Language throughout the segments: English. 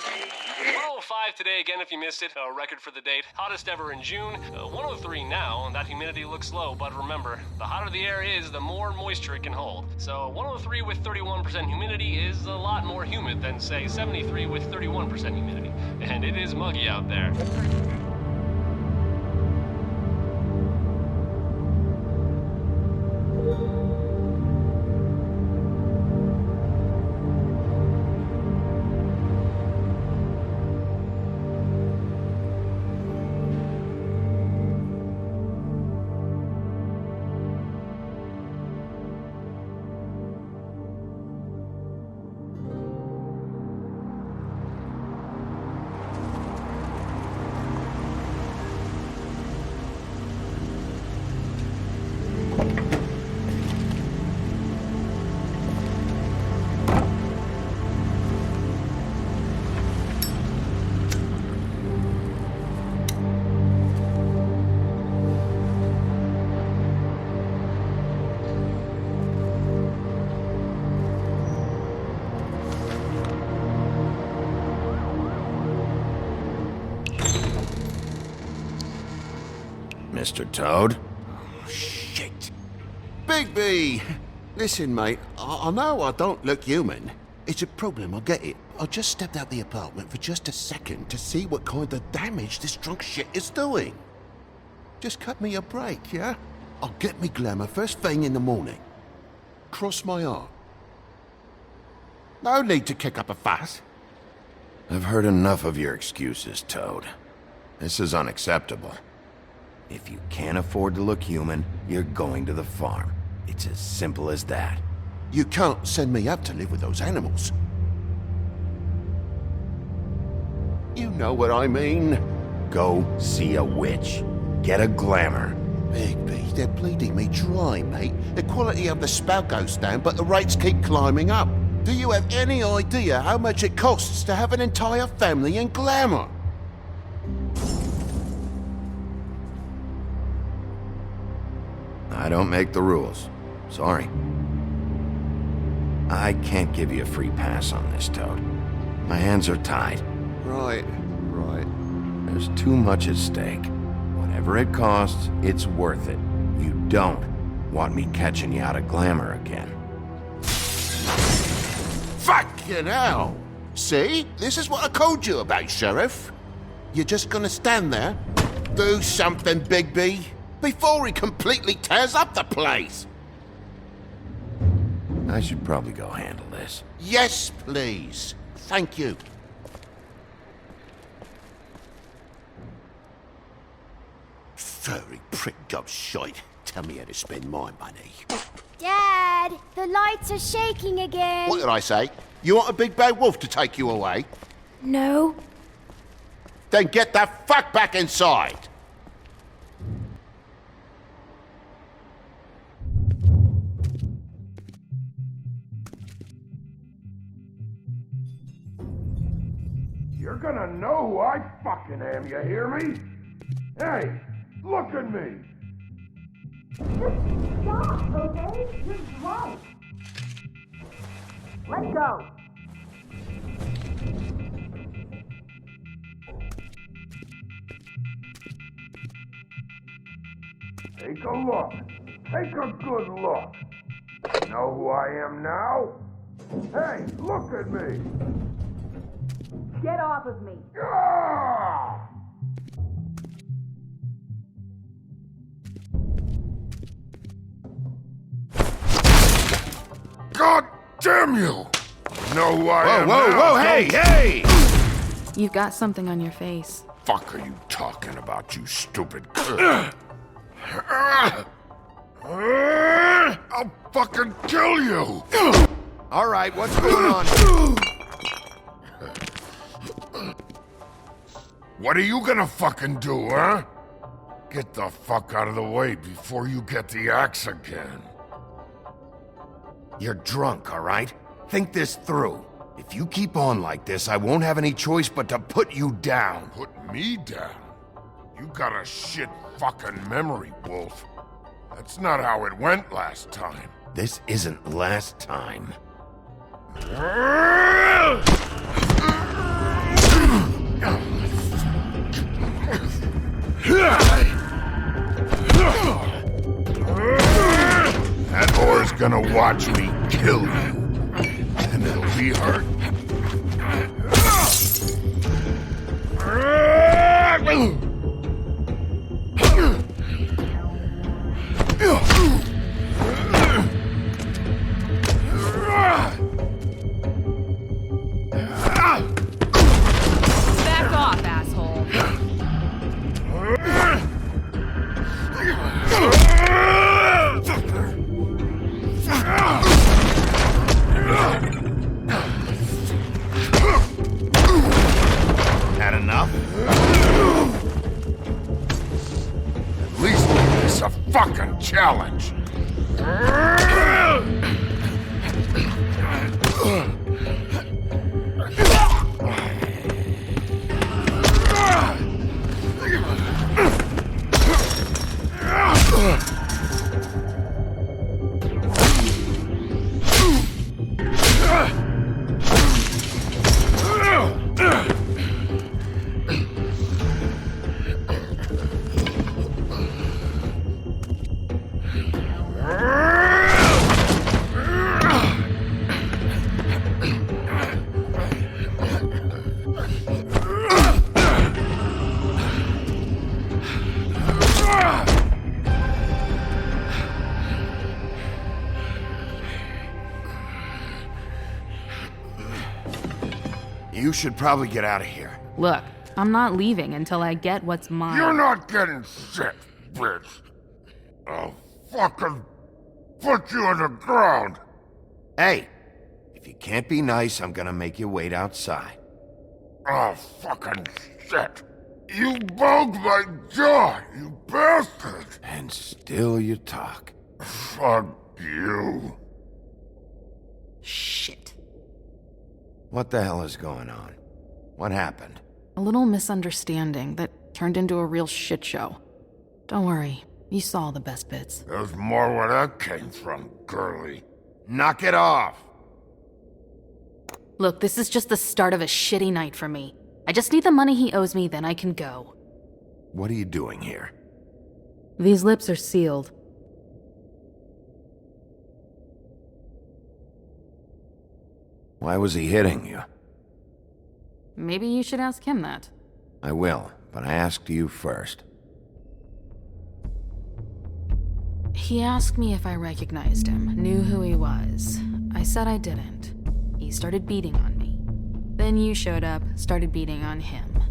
105 today again if you missed it, a record for the date. Hottest ever in June. 103 now, and that humidity looks low, but remember, the hotter the air is, the more moisture it can hold. So 103 with 31% humidity is a lot more humid than, say, 73 with 31% humidity. And it is muggy out there. Mr. Toad? Oh, shit. Bigby! Listen, mate, I know I don't look human. It's a problem, I get it. I just stepped out the apartment for just a second to see what kind of damage this drunk shit is doing. Just cut me a break, yeah? I'll get me glamour first thing in the morning. Cross my heart. No need to kick up a fuss. I've heard enough of your excuses, Toad. This is unacceptable. If you can't afford to look human, you're going to the farm. It's as simple as that. You can't send me up to live with those animals. You know what I mean. Go see a witch. Get a glamour. Bigby, they're bleeding me dry, mate. The quality of the spout goes down, but the rates keep climbing up. Do you have any idea how much it costs to have an entire family in glamour? I don't make the rules. Sorry. I can't give you a free pass on this, Toad. My hands are tied. Right. There's too much at stake. Whatever it costs, it's worth it. You don't want me catching you out of glamour again. Fucking hell! See? This is what I told you about, Sheriff. You're just gonna stand there? Do something, Bigby, before he completely tears up the place! I should probably go handle this. Yes, please. Thank you. Furry prick gobshite. Tell me how to spend my money. Dad, the lights are shaking again. What did I say? You want a big bad wolf to take you away? No. Then get the fuck back inside! You're gonna know who I fucking am, you hear me? Hey, look at me! Just stop, okay? You're drunk. Let go. Take a look. Take a good look. Know who I am now? Hey, look at me! Get off of me. Ah! God damn you! Know who I am now, hey! You've got something on your face. Fuck are you talking about, you stupid I'll fucking kill you! All right, what's going on? What are you gonna fucking do, huh? Get the fuck out of the way before you get the axe again. You're drunk, all right? Think this through. If you keep on like this, I won't have any choice but to put you down. Put me down? You got a shit fucking memory, Wolf. That's not how it went last time. This isn't last time. That whore's gonna watch me kill you. And it'll be her. Back off, asshole. Had enough? At least make this a fucking challenge. You should probably get out of here. Look, I'm not leaving until I get what's mine. You're not getting shit, bitch. I'll fucking put you on the ground. Hey, if you can't be nice, I'm gonna make you wait outside. Oh, fucking shit. You broke my jaw, you bastard. And still you talk. Fuck you. Shit. What the hell is going on? What happened? A little misunderstanding that turned into a real shit show. Don't worry, you saw the best bits. There's more where that came from, girlie. Knock it off! Look, this is just the start of a shitty night for me. I just need the money he owes me, then I can go. What are you doing here? These lips are sealed. Why was he hitting you? Maybe you should ask him that. I will, but I asked you first. He asked me if I recognized him, knew who he was. I said I didn't. He started beating on me. Then you showed up, started beating on him.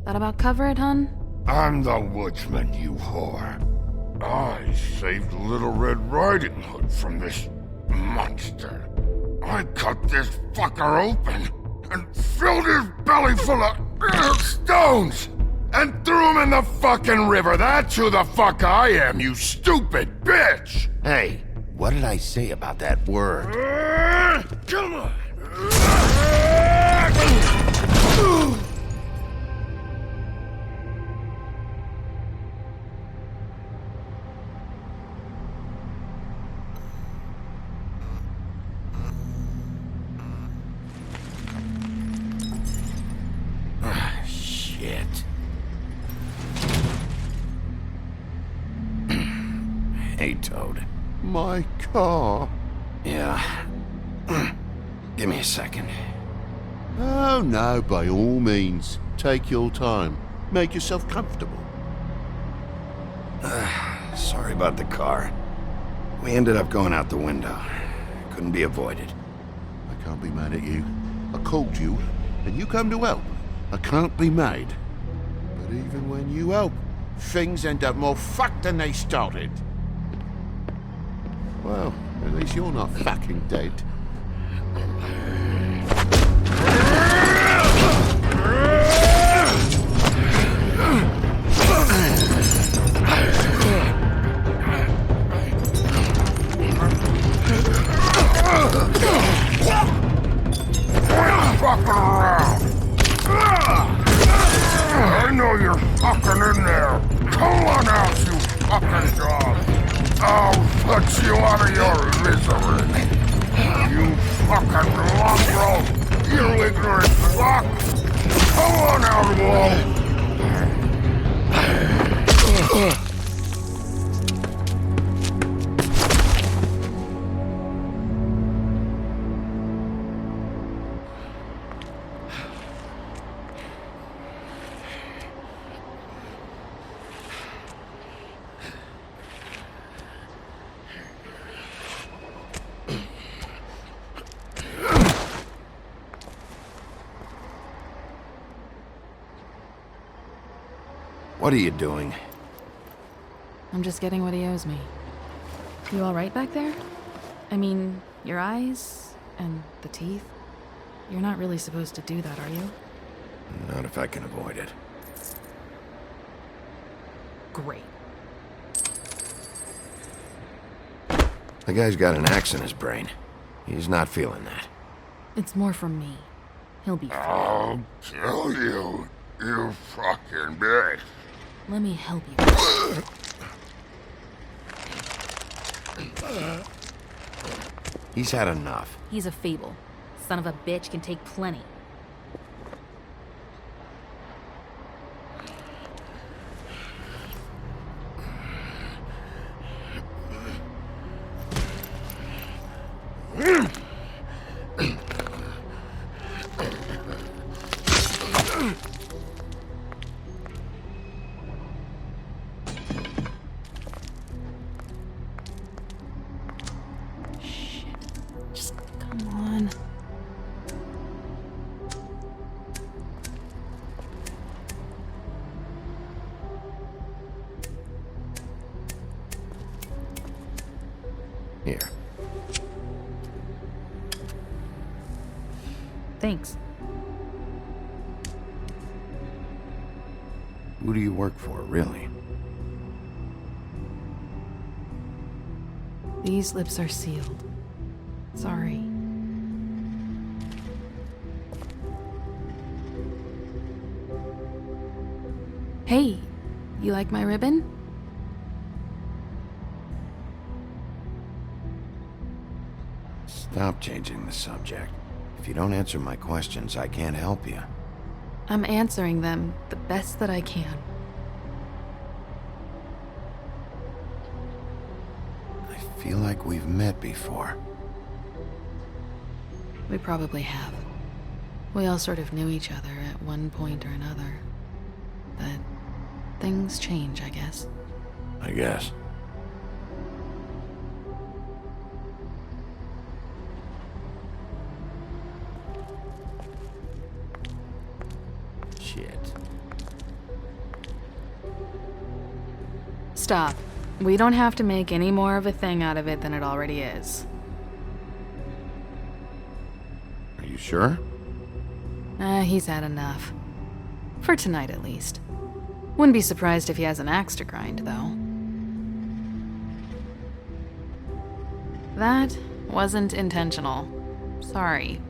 That about cover it, hun? I'm the woodsman, you whore. I saved Little Red Riding Hood from this monster. I cut this fucker open and filled his belly full of stones and threw him in the fucking river. That's who the fuck I am, you stupid bitch! Hey, what did I say about that word? Come on! Shit. Hey, Toad. My car. Yeah. Give me a second. Oh, no, by all means. Take your time. Make yourself comfortable. Sorry about the car. We ended up going out the window. Couldn't be avoided. I can't be mad at you. I called you, and you come to help. I can't be mad. But even when you help, things end up more fucked than they started. Well, at least you're not fucking dead. Fucking around! I know you're fucking in there! Come on out, you fucking dog! I'll put you out of your misery! You fucking mongrel! You ignorant fuck! Come on, Outlaw! What are you doing? I'm just getting what he owes me. You alright back there? I mean, your eyes and the teeth? You're not really supposed to do that, are you? Not if I can avoid it. Great. The guy's got an axe in his brain. He's not feeling that. It's more from me. He'll be fine. I'll kill you, you fucking bitch. Let me help you. He's had enough. He's a fable. Son of a bitch can take plenty. Just come on. Here. Thanks. Who do you work for, really? These lips are sealed. Sorry. Hey, you like my ribbon? Stop changing the subject. If you don't answer my questions, I can't help you. I'm answering them the best that I can. I feel like we've met before. We probably have. We all sort of knew each other at one point or another. But things change, I guess. I guess. Shit. Stop. We don't have to make any more of a thing out of it than it already is. Are you sure? He's had enough. For tonight, at least. Wouldn't be surprised if he has an axe to grind, though. That wasn't intentional. Sorry.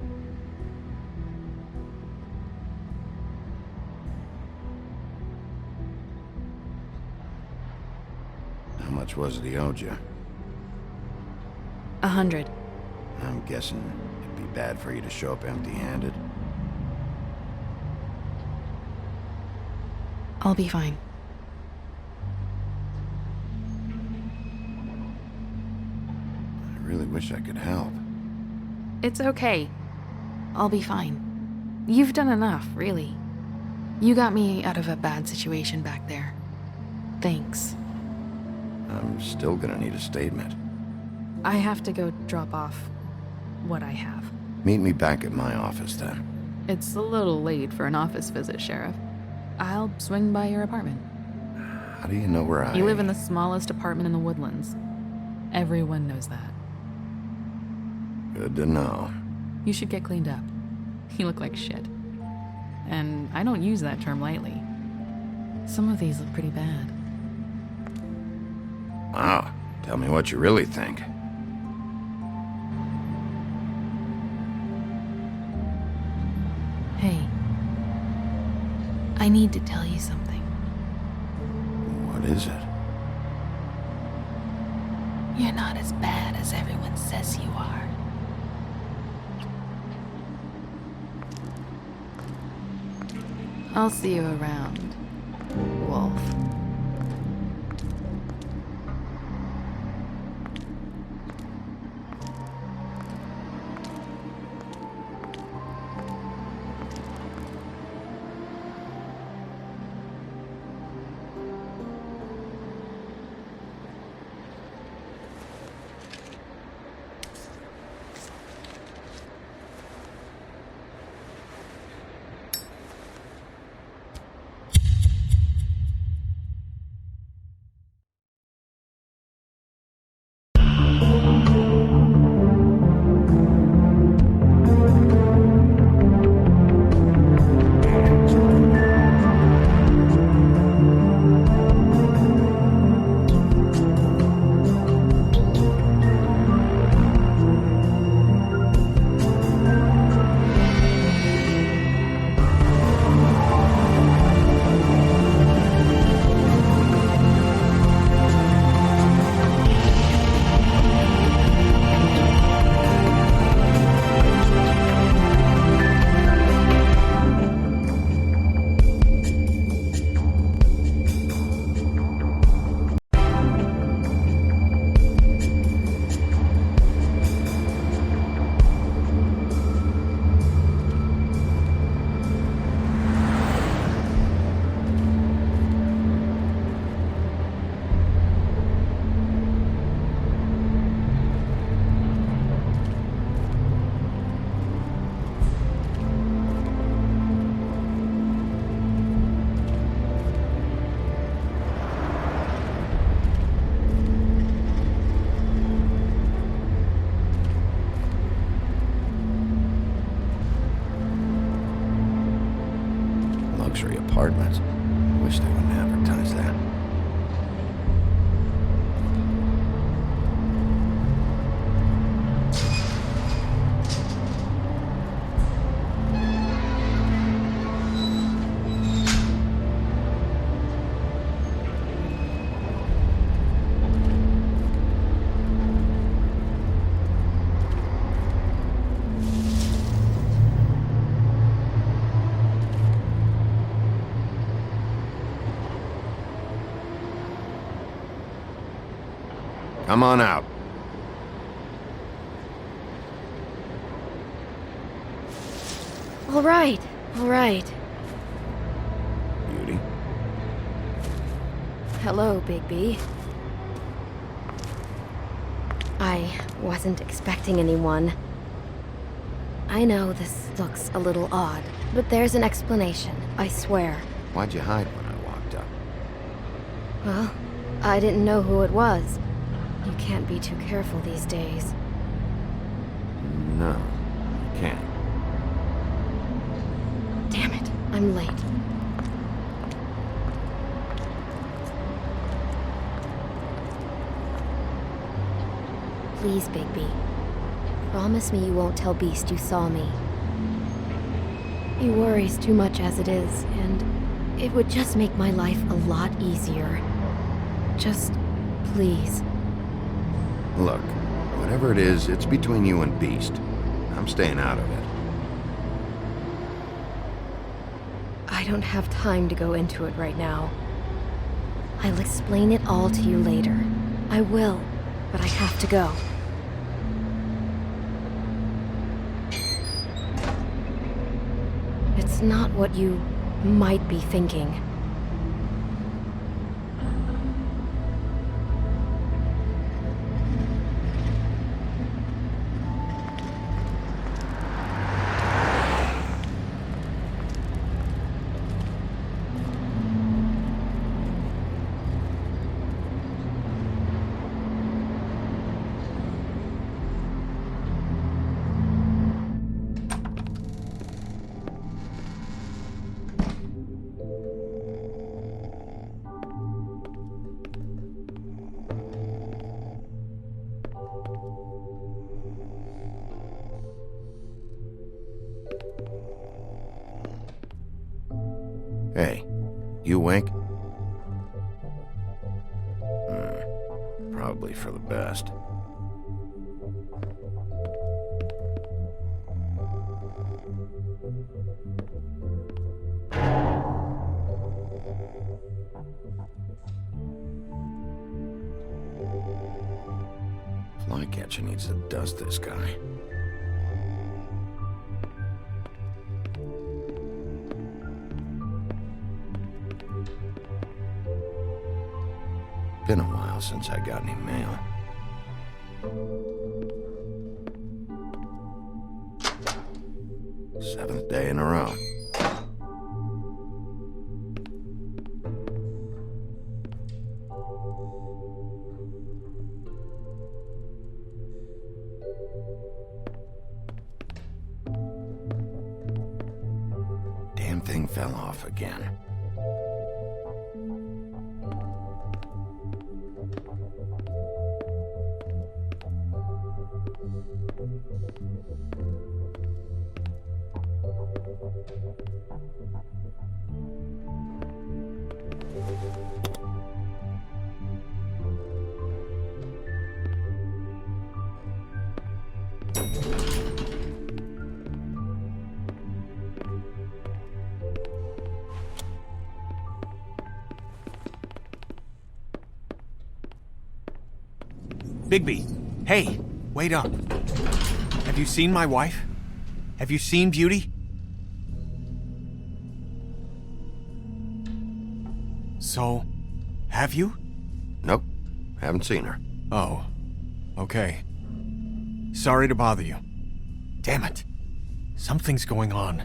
How much was it he owed you? 100. I'm guessing it'd be bad for you to show up empty-handed. I'll be fine. I really wish I could help. It's okay. I'll be fine. You've done enough, really. You got me out of a bad situation back there. Thanks. I'm still gonna need a statement. I have to go drop off what I have. Meet me back at my office then. It's a little late for an office visit, Sheriff. I'll swing by your apartment. How do you know where I... You live in the smallest apartment in the Woodlands. Everyone knows that. Good to know. You should get cleaned up. You look like shit. And I don't use that term lightly. Some of these look pretty bad. Wow. Tell me what you really think. Hey. I need to tell you something. What is it? You're not as bad as everyone says you are. I'll see you around, Wolf. Luxury apartments. Wish they wouldn't advertise that. Come on out. All right, all right. Beauty. Hello, Bigby. I wasn't expecting anyone. I know this looks a little odd, but there's an explanation, I swear. Why'd you hide when I walked up? Well, I didn't know who it was. You can't be too careful these days. No, you can't. Damn it, I'm late. Please, Bigby. Promise me you won't tell Beast you saw me. He worries too much as it is, and it would just make my life a lot easier. Just, please. Look, whatever it is, it's between you and Beast. I'm staying out of it. I don't have time to go into it right now. I'll explain it all to you later. I will, but I have to go. It's not what you might be thinking. Hey, you awake? Probably for the best. Flycatcher needs to dust this guy. Been a while since I got any mail. Seventh day in a row. Damn thing fell off again. Bigby, hey, wait up. Have you seen my wife? Have you seen Beauty? So, have you? Nope, haven't seen her. Oh, okay. Sorry to bother you. Damn it. Something's going on.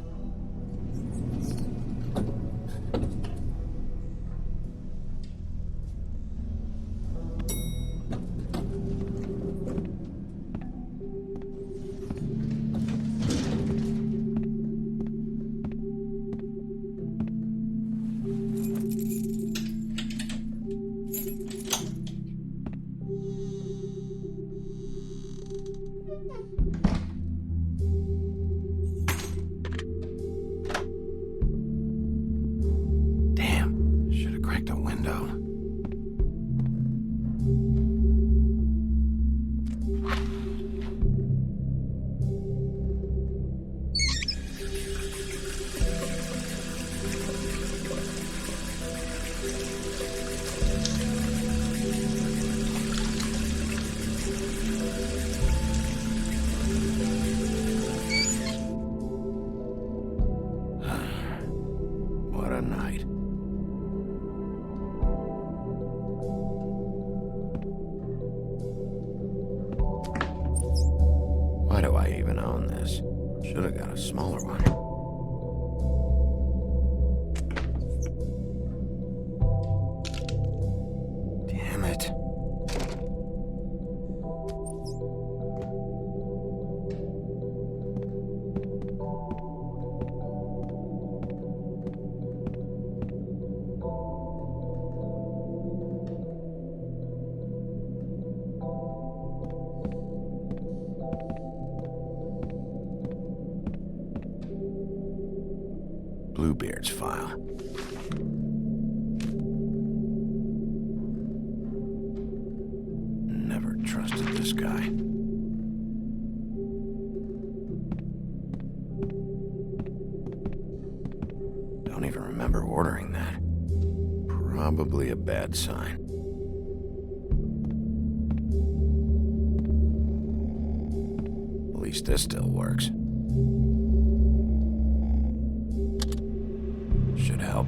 Damn, should have cracked a window. What a night. Why do I even own this? Should have got a smaller one. Damn it. Bluebeard's file. Never trusted this guy. Don't even remember ordering that. Probably a bad sign. At least this still works. Should help.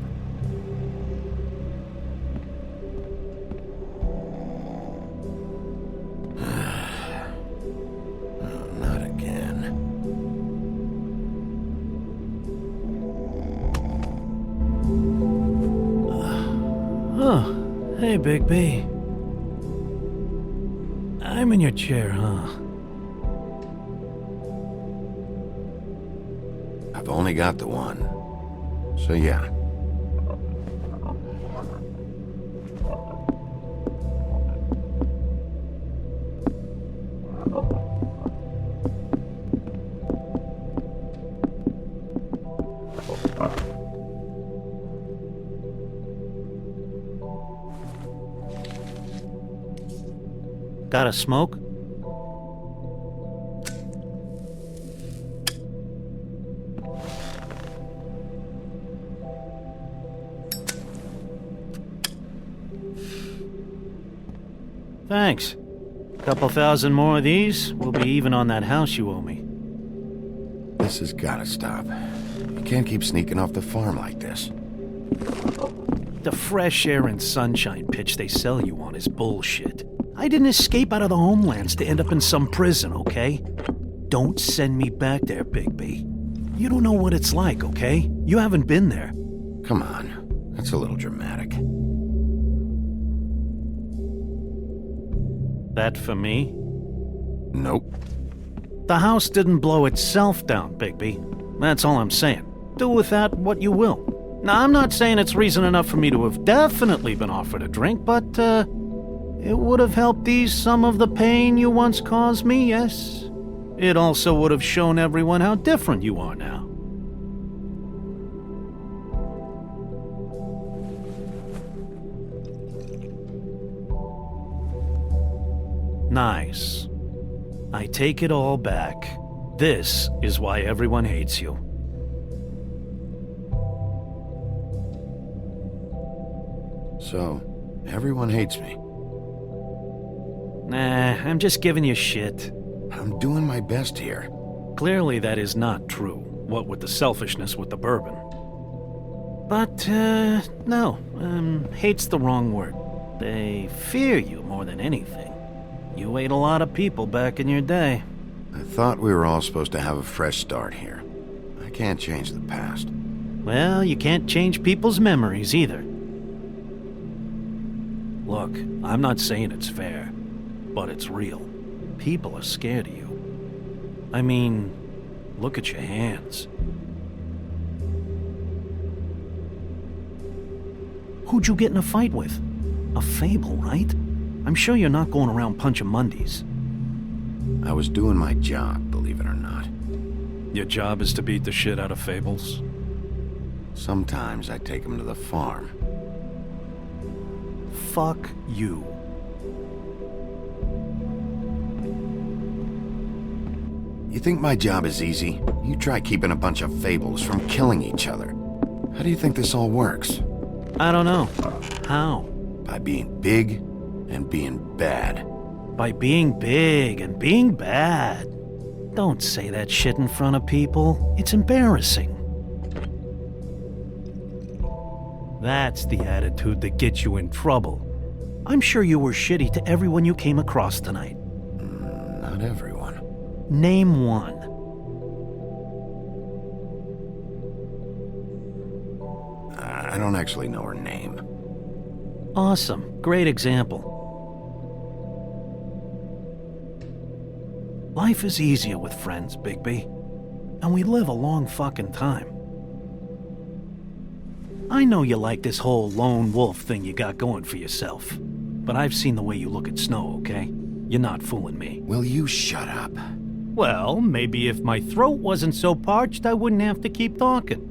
Oh, not again. Oh, hey, Big B. I'm in your chair, huh? I've only got the one. So yeah. Got a smoke? Thanks. Couple thousand more of these, we'll be even on that house you owe me. This has gotta stop. You can't keep sneaking off the farm like this. The fresh air and sunshine pitch they sell you on is bullshit. I didn't escape out of the homelands to end up in some prison, okay? Don't send me back there, Big B. You don't know what it's like, okay? You haven't been there. Come on, that's a little dramatic. That for me? Nope. The house didn't blow itself down, Bigby. That's all I'm saying. Do with that what you will. Now, I'm not saying it's reason enough for me to have definitely been offered a drink, but, it would have helped ease some of the pain you once caused me, yes? It also would have shown everyone how different you are now. Nice. I take it all back. This is why everyone hates you. So, everyone hates me. Nah, I'm just giving you shit. I'm doing my best here. Clearly that is not true, what with the selfishness with the bourbon. But, no, hate's the wrong word. They fear you more than anything. You ate a lot of people back in your day. I thought we were all supposed to have a fresh start here. I can't change the past. Well, you can't change people's memories either. Look, I'm not saying it's fair, but it's real. People are scared of you. I mean, look at your hands. Who'd you get in a fight with? A fable, right? I'm sure you're not going around punching Mondays. I was doing my job, believe it or not. Your job is to beat the shit out of fables? Sometimes I take them to the farm. Fuck you. You think my job is easy? You try keeping a bunch of fables from killing each other. How do you think this all works? I don't know. How? By being big and being bad. By being big and being bad. Don't say that shit in front of people. It's embarrassing. That's the attitude that gets you in trouble. I'm sure you were shitty to everyone you came across tonight. Not everyone. Name one. I don't actually know her name. Awesome. Great example. Life is easier with friends, Bigby. And we live a long fucking time. I know you like this whole lone wolf thing you got going for yourself. But I've seen the way you look at Snow, okay? You're not fooling me. Will you shut up? Well, maybe if my throat wasn't so parched, I wouldn't have to keep talking.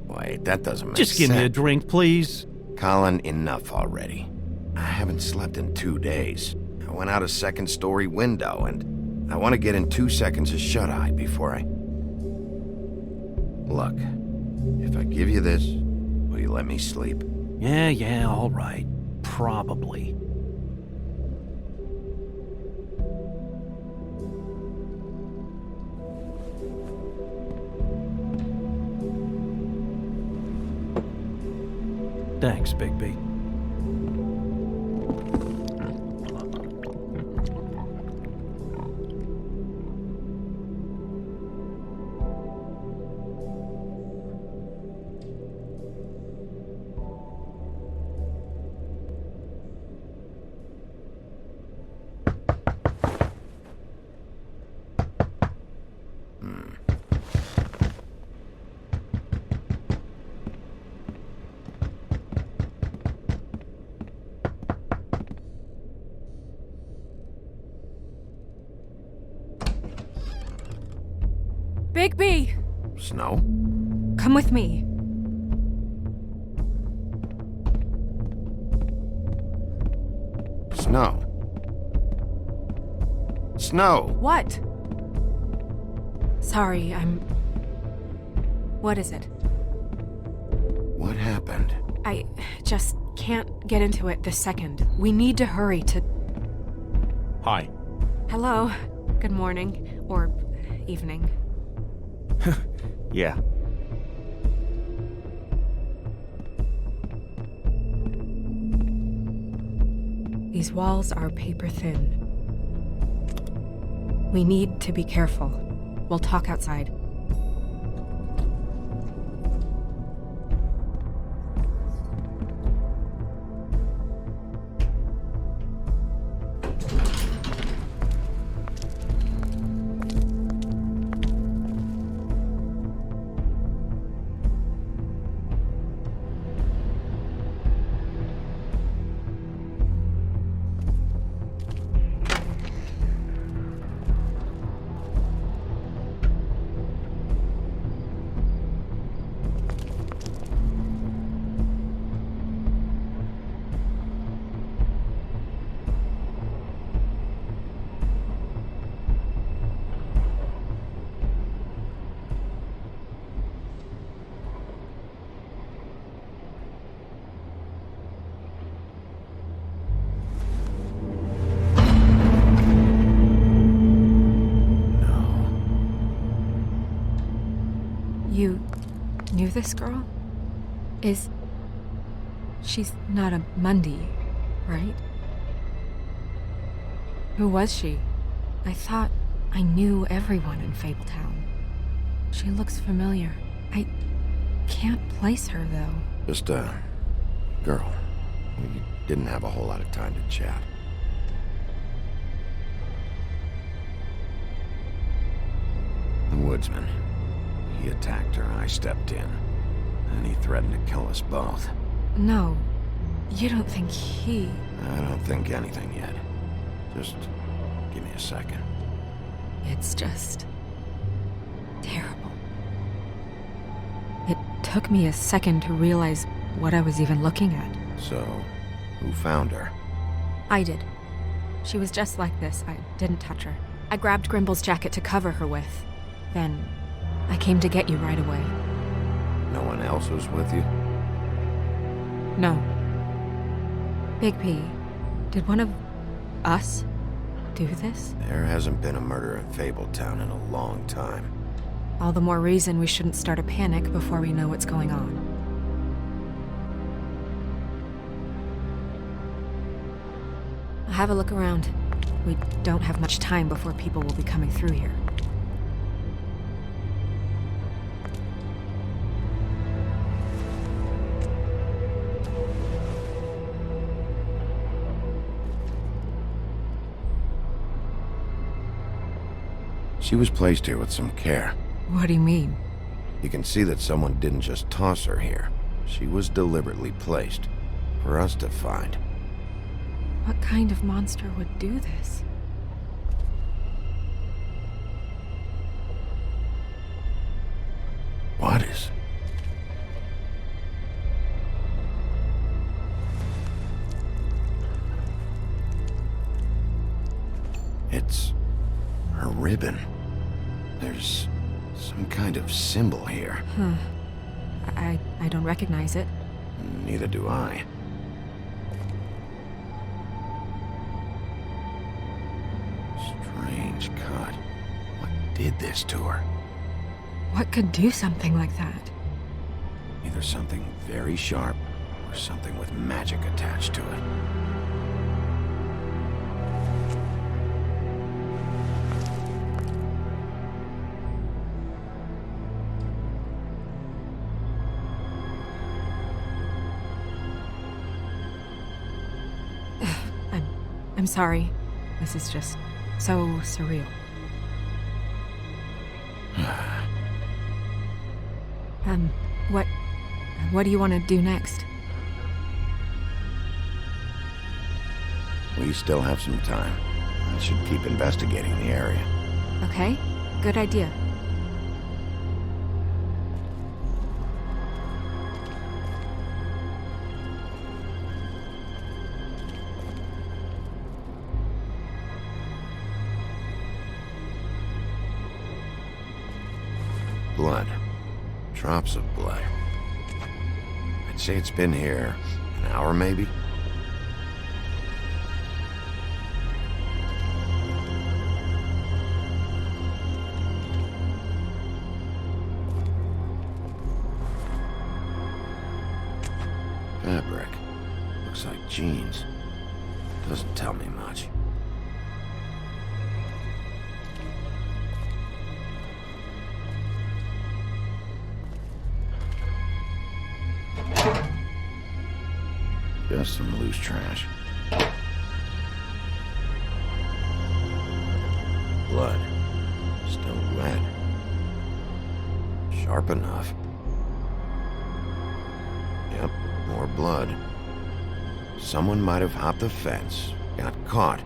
Wait, that doesn't make sense. Just give me a drink, please. Colin, enough already. I haven't slept in 2 days. I went out a second-story window, and I want to get in 2 seconds of shut-eye before I... Look, if I give you this, will you let me sleep? Yeah, all right. Probably. Thanks, Bigby. Bigby! Snow? Come with me. Snow. Snow! What? Sorry, What is it? What happened? I just can't get into it this second. We need to hurry to Hi. Hello. Good morning. Or evening. Yeah. These walls are paper thin. We need to be careful. We'll talk outside. You knew this girl? She's not a Mundy, right? Who was she? I thought I knew everyone in Fabletown. She looks familiar. I can't place her, though. Just a girl. We didn't have a whole lot of time to chat. The woodsman. He attacked her, I stepped in. And he threatened to kill us both. No, you don't think he... I don't think anything yet. Just give me a second. It's just... terrible. It took me a second to realize what I was even looking at. So, who found her? I did. She was just like this. I didn't touch her. I grabbed Grimble's jacket to cover her with. Then, I came to get you right away. No one else was with you? No. Big P, did one of us do this? There hasn't been a murder in Fabletown in a long time. All the more reason we shouldn't start a panic before we know what's going on. I'll have a look around. We don't have much time before people will be coming through here. She was placed here with some care. What do you mean? You can see that someone didn't just toss her here. She was deliberately placed. For us to find. What kind of monster would do this? What is? It's her ribbon. There's some kind of symbol here. Huh. I don't recognize it. Neither do I. Strange cut. What did this to her? What could do something like that? Either something very sharp, or something with magic attached to it. I'm sorry. This is just so surreal. What do you want to do next? We still have some time. I should keep investigating the area. Okay, good idea. Blood. Drops of blood. I'd say it's been here an hour, maybe? Doesn't tell me much. Just some loose trash. Blood. Still red. Sharp enough. Yep, more blood. Someone might have hopped the fence, got caught,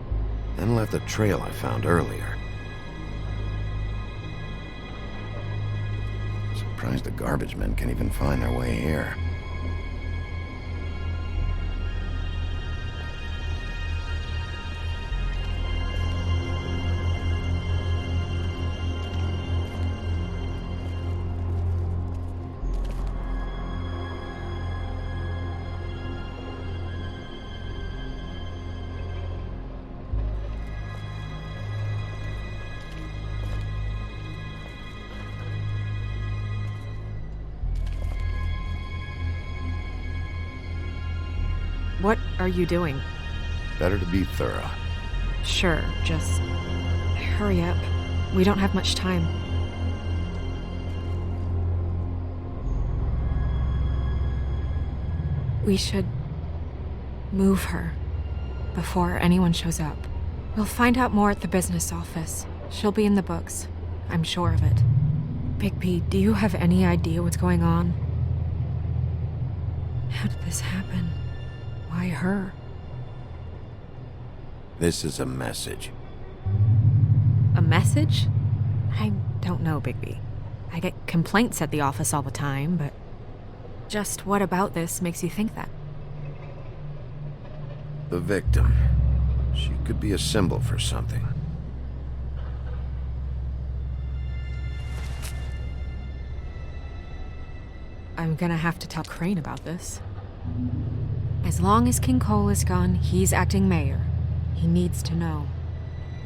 then left the trail I found earlier. Surprised the garbage men can even find their way here. What are you doing? Better to be thorough. Sure, just hurry up. We don't have much time. We should move her before anyone shows up. We'll find out more at the business office. She'll be in the books. I'm sure of it. Bigby, do you have any idea what's going on? How did this happen? Why her? This is a message. A message? I don't know, Bigby. I get complaints at the office all the time, but just what about this makes you think that? The victim. She could be a symbol for something. I'm gonna have to tell Crane about this. As long as King Cole is gone, he's acting mayor. He needs to know.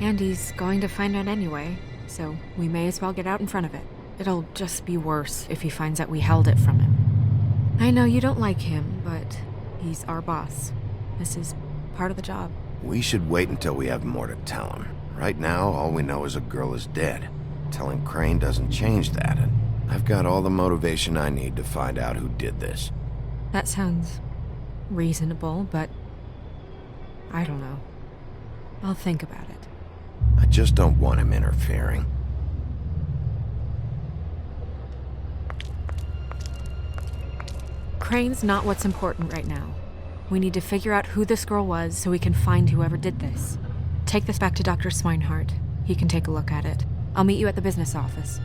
And he's going to find out anyway, so we may as well get out in front of it. It'll just be worse if he finds out we held it from him. I know you don't like him, but he's our boss. This is part of the job. We should wait until we have more to tell him. Right now, all we know is a girl is dead. Telling Crane doesn't change that, and I've got all the motivation I need to find out who did this. That sounds reasonable, but I don't know. I'll think about it. I just don't want him interfering. Crane's not what's important right now. We need to figure out who this girl was so we can find whoever did this. Take this back to Dr. Swinehart. He can take a look at it. I'll meet you at the business office.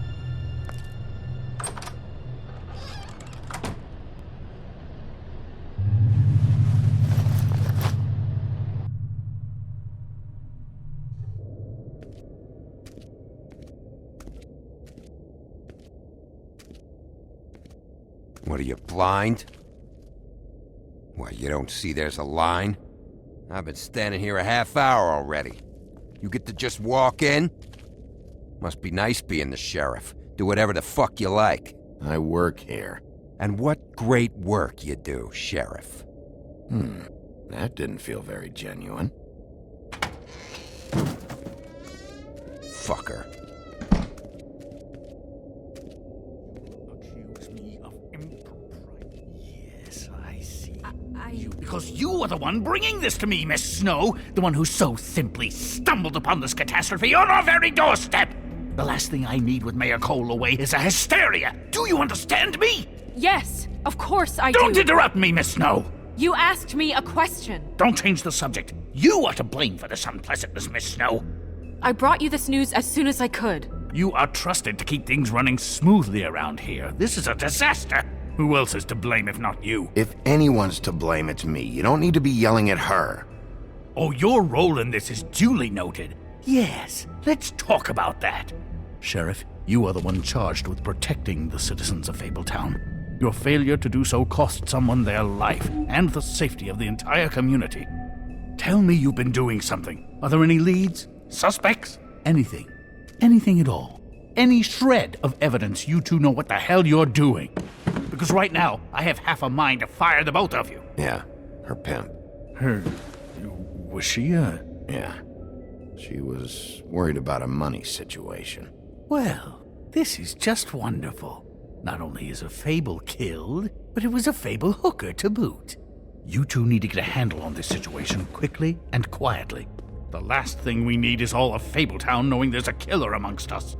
What are you, blind? What, you don't see there's a line? I've been standing here a half hour already. You get to just walk in? Must be nice being the sheriff. Do whatever the fuck you like. I work here. And what great work you do, Sheriff. That didn't feel very genuine. Fucker. Accuse me of impropriety. Yes, I see. Because you are the one bringing this to me, Miss Snow. The one who so simply stumbled upon this catastrophe on our very doorstep. The last thing I need with Mayor Cole away is a hysteria. Do you understand me? Yes, of course I do. Don't interrupt me, Miss Snow. You asked me a question. Don't change the subject. You are to blame for this unpleasantness, Miss Snow. I brought you this news as soon as I could. You are trusted to keep things running smoothly around here. This is a disaster. Who else is to blame if not you? If anyone's to blame, it's me. You don't need to be yelling at her. Oh, your role in this is duly noted. Yes, let's talk about that. Sheriff, you are the one charged with protecting the citizens of Fabletown. Your failure to do so cost someone their life and the safety of the entire community. Tell me you've been doing something. Are there any leads? Suspects? Anything. Anything at all. Any shred of evidence you two know what the hell you're doing. Because right now, I have half a mind to fire the both of you. Yeah, her pimp. Her... Was she, Yeah. She was worried about a money situation. Well, this is just wonderful. Not only is a Fable killed, but it was a Fable hooker to boot. You two need to get a handle on this situation quickly and quietly. The last thing we need is all of Fabletown knowing there's a killer amongst us.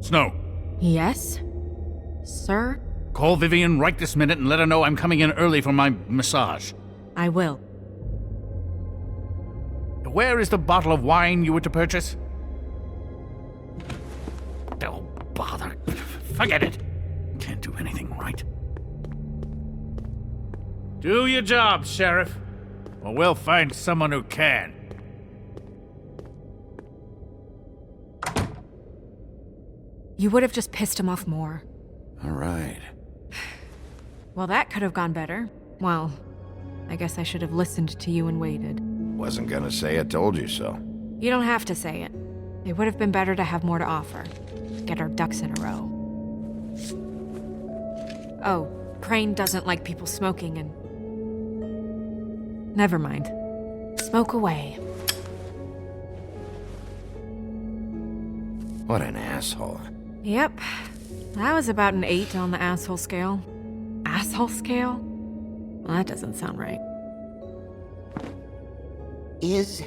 Snow. Yes? Sir? Call Vivian right this minute and let her know I'm coming in early for my massage. I will. Where is the bottle of wine you were to purchase? Oh, bother. Forget it. Can't do anything right. Do your job, Sheriff, or we'll find someone who can. You would have just pissed him off more. All right. Well, that could have gone better. Well, I guess I should have listened to you and waited. Wasn't gonna say I told you so. You don't have to say it. It would have been better to have more to offer. Get our ducks in a row. Oh, Crane doesn't like people smoking and... Never mind. Smoke away. What an asshole. Yep. That was about an 8 on the asshole scale. Asshole scale? Well, that doesn't sound right. Is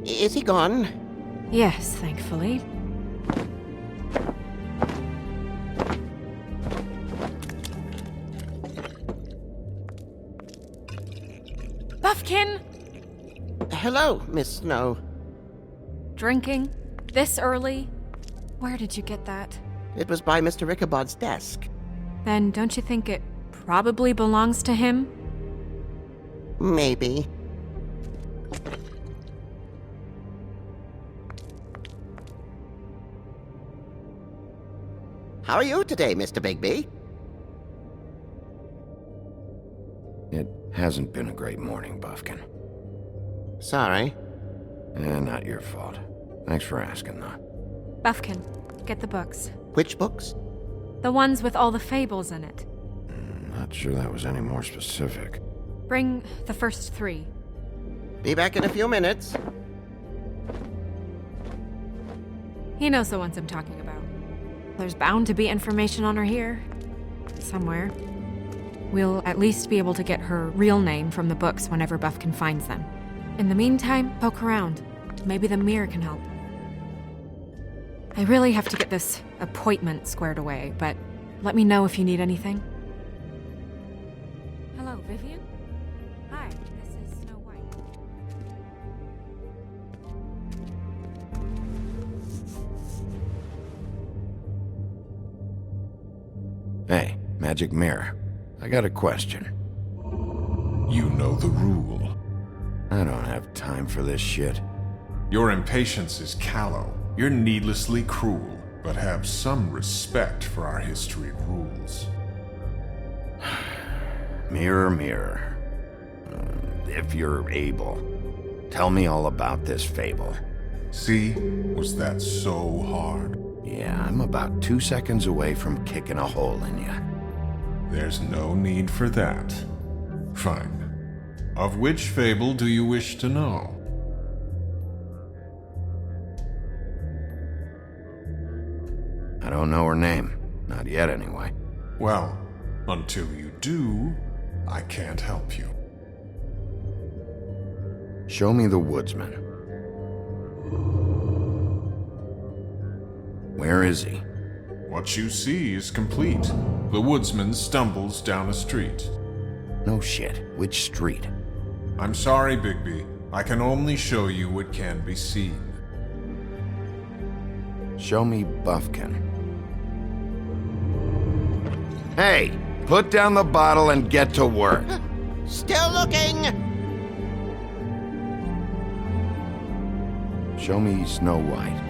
he gone? Yes, thankfully. Buffkin! Hello, Miss Snow. Drinking? This early? Where did you get that? It was by Mr. Ichabod's desk. Then don't you think it probably belongs to him? Maybe. How are you today, Mr. Bigby? It hasn't been a great morning, Buffkin. Sorry. Not your fault. Thanks for asking, though. Buffkin, get the books. Which books? The ones with all the fables in it. Not sure that was any more specific. Bring the first 3. Be back in a few minutes. He knows the ones I'm talking about. There's bound to be information on her here. Somewhere. We'll at least be able to get her real name from the books whenever Buffkin finds them. In the meantime, poke around. Maybe the mirror can help. I really have to get this appointment squared away, but let me know if you need anything. Hello, Vivian? Hi, this is Snow White. Hey, Magic Mirror. I got a question. You know the rule. I don't have time for this shit. Your impatience is callow. You're needlessly cruel, but have some respect for our history rules. Mirror, mirror. If you're able, tell me all about this fable. See? Was that so hard? Yeah, I'm about 2 seconds away from kicking a hole in you. There's no need for that. Fine. Of which fable do you wish to know? I don't know her name. Not yet, anyway. Well, until you do, I can't help you. Show me the woodsman. Where is he? What you see is complete. The woodsman stumbles down a street. No shit. Which street? I'm sorry, Bigby. I can only show you what can be seen. Show me Buffkin. Hey! Put down the bottle and get to work. Still looking! Show me Snow White.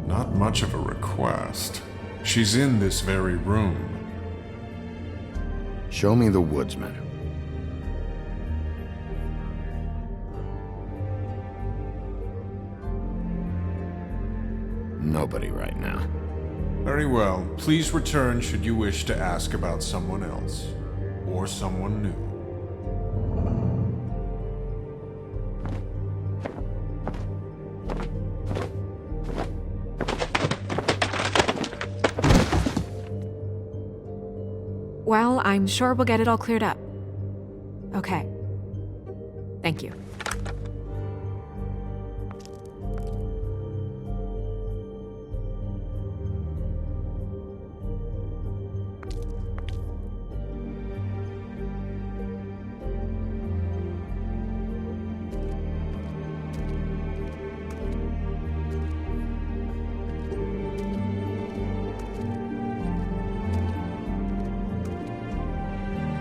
Not much of a request. She's in this very room. Show me the woodsman. Nobody right now. Very well. Please return should you wish to ask about someone else. Or someone new. Well, I'm sure we'll get it all cleared up. Okay. Thank you.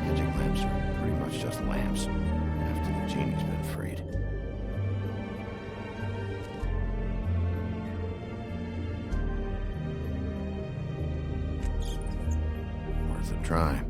Magic lamps are pretty much just lamps after the genie's been freed. Worth a try.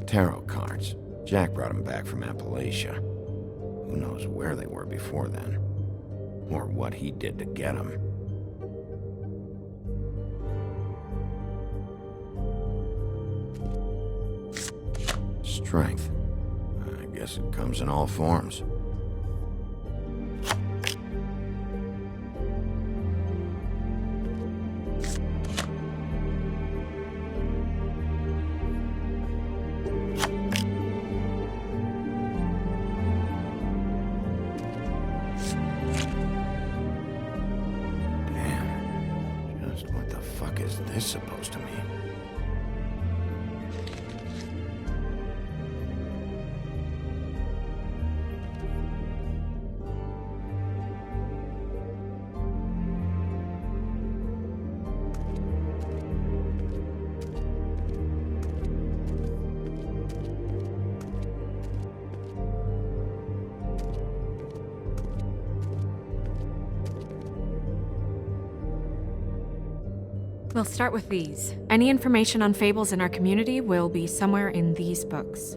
Tarot cards. Jack brought them back from Appalachia. Who knows where they were before then? Or what he did to get them. Strength. I guess it comes in all forms. What the fuck is this supposed to mean? We'll start with these. Any information on fables in our community will be somewhere in these books.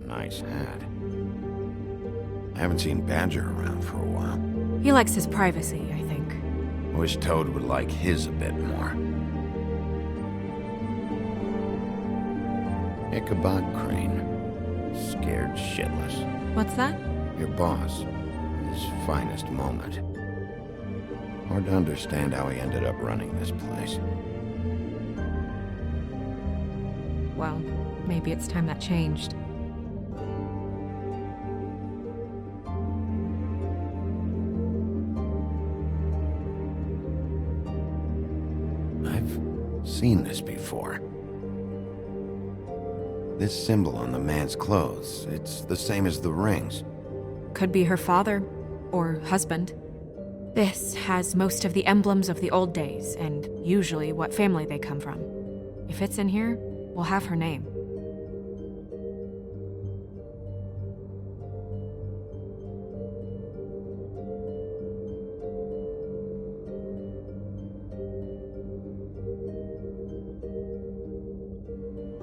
Nice hat. I haven't seen Badger around for a while. He likes his privacy, I think. Wish Toad would like his a bit more. Ichabod Crane. Scared shitless. What's that? Your boss. His finest moment. Hard to understand how he ended up running this place. Well, maybe it's time that changed. I've seen this before. This symbol on the man's clothes, it's the same as the rings. Could be her father, or husband. This has most of the emblems of the old days, and usually what family they come from. If it's in here, we'll have her name.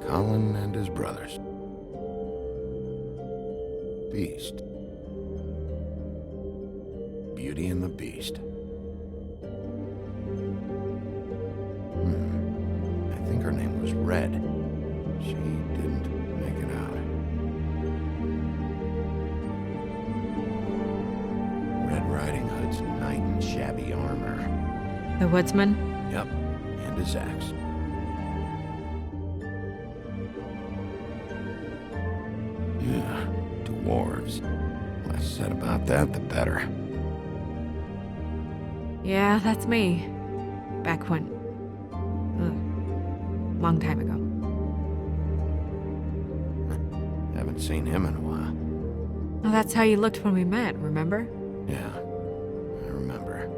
Colin and his brothers. Beast. Beauty and the Beast. I think her name was Red. She didn't make it out. Red Riding Hood's knight in shabby armor. The woodsman? Yep, and his axe. Yeah, dwarves. Less said about that, the better. Yeah, that's me. Back when... long time ago. Haven't seen him in a while. Well, that's how you looked when we met, remember? Yeah, I remember.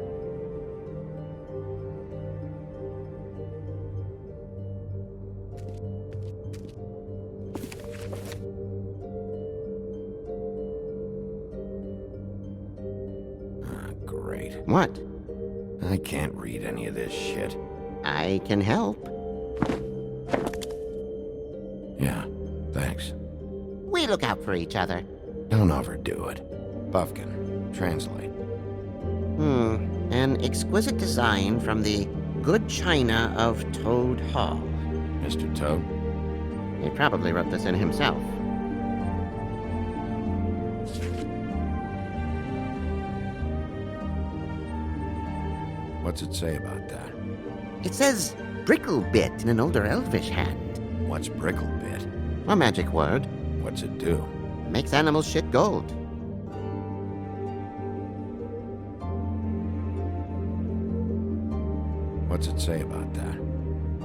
Great. What? I can't read any of this shit. I can help. Yeah, thanks. We look out for each other. Don't overdo it. Buffkin, translate. An exquisite design from the good china of Toad Hall. Mr. Toad? He probably wrote this in himself. What's it say about that? It says Bricklebit in an older elvish hand. What's Bricklebit? A magic word. What's it do? Makes animals shit gold. What's it say about that?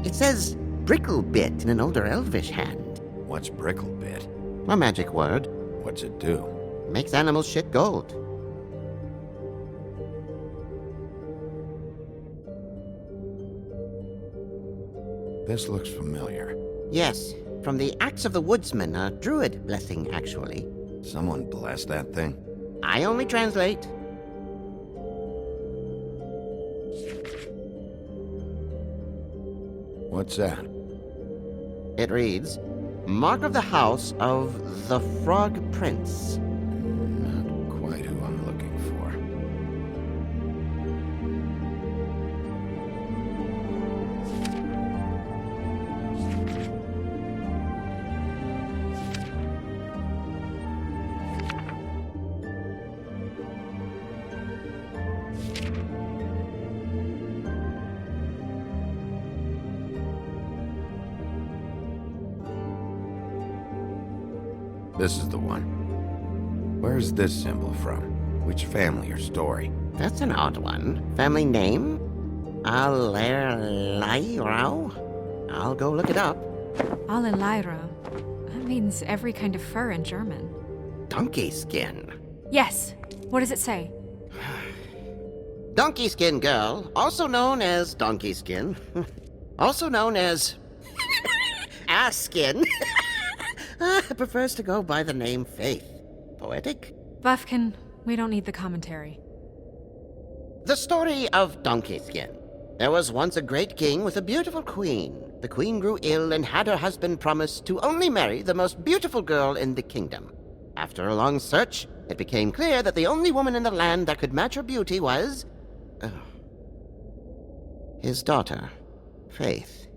It says Bricklebit in an older elvish hand. What's Bricklebit? A magic word. What's it do? Makes animals shit gold. This looks familiar. Yes, from the Axe of the Woodsman, a druid blessing, actually. Someone bless that thing? I only translate. What's that? It reads, Mark of the House of the Frog Prince. Not quite who I'm looking for. This is the one. Where's this symbol from? Which family or story? That's an odd one. Family name? Allerleirau? I'll go look it up. Allerleirau. That means every kind of fur in German. Donkey skin. Yes. What does it say? Donkey skin girl, also known as donkey skin, also known as ass skin, prefers to go by the name Faith. Poetic? Buffkin, we don't need the commentary. The story of Donkey Skin. There was once a great king with a beautiful queen. The queen grew ill and had her husband promise to only marry the most beautiful girl in the kingdom. After a long search, it became clear that the only woman in the land that could match her beauty was... his daughter, Faith.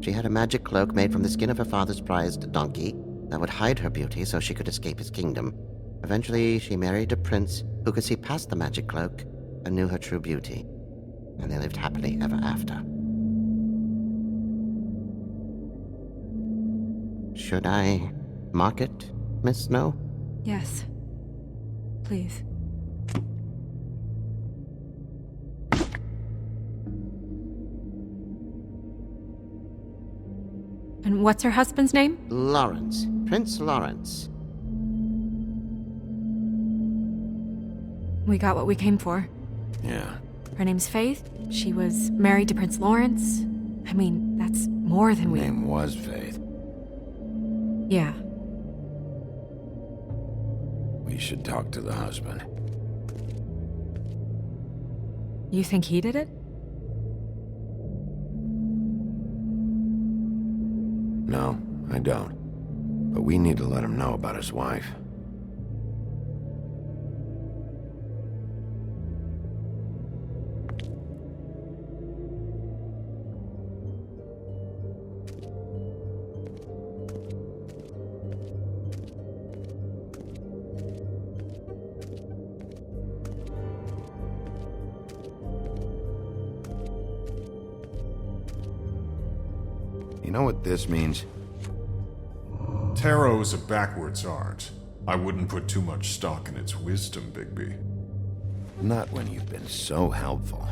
She had a magic cloak made from the skin of her father's prized donkey that would hide her beauty so she could escape his kingdom. Eventually, she married a prince who could see past the magic cloak and knew her true beauty. And they lived happily ever after. Should I mark it, Miss Snow? Yes. Please. And what's her husband's name? Lawrence. Prince Lawrence. We got what we came for. Yeah. Her name's Faith. She was married to Prince Lawrence. I mean, that's more than we... Her name was Faith. Yeah. We should talk to the husband. You think he did it? No, I don't. But we need to let him know about his wife. You know what this means? Tarot is a backwards art. I wouldn't put too much stock in its wisdom, Bigby. Not when you've been so helpful.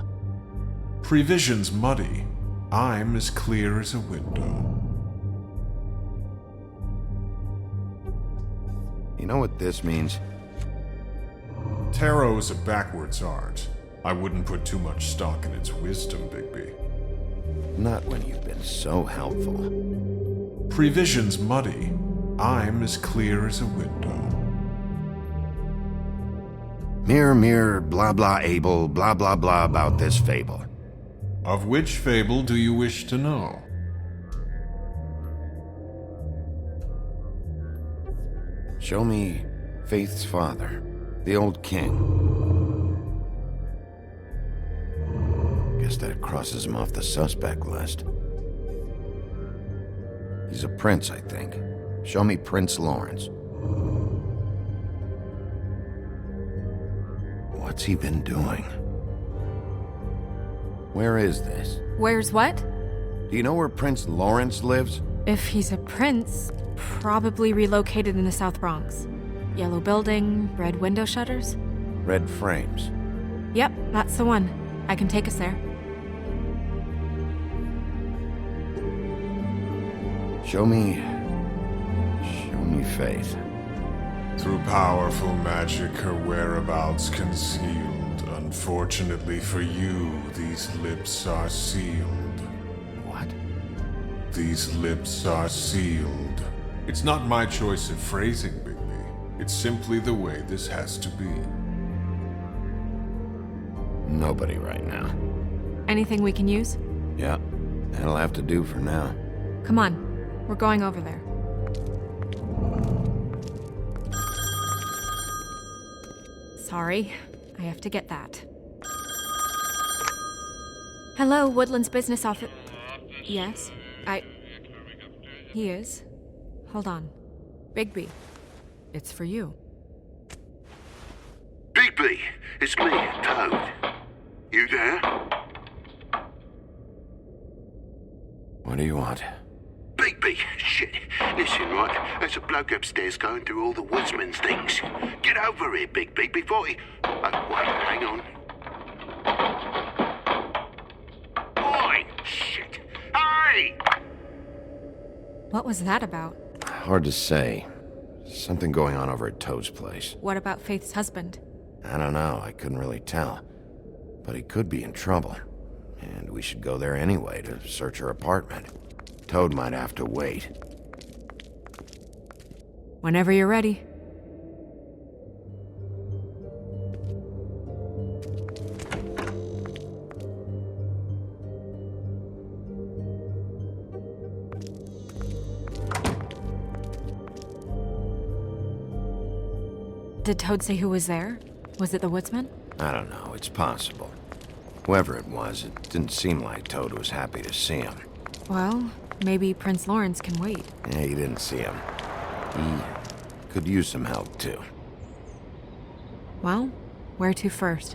Prevision's muddy. I'm as clear as a window. You know what this means? Tarot is a backwards art. I wouldn't put too much stock in its wisdom, Bigby. Not when you've been so helpful. Prevision's muddy. I'm as clear as a window. Mirror, mirror, blah blah able, blah blah blah about this fable. Of which fable do you wish to know? Show me Faith's father, the old king. Guess that crosses him off the suspect list. He's a prince, I think. Show me Prince Lawrence. What's he been doing? Where is this? Where's what? Do you know where Prince Lawrence lives? If he's a prince, probably relocated in the South Bronx. Yellow building, red window shutters? Red frames. Yep, that's the one. I can take us there. Show me Faith. Through powerful magic, her whereabouts concealed. Unfortunately for you, these lips are sealed. What? These lips are sealed. It's not my choice of phrasing, Bigby. It's simply the way this has to be. Nobody right now. Anything we can use? Yeah, that'll have to do for now. Come on, we're going over there. Sorry, I have to get that. Hello, Woodland's business office. Yes, He is. Hold on. Bigby, it's for you. Bigby, it's me, Toad. You there? What do you want? Bigby, shit. Listen, right, there's a bloke upstairs going through all the woodsman's things. Get over here, Bigby, before he... Oh, wait, hang on. Oi, shit. Hey! What was that about? Hard to say. Something going on over at Toad's place. What about Faith's husband? I don't know, I couldn't really tell. But he could be in trouble. And we should go there anyway to search her apartment. Toad might have to wait. Whenever you're ready. Did Toad say who was there? Was it the woodsman? I don't know, it's possible. Whoever it was, it didn't seem like Toad was happy to see him. Well, maybe Prince Lawrence can wait. Yeah, he didn't see him. He could use some help, too. Well, where to first?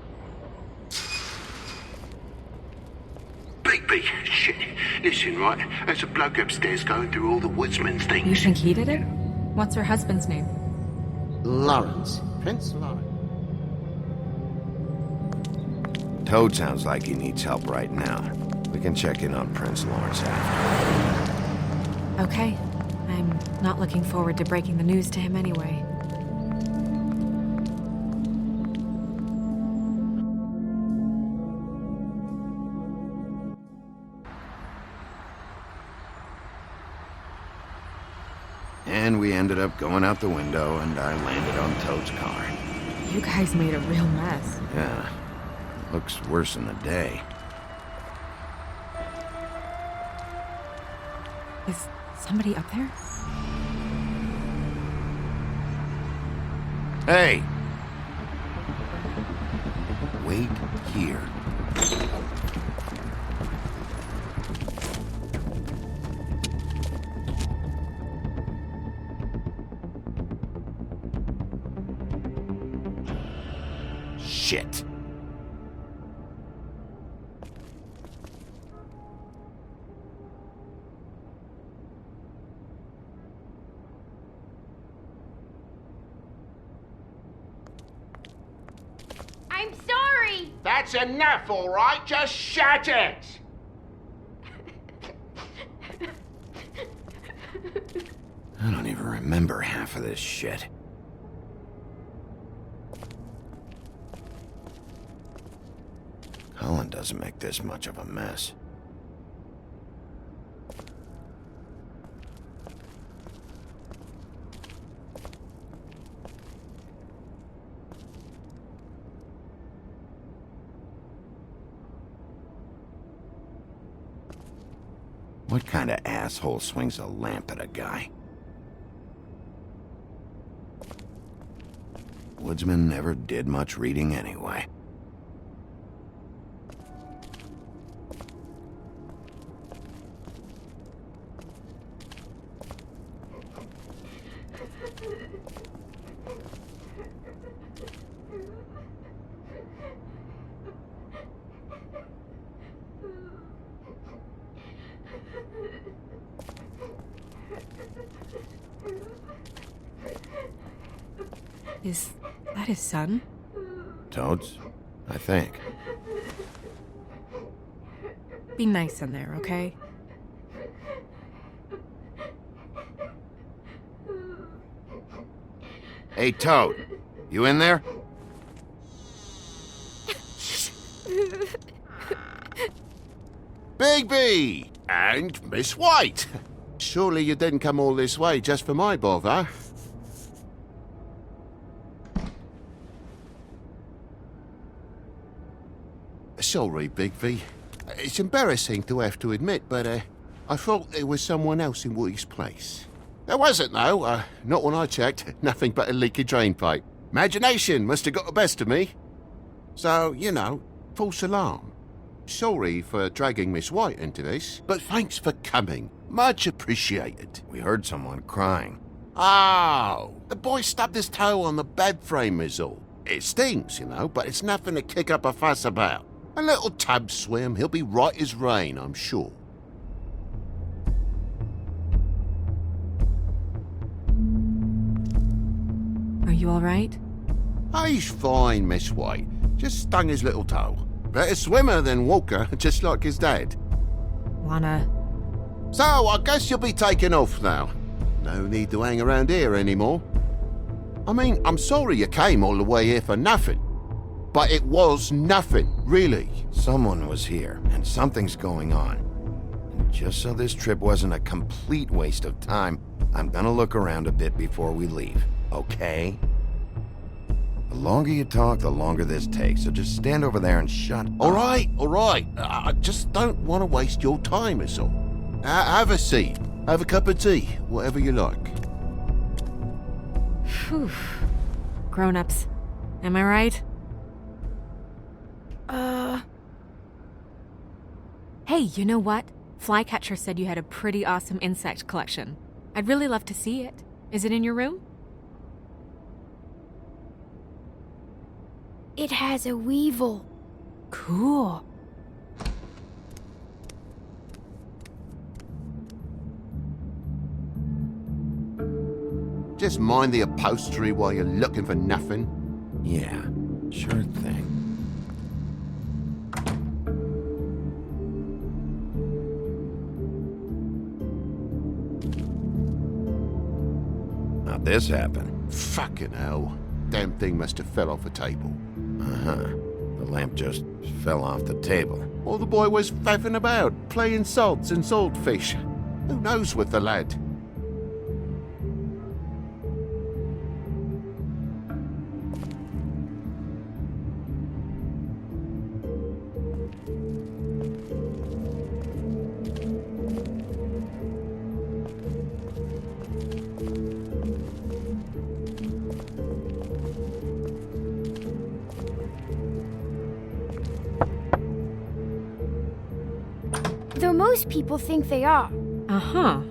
Bigby, shit. Listen, right, there's a bloke upstairs going through all the woodsman's things. You think he did it? What's her husband's name? Lawrence. Prince Lawrence. Toad sounds like he needs help right now. We can check in on Prince Lawrence after. Okay. I'm not looking forward to breaking the news to him anyway. And we ended up going out the window, and I landed on Toad's car. You guys made a real mess. Yeah. Looks worse in the day. Is somebody up there? Hey! Wait here. Shit. I'm sorry! That's enough, all right? Just shut it! I don't even remember half of this shit. Colin doesn't make this much of a mess. What kind of asshole swings a lamp at a guy? Woodsman never did much reading anyway. Is that his son? Toads? I think. Be nice in there, okay? Hey, Toad. You in there? Bigby! And Miss White! Surely you didn't come all this way just for my bother? Sorry, Bigby. It's embarrassing to have to admit, but I thought there was someone else in Woody's place. There wasn't, though. Not when I checked. Nothing but a leaky drain pipe. Imagination must have got the best of me. So, you know, false alarm. Sorry for dragging Miss White into this, but thanks for coming. Much appreciated. We heard someone crying. Oh, the boy stubbed his toe on the bed frame is all. It stings, you know, but it's nothing to kick up a fuss about. A little tub swim, he'll be right as rain, I'm sure. Are you all right? He's fine, Miss White. Just stung his little toe. Better swimmer than walker, just like his dad. Wanna... So, I guess you'll be taking off now. No need to hang around here anymore. I mean, I'm sorry you came all the way here for nothing. But it was nothing, really. Someone was here, and something's going on. And just so this trip wasn't a complete waste of time, I'm gonna look around a bit before we leave, okay? The longer you talk, the longer this takes, so just stand over there and shut up. All right. I just don't want to waste your time, is all. Have a seat. Have a cup of tea, whatever you like. Phew. Grown-ups. Am I right? Hey, you know what? Flycatcher said you had a pretty awesome insect collection. I'd really love to see it. Is it in your room? It has a weevil. Cool. Just mind the upholstery while you're looking for nothing. Yeah, sure thing. How'd this happen? Fucking hell. Damn thing must have fell off a table. Uh-huh. The lamp just fell off the table. Or the boy was faffing about, playing sods and swordfish. Who knows with the lad? Though most people think they are. Uh-huh.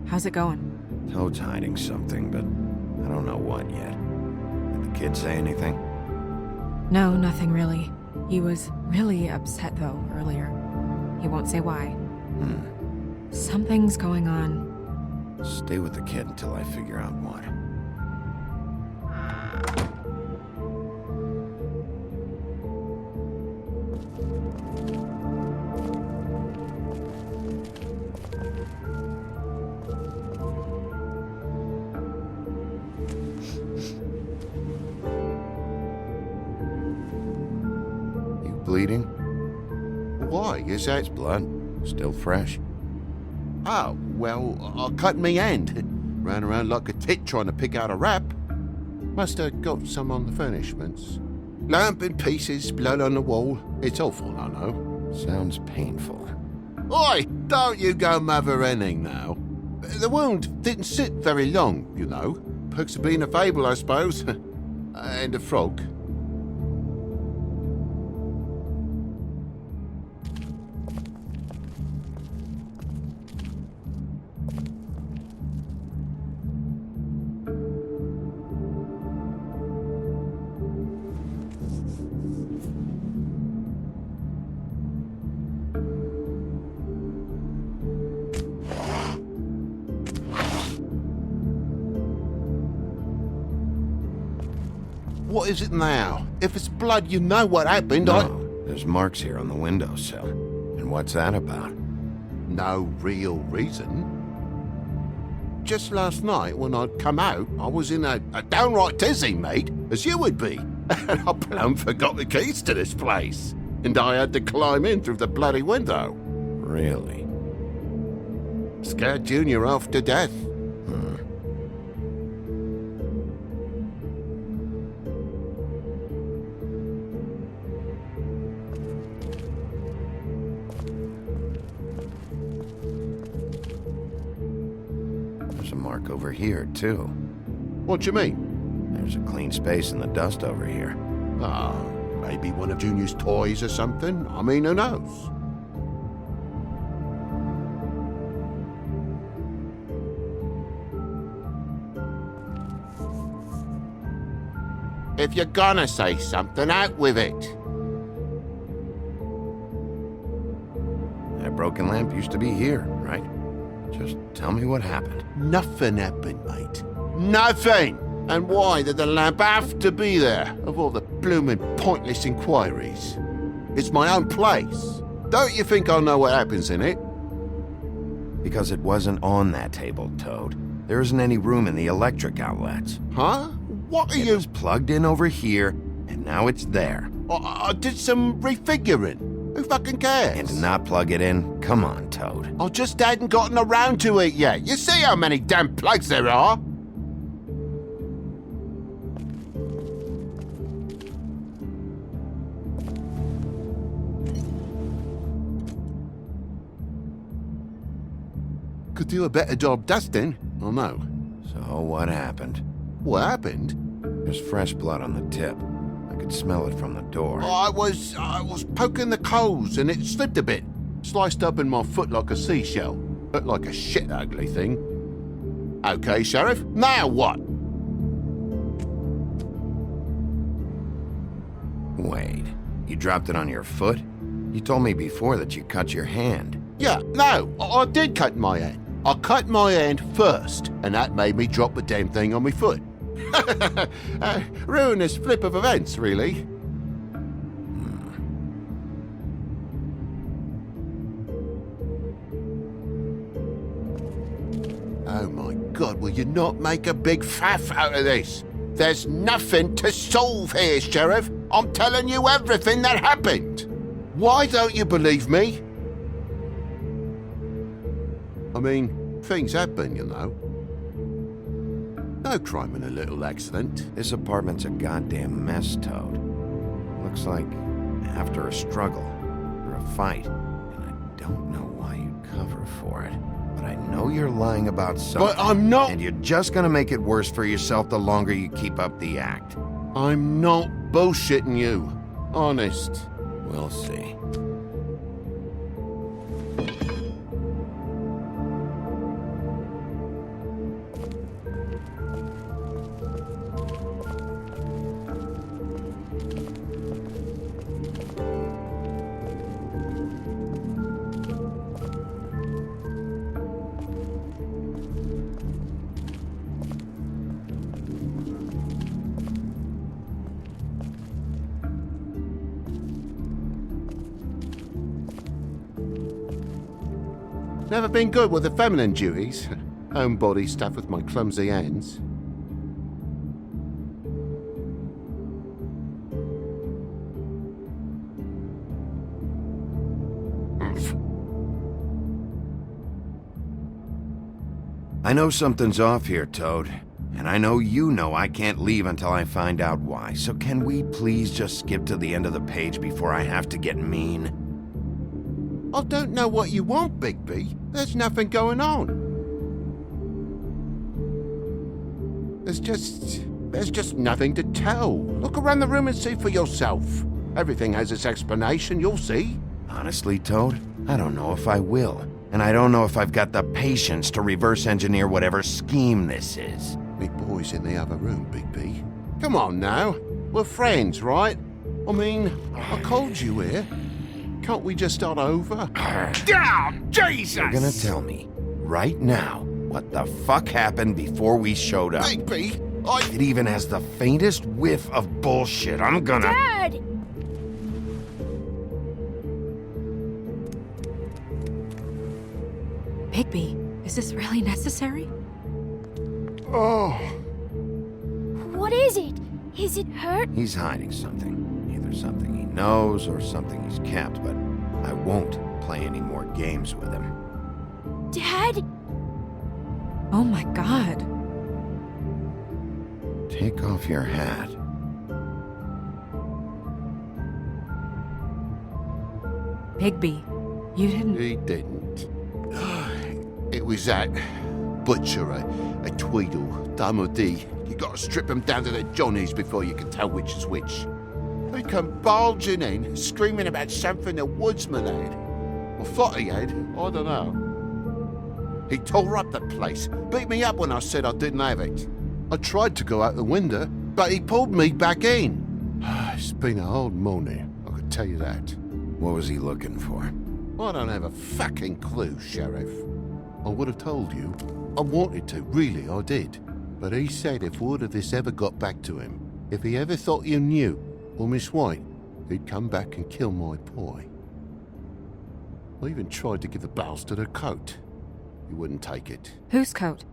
How's it going? Toad's hiding something, but I don't know what yet. Did the kid say anything? No, nothing really. He was really upset, though, earlier. He won't say why. Something's going on. Stay with the kid until I figure out what. Bleeding? Why? Is that... It's blood. Still fresh. Oh, well, I cut me hand. Ran around like a tit trying to pick out a wrap. Must have got some on the furnishments. Lamp in pieces, blood on the wall. It's awful, I know. Sounds painful. Oi, don't you go mother-henning now. The wound didn't sit very long, you know. Perks of being a fable, I suppose. And a frog. What is it now? If it's blood, you know what happened. No, there's marks here on the windowsill. And what's that about? No real reason. Just last night, when I'd come out, I was in a downright tizzy, mate, as you would be. And I plumb forgot the keys to this place. And I had to climb in through the bloody window. Really? Scared Junior off to death. There's a mark over here, too. What you mean? There's a clean space in the dust over here. Ah, maybe one of Junior's toys or something. I mean, who knows? If you're gonna say something, out with it. That broken lamp used to be here, right? Just tell me what happened. Nothing happened, mate. Nothing! And why did the lamp have to be there, of all the bloomin' pointless inquiries? It's my own place. Don't you think I know what happens in it? Because it wasn't on that table, Toad. There isn't any room in the electric outlets. Huh? What are It you... was plugged in over here, and now it's there. I did some refiguring. Who fucking cares? And to not plug it in? Come on, Toad. I just hadn't gotten around to it yet. You see how many damn plugs there are? Could do a better job dusting, I know. So what happened? What happened? There's fresh blood on the tip. I could smell it from the door. I was poking the coals and it slipped a bit. Sliced up in my foot like a seashell. Looked like a shit ugly thing. Okay, Sheriff, now what? Wait, you dropped it on your foot? You told me before that you cut your hand. Yeah, no, I did cut my hand. I cut my hand first, and that made me drop the damn thing on my foot. Ruinous flip of events, really. Oh my God, will you not make a big faff out of this? There's nothing to solve here, Sheriff. I'm telling you everything that happened. Why don't you believe me? I mean, things happen, you know. No crime in a little accident. This apartment's a goddamn mess, Toad. Looks like after a struggle, or a fight. And I don't know why you'd cover for it. But I know you're lying about something. But I'm not... And you're just gonna make it worse for yourself the longer you keep up the act. I'm not bullshitting you. Honest. We'll see. Never been good with the feminine duties. Homebody stuff with my clumsy hands. I know something's off here, Toad. And I know you know I can't leave until I find out why. So can we please just skip to the end of the page before I have to get mean? I don't know what you want, Bigby. There's nothing going on. There's just nothing to tell. Look around the room and see for yourself. Everything has its explanation, you'll see. Honestly, Toad, I don't know if I will. And I don't know if I've got the patience to reverse engineer whatever scheme this is. Me boy's in the other room, Bigby. Come on now. We're friends, right? I mean, I called you here. Can't we just start over? Down, Jesus! You're gonna tell me, right now, what the fuck happened before we showed up? Bigby, If it even has the faintest whiff of bullshit, I'm gonna... Dad! Bigby, is this really necessary? Oh. What is it? Is it hurt? He's hiding something. Either something he knows or something he's kept, but I won't play any more games with him. Dad? Oh my god. Take off your hat. Bigby, you didn't... He didn't. It was that butcher, a Tweedle, Dumody. You gotta strip them down to their johnnies before you can tell which is which. They come bulging in, screaming about something the woodsman had. Or thought he had, I don't know. He tore up the place, beat me up when I said I didn't have it. I tried to go out the window, but he pulled me back in. It's been a hard morning, I could tell you that. What was he looking for? I don't have a fucking clue, Sheriff. I would have told you. I wanted to, really, I did. But he said if word of this ever got back to him, if he ever thought you knew, or Miss White, he'd come back and kill my boy. I even tried to give the bastard a coat. He wouldn't take it. Whose coat?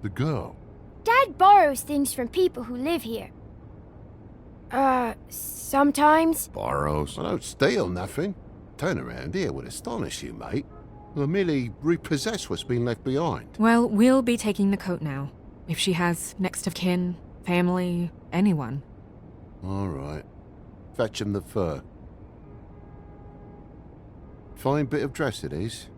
The girl. Dad borrows things from people who live here. Sometimes. Borrows? I don't steal nothing. Turn around here would astonish you, mate. I merely repossess what's been left behind. Well, we'll be taking the coat now. If she has next of kin, family, anyone. All right. Fetch him the fur. Fine bit of dress it is.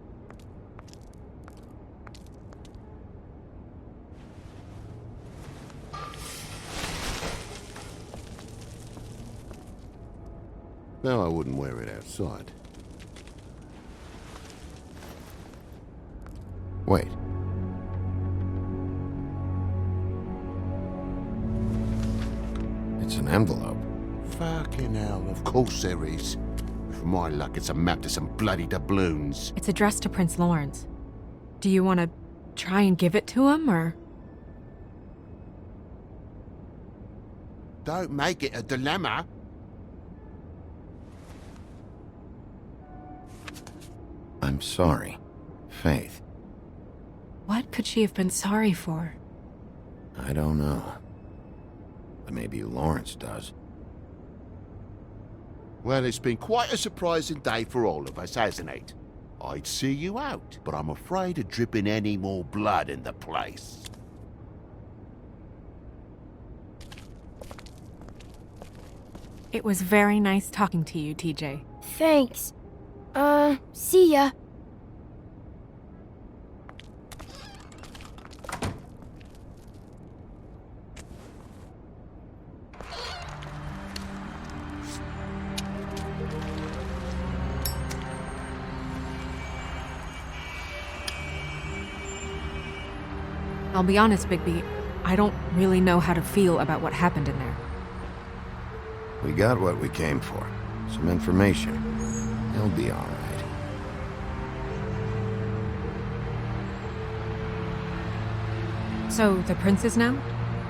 No, I wouldn't wear it outside. Wait. It's an envelope. Fucking hell, of course there is. For my luck, it's a map to some bloody doubloons. It's addressed to Prince Lawrence. Do you want to try and give it to him, or...? Don't make it a dilemma. I'm sorry, Faith. What could she have been sorry for? I don't know. But maybe Lawrence does. Well, it's been quite a surprising day for all of us, hasn't it? I'd see you out, but I'm afraid of dripping any more blood in the place. It was very nice talking to you, TJ. Thanks. See ya. I'll be honest, Bigby, I don't really know how to feel about what happened in there. We got what we came for. Some information. He'll be all right. So, the prince is now?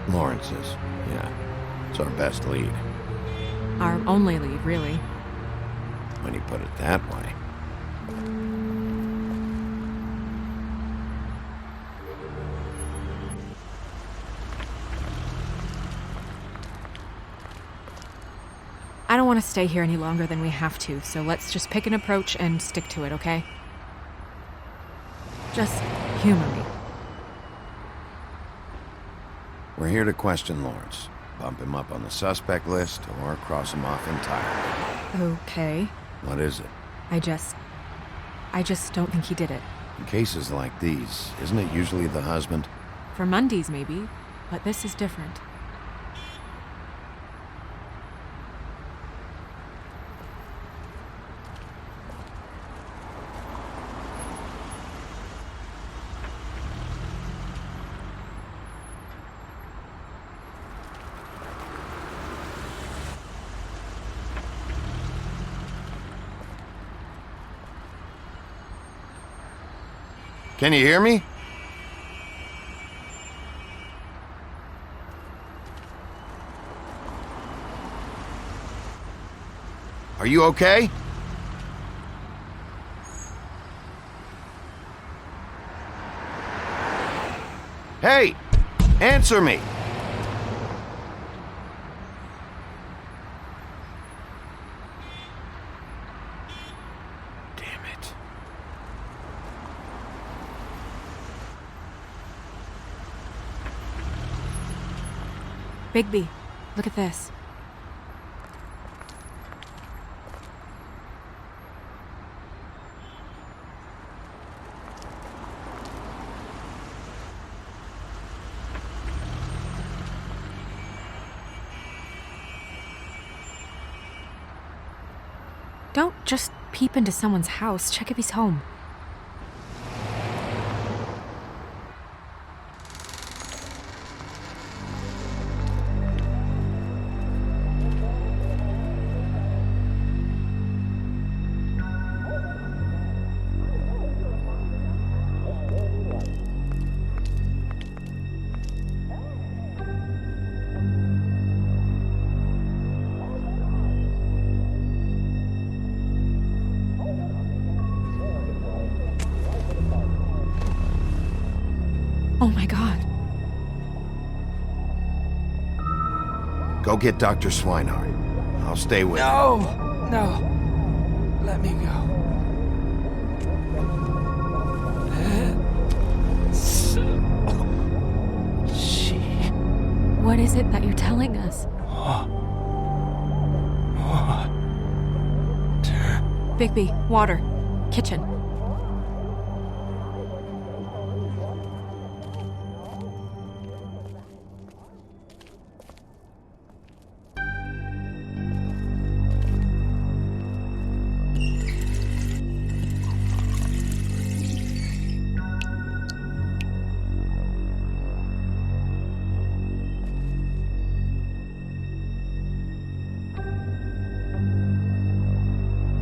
Lawrence is, yeah. It's our best lead. Our only lead, really. When you put it that way. I don't want to stay here any longer than we have to, so let's just pick an approach and stick to it, okay? Just humor me. We're here to question Lawrence. Bump him up on the suspect list or cross him off entirely. Okay. What is it? I just I just don't think he did it. In cases like these, isn't it usually the husband? For Mundy's, maybe, but this is different. Can you hear me? Are you okay? Hey! Answer me! Damn it. Bigby, look at this. Don't just peep into someone's house. Check if he's home. Oh my God. Go get Dr. Swinehart. I'll stay with you. No! Let me go. What is it that you're telling us? Bigby, water. Kitchen.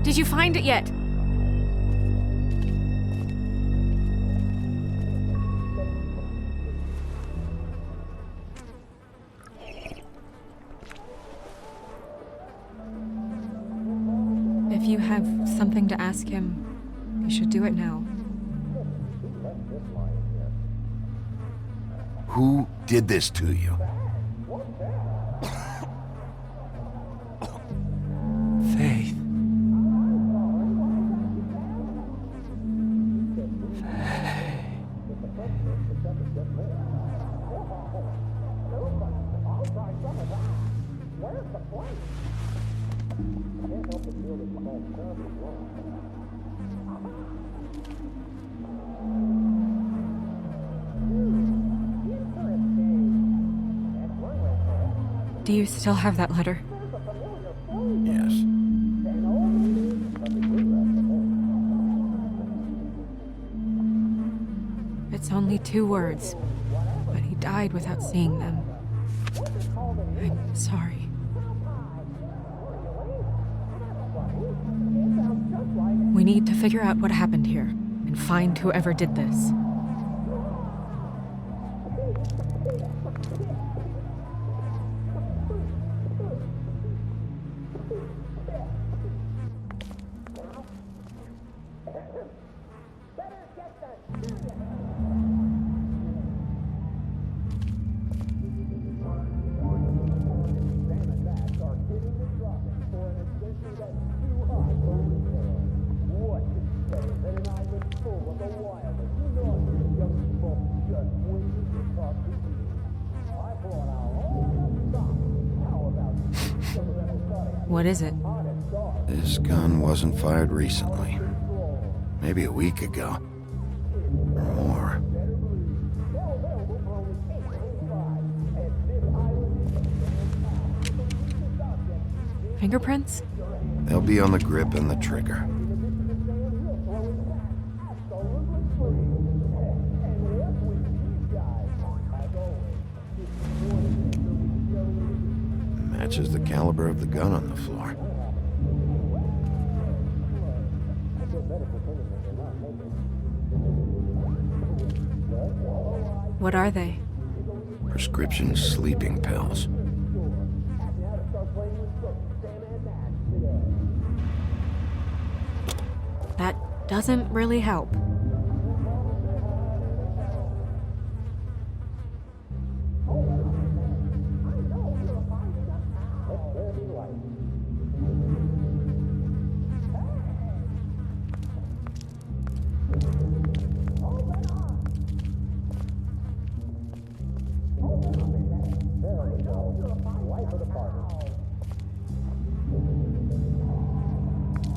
Did you find it yet? If you have something to ask him, you should do it now. Who did this to you? Faith. Do you still have that letter? Yes. It's only 2 words, but he died without seeing them. I'm sorry. We need to figure out what happened here and find whoever did this. What is it? This gun wasn't fired recently. Maybe a week ago. Or more. Fingerprints? They'll be on the grip and the trigger. Matches the caliber of the gun on the floor. What are they? Prescription sleeping pills. That doesn't really help.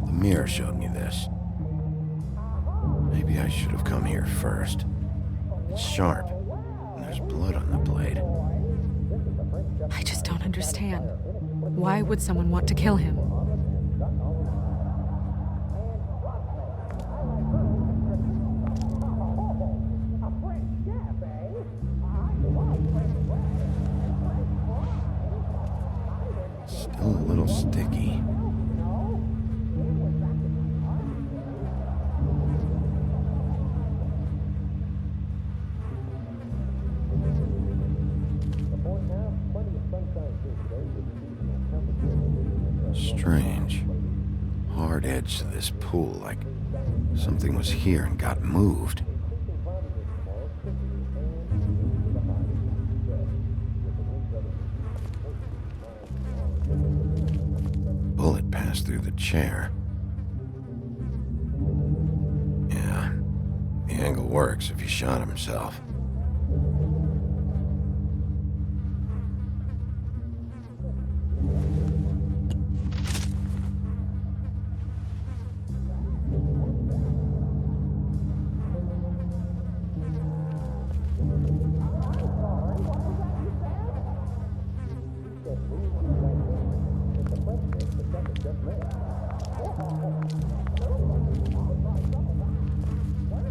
The mirror showed me this. Maybe I should have come here first. It's sharp, and there's blood on the blade. I just don't understand. Why would someone want to kill him? Still a little sticky. Strange. Hard edge to this pool, like something was here and got moved. Bullet passed through the chair. Yeah, the angle works if he shot himself.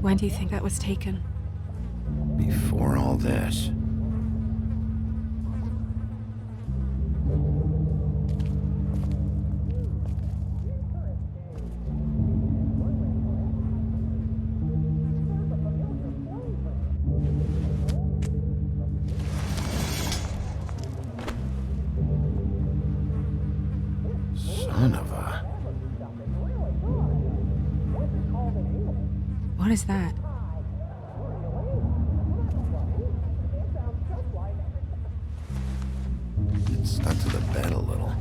When do you think that was taken? Before all this. Son of a... What is that? It stuck to the bed a little.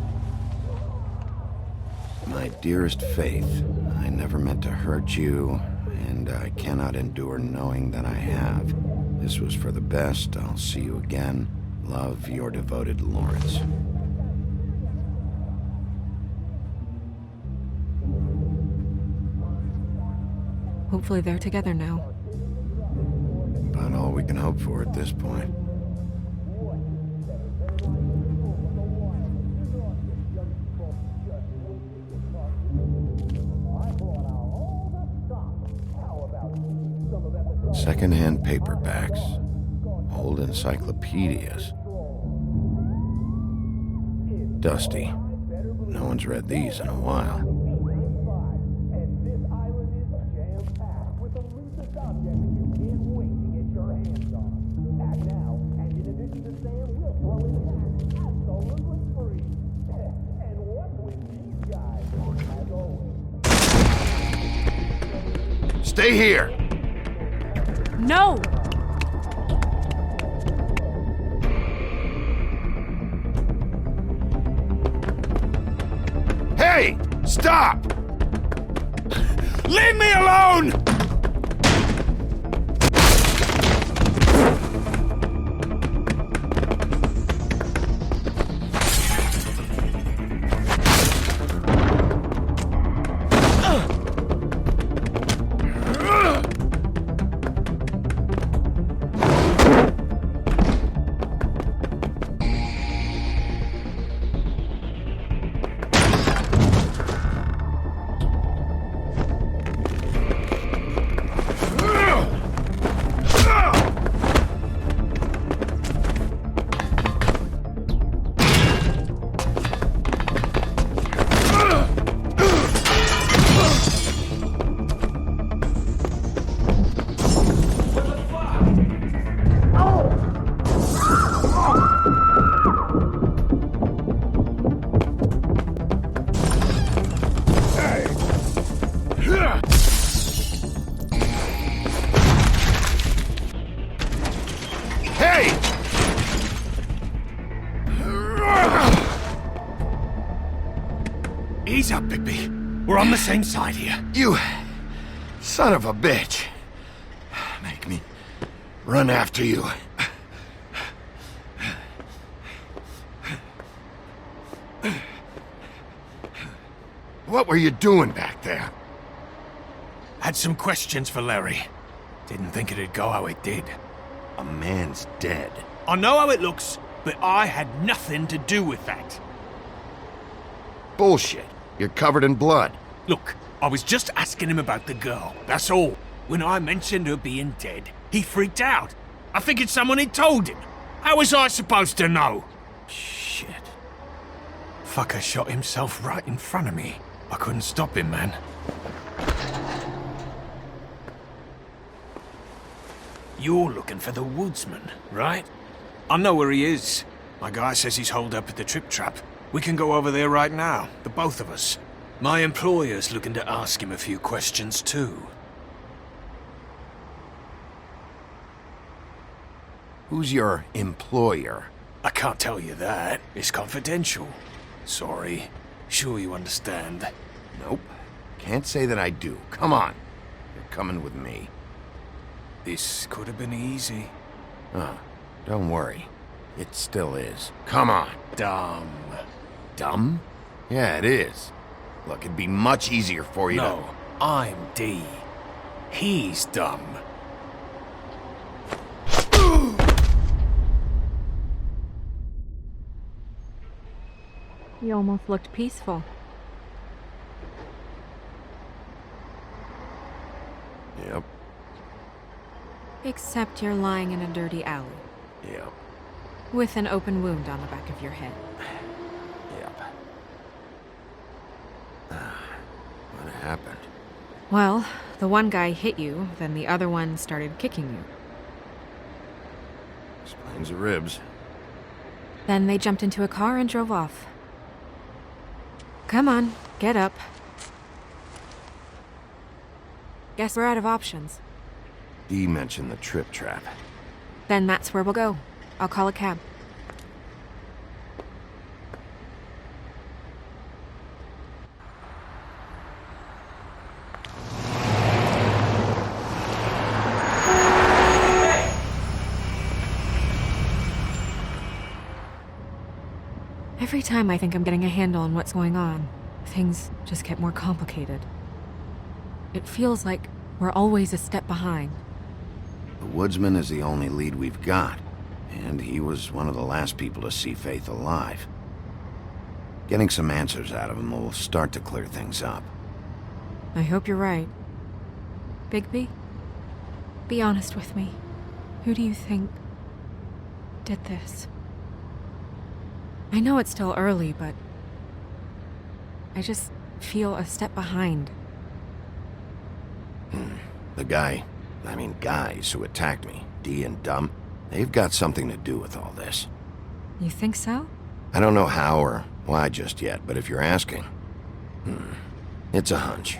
My dearest Faith, I never meant to hurt you, and I cannot endure knowing that I have. This was for the best. I'll see you again. Love, your devoted Lawrence. Hopefully they're together now. About all we can hope for at this point. Second-hand paperbacks, old encyclopedias. Dusty. No one's read these in a while. Stay here! No! Hey! Stop! Leave me alone! Ease up, Bigby. We're on the same side here. You son of a bitch. Make me run after you. What were you doing back there? Had some questions for Larry. Didn't think it'd go how it did. A man's dead. I know how it looks, but I had nothing to do with that. Bullshit. You're covered in blood. Look, I was just asking him about the girl, that's all. When I mentioned her being dead, he freaked out. I figured someone had told him. How was I supposed to know? Shit. Fucker shot himself right in front of me. I couldn't stop him, man. You're looking for the woodsman, right? I know where he is. My guy says he's holed up at the Trip Trap. We can go over there right now, the both of us. My employer's looking to ask him a few questions, too. Who's your employer? I can't tell you that. It's confidential. Sorry. Sure you understand. Nope. Can't say that I do. Come on. You're coming with me. This could have been easy. Oh, don't worry. It still is. Come on. Dumb. Dumb? Yeah, it is. Look, it'd be much easier for you No, I'm D. He's dumb. You almost looked peaceful. Yep. Except you're lying in a dirty alley. Yep. With an open wound on the back of your head. Yep. What happened? Well, the one guy hit you, then the other one started kicking you. Explains the ribs. Then they jumped into a car and drove off. Come on, get up. Guess we're out of options. Dee mentioned the Trip Trap. Then that's where we'll go. I'll call a cab. Every time I think I'm getting a handle on what's going on, things just get more complicated. It feels like we're always a step behind. The woodsman is the only lead we've got, and he was one of the last people to see Faith alive. Getting some answers out of him will start to clear things up. I hope you're right. Bigby, be honest with me. Who do you think did this? I know it's still early, but I just feel a step behind. The guys who attacked me, Dee and Dumb, they've got something to do with all this. You think so? I don't know how or why just yet, but if you're asking, it's a hunch.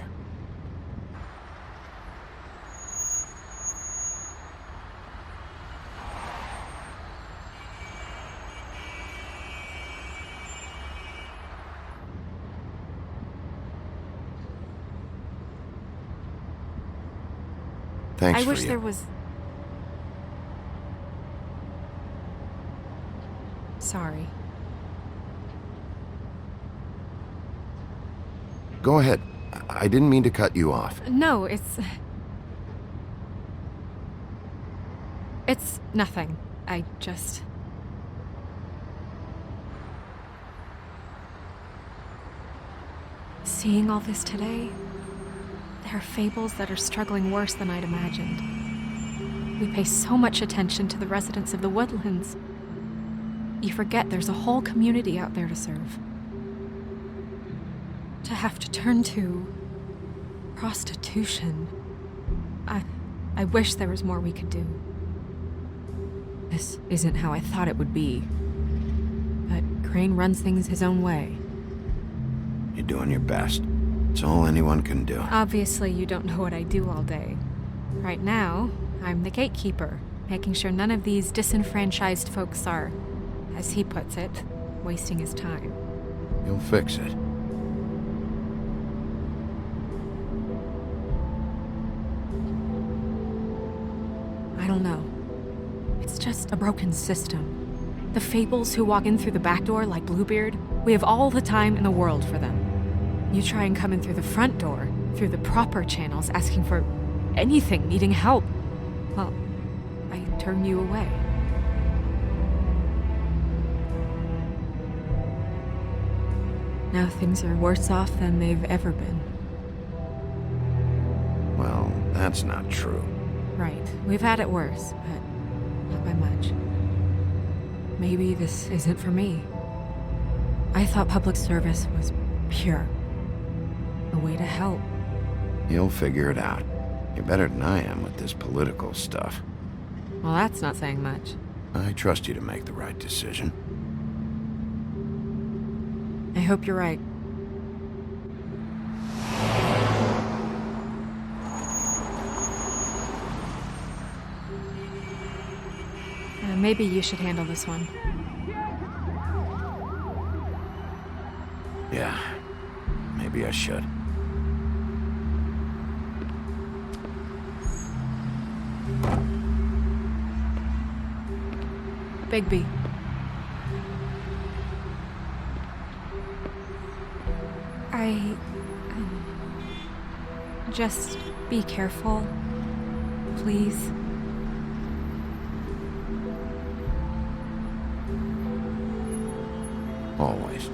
Thanks I for wish you. there was... Sorry. Go ahead. I didn't mean to cut you off. No, it's nothing. I just... Seeing all this today, there are fables that are struggling worse than I'd imagined. We pay so much attention to the residents of the woodlands. You forget there's a whole community out there to serve. To have to turn to prostitution. I wish there was more we could do. This isn't how I thought it would be. But Crane runs things his own way. You're doing your best. It's all anyone can do. Obviously, you don't know what I do all day. Right now, I'm the gatekeeper, making sure none of these disenfranchised folks are, as he puts it, wasting his time. You'll fix it. I don't know. It's just a broken system. The fables who walk in through the back door like Bluebeard, we have all the time in the world for them. You try and come in through the front door, through the proper channels, asking for anything, needing help. Well, I turn you away. Now things are worse off than they've ever been. Well, that's not true. Right. We've had it worse, but not by much. Maybe this isn't for me. I thought public service was pure. A way to help. You'll figure it out. You're better than I am with this political stuff. Well, that's not saying much. I trust you to make the right decision. I hope you're right. Maybe you should handle this one. Yeah, maybe I should. Bigby. Just be careful, please. Always.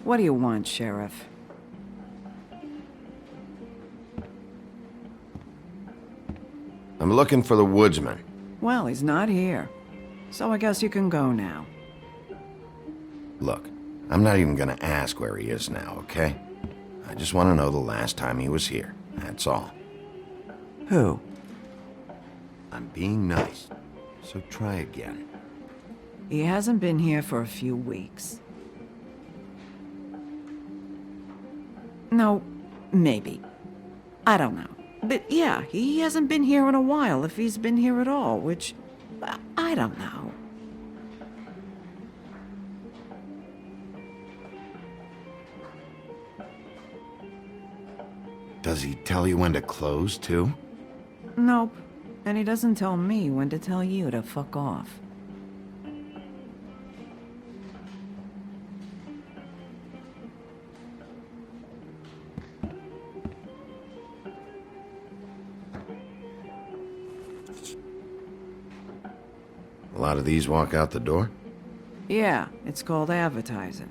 What do you want, Sheriff? I'm looking for the woodsman. Well, he's not here. So I guess you can go now. Look, I'm not even gonna ask where he is now, okay? I just want to know the last time he was here. That's all. Who? I'm being nice, so try again. He hasn't been here for a few weeks. No, maybe. I don't know. But yeah, he hasn't been here in a while, if he's been here at all, which... I don't know. Does he tell you when to close, too? Nope. And he doesn't tell me when to tell you to fuck off. A lot of these walk out the door? Yeah, it's called advertising.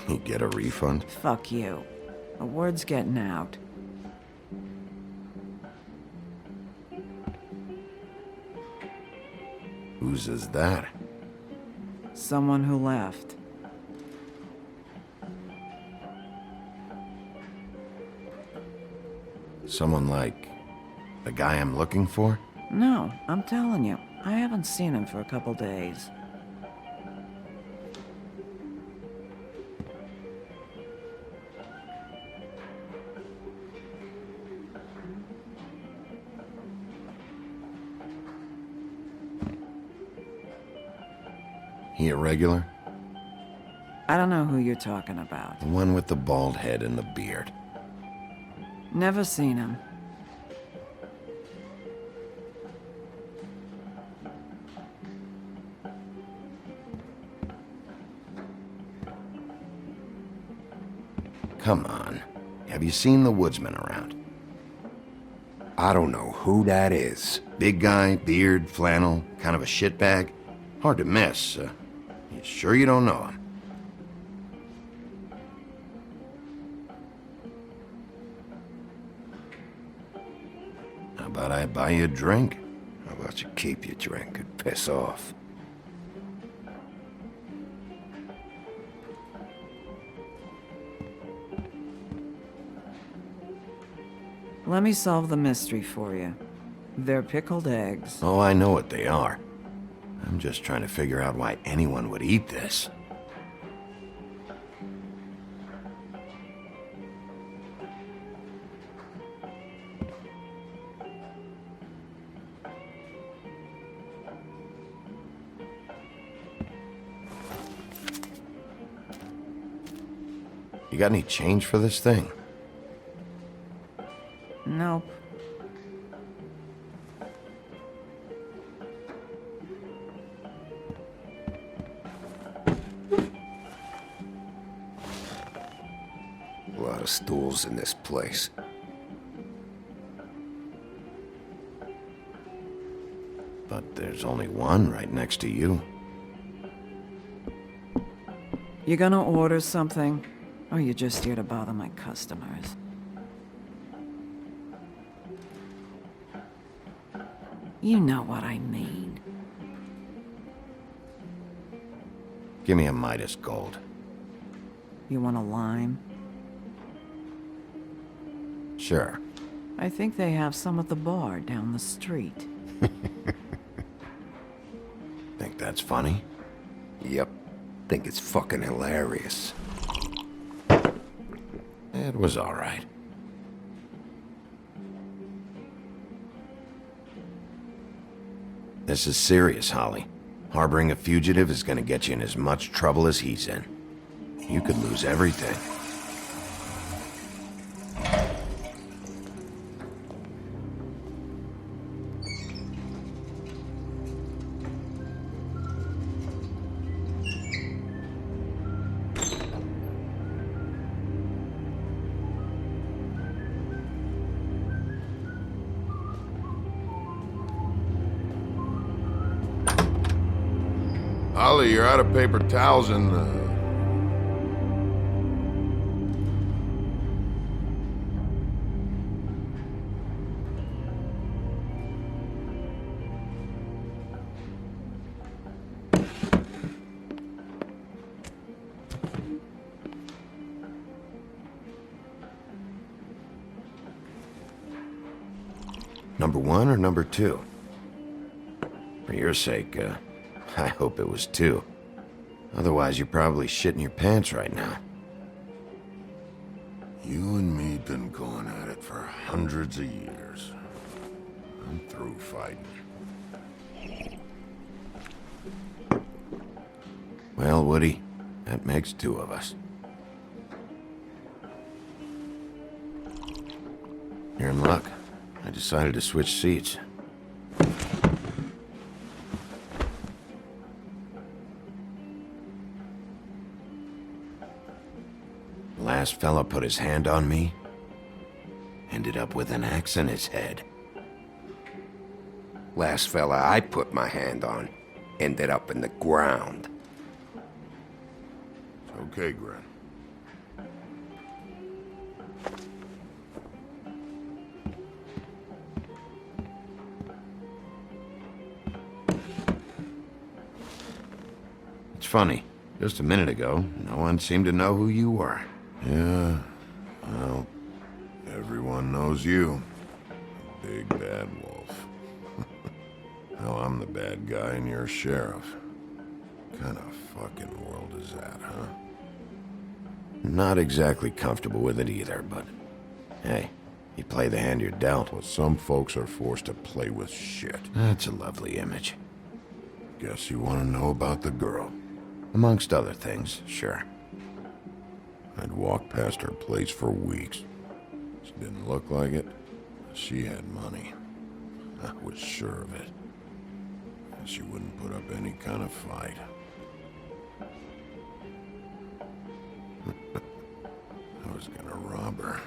You get a refund? Fuck you. The word's getting out. Whose is that? Someone who left. Someone like... the guy I'm looking for? No, I'm telling you. I haven't seen him for a couple days. He a regular? I don't know who you're talking about. The one with the bald head and the beard. Never seen him. Come on. Have you seen the woodsman around? I don't know who that is. Big guy, beard, flannel, kind of a shitbag. Hard to miss. You sure you don't know him? How about I buy you a drink? How about you keep your drink and piss off? Let me solve the mystery for you. They're pickled eggs. Oh, I know what they are. I'm just trying to figure out why anyone would eat this. You got any change for this thing? Nope. A lot of stools in this place. But there's only one right next to you. You gonna order something? Or you just here to bother my customers? You know what I mean. Give me a Midas Gold. You want a lime? Sure. I think they have some at the bar down the street. Think that's funny? Yep. Think it's fucking hilarious. It was all right. This is serious, Holly. Harboring a fugitive is gonna get you in as much trouble as he's in. You could lose everything. Holly, you're out of paper towels and, Number one or number two? For your sake, I hope it was two. Otherwise, you're probably shitting your pants right now. You and me been going at it for hundreds of years. I'm through fighting. Well, Woody, that makes two of us. You're in luck. I decided to switch seats. Last fella put his hand on me, ended up with an axe in his head. Last fella I put my hand on ended up in the ground. It's okay, Gren. It's funny. Just a minute ago, no one seemed to know who you were. Yeah, well, everyone knows you. Big bad wolf. Now I'm the bad guy and you're sheriff. What kind of fucking world is that, huh? Not exactly comfortable with it either, but hey, you play the hand you're dealt. Well, some folks are forced to play with shit. That's a lovely image. Guess you want to know about the girl. Amongst other things, sure. I'd walked past her place for weeks. She didn't look like it. She had money. I was sure of it. And she wouldn't put up any kind of fight. I was gonna rob her.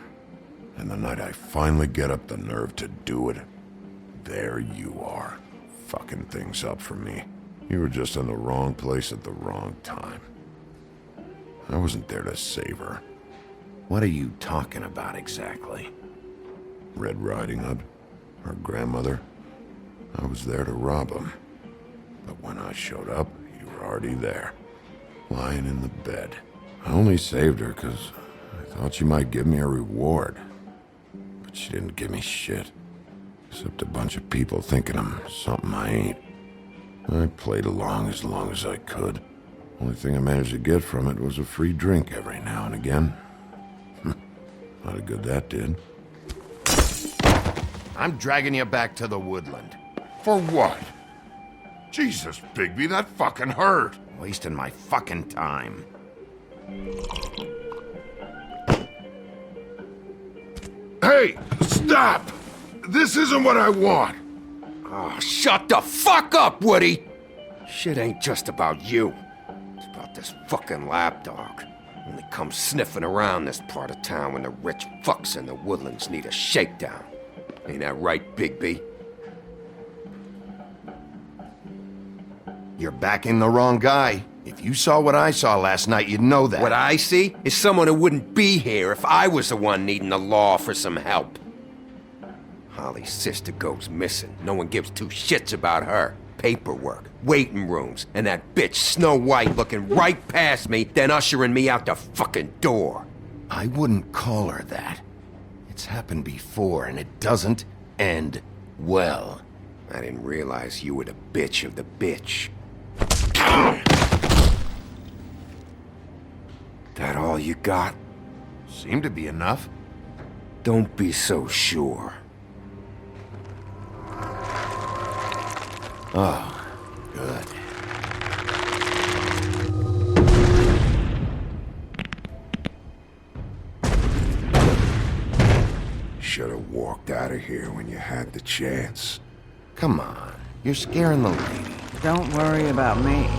And the night I finally get up the nerve to do it, there you are, fucking things up for me. You were just in the wrong place at the wrong time. I wasn't there to save her. What are you talking about exactly? Red Riding Hood? Her grandmother. I was there to rob him. But when I showed up, you were already there. Lying in the bed. I only saved her because I thought she might give me a reward. But she didn't give me shit. Except a bunch of people thinking I'm something I ain't. I played along as I could. Only thing I managed to get from it was a free drink every now and again. Not a good that did. I'm dragging you back to the woodland. For what? Jesus, Bigby, that fucking hurt. Wasting my fucking time. Hey, stop! This isn't what I want. Oh, shut the fuck up, Woody! Shit ain't just about you. It's about this fucking lapdog. Only comes sniffing around this part of town when the rich fucks in the woodlands need a shakedown. Ain't that right, Bigby? You're backing the wrong guy. If you saw what I saw last night, you'd know that. What I see is someone who wouldn't be here if I was the one needing the law for some help. Holly's sister goes missing. No one gives two shits about her. Paperwork, waiting rooms, and that bitch Snow White looking right past me, then ushering me out the fucking door. I wouldn't call her that. It's happened before, and it doesn't end well. I didn't realize you were the bitch of the bitch. That all you got? Seemed to be enough. Don't be so sure. Oh, good. Should have walked out of here when you had the chance. Come on, you're scaring the lady. Don't worry about me.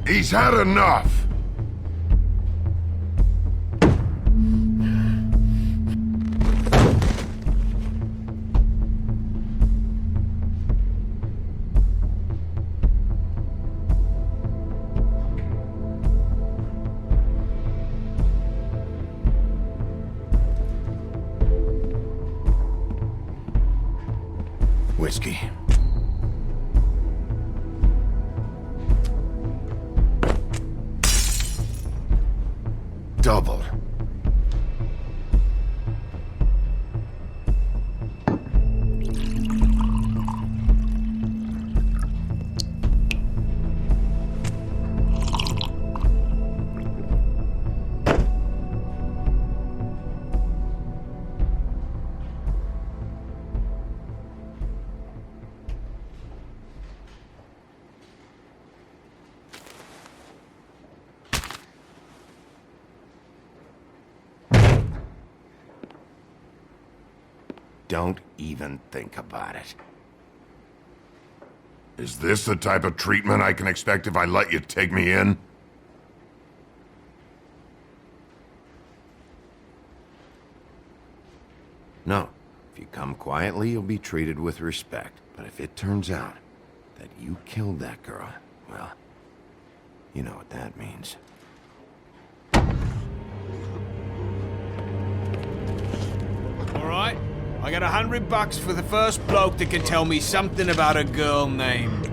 He's had enough. Whiskey. Double. don't even think about it. Is this the type of treatment I can expect if I let you take me in? No. If you come quietly, you'll be treated with respect. But if it turns out that you killed that girl, well, you know what that means. All right, I got $100 for the first bloke that can tell me something about a girl named...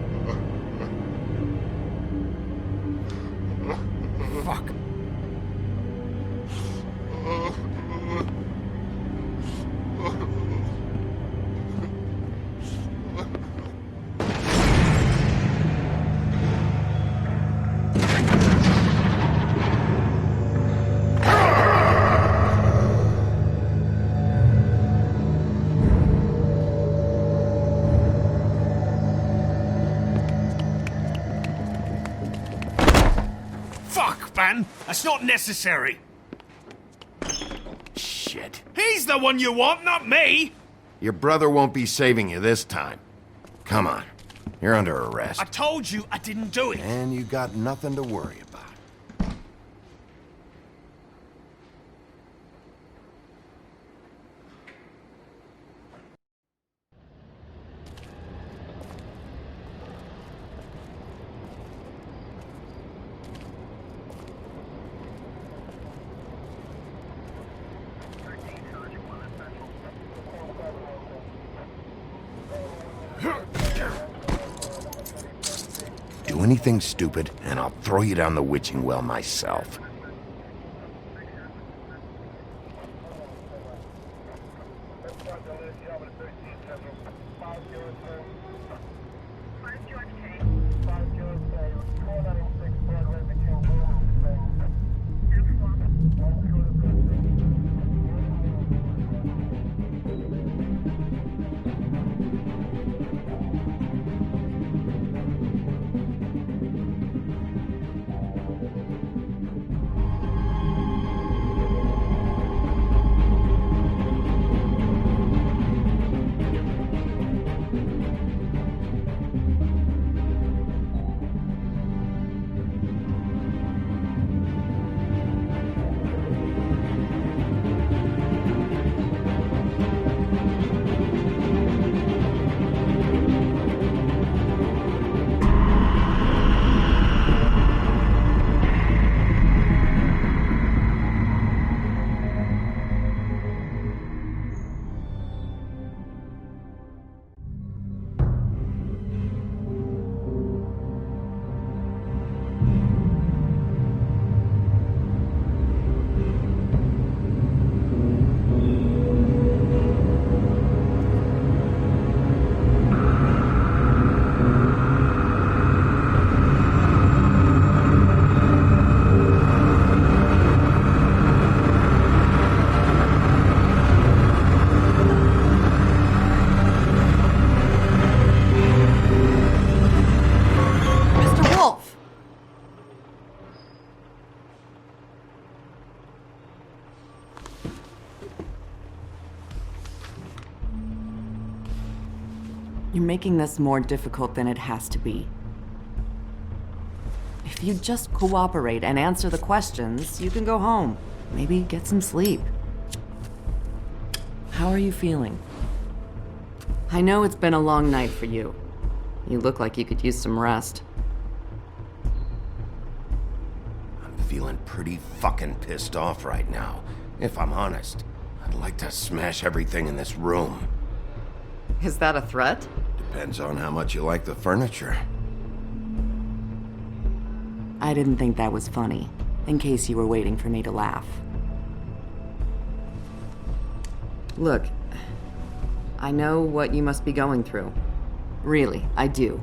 Fuck. That's not necessary. Shit. He's the one you want, not me! Your brother won't be saving you this time. Come on. You're under arrest. I told you I didn't do it. And you got nothing to worry about. Do anything stupid, and I'll throw you down the witching well myself. You're making this more difficult than it has to be. If you just cooperate and answer the questions, you can go home. Maybe get some sleep. How are you feeling? I know it's been a long night for you. You look like you could use some rest. I'm feeling pretty fucking pissed off right now. If I'm honest, I'd like to smash everything in this room. Is that a threat? Depends on how much you like the furniture. I didn't think that was funny, in case you were waiting for me to laugh. Look, I know what you must be going through. Really, I do.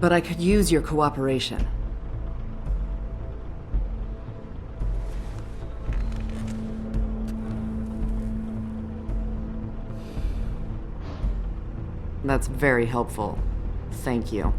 But I could use your cooperation. That's very helpful. Thank you.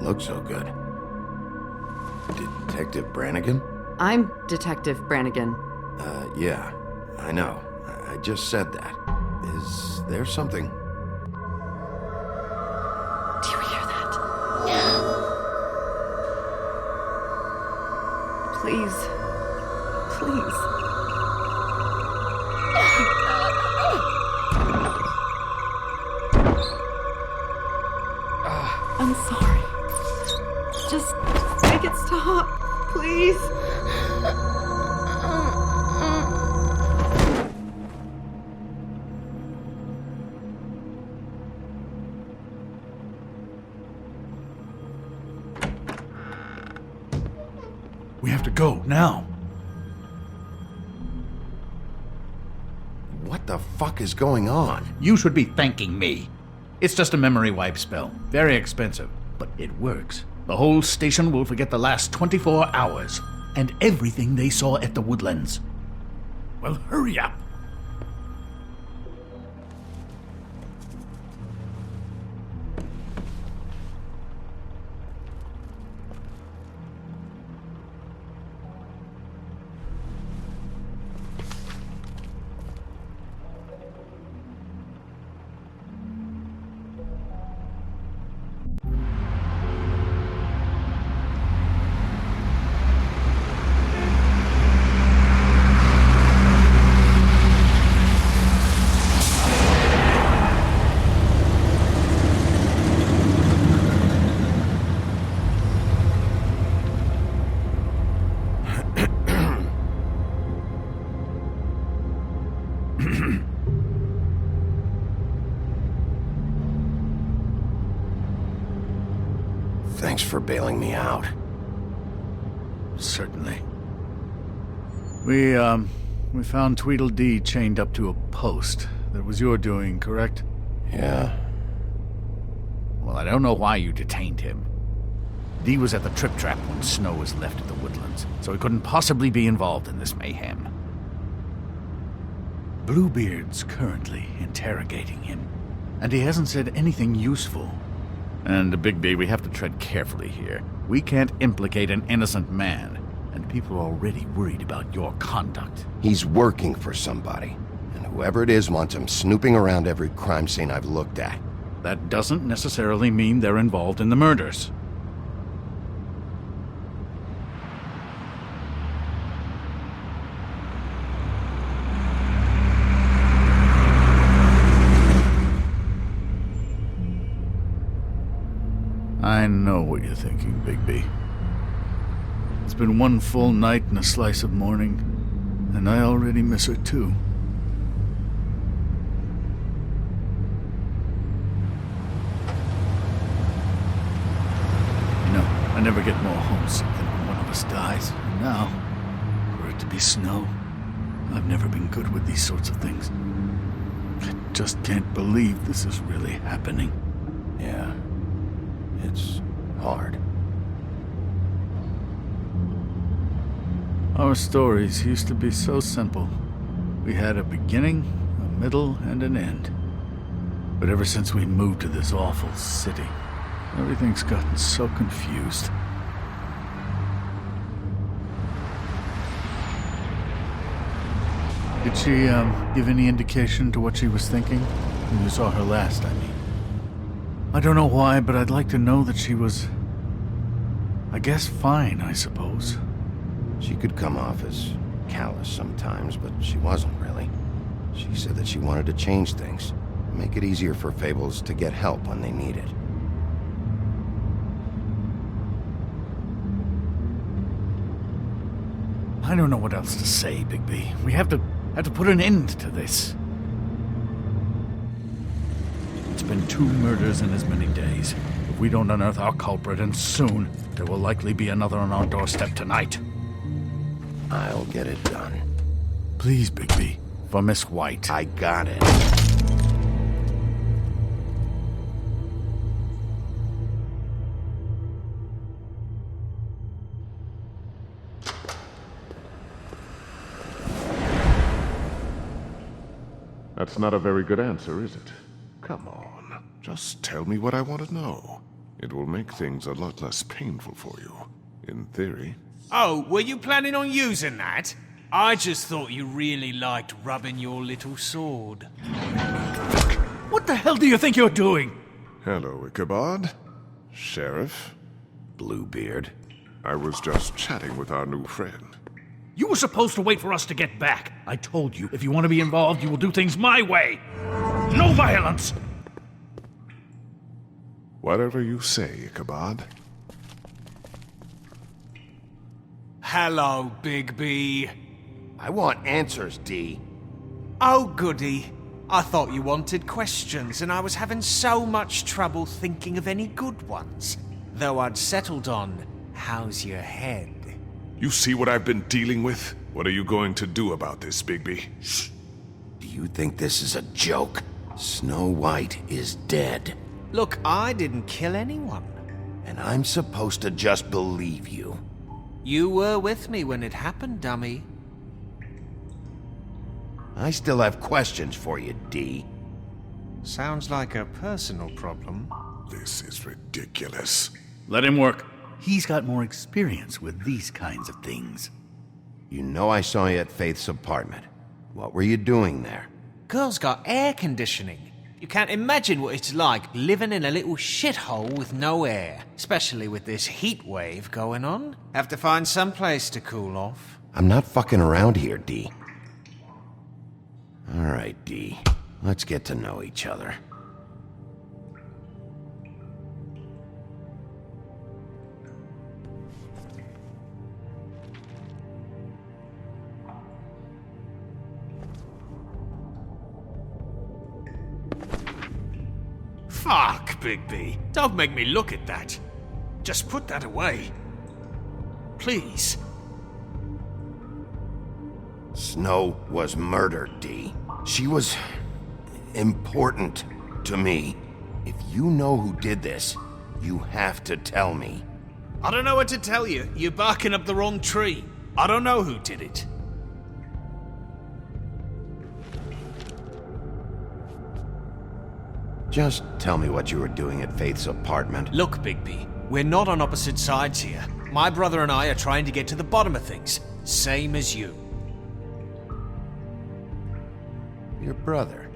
look so good. Detective Brannigan? I'm Detective Brannigan. Yeah, I know. I just said that. Is there something? Do you hear that? Please. Please. I'm sorry. Just make it stop, please. We have to go, now. What the fuck is going on? You should be thanking me. It's just a memory wipe spell. Very expensive, but it works. The whole station will forget the last 24 hours and everything they saw at the Woodlands. Well, hurry up. Thanks for bailing me out. Certainly. We found Tweedledee chained up to a post. That was your doing, correct? Yeah. Well, I don't know why you detained him. Dee was at the Trip Trap when Snow was left at the Woodlands, so he couldn't possibly be involved in this mayhem. Bluebeard's currently interrogating him, and he hasn't said anything useful. And, Bigby, we have to tread carefully here. We can't implicate an innocent man, and people are already worried about your conduct. He's working for somebody, and whoever it is wants him snooping around every crime scene I've looked at. That doesn't necessarily mean they're involved in the murders. I know what you're thinking, Bigby. It's been one full night and a slice of morning, and I already miss her too. You know, I never get more homesick than when one of us dies. And now, for it to be Snow, I've never been good with these sorts of things. I just can't believe this is really happening. Yeah. It's hard. Our stories used to be so simple. We had a beginning, a middle, and an end. But ever since we moved to this awful city, everything's gotten so confused. Did she, give any indication to what she was thinking? When you saw her last, I mean. I don't know why, but I'd like to know that she was, I guess, fine, I suppose. She could come off as callous sometimes, but she wasn't really. She said that she wanted to change things, make it easier for Fables to get help when they need it. I don't know what else to say, Bigby. We have to put an end to this. It's been 2 murders in as many days. If we don't unearth our culprit, and soon, there will likely be another on our doorstep tonight. I'll get it done. Please, Bigby. For Miss White. I got it. That's not a very good answer, is it? Come on. Just tell me what I want to know. It will make things a lot less painful for you, in theory. Oh, were you planning on using that? I just thought you really liked rubbing your little sword. What the hell do you think you're doing? Hello, Ichabod. Sheriff. Bluebeard. I was just chatting with our new friend. You were supposed to wait for us to get back. I told you, if you want to be involved, you will do things my way. No violence! Whatever you say, Ichabod. Hello, Big B. I want answers, D. Oh, goody. I thought you wanted questions, and I was having so much trouble thinking of any good ones. Though I'd settled on, how's your head? You see what I've been dealing with? What are you going to do about this, Bigby? Shh. Do you think this is a joke? Snow White is dead. Look, I didn't kill anyone. And I'm supposed to just believe you. You were with me when it happened, dummy. I still have questions for you, D. Sounds like a personal problem. This is ridiculous. Let him work. He's got more experience with these kinds of things. You know I saw you at Faith's apartment. What were you doing there? Girl's got air conditioning. You can't imagine what it's like living in a little shithole with no air, especially with this heat wave going on. Have to find some place to cool off. I'm not fucking around here, D. All right, D. Let's get to know each other. Fuck, Bigby. Don't make me look at that. Just put that away. Please. Snow was murdered, D. She was important to me. If you know who did this, you have to tell me. I don't know what to tell you. You're barking up the wrong tree. I don't know who did it. Just tell me what you were doing at Faith's apartment. Look, Bigby, we're not on opposite sides here. My brother and I are trying to get to the bottom of things. Same as you. Your brother?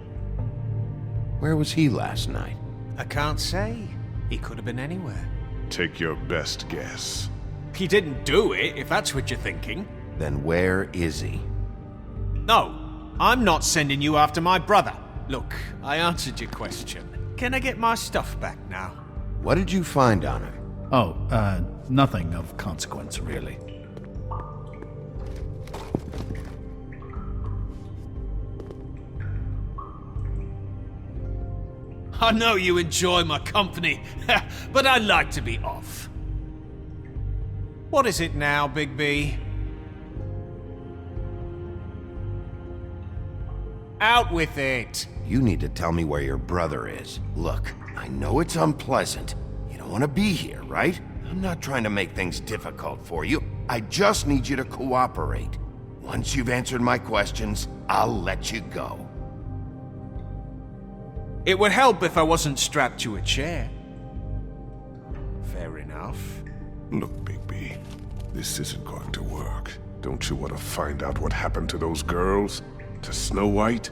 Where was he last night? I can't say. He could have been anywhere. Take your best guess. He didn't do it, if that's what you're thinking. Then where is he? No, I'm not sending you after my brother. Look, I answered your question. Can I get my stuff back now? What did you find on him? Oh, nothing of consequence, really. I know you enjoy my company, but I'd like to be off. What is it now, Big B? Out with it! You need to tell me where your brother is. Look, I know it's unpleasant. You don't want to be here, right? I'm not trying to make things difficult for you. I just need you to cooperate. Once you've answered my questions, I'll let you go. It would help if I wasn't strapped to a chair. Fair enough. Look, Bigby, this isn't going to work. Don't you want to find out what happened to those girls? To Snow White?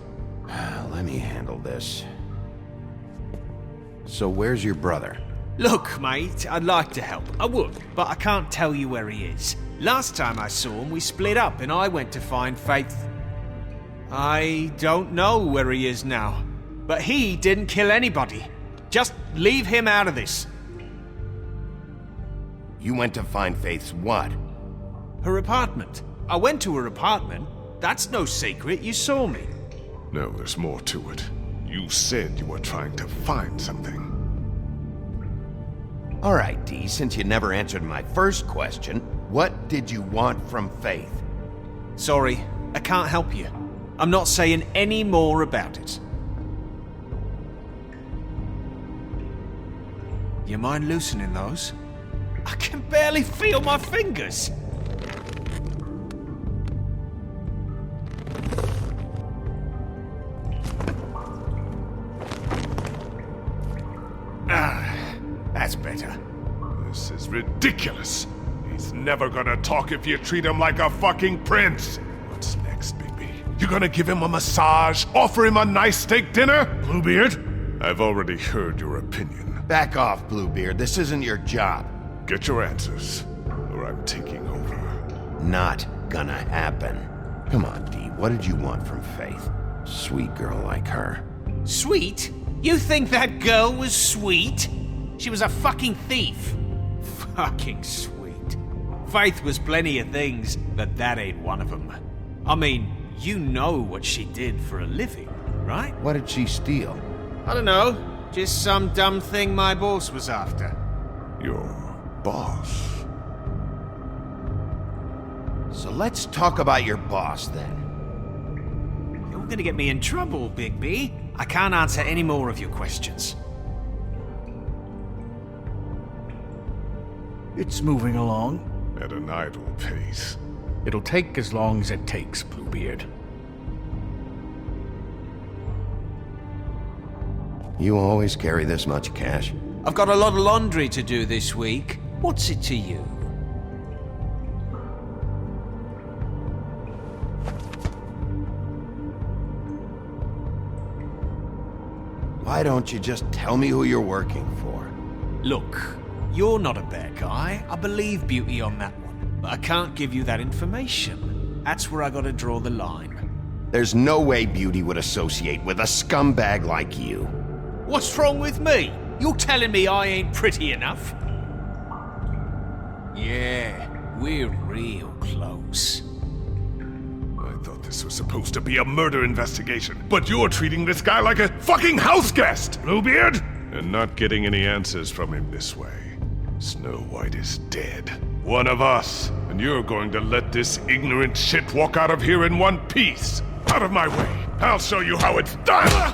Let me handle this. So where's your brother? Look, mate, I'd like to help. I would, but I can't tell you where he is. Last time I saw him, we split up and I went to find Faith. I don't know where he is now, but he didn't kill anybody. Just leave him out of this. You went to find Faith's what? Her apartment. I went to her apartment. That's no secret, you saw me. No, there's more to it. You said you were trying to find something. All right, D, since you never answered my first question, what did you want from Faith? Sorry, I can't help you. I'm not saying any more about it. You mind loosening those? I can barely feel my fingers. Ah, that's better. is ridiculous. He's never gonna talk if you treat him like a fucking prince. What's next, Bigby? You gonna give him a massage? Offer him a nice steak dinner? Bluebeard? I've already heard your opinion. Back off, Bluebeard. This isn't your job. Get your answers, or I'm taking over. Not gonna happen. Come on, Dee. What did you want from Faith? Sweet girl like her. Sweet? You think that girl was sweet? She was a fucking thief. Fucking sweet. Faith was plenty of things, but that ain't one of them. I mean, you know what she did for a living, right? What did she steal? I don't know. Just some dumb thing my boss was after. Your boss? So let's talk about your boss, then. You're gonna get me in trouble, Bigby. I can't answer any more of your questions. It's moving along. At an idle pace. It'll take as long as it takes, Bluebeard. You always carry this much cash? I've got a lot of laundry to do this week. What's it to you? Why don't you just tell me who you're working for? Look, you're not a bad guy. I believe Beauty on that one. But I can't give you that information. That's where I gotta draw the line. There's no way Beauty would associate with a scumbag like you. What's wrong with me? You're telling me I ain't pretty enough? Yeah, we're real close. I thought this was supposed to be a murder investigation, but you're treating this guy like a fucking house guest, Bluebeard! And not getting any answers from him this way. Snow White is dead. One of us. And you're going to let this ignorant shit walk out of here in one piece. Out of my way. I'll show you how it's done!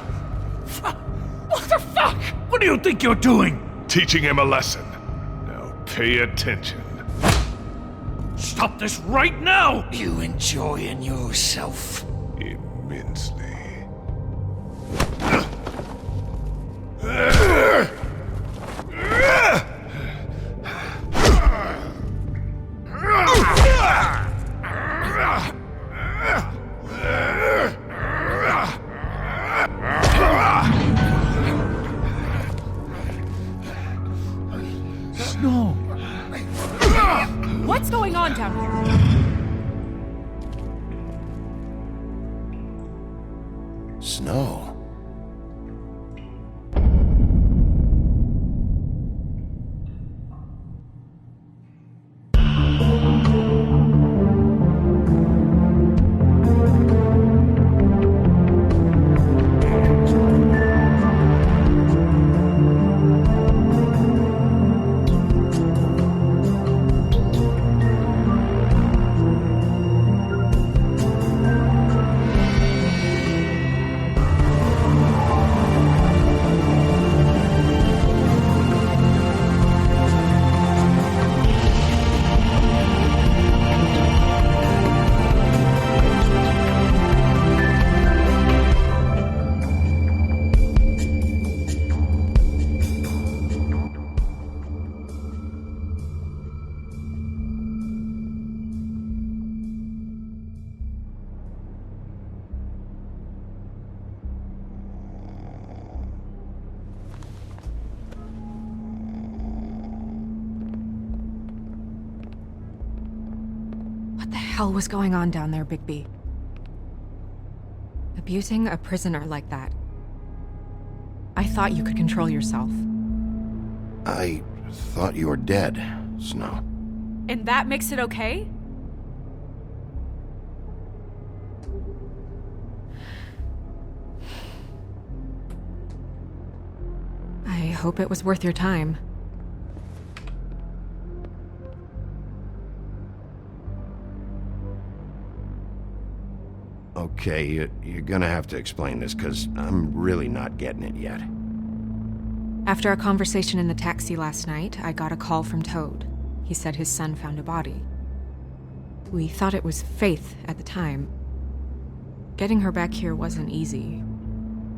What the fuck? What do you think you're doing? Teaching him a lesson. Now pay attention. Stop this right now! You enjoying yourself? Immensely. Snow! What's going on down here? Snow. What the hell was going on down there, Bigby? Abusing a prisoner like that. I thought you could control yourself. I thought you were dead, Snow. And that makes it okay? I hope it was worth your time. Okay, you're gonna have to explain this, because I'm really not getting it yet. After our conversation in the taxi last night, I got a call from Toad. He said his son found a body. We thought it was Faith at the time. Getting her back here wasn't easy,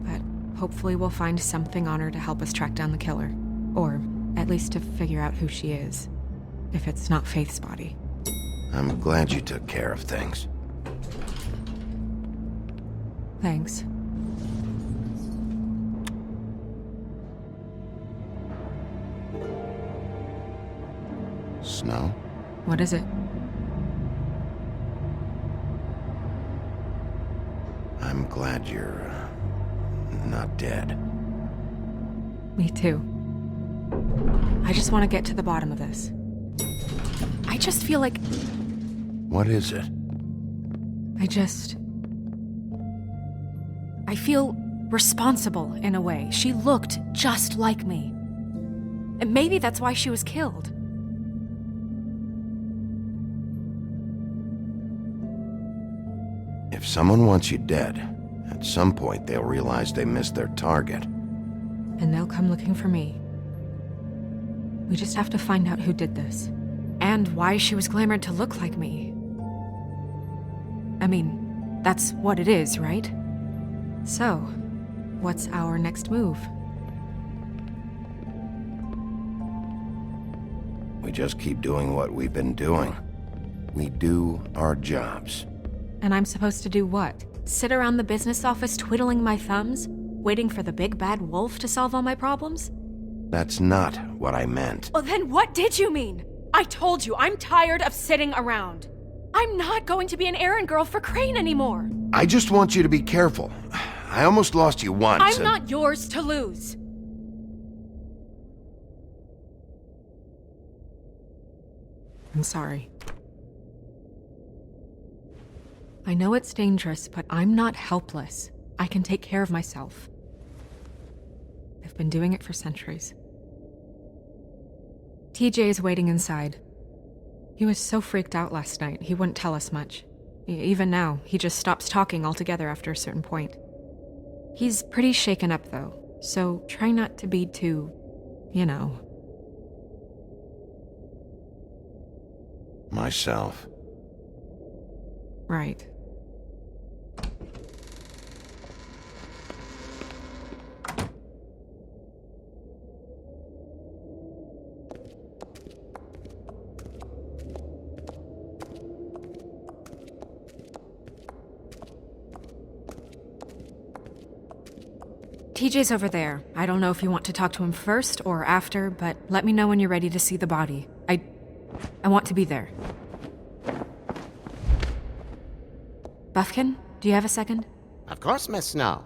but hopefully we'll find something on her to help us track down the killer. Or at least to figure out who she is. if it's not Faith's body. I'm glad you took care of things. Thanks. Snow? What is it? I'm glad you're not dead. Me too. I just want to get to the bottom of this. I just feel like What is it? I feel responsible in a way. She looked just like me. And maybe that's why she was killed. If someone wants you dead, at some point they'll realize they missed their target. And they'll come looking for me. We just have to find out who did this. And why she was glamored to look like me. I mean, that's what it is, right? So, what's our next move? We just keep doing what we've been doing. We do our jobs. And I'm supposed to do what? Sit around the business office twiddling my thumbs, waiting for the big bad wolf to solve all my problems? That's not what I meant. Well, then what did you mean? I told you, I'm tired of sitting around. I'm not going to be an errand girl for Crane anymore. I just want you to be careful. I almost lost you once. I'm not yours to lose. I'm sorry. I know it's dangerous, but I'm not helpless. I can take care of myself. I've been doing it for centuries. TJ is waiting inside. He was so freaked out last night, he wouldn't tell us much. Even now, he just stops talking altogether after a certain point. He's pretty shaken up, though, so try not to be too, you know. Myself. Right. TJ's over there. I don't know if you want to talk to him first or after, but let me know when you're ready to see the body. I want to be there. Buffkin, do you have a second? Of course, Miss Snow.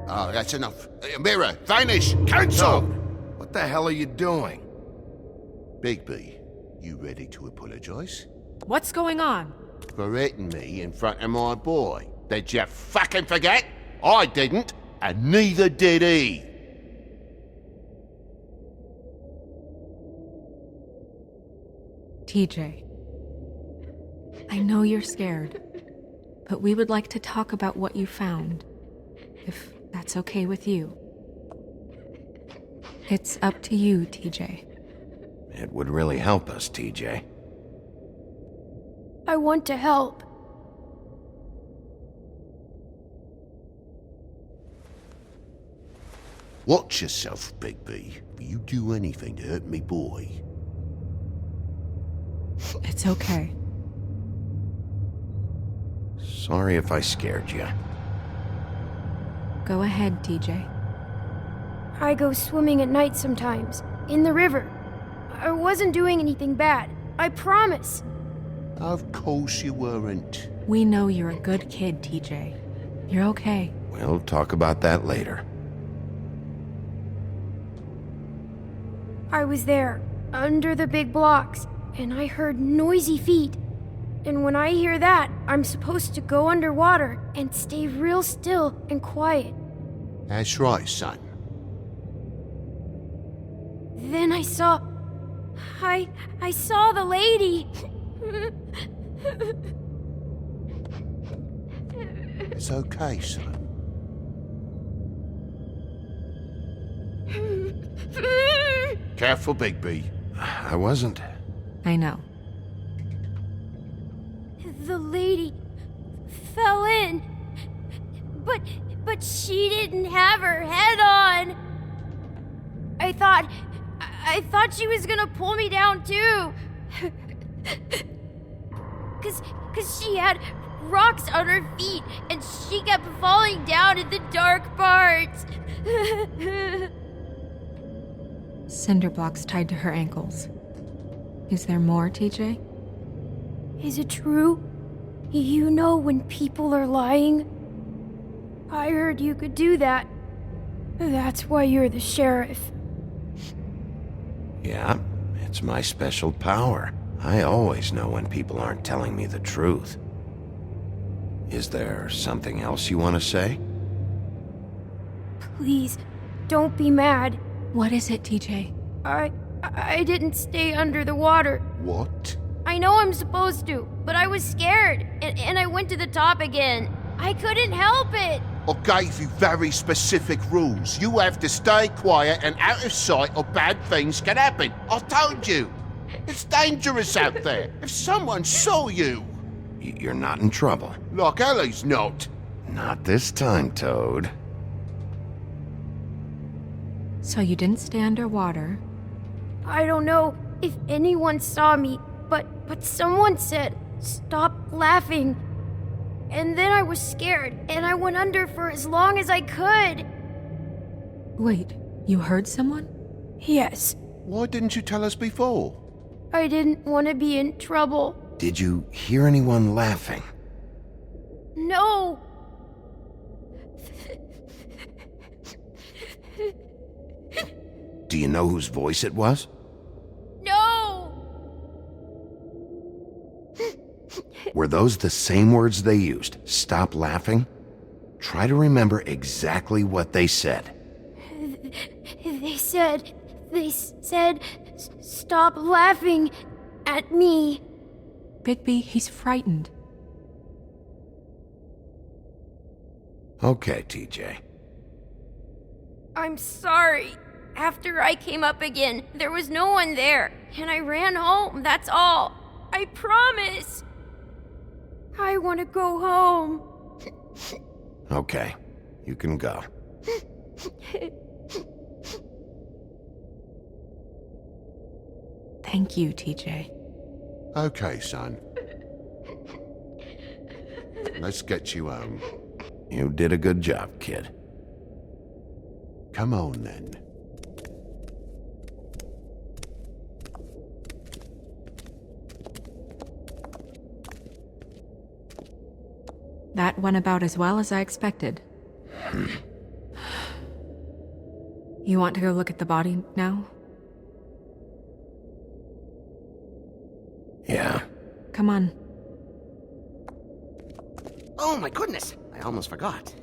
Oh, that's enough. Mirror, vanish, cancel! What the hell are you doing? Bigby, you ready to apologize? What's going on? For hitting me in front of my boy. Did you fucking forget? I didn't, and neither did he. TJ, I know you're scared, but we would like to talk about what you found, if that's okay with you. It's up to you, TJ. It would really help us, TJ. I want to help. Watch yourself, Bigby. You do anything to hurt me boy. It's okay. Sorry if I scared you. Go ahead, TJ. I go swimming at night sometimes, in the river. I wasn't doing anything bad. I promise. Of course you weren't. We know you're a good kid, TJ. You're okay. We'll talk about that later. I was there, under the big blocks, and I heard noisy feet. And when I hear that, I'm supposed to go underwater and stay real still and quiet. That's right, son. Then I saw the lady. It's okay, son. Careful, Bigby. I wasn't. I know. The lady fell in. But she didn't have her head on. I thought she was gonna pull me down too. Cause she had rocks on her feet and she kept falling down in the dark parts. Cinder blocks tied to her ankles. Is there more, TJ? Is it true? You know when people are lying? I heard you could do that. That's why you're the sheriff. Yeah, it's my special power. I always know when people aren't telling me the truth. Is there something else you want to say? Please, don't be mad. What is it, TJ? I didn't stay under the water. What? I know I'm supposed to, but I was scared, and I went to the top again. I couldn't help it. I gave you very specific rules. You have to stay quiet and out of sight or bad things can happen. I told you. It's dangerous out there. If someone saw you... You're not in trouble. Like Ellie's not. Not this time, Toad. So you didn't stay underwater? I don't know if anyone saw me, but someone said, "Stop laughing." And then I was scared, and I went under for as long as I could. Wait, you heard someone? Yes. Why didn't you tell us before? I didn't want to be in trouble. Did you hear anyone laughing? No. Do you know whose voice it was? No. Were those the same words they used? Stop laughing? Try to remember exactly what they said. They said, "Stop laughing at me." Bigby, he's frightened. Okay, TJ. I'm sorry. After I came up again, there was no one there, and I ran home, that's all. I promise. I want to go home. Okay, you can go. Thank you, TJ. Okay, son. Let's get you home. You did a good job, kid. Come on, then. That went about as well as I expected. You want to go look at the body now? Yeah. Come on. Oh my goodness, I almost forgot.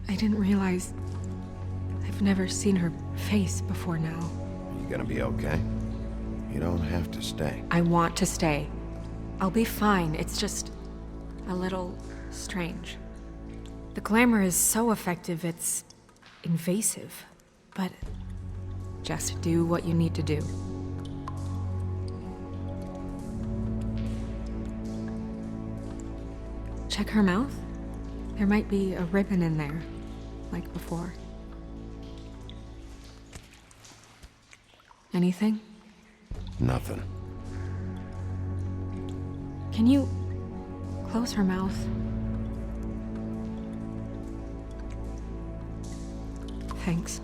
I didn't realize... I've never seen her face before now. You gonna be okay? You don't have to stay. I want to stay. I'll be fine. It's just... a little... strange. The glamour is so effective, it's... invasive. But... Just do what you need to do. Check her mouth. There might be a ribbon in there, like before. Anything? Nothing. Can you close her mouth? Thanks.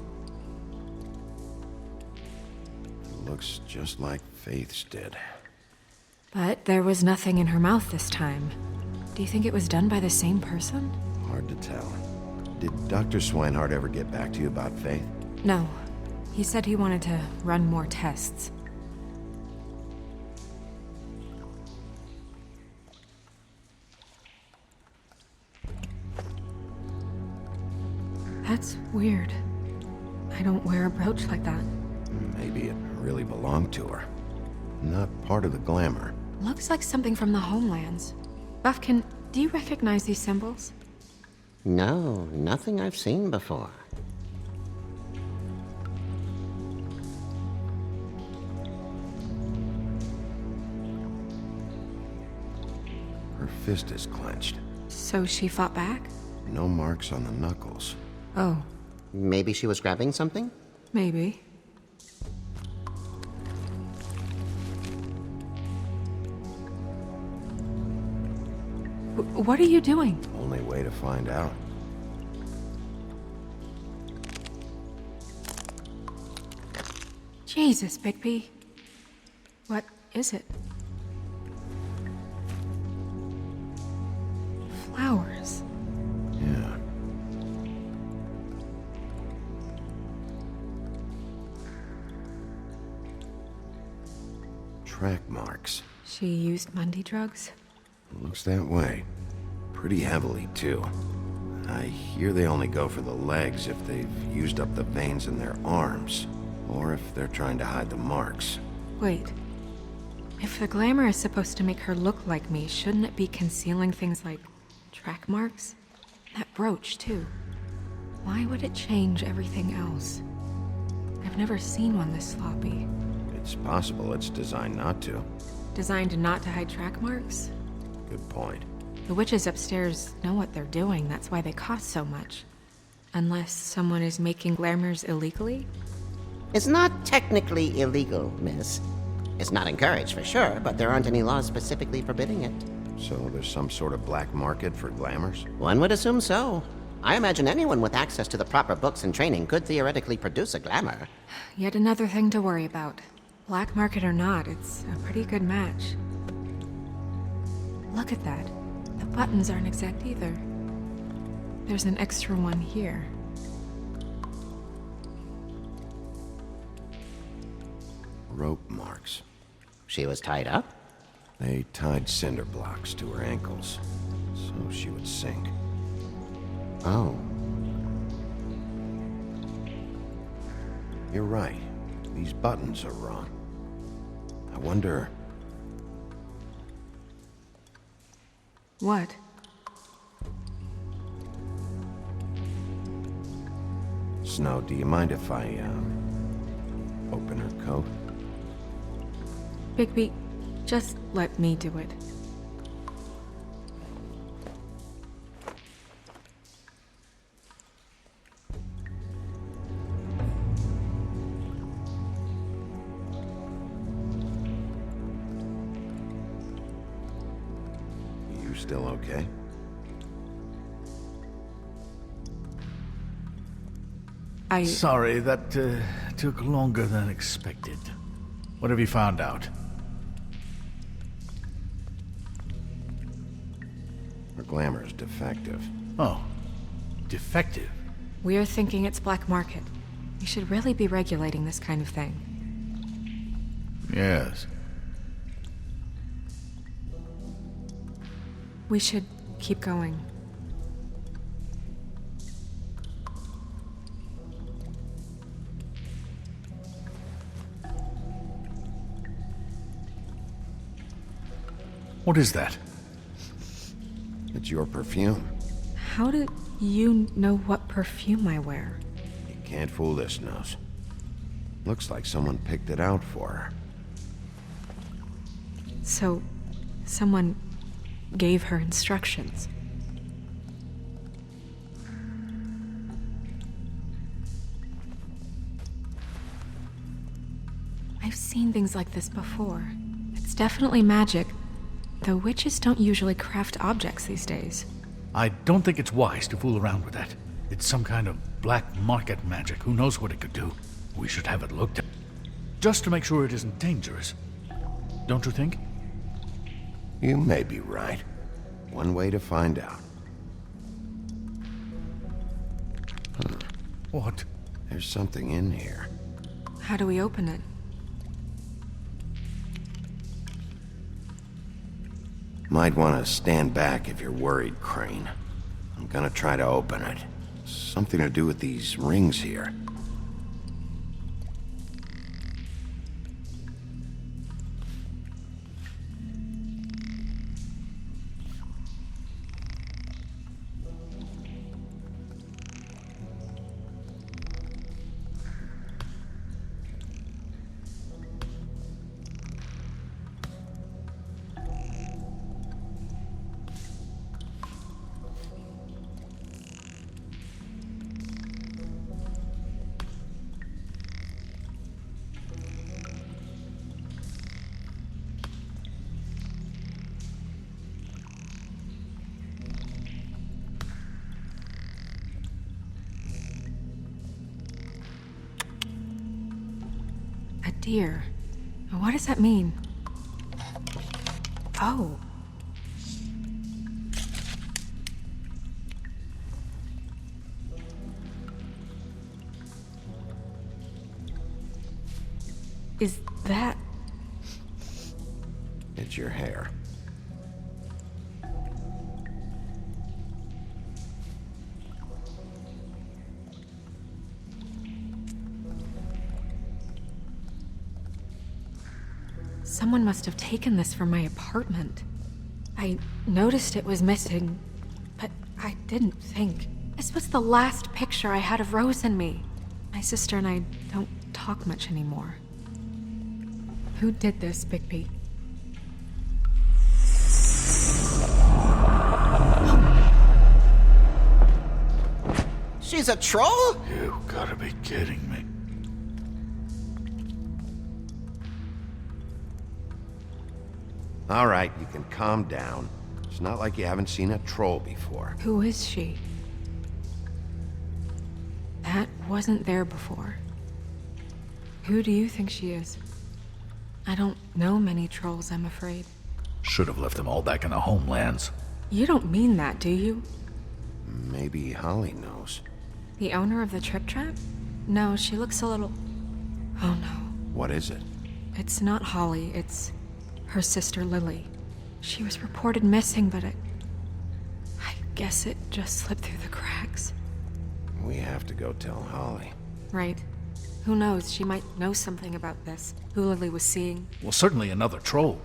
Looks just like Faith's did. But there was nothing in her mouth this time. Do you think it was done by the same person? Hard to tell. Did Dr. Swinehart ever get back to you about Faith? No. He said he wanted to run more tests. That's weird. I don't wear a brooch like that. Maybe it really belonged to her. Not part of the glamour. Looks like something from the homelands. Buffkin, do you recognize these symbols? No, nothing I've seen before. Her fist is clenched. So she fought back? No marks on the knuckles. Oh. Maybe she was grabbing something? Maybe. What are you doing? Only way to find out. Jesus, Bigby. What is it? Flowers. Yeah. Track marks. She used Mundy drugs? Looks that way. Pretty heavily, too. I hear they only go for the legs if they've used up the veins in their arms, or if they're trying to hide the marks. Wait. If the glamour is supposed to make her look like me, shouldn't it be concealing things like track marks? That brooch, too. Why would it change everything else? I've never seen one this sloppy. It's possible it's designed not to. Designed not to hide track marks? Good point. The witches upstairs know what they're doing, that's why they cost so much. Unless someone is making glamours illegally? It's not technically illegal, miss. It's not encouraged for sure, but there aren't any laws specifically forbidding it. So there's some sort of black market for glamours? One would assume so. I imagine anyone with access to the proper books and training could theoretically produce a glamour. Yet another thing to worry about. Black market or not, it's a pretty good match. Look at that. The buttons aren't exact either. There's an extra one here. Rope marks. She was tied up? They tied cinder blocks to her ankles, so she would sink. Oh. You're right. These buttons are wrong. I wonder... What? Snow, do you mind if I, open her coat? Bigby, just let me do it. You still okay? Sorry, that took longer than expected. What have you found out? Her glamour's defective. Oh, defective? We're thinking it's black market. We should really be regulating this kind of thing. Yes. We should keep going. What is that? It's your perfume. How do you know what perfume I wear? You can't fool this nose. Looks like someone picked it out for her. So, someone gave her instructions. I've seen things like this before. It's definitely magic, though witches don't usually craft objects these days. I don't think it's wise to fool around with that. It's some kind of black market magic. Who knows what it could do? We should have it looked at, just to make sure it isn't dangerous. Don't you think? You may be right. One way to find out. What? There's something in here. How do we open it? Might want to stand back if you're worried, Crane. I'm gonna try to open it. Something to do with these rings here. A deer. What does that mean? Oh. Is that... It's your hair. Someone must have taken this from my apartment. I noticed it was missing, but I didn't think. This was the last picture I had of Rose and me. My sister and I don't talk much anymore. Who did this, Bigby? She's a troll? You gotta be kidding me. All right, you can calm down. It's not like you haven't seen a troll before. Who is she? That wasn't there before. Who do you think she is? I don't know many trolls, I'm afraid. Should have left them all back in the homelands. You don't mean that, do you? Maybe Holly knows. The owner of the Trip Trap? No, she looks a little... Oh no. What is it? It's not Holly, it's her sister Lily. She was reported missing, but I guess it just slipped through the cracks. We have to go tell Holly. Right. Who knows, she might know something about this. Who Lily was seeing. Well, certainly another troll.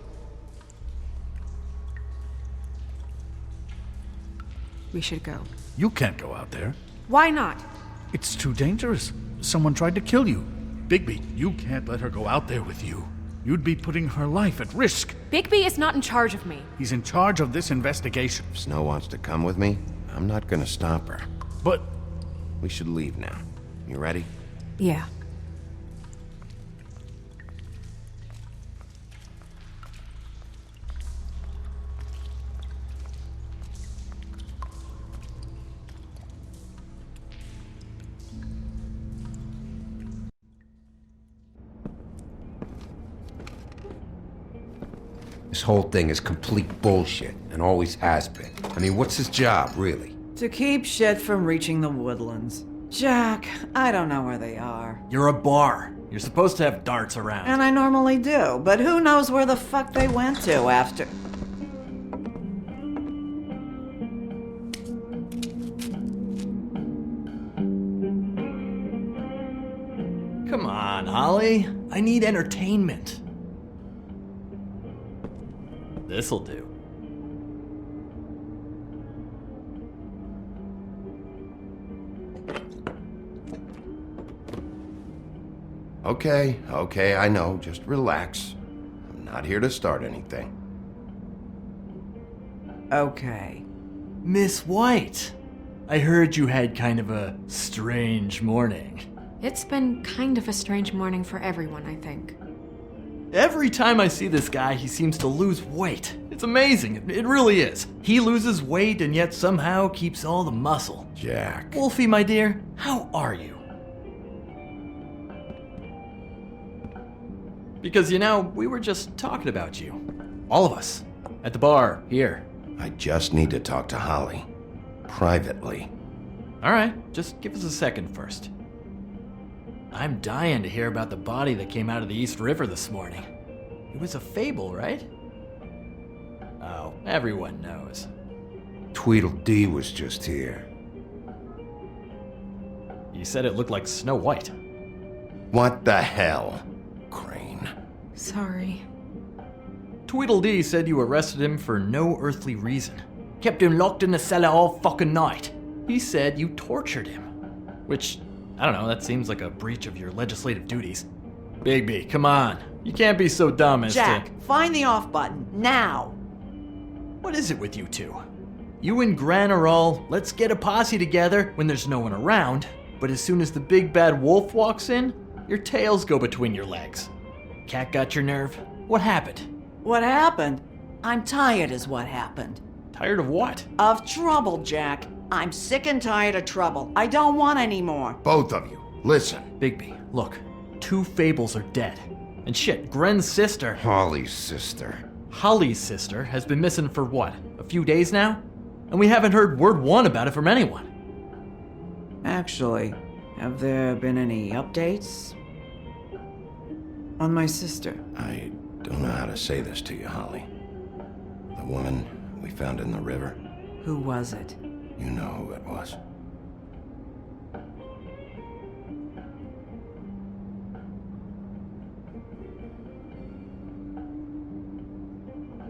We should go. You can't go out there. Why not? It's too dangerous. Someone tried to kill you. Bigby, you can't let her go out there with you. You'd be putting her life at risk. Bigby is not in charge of me. He's in charge of this investigation. If Snow wants to come with me, I'm not gonna stop her. But... We should leave now. You ready? Yeah. This whole thing is complete bullshit, and always has been. I mean, what's his job, really? To keep shit from reaching the woodlands. Jack, I don't know where they are. You're a bar. You're supposed to have darts around. And I normally do, but who knows where the fuck they went to after... Come on, Holly. I need entertainment. This'll do. Okay, I know. Just relax. I'm not here to start anything. Okay. Miss White, I heard you had kind of a strange morning. It's been kind of a strange morning for everyone, I think. Every time I see this guy, he seems to lose weight. It's amazing. It really is. He loses weight and yet somehow keeps all the muscle. Jack. Wolfie, my dear, how are you? Because, we were just talking about you. All of us. At the bar, here. I just need to talk to Holly. Privately. Alright, just give us a second first. I'm dying to hear about the body that came out of the East River this morning. It was a fable, right? Oh, everyone knows. Tweedledee was just here. You said it looked like Snow White. What the hell? Crane. Sorry. Tweedledee said you arrested him for no earthly reason. Kept him locked in the cellar all fucking night. He said you tortured him. Which, I don't know, that seems like a breach of your legislative duties. Bigby, come on. You can't be so dumb as Jack, find the off button, now! What is it with you two? You and Gran are all, let's get a posse together when there's no one around, but as soon as the big bad wolf walks in, your tails go between your legs. Cat got your nerve? What happened? What happened? I'm tired is what happened. Tired of what? Of trouble, Jack. I'm sick and tired of trouble. I don't want any more. Both of you, listen. Bigby, look. 2 fables are dead. And shit, Gren's sister... Holly's sister. Holly's sister has been missing for what? A few days now? And we haven't heard word one about it from anyone. Actually, have there been any updates? On my sister? I don't know how to say this to you, Holly. The woman we found in the river. Who was it? You know who it was.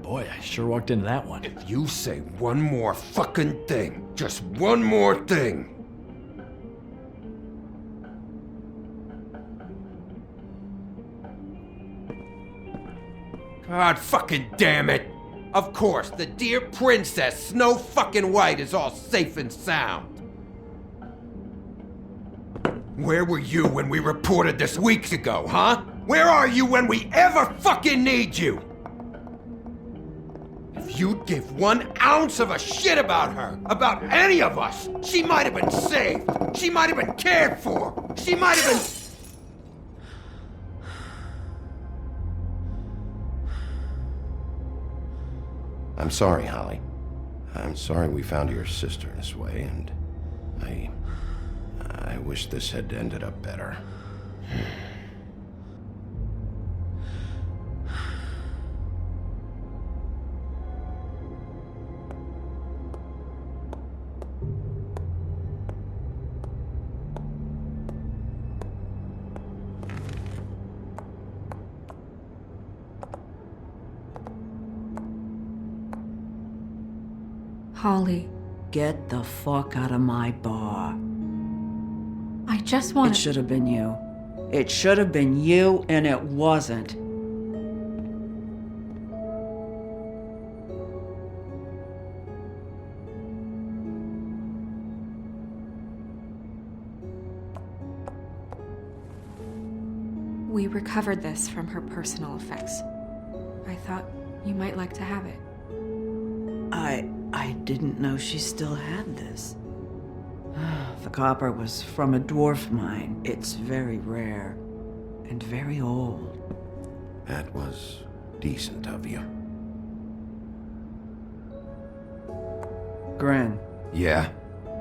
Boy, I sure walked into that one. If you say one more fucking thing, just one more thing. God fucking damn it! Of course, the dear princess Snow fucking White is all safe and sound. Where were you when we reported this weeks ago, huh? Where are you when we ever fucking need you? If you'd give 1 ounce of a shit about her, about any of us, she might have been saved. She might have been cared for. She might have been... I'm sorry, Holly. I'm sorry we found your sister this way, and I wish this had ended up better. Holly. Get the fuck out of my bar. I just want It should have been you. It should have been you, and it wasn't. We recovered this from her personal effects. I thought you might like to have it. I didn't know she still had this. The copper was from a dwarf mine. It's very rare and very old. That was decent of you. Gren. Yeah?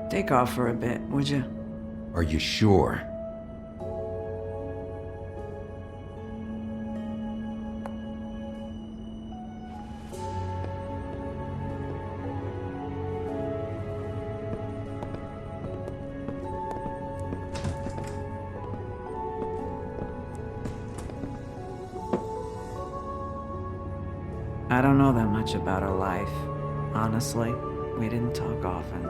Take off for a bit, would you? Are you sure? I don't know that much about her life. Honestly, we didn't talk often.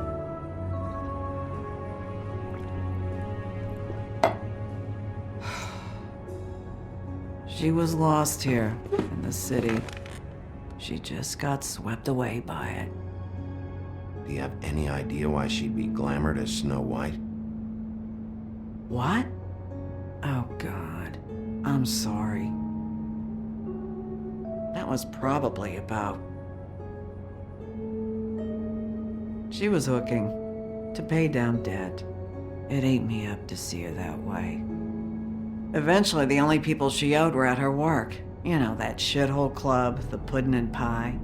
She was lost here, in the city. She just got swept away by it. Do you have any idea why she'd be glamored as Snow White? What? Oh, God. I'm sorry. That was probably about... She was hooking to pay down debt. It ate me up to see her that way. Eventually, the only people she owed were at her work. You know, that shithole club, the Puddin' and Pie.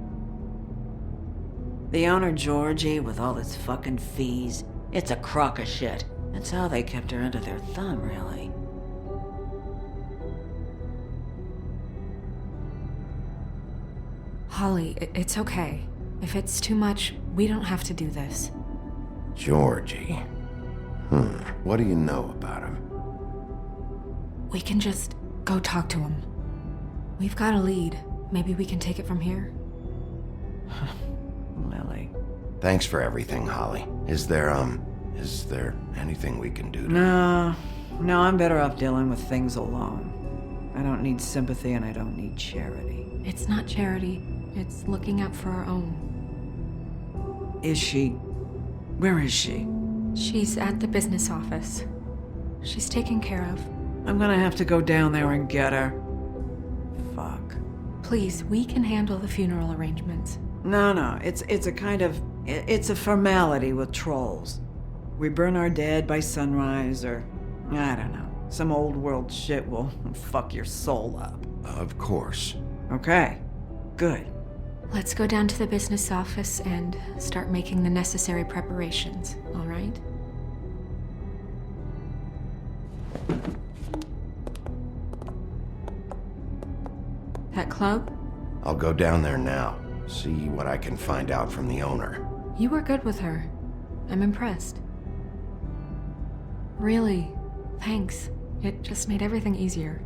The owner, Georgie, with all his fucking fees, it's a crock of shit. That's how they kept her under their thumb, really. Holly, it's okay. If it's too much, we don't have to do this. Georgie. What do you know about him? We can just go talk to him. We've got a lead. Maybe we can take it from here? Lily. Thanks for everything, Holly. Is there anything we can do to... No, I'm better off dealing with things alone. I don't need sympathy and I don't need charity. It's not charity. It's looking out for our own. Is she? Where is she? She's at the business office. She's taken care of. I'm gonna have to go down there and get her. Fuck. Please, we can handle the funeral arrangements. No, it's a kind of... It's a formality with trolls. We burn our dead by sunrise, or... I don't know. Some old world shit will fuck your soul up. Of course. Okay. Good. Let's go down to the business office and start making the necessary preparations, all right? That club? I'll go down there now. See what I can find out from the owner. You were good with her. I'm impressed. Really, thanks. It just made everything easier.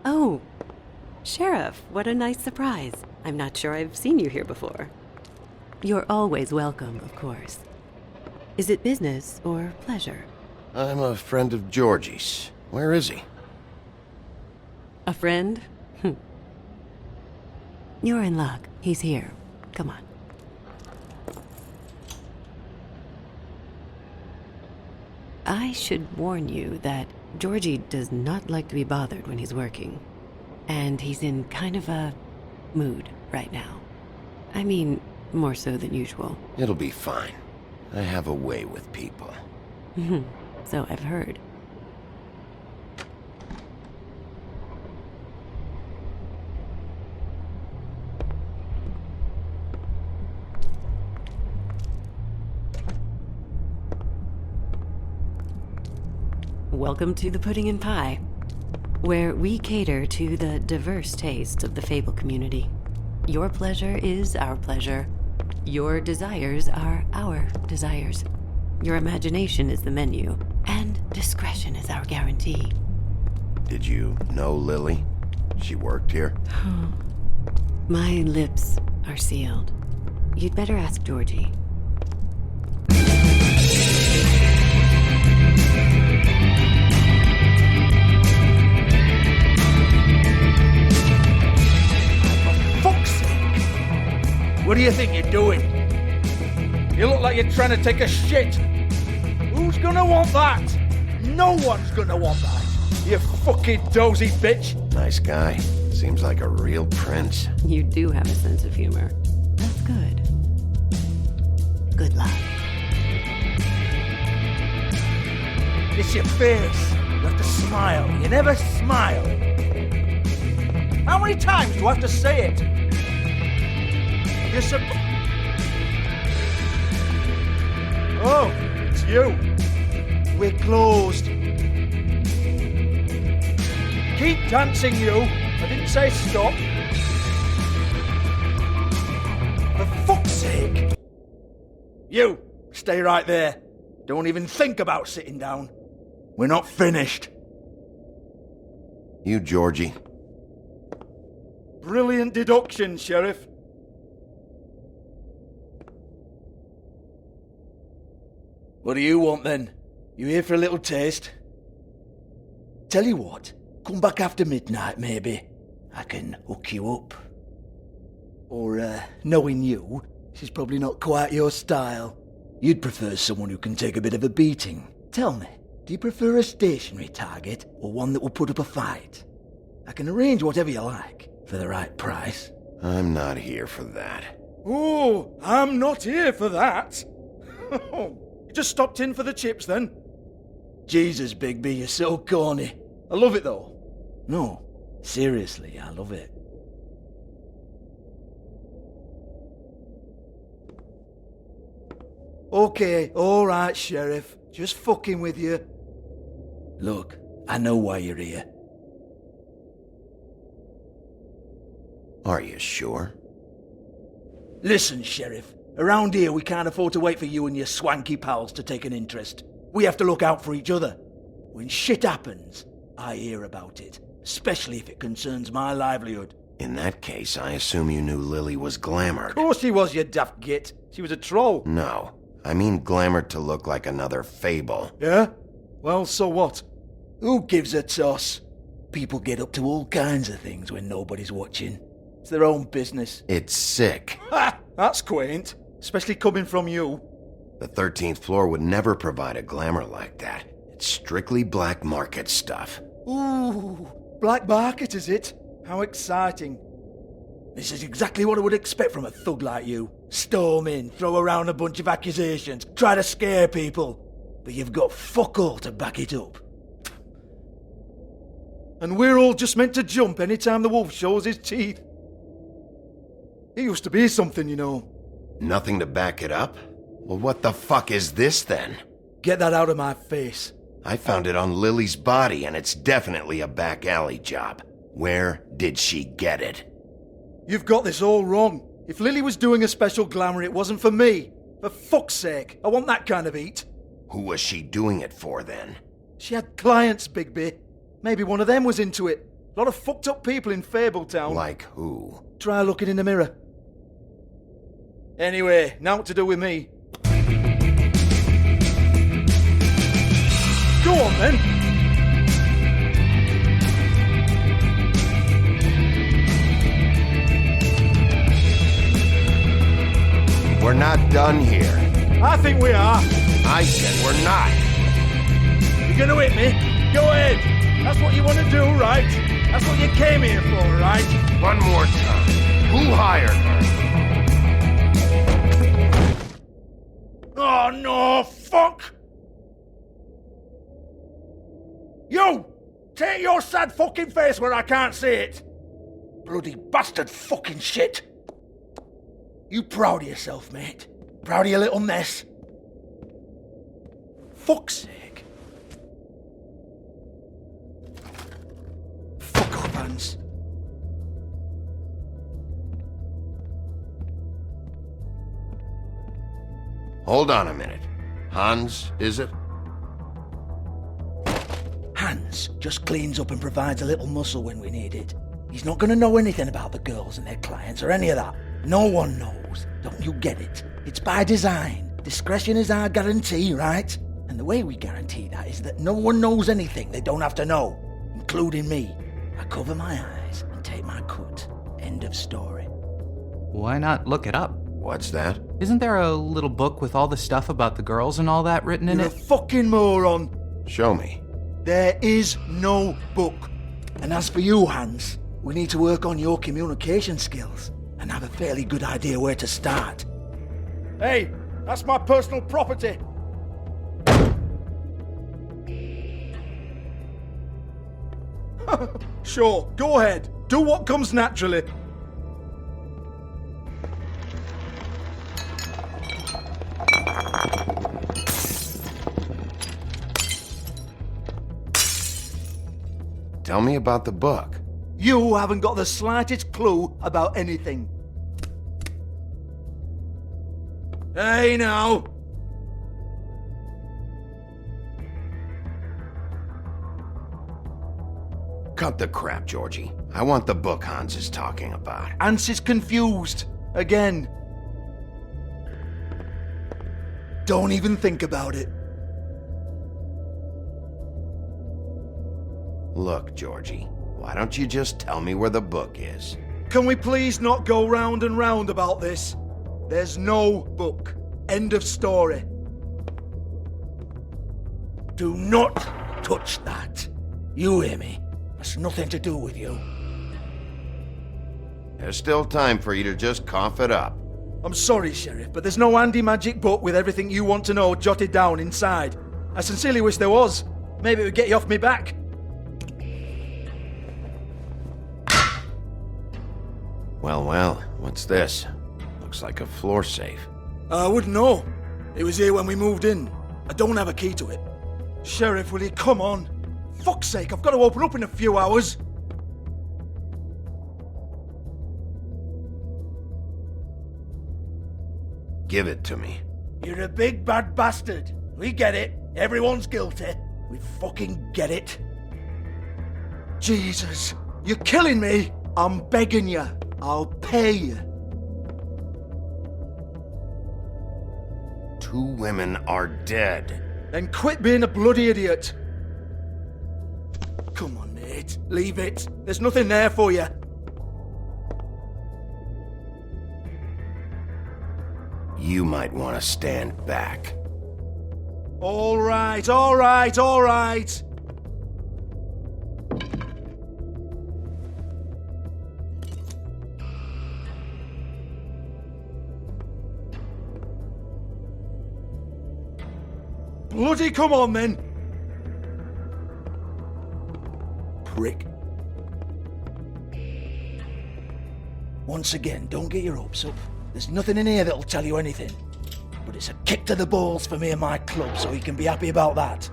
Oh, Sheriff, what a nice surprise. I'm not sure I've seen you here before. You're always welcome, of course. Is it business or pleasure? I'm a friend of Georgie's. Where is he? A friend? You're in luck. He's here. Come on. I should warn you that Georgie does not like to be bothered when he's working. And he's in kind of a mood right now. I mean, more so than usual. It'll be fine. I have a way with people. So I've heard. Welcome to the Pudding and Pie, where we cater to the diverse tastes of the Fable community. Your pleasure is our pleasure. Your desires are our desires. Your imagination is the menu, and discretion is our guarantee. Did you know Lily? She worked here? My lips are sealed. You'd better ask Georgie. What do you think you're doing? You look like you're trying to take a shit. Who's gonna want that? No one's gonna want that. You fucking dozy bitch. Nice guy. Seems like a real prince. You do have a sense of humor. That's good. Good luck. It's your face. You have to smile. You never smile. How many times do I have to say it? You're Oh, it's you. We're closed. Keep dancing, you. I didn't say stop. For fuck's sake. You, stay right there. Don't even think about sitting down. We're not finished. You, Georgie. Brilliant deduction, Sheriff. What do you want then? You here for a little taste? Tell you what, come back after midnight maybe. I can hook you up. Or, knowing you, she's probably not quite your style. You'd prefer someone who can take a bit of a beating. Tell me, do you prefer a stationary target or one that will put up a fight? I can arrange whatever you like for the right price. I'm not here for that. Oh, I'm not here for that. You just stopped in for the chips then? Jesus, Bigby, you're so corny. I love it though. No, seriously, I love it. Okay, alright, Sheriff. Just fucking with you. Look, I know why you're here. Are you sure? Listen, Sheriff. Around here, we can't afford to wait for you and your swanky pals to take an interest. We have to look out for each other. When shit happens, I hear about it. Especially if it concerns my livelihood. In that case, I assume you knew Lily was glamored. Of course she was, you daft git. She was a troll. No. I mean glamored to look like another fable. Yeah? Well, so what? Who gives a toss? People get up to all kinds of things when nobody's watching. It's their own business. It's sick. Ha! That's quaint. Especially coming from you. The 13th floor would never provide a glamour like that. It's strictly black market stuff. Ooh, black market is it? How exciting. This is exactly what I would expect from a thug like you. Storm in, throw around a bunch of accusations, try to scare people. But you've got fuck all to back it up. And we're all just meant to jump any time the wolf shows his teeth. He used to be something, you know. Nothing to back it up? Well, what the fuck is this then? Get that out of my face. I found it on Lily's body, and it's definitely a back alley job. Where did she get it? You've got this all wrong. If Lily was doing a special glamour, it wasn't for me. For fuck's sake, I want that kind of eat. Who was she doing it for, then? She had clients, Bigby. Maybe one of them was into it. A lot of fucked up people in Fabletown. Like who? Try looking in the mirror. Anyway, now what to do with me? Go on, then. We're not done here. I think we are. I said we're not. You're gonna hit me? Go ahead. That's what you want to do, right? That's what you came here for, right? One more time. Who hired her? Oh, no, fuck! You! Take your sad fucking face where I can't see it! Bloody bastard fucking shit! You proud of yourself, mate? Proud of your little mess? Fuck's sake. Fuck off, Hans. Hold on a minute. Hans, is it? Hans just cleans up and provides a little muscle when we need it. He's not going to know anything about the girls and their clients or any of that. No one knows. Don't you get it? It's by design. Discretion is our guarantee, right? And the way we guarantee that is that no one knows anything they don't have to know, including me. I cover my eyes and take my cut. End of story. Why not look it up? What's that? Isn't there a little book with all the stuff about the girls and all that written in You're it? a fucking moron. Show me. There is no book. And as for you, Hans, we need to work on your communication skills and have a fairly good idea where to start. Hey, that's my personal property. Sure, go ahead. Do what comes naturally. Tell me about the book. You haven't got the slightest clue about anything. Hey now! Cut the crap, Georgie. I want the book Hans is talking about. Hans is confused. Again. Don't even think about it. Look, Georgie, why don't you just tell me where the book is? Can we please not go round and round about this? There's no book. End of story. Do not touch that. You hear me? That's nothing to do with you. There's still time for you to just cough it up. I'm sorry, Sheriff, but there's no handy magic book with everything you want to know jotted down inside. I sincerely wish there was. Maybe it would get you off me back. Well, what's this? Looks like a floor safe. I wouldn't know. It was here when we moved in. I don't have a key to it. Sheriff, will you come on? Fuck's sake, I've got to open up in a few hours. Give it to me. You're a big bad bastard. We get it. Everyone's guilty. We fucking get it. Jesus, you're killing me. I'm begging you. I'll pay you. 2 women are dead. Then quit being a bloody idiot. Come on, mate. Leave it. There's nothing there for you. You might want to stand back. All right, all right, all right. Bloody come on, then. Prick. Once again, don't get your hopes up. There's nothing in here that'll tell you anything. But it's a kick to the balls for me and my club, so you can be happy about that.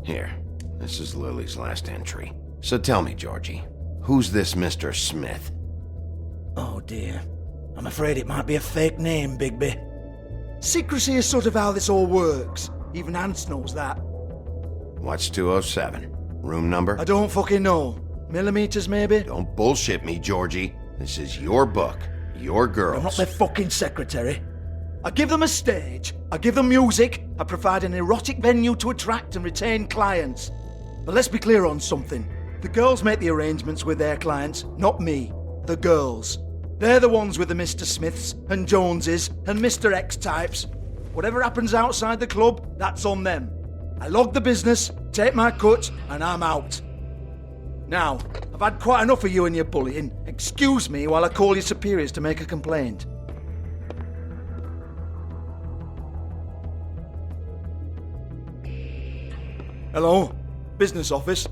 Here, this is Lily's last entry. So tell me, Georgie, who's this Mr. Smith? Oh dear. I'm afraid it might be a fake name, Bigby. Secrecy is sort of how this all works. Even Hans knows that. What's 207? Room number? I don't fucking know. Millimeters, maybe? Don't bullshit me, Georgie. This is your book. Your girls. I'm not their fucking secretary. I give them a stage. I give them music. I provide an erotic venue to attract and retain clients. But let's be clear on something. The girls make the arrangements with their clients, not me. The girls. They're the ones with the Mr. Smiths and Joneses and Mr. X types. Whatever happens outside the club, that's on them. I log the business, take my cut, and I'm out. Now, I've had quite enough of you and your bullying. Excuse me while I call your superiors to make a complaint. Hello? Business office?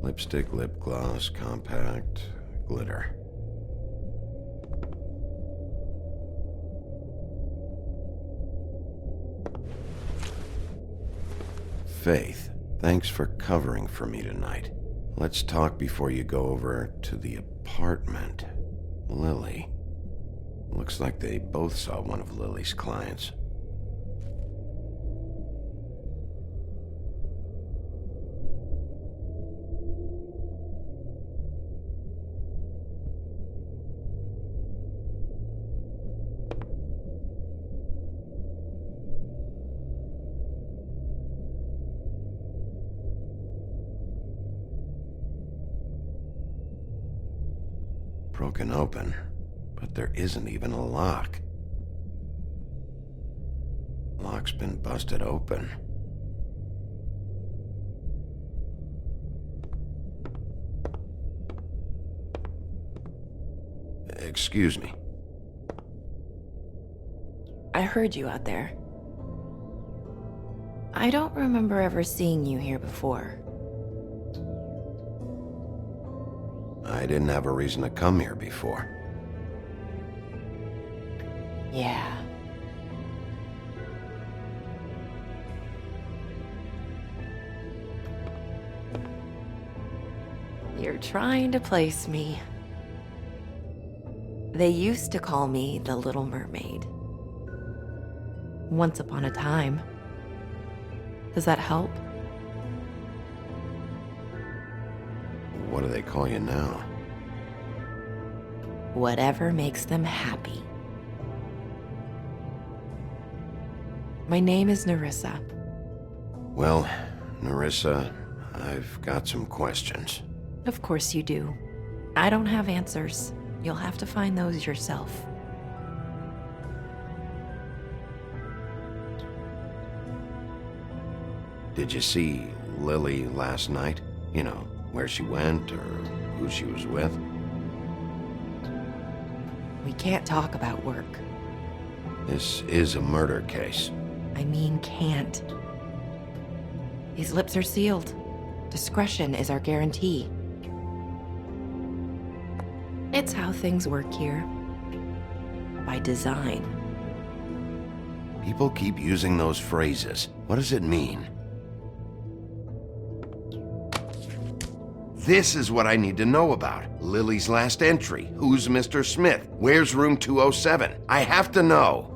Lipstick, lip gloss, compact, glitter. Faith, thanks for covering for me tonight. Let's talk before you go over to the apartment. Lily. Looks like they both saw one of Lily's clients. Broken open, but there isn't even a lock. Lock's been busted open. Excuse me. I heard you out there. I don't remember ever seeing you here before. I didn't have a reason to come here before. Yeah. You're trying to place me. They used to call me the Little Mermaid. Once upon a time. Does that help? What do they call you now? Whatever makes them happy. My name is Nerissa. Well, Nerissa, I've got some questions. Of course you do. I don't have answers. You'll have to find those yourself. Did you see Lily last night? You know, where she went or who she was with? We can't talk about work. This is a murder case. I mean, can't. These lips are sealed. Discretion is our guarantee. It's how things work here. By design. People keep using those phrases. What does it mean? This is what I need to know about. Lily's last entry. Who's Mr. Smith? Where's room 207? I have to know.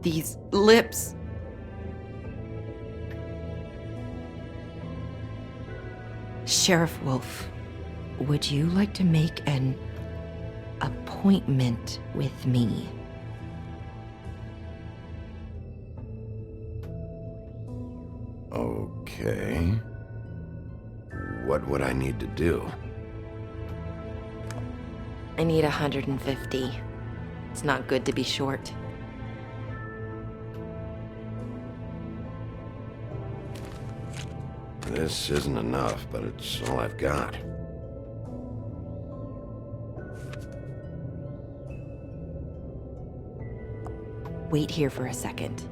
These lips. Sheriff Wolf, would you like to make an appointment with me? Okay. What would I need to do? I need 150. It's not good to be short. This isn't enough, but it's all I've got. Wait here for a second.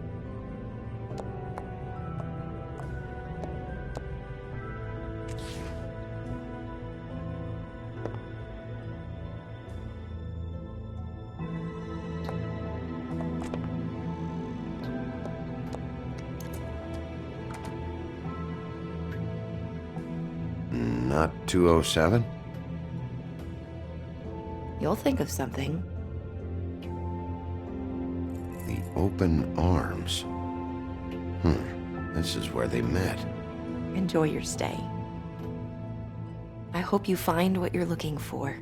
Not 207? You'll think of something. The open arms. This is where they met. Enjoy your stay. I hope you find what you're looking for.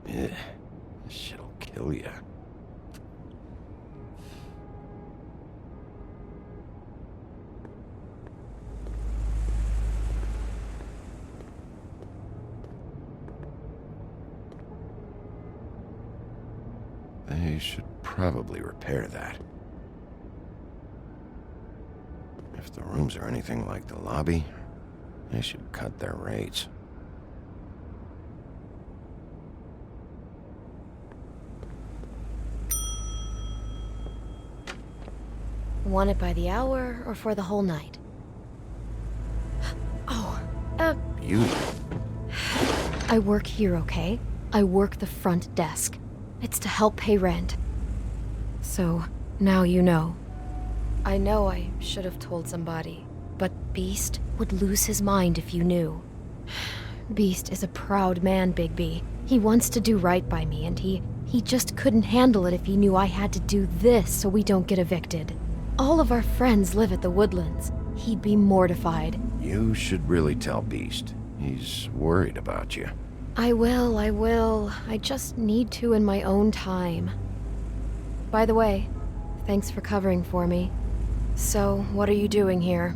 This shit'll kill ya. They should probably repair that. If the rooms are anything like the lobby, they should cut their rates. Want it by the hour or for the whole night? Oh, You? I work here, okay? I work the front desk. It's to help pay rent. So, now you know. I know I should have told somebody, but Beast would lose his mind if you knew. Beast is a proud man, Bigby. He wants to do right by me, and he just couldn't handle it if he knew I had to do this so we don't get evicted. All of our friends live at the Woodlands. He'd be mortified. You should really tell Beast. He's worried about you. I will. I just need to in my own time. By the way, thanks for covering for me. So, what are you doing here?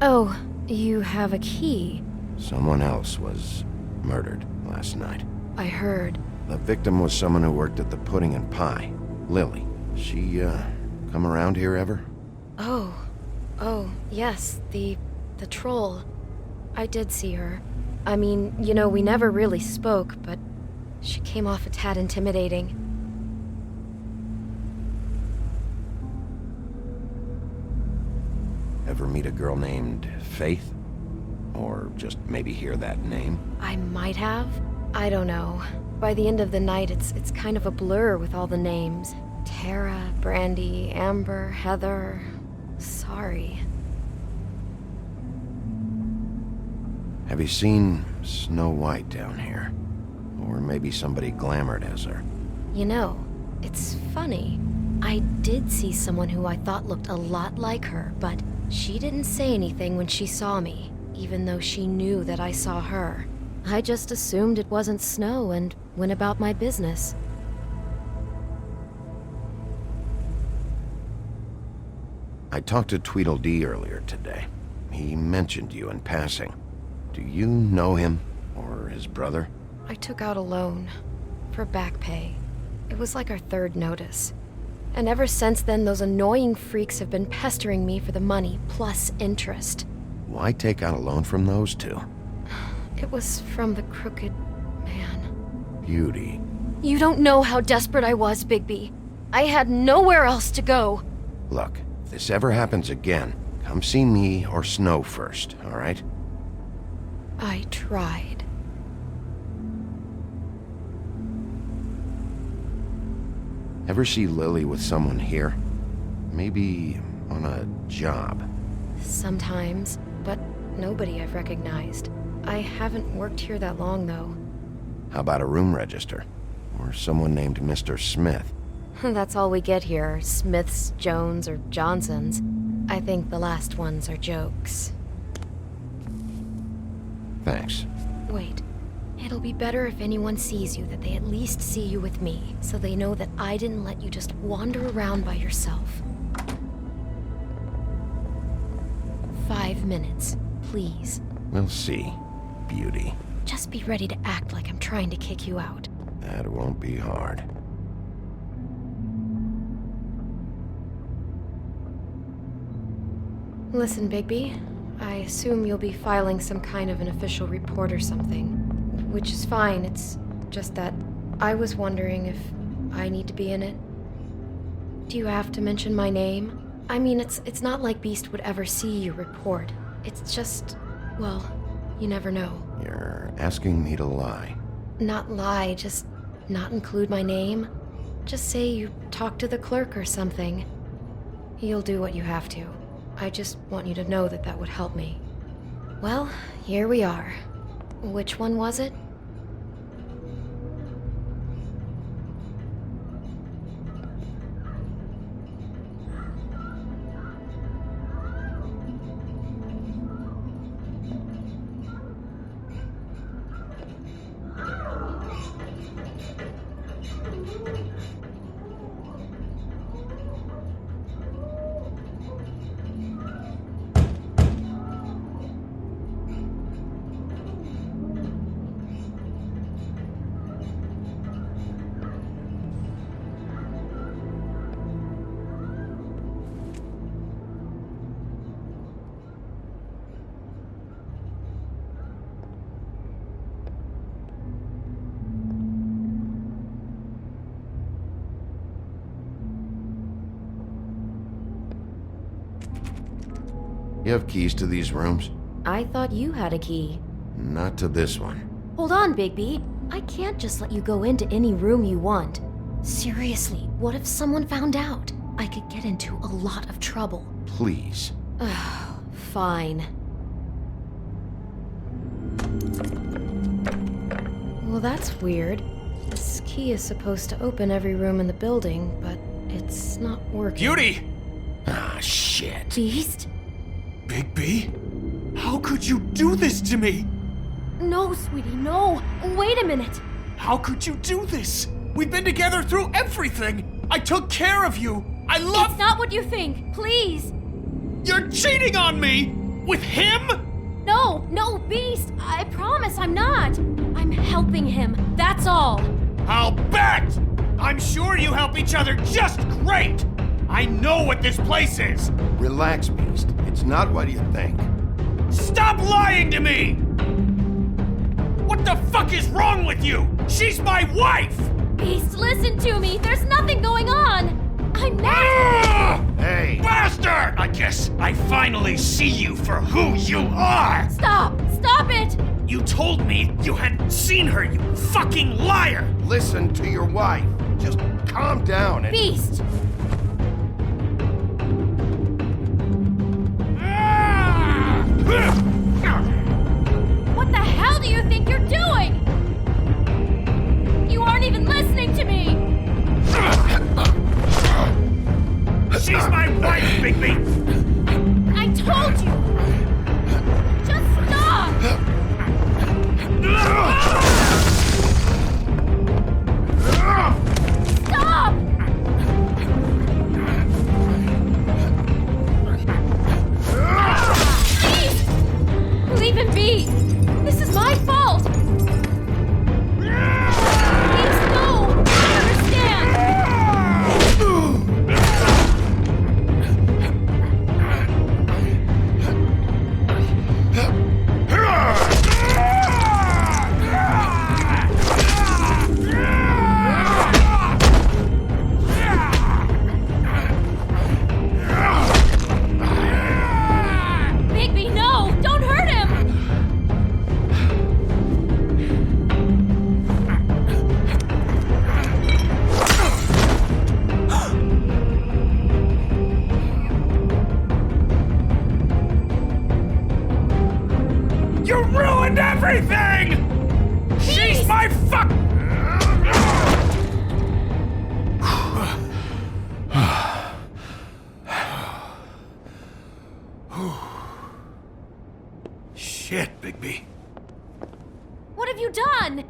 Oh, you have a key. Someone else was murdered last night. I heard. The victim was someone who worked at the Pudding and Pie. Lily. She, come around here ever? Oh, yes, the troll. I did see her. I mean, you know, we never really spoke, but she came off a tad intimidating. Ever meet a girl named Faith? Or just maybe hear that name? I might have. I don't know. By the end of the night, it's kind of a blur with all the names. Tara, Brandy, Amber, Heather. Sorry. Have you seen Snow White down here? Or maybe somebody glamored as her? You know, it's funny. I did see someone who I thought looked a lot like her, but she didn't say anything when she saw me, even though she knew that I saw her. I just assumed it wasn't Snow and went about my business. I talked to Tweedledee earlier today. He mentioned you in passing. Do you know him? Or his brother? I took out a loan for back pay. It was like our third notice. And ever since then, those annoying freaks have been pestering me for the money, plus interest. Why take out a loan from those two? It was from the crooked man. Beauty. You don't know how desperate I was, Bigby. I had nowhere else to go. Look, if this ever happens again, come see me or Snow first, all right? I tried. Ever see Lily with someone here? Maybe on a job? Sometimes, but nobody I've recognized. I haven't worked here that long, though. How about a room register? Or someone named Mr. Smith? That's all we get here, Smiths, Jones, or Johnsons. I think the last ones are jokes. Thanks. Wait. It'll be better if anyone sees you that they at least see you with me, so they know that I didn't let you just wander around by yourself. 5 minutes, please. We'll see, Beauty. Just be ready to act like I'm trying to kick you out. That won't be hard. Listen, Bigby. I assume you'll be filing some kind of an official report or something. Which is fine, it's just that I was wondering if I need to be in it. Do you have to mention my name? I mean, it's not like Beast would ever see your report. It's just, well, you never know. You're asking me to lie. Not lie, just not include my name. Just say you talked to the clerk or something. You'll do what you have to. I just want you to know that that would help me. Well, here we are. Which one was it? You have keys to these rooms? I thought you had a key. Not to this one. Hold on, Bigby. I can't just let you go into any room you want. Seriously, what if someone found out? I could get into a lot of trouble. Please. Fine. Well, that's weird. This key is supposed to open every room in the building, but it's not working. Beauty! Ah, shit. Beast? Bigby? How could you do this to me? No, sweetie, no. Wait a minute. How could you do this? We've been together through everything. I took care of you. I love— It's not what you think. Please. You're cheating on me! With him? No, Beast. I promise I'm not. I'm helping him. That's all. I'll bet! I'm sure you help each other just great! I know what this place is! Relax, Beast. It's not what you think. Stop lying to me! What the fuck is wrong with you? She's my wife! Beast, listen to me. There's nothing going on. I'm not— Hey! Bastard! I guess I finally see you for who you are! Stop! Stop it! You told me you hadn't seen her, you fucking liar! Listen to your wife. Just calm down and— Beast! What the hell do you think you're doing? You aren't even listening to me! She's my wife, Bigby! I told you! Just stop! Stop! Please! Leave him be! This is my fault! Please, no! I understand! Bigby, no! Don't hurt him! You ruined everything! She's my fuck— Shit, Bigby. What have you done?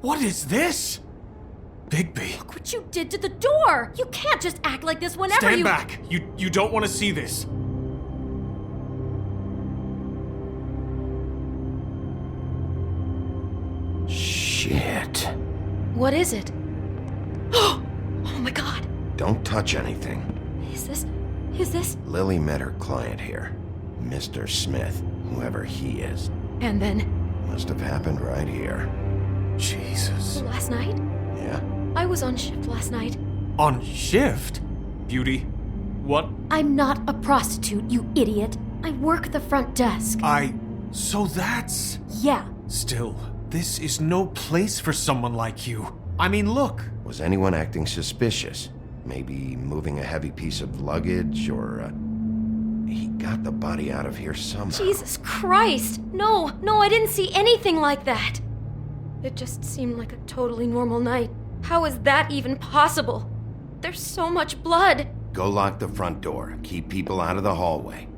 What is this? Bigby. Look what you did to the door! You can't just act like this whenever Stand you— back. You don't want to see this. Shit. What is it? Oh my god! Don't touch anything. Is this... Lily met her client here. Mr. Smith, whoever he is. And then... Must have happened right here. Jesus. Last night? Yeah? I was on shift last night. On shift? Beauty, what? I'm not a prostitute, you idiot. I work the front desk. So that's... Yeah. Still, this is no place for someone like you. I mean, look. Was anyone acting suspicious? Maybe moving a heavy piece of luggage, or, he got the body out of here somehow. Jesus Christ! No, I didn't see anything like that. It just seemed like a totally normal night. How is that even possible? There's so much blood. Go lock the front door. Keep people out of the hallway.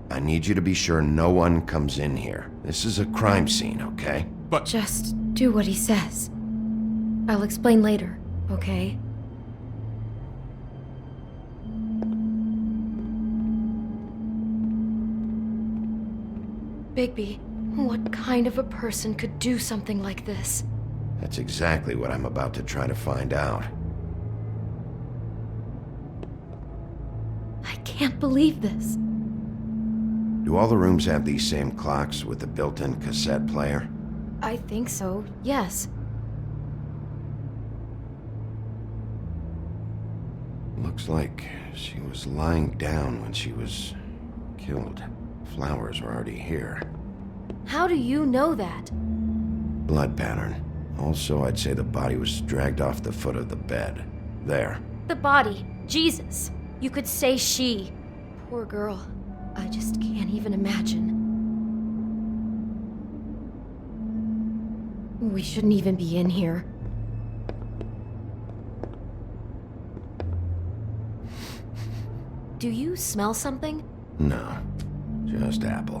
I need you to be sure no one comes in here. This is a crime scene, okay? But... Just do what he says. I'll explain later, okay? Bigby, what kind of a person could do something like this? That's exactly what I'm about to try to find out. I can't believe this. Do all the rooms have these same clocks with the built-in cassette player? I think so, yes. Look Looks like she was lying down when she was killed. Flowers were already here. How do you know that? Blood pattern. Also, I'd say the body was dragged off the foot of the bed. There. The body. Jesus. You could say she. Poor girl. I just can't even imagine. We shouldn't even be in here. Do you smell something? No. Just apple.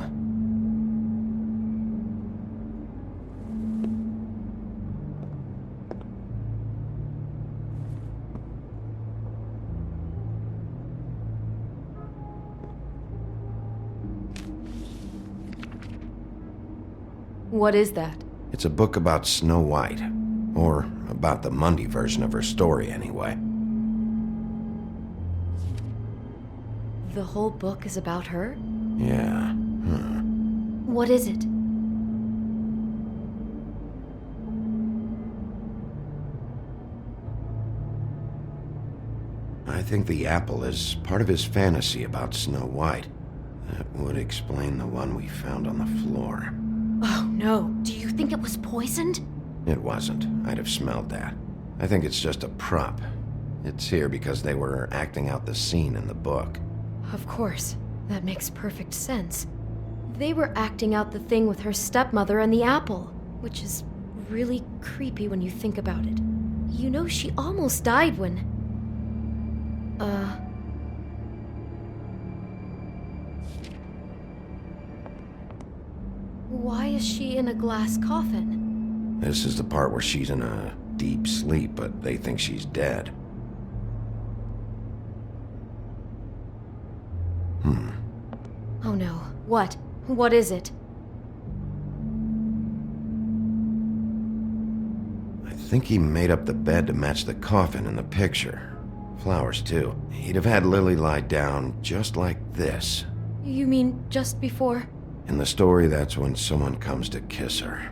What is that? It's a book about Snow White. Or about the Mundy version of her story, anyway. The whole book is about her? Yeah. What is it? I think the apple is part of his fantasy about Snow White. That would explain the one we found on the floor. Oh no, do you think it was poisoned? It wasn't. I'd have smelled that. I think it's just a prop. It's here because they were acting out the scene in the book. Of course. That makes perfect sense. They were acting out the thing with her stepmother and the apple, which is really creepy when you think about it. You know, she almost died when... Why is she in a glass coffin? This is the part where she's in a deep sleep, but they think she's dead. Oh no. What? What is it? I think he made up the bed to match the coffin in the picture. Flowers, too. He'd have had Lily lie down just like this. You mean just before? In the story, that's when someone comes to kiss her.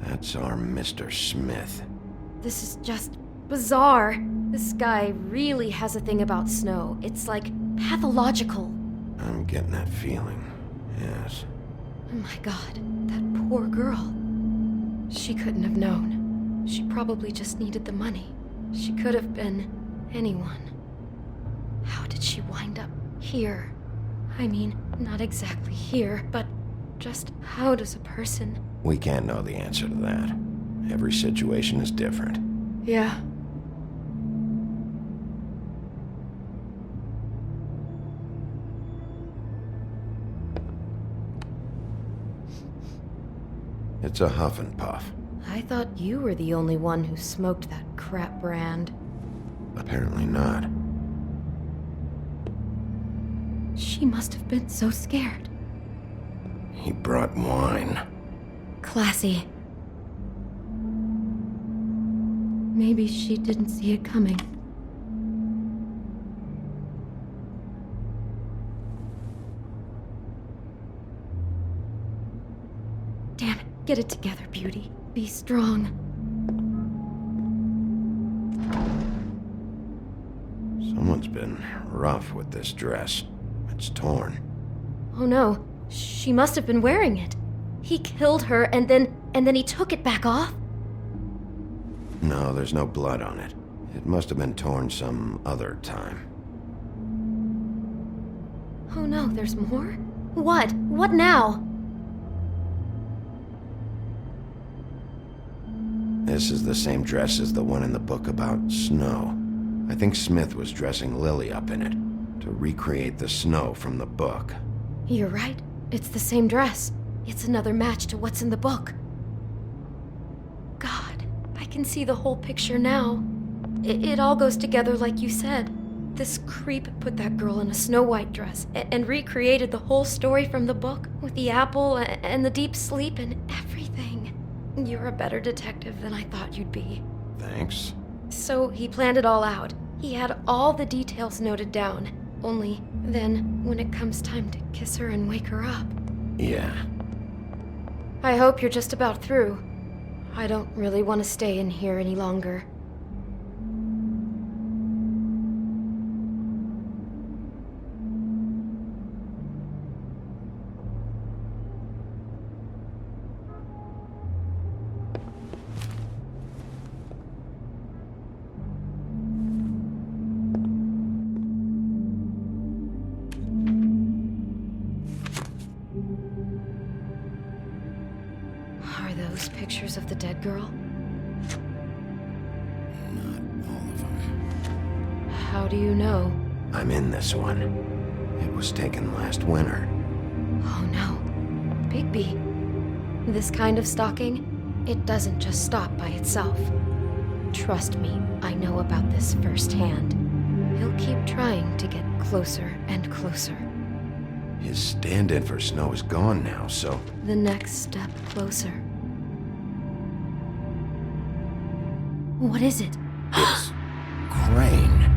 That's our Mr. Smith. This is just bizarre. This guy really has a thing about snow. It's like pathological. I'm getting that feeling, yes. Oh my god, that poor girl. She couldn't have known. She probably just needed the money. She could have been anyone. How did she wind up here? I mean, not exactly here, but just how does a person... We can't know the answer to that. Every situation is different. Yeah. It's a huff and puff. I thought you were the only one who smoked that crap brand. Apparently not. She must have been so scared. He brought wine. Classy. Maybe she didn't see it coming. Damn it. Get it together, Beauty. Be strong. Someone's been rough with this dress. It's torn. Oh no. She must have been wearing it. He killed her and then he took it back off? No, there's no blood on it. It must have been torn some other time. Oh no, there's more? What? What now? This is the same dress as the one in the book about snow. I think Smith was dressing Lily up in it, to recreate the snow from the book. You're right. It's the same dress. It's another match to what's in the book. God, I can see the whole picture now. It all goes together like you said. This creep put that girl in a Snow White dress and recreated the whole story from the book with the apple and the deep sleep and everything. You're a better detective than I thought you'd be. Thanks. So he planned it all out. He had all the details noted down. Only then, when it comes time to kiss her and wake her up. Yeah. I hope you're just about through. I don't really want to stay in here any longer. Are those pictures of the dead girl? Not all of them. How do you know? I'm in this one. It was taken last winter. Oh no. Bigby. This kind of stalking, it doesn't just stop by itself. Trust me, I know about this firsthand. He'll keep trying to get closer and closer. His stand-in for Snow is gone now, so... The next step closer. What is it? It's... Crane.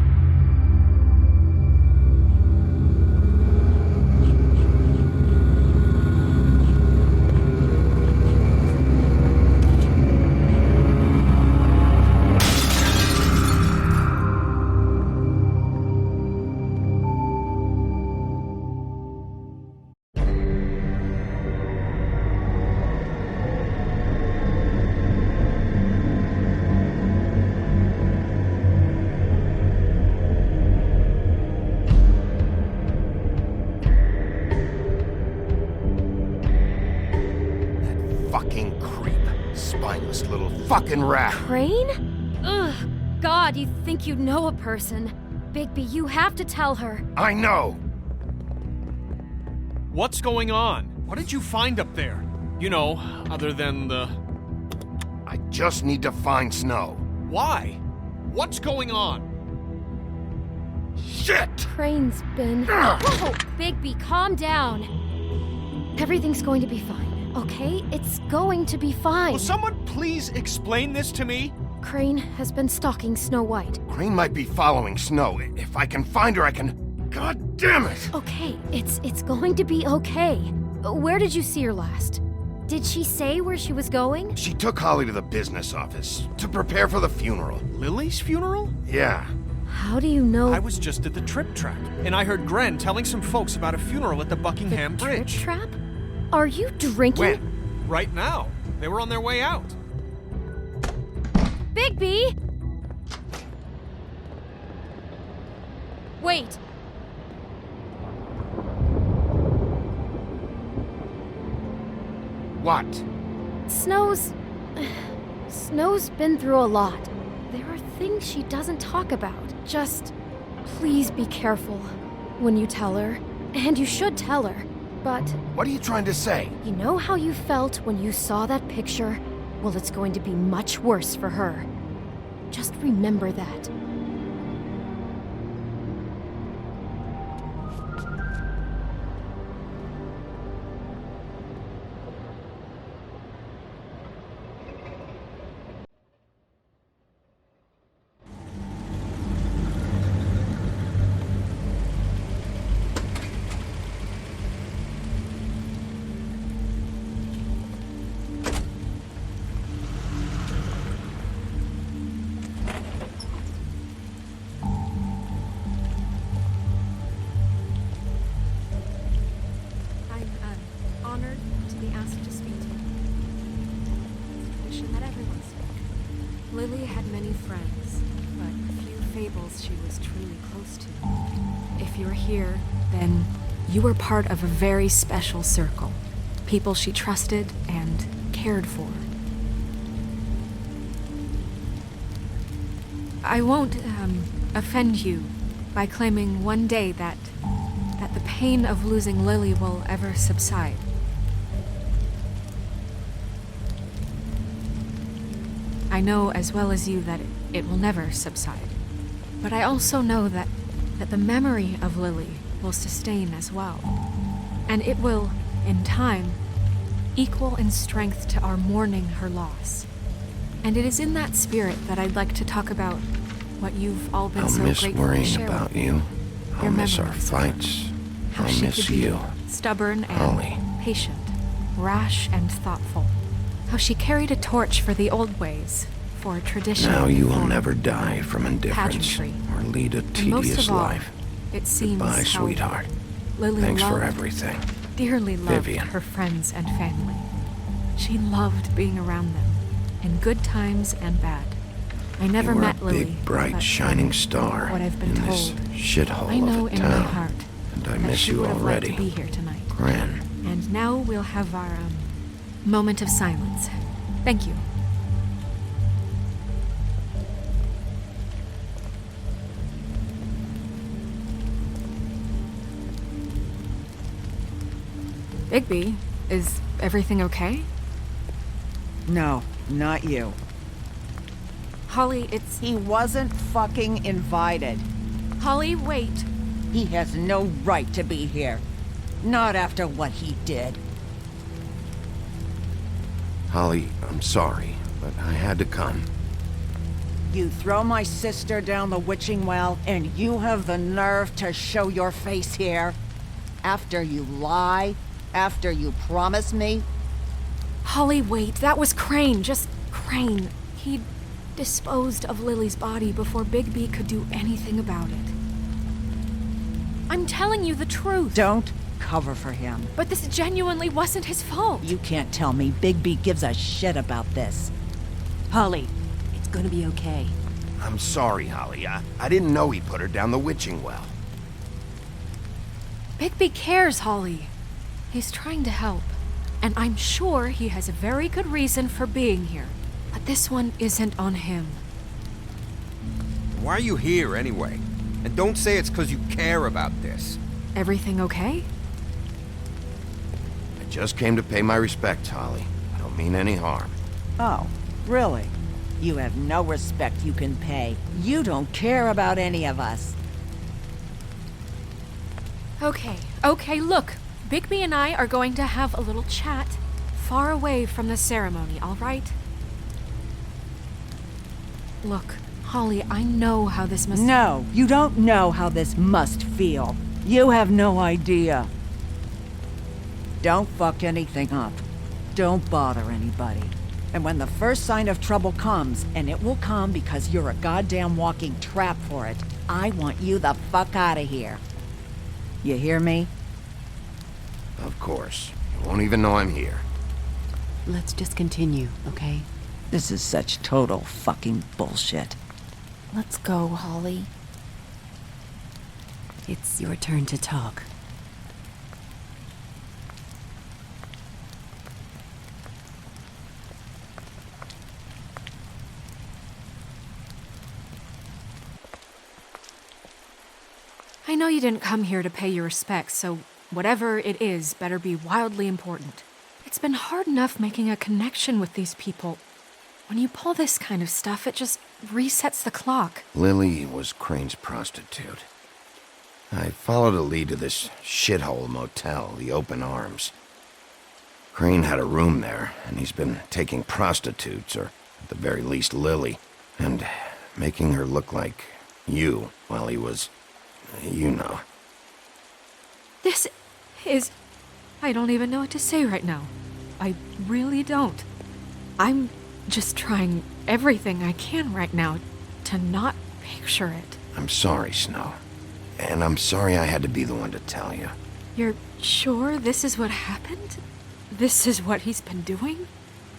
Fucking creep. Spineless little fucking rat. Crane? Ugh. God, you'd think you'd know a person. Bigby, you have to tell her. I know! What's going on? What did you find up there? You know, other than the... I just need to find Snow. Why? What's going on? Shit! Crane's been... Whoa! Bigby, calm down. Everything's going to be fine, okay? It's going to be fine. Will someone please explain this to me? Crane has been stalking Snow White. Crane might be following Snow. If I can find her, I can... God damn it! Okay, it's going to be okay. Where did you see her last? Did she say where she was going? She took Holly to the business office to prepare for the funeral. Lily's funeral? Yeah. How do you know? I was just at the Trip Trap, and I heard Gren telling some folks about a funeral at the Buckingham Bridge. Trip Trap? Are you drinking? When? Right now. They were on their way out. Bigby! Wait. What? Snow's been through a lot. There are things she doesn't talk about. Just please be careful when you tell her. And you should tell her. But what are you trying to say? You know how you felt when you saw that picture? Well, it's going to be much worse for her. Just remember that. Honored to be asked to speak to you. It's a tradition that everyone spoke. Lily had many friends, but few fables she was truly close to. If you're here, then you were part of a very special circle. People she trusted and cared for. I won't offend you by claiming one day that the pain of losing Lily will ever subside. I know as well as you that it will never subside. But I also know that the memory of Lily will sustain as well. And it will, in time, equal in strength to our mourning her loss. And it is in that spirit that I'd like to talk about what you've all been so miss grateful to worrying share. about you. I'll miss our fights. How I'll she miss could be you. stubborn and Holly. patient, rash and thoughtful. How she carried a torch for the old ways, for tradition. Now you will for never die from indifference pageantry. or lead a And most tedious of all, life. it seems Goodbye, how sweetheart. Lily Thanks for loved, everything. dearly loved Vivian. her friends and family. She loved being around them, in good times and bad. I never You were met a Lily, big, bright, but shining star what I've been in this told, shithole I know of a in town. my heart And I that miss she you would have liked already. to be here tonight. Gran. And now we'll have our moment of silence. Thank you. Bigby, is everything okay? No, not you. Holly, it's... He wasn't fucking invited. Holly, wait. He has no right to be here. Not after what he did. Holly, I'm sorry, but I had to come. You throw my sister down the witching well, and you have the nerve to show your face here? After you lie? After you promise me? Holly, wait. That was Crane. Just Crane. He disposed of Lily's body before Bigby could do anything about it. I'm telling you the truth. Don't cover for him. But this genuinely wasn't his fault. You can't tell me Bigby gives a shit about this. Holly, it's gonna be okay. I'm sorry, Holly. I didn't know he put her down the witching well. Bigby cares, Holly. He's trying to help. And I'm sure he has a very good reason for being here. But this one isn't on him. Why are you here, anyway? And don't say it's because you care about this. Everything okay? I just came to pay my respects, Holly. I don't mean any harm. Oh, really? You have no respect you can pay. You don't care about any of us. Okay, look. Bigby and I are going to have a little chat far away from the ceremony, all right? Look, Holly, I know how this must... No, you don't know how this must feel. You have no idea. Don't fuck anything up. Don't bother anybody. And when the first sign of trouble comes, and it will come because you're a goddamn walking trap for it, I want you the fuck out of here. You hear me? Of course. You won't even know I'm here. Let's just continue, okay? This is such total fucking bullshit. Let's go, Holly. It's your turn to talk. I know you didn't come here to pay your respects, so whatever it is better be wildly important. It's been hard enough making a connection with these people. When you pull this kind of stuff, it just resets the clock. Lily was Crane's prostitute. I followed a lead to this shithole motel, the Open Arms. Crane had a room there, and he's been taking prostitutes, or at the very least Lily, and making her look like you while he was, you know. This is... I don't even know what to say right now. I really don't. I'm just trying everything I can right now to not picture it. I'm sorry, Snow. And I'm sorry I had to be the one to tell you. You're sure this is what happened? This is what he's been doing?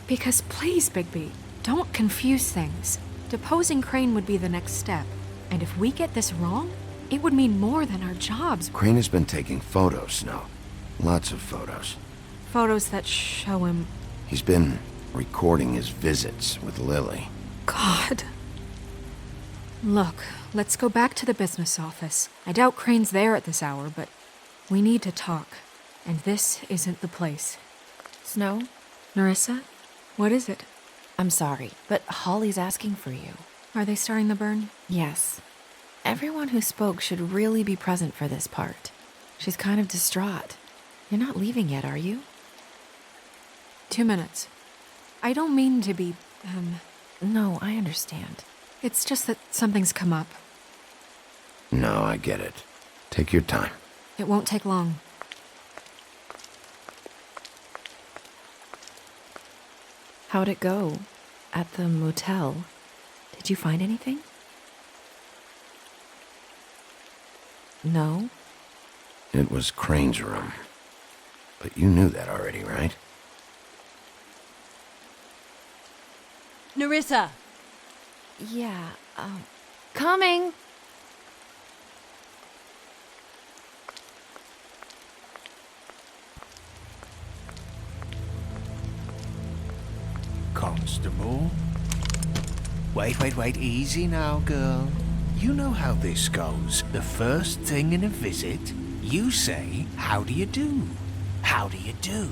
Because please, Bigby, don't confuse things. Deposing Crane would be the next step. And if we get this wrong, it would mean more than our jobs. Crane has been taking photos, Snow. Lots of photos. Photos that show him... He's been recording his visits with Lily. God. Look, let's go back to the business office. I doubt Crane's there at this hour, but we need to talk. And this isn't the place. Snow? Nerissa? What is it? I'm sorry, but Holly's asking for you. Are they starting the burn? Yes. Everyone who spoke should really be present for this part. She's kind of distraught. You're not leaving yet, are you? 2 minutes. I don't mean to be, No, I understand. It's just that something's come up. No, I get it. Take your time. It won't take long. How'd it go? At the motel? Did you find anything? No? It was Crane's room. But you knew that already, right? Nerissa! Yeah, coming! Come Constable. Wait, easy now, girl. You know how this goes. The first thing in a visit, you say, how do you do? How do you do?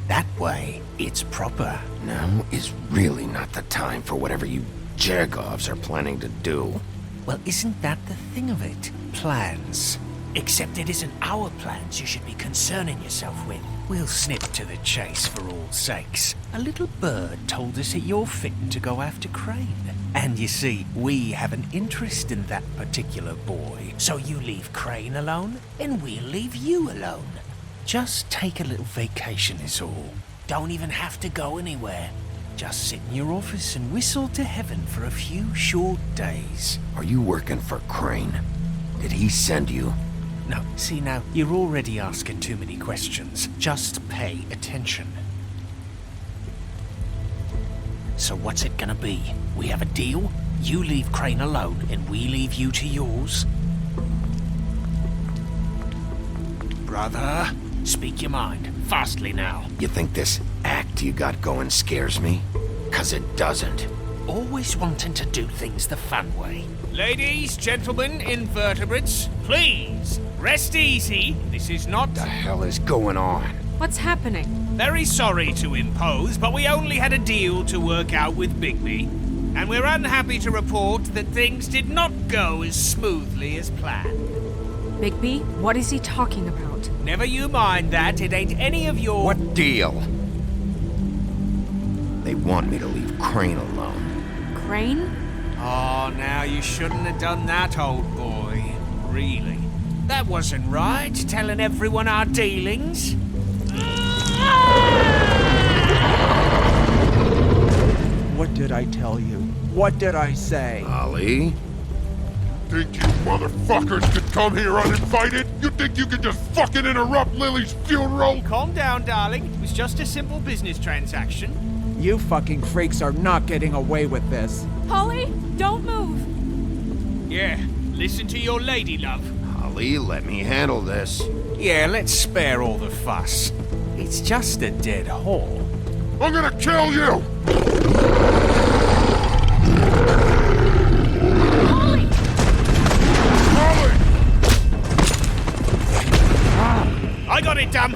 That way, it's proper. Now is really not the time for whatever you Jergovs are planning to do. Well, isn't that the thing of it? Plans. Except it isn't our plans you should be concerning yourself with. We'll snip to the chase for all sakes. A little bird told us that you're fitting to go after Crane. And you see, we have an interest in that particular boy. So you leave Crane alone, and we'll leave you alone. Just take a little vacation is all. Don't even have to go anywhere. Just sit in your office and whistle to heaven for a few short days. Are you working for Crane? Did he send you? No, see now, you're already asking too many questions. Just pay attention. So what's it gonna be? We have a deal? You leave Crane alone, and we leave you to yours? Brother, speak your mind. Fastly now. You think this act you got going scares me? 'Cause it doesn't. Always wanting to do things the fun way. Ladies, gentlemen, invertebrates, please, rest easy. This is not... What the hell is going on? What's happening? Very sorry to impose, but we only had a deal to work out with Bigby. And we're unhappy to report that things did not go as smoothly as planned. Bigby, what is he talking about? Never you mind that, it ain't any of your... What deal? They want me to leave Crane alone. Crane? Oh, now you shouldn't have done that, old boy. Really. That wasn't right, telling everyone our dealings. What did I tell you? What did I say? Ali? Think you motherfuckers could come here uninvited? You think you could just fucking interrupt Lily's funeral? Calm down, darling. It was just a simple business transaction. You fucking freaks are not getting away with this. Polly, don't move. Yeah, listen to your lady, love. Ali, let me handle this. Yeah, let's spare all the fuss. It's just a dead hole. I'm gonna kill you! Polly! I got it, damn!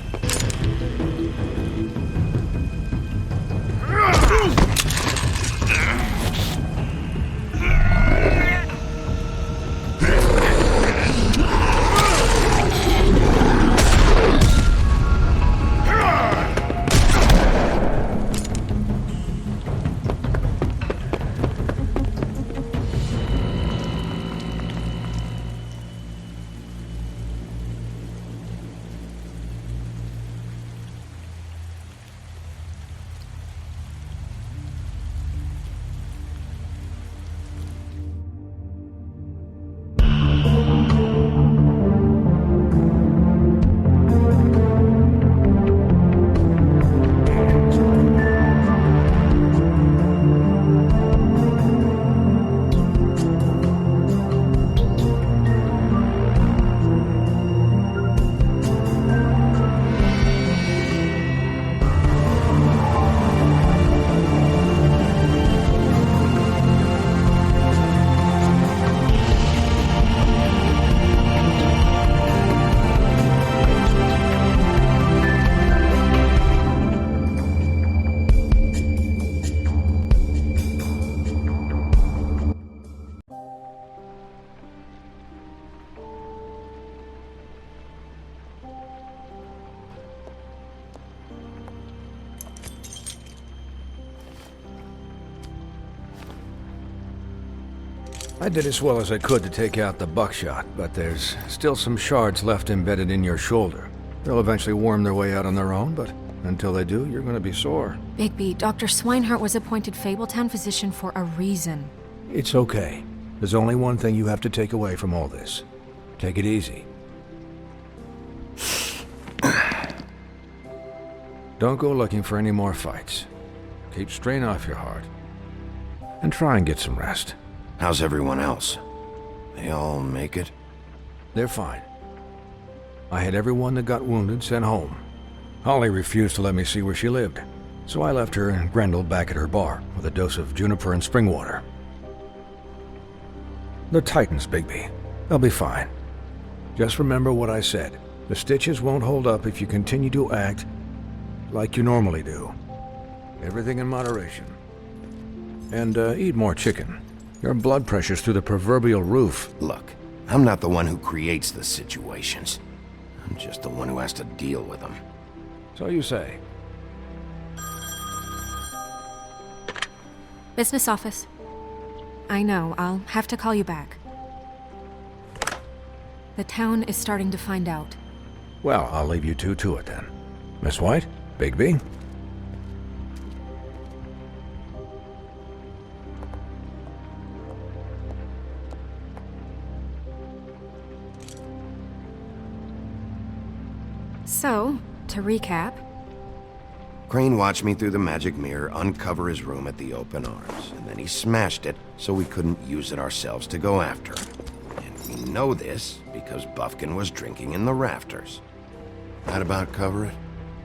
I did as well as I could to take out the buckshot, but there's still some shards left embedded in your shoulder. They'll eventually worm their way out on their own, but until they do, you're gonna be sore. Bigby, Dr. Swinehart was appointed Fabletown physician for a reason. It's okay. There's only one thing you have to take away from all this. Take it easy. Don't go looking for any more fights. Keep strain off your heart. And try and get some rest. How's everyone else? They all make it? They're fine. I had everyone that got wounded sent home. Holly refused to let me see where she lived. So I left her and Grendel back at her bar with a dose of juniper and spring water. The Titans, Bigby. They'll be fine. Just remember what I said. The stitches won't hold up if you continue to act like you normally do. Everything in moderation. And eat more chicken. Your blood pressure's through the proverbial roof. Look, I'm not the one who creates the situations. I'm just the one who has to deal with them. So you say. Business office. I know, I'll have to call you back. The town is starting to find out. Well, I'll leave you two to it then. Miss White, Bigby. So, to recap, Crane watched me through the magic mirror uncover his room at the Open Arms, and then he smashed it so we couldn't use it ourselves to go after him. And we know this because Buffkin was drinking in the rafters. That about cover it?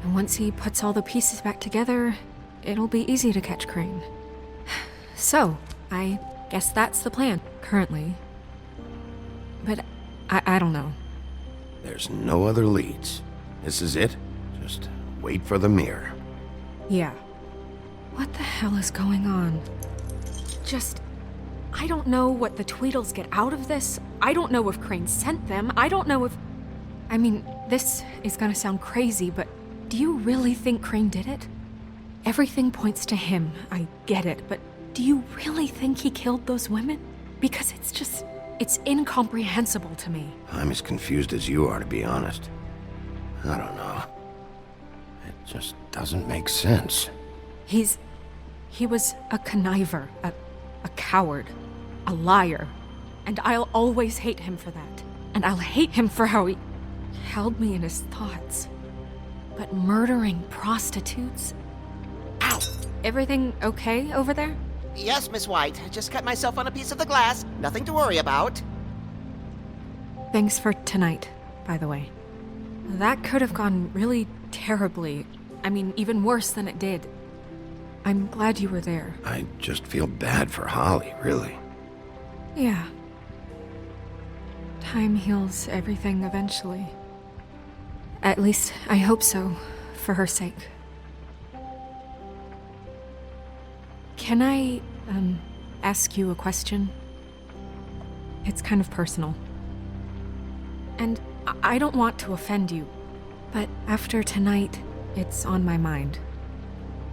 and once he puts all the pieces back together, it'll be easy to catch Crane. So, I guess that's the plan, currently. But I don't know. There's no other leads. This is it. Just wait for the mirror. Yeah. What the hell is going on? I don't know what the Tweedles get out of this. I don't know if Crane sent them. I don't know if... I mean, this is gonna sound crazy, but do you really think Crane did it? Everything points to him, I get it, but do you really think he killed those women? Because it's incomprehensible to me. I'm as confused as you are, to be honest. I don't know. It just doesn't make sense. He was a conniver, a coward, a liar, and I'll always hate him for that. And I'll hate him for how he held me in his thoughts. But murdering prostitutes? Ow! Everything okay over there? Yes, Miss White. Just cut myself on a piece of the glass. Nothing to worry about. Thanks for tonight, by the way. That could have gone really terribly. I mean, even worse than it did. I'm glad you were there. I just feel bad for Holly, really. Yeah. Time heals everything eventually. At least, I hope so, for her sake. Can I, ask you a question? It's kind of personal. And I don't want to offend you, but after tonight, it's on my mind.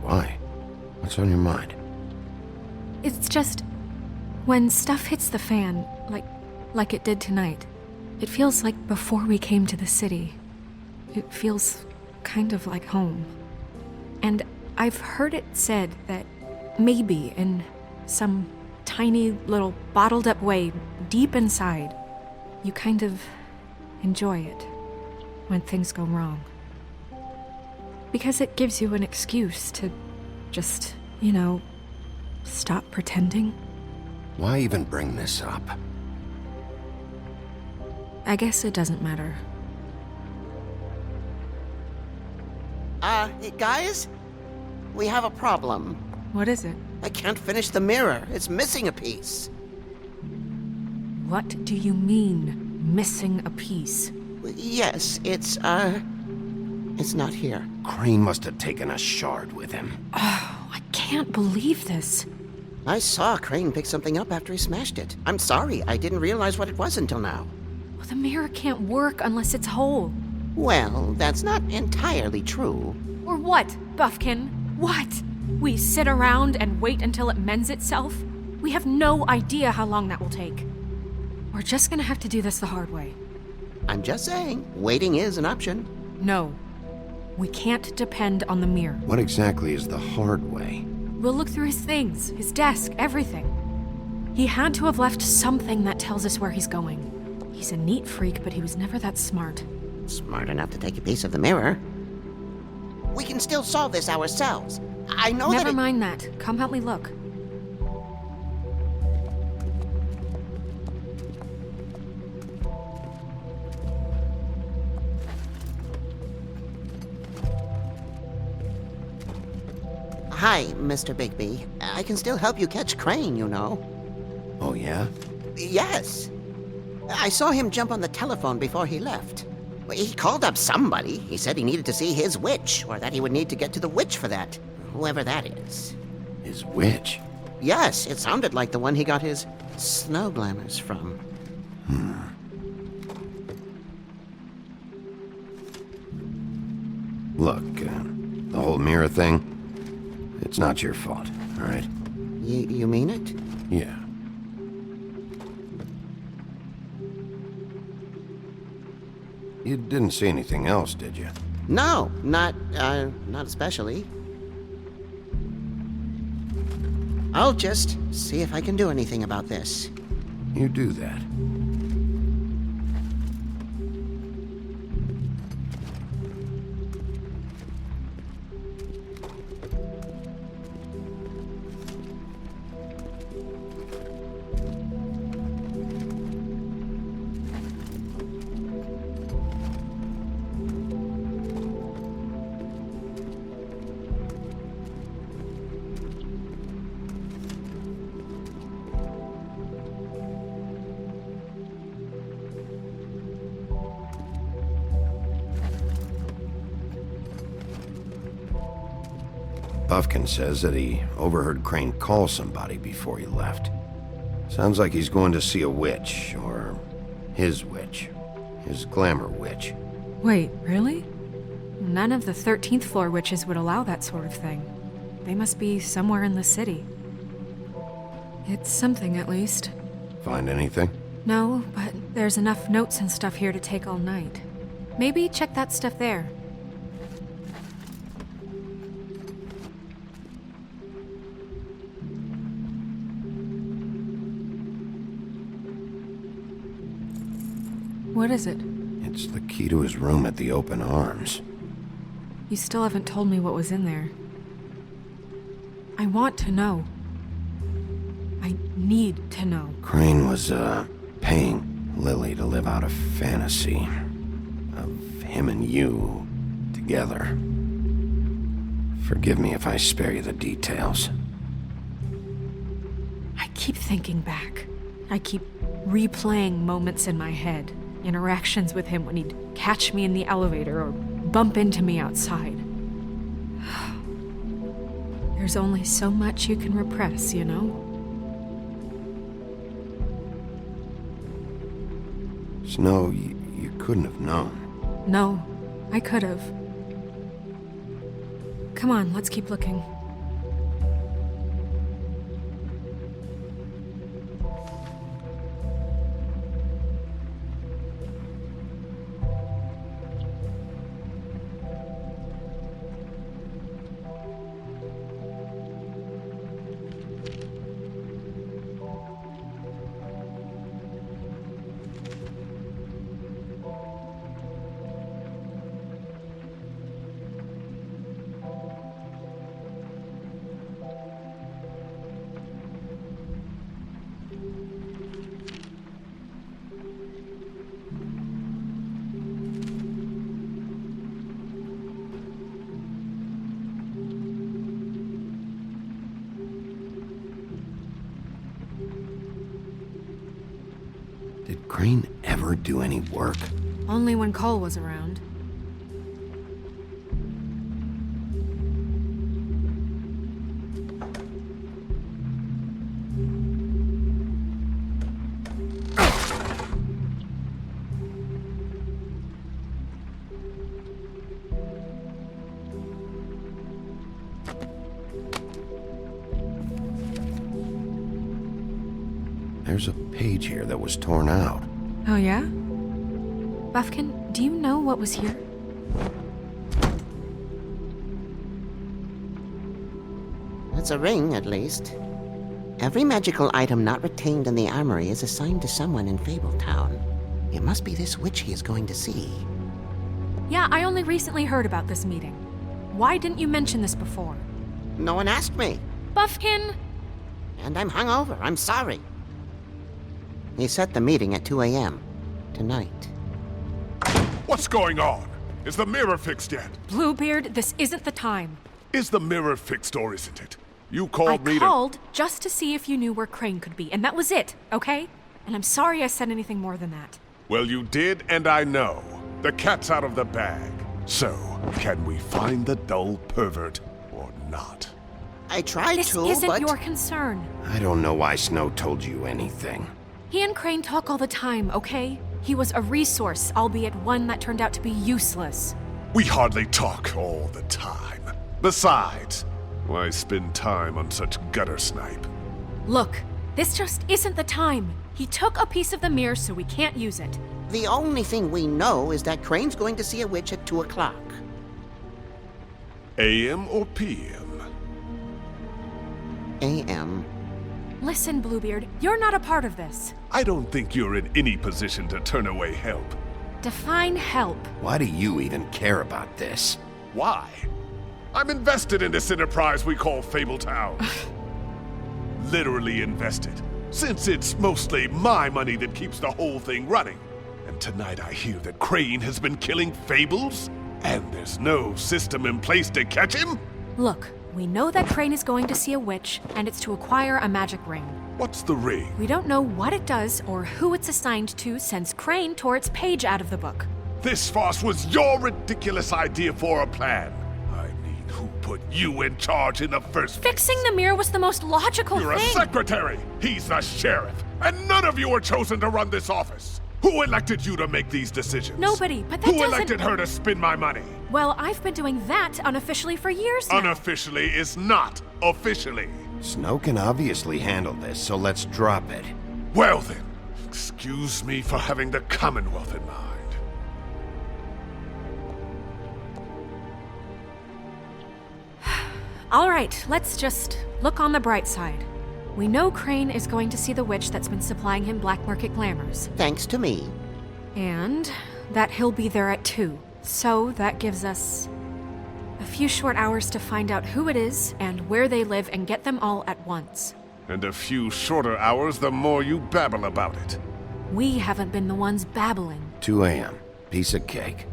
Why? What's on your mind? It's just, when stuff hits the fan, like it did tonight, it feels like before we came to the city. It feels kind of like home. And I've heard it said that maybe in some tiny little bottled up way deep inside, you kind of enjoy it when things go wrong. Because it gives you an excuse to just, stop pretending. Why even bring this up? I guess it doesn't matter. Guys? We have a problem. What is it? I can't finish the mirror. It's missing a piece. What do you mean, missing a piece? Yes, it's not here. Crane must have taken a shard with him. Oh, I can't believe this. I saw Crane pick something up after he smashed it. I'm sorry, I didn't realize what it was until now. Well, the mirror can't work unless it's whole. Well, that's not entirely true. Or what, Buffkin? What? We sit around and wait until it mends itself? We have no idea how long that will take. We're just gonna have to do this the hard way. I'm just saying, waiting is an option. No. We can't depend on the mirror. What exactly is the hard way? We'll look through his things, his desk, everything. He had to have left something that tells us where he's going. He's a neat freak, but he was never that smart. Smart enough to take a piece of the mirror. We can still solve this ourselves. I know Never mind that. Come help me look. Hi, Mr. Bigby. I can still help you catch Crane, you know. Oh, yeah? Yes. I saw him jump on the telephone before he left. He called up somebody. He said he needed to see his witch, or that he would need to get to the witch for that. Whoever that is. His witch? Yes, it sounded like the one he got his snow glamours from. Look, the whole mirror thing, it's not your fault, all right? You mean it? Yeah. You didn't see anything else, did you? No, not especially. I'll just see if I can do anything about this. You do that. Buffkin says that he overheard Crane call somebody before he left. Sounds like he's going to see a witch, or his witch. His glamour witch. Wait, really? None of the 13th floor witches would allow that sort of thing. They must be somewhere in the city. It's something, at least. Find anything? No, but there's enough notes and stuff here to take all night. Maybe check that stuff there. What is it? It's the key to his room at the Open Arms. You still haven't told me what was in there. I want to know. I need to know. Crane was, paying Lily to live out a fantasy of him and you together. Forgive me if I spare you the details. I keep thinking back. I keep replaying moments in my head. Interactions with him when he'd catch me in the elevator or bump into me outside. There's only so much you can repress, you know? Snow, you couldn't have known. No, I could have. Come on, let's keep looking. Did Crane ever do any work? Only when Cole was around. There's a page here that was torn out. Oh, yeah? Buffkin, do you know what was here? It's a ring, at least. Every magical item not retained in the armory is assigned to someone in Fabletown. It must be this witch he is going to see. Yeah, I only recently heard about this meeting. Why didn't you mention this before? No one asked me. Buffkin! And I'm hungover. I'm sorry. He set the meeting at 2 a.m. tonight. What's going on? Is the mirror fixed yet? Bluebeard, this isn't the time. Is the mirror fixed or isn't it? You called I me called just to see if you knew where Crane could be, and that was it, okay? And I'm sorry I said anything more than that. Well, you did, and I know. The cat's out of the bag. So, can we find the dull pervert or not? I tried This to, isn't but... your concern. I don't know why Snow told you anything. He and Crane talk all the time, okay? He was a resource, albeit one that turned out to be useless. We hardly talk all the time. Besides, why spend time on such gutter snipe? Look, this just isn't the time. He took a piece of the mirror, so we can't use it. The only thing we know is that Crane's going to see a witch at 2 o'clock. AM or PM? AM. Listen, Bluebeard, you're not a part of this. I don't think you're in any position to turn away help. Define help. Why do you even care about this? Why? I'm invested in this enterprise we call Fabletown. Literally invested. Since it's mostly my money that keeps the whole thing running. And tonight I hear that Crane has been killing Fables? And there's no system in place to catch him? Look, we know that Crane is going to see a witch, and it's to acquire a magic ring. What's the ring? We don't know what it does or who it's assigned to since Crane tore its page out of the book. This farce was your ridiculous idea for a plan. I mean, who put you in charge in the first place? Fixing the mirror was the most logical You're thing. a secretary! He's the sheriff! And none of you were chosen to run this office! Who elected you to make these decisions? Nobody, but that Who doesn't... elected her to spend my money? Well, I've been doing that unofficially for years now. Unofficially is not officially. Snow can obviously handle this, so let's drop it. Well then, excuse me for having the Commonwealth in mind. All right, let's just look on the bright side. We know Crane is going to see the witch that's been supplying him black market glamours. Thanks to me. And that he'll be there at 2. So that gives us a few short hours to find out who it is and where they live and get them all at once. And a few shorter hours the more you babble about it. We haven't been the ones babbling. 2 a.m. Piece of cake.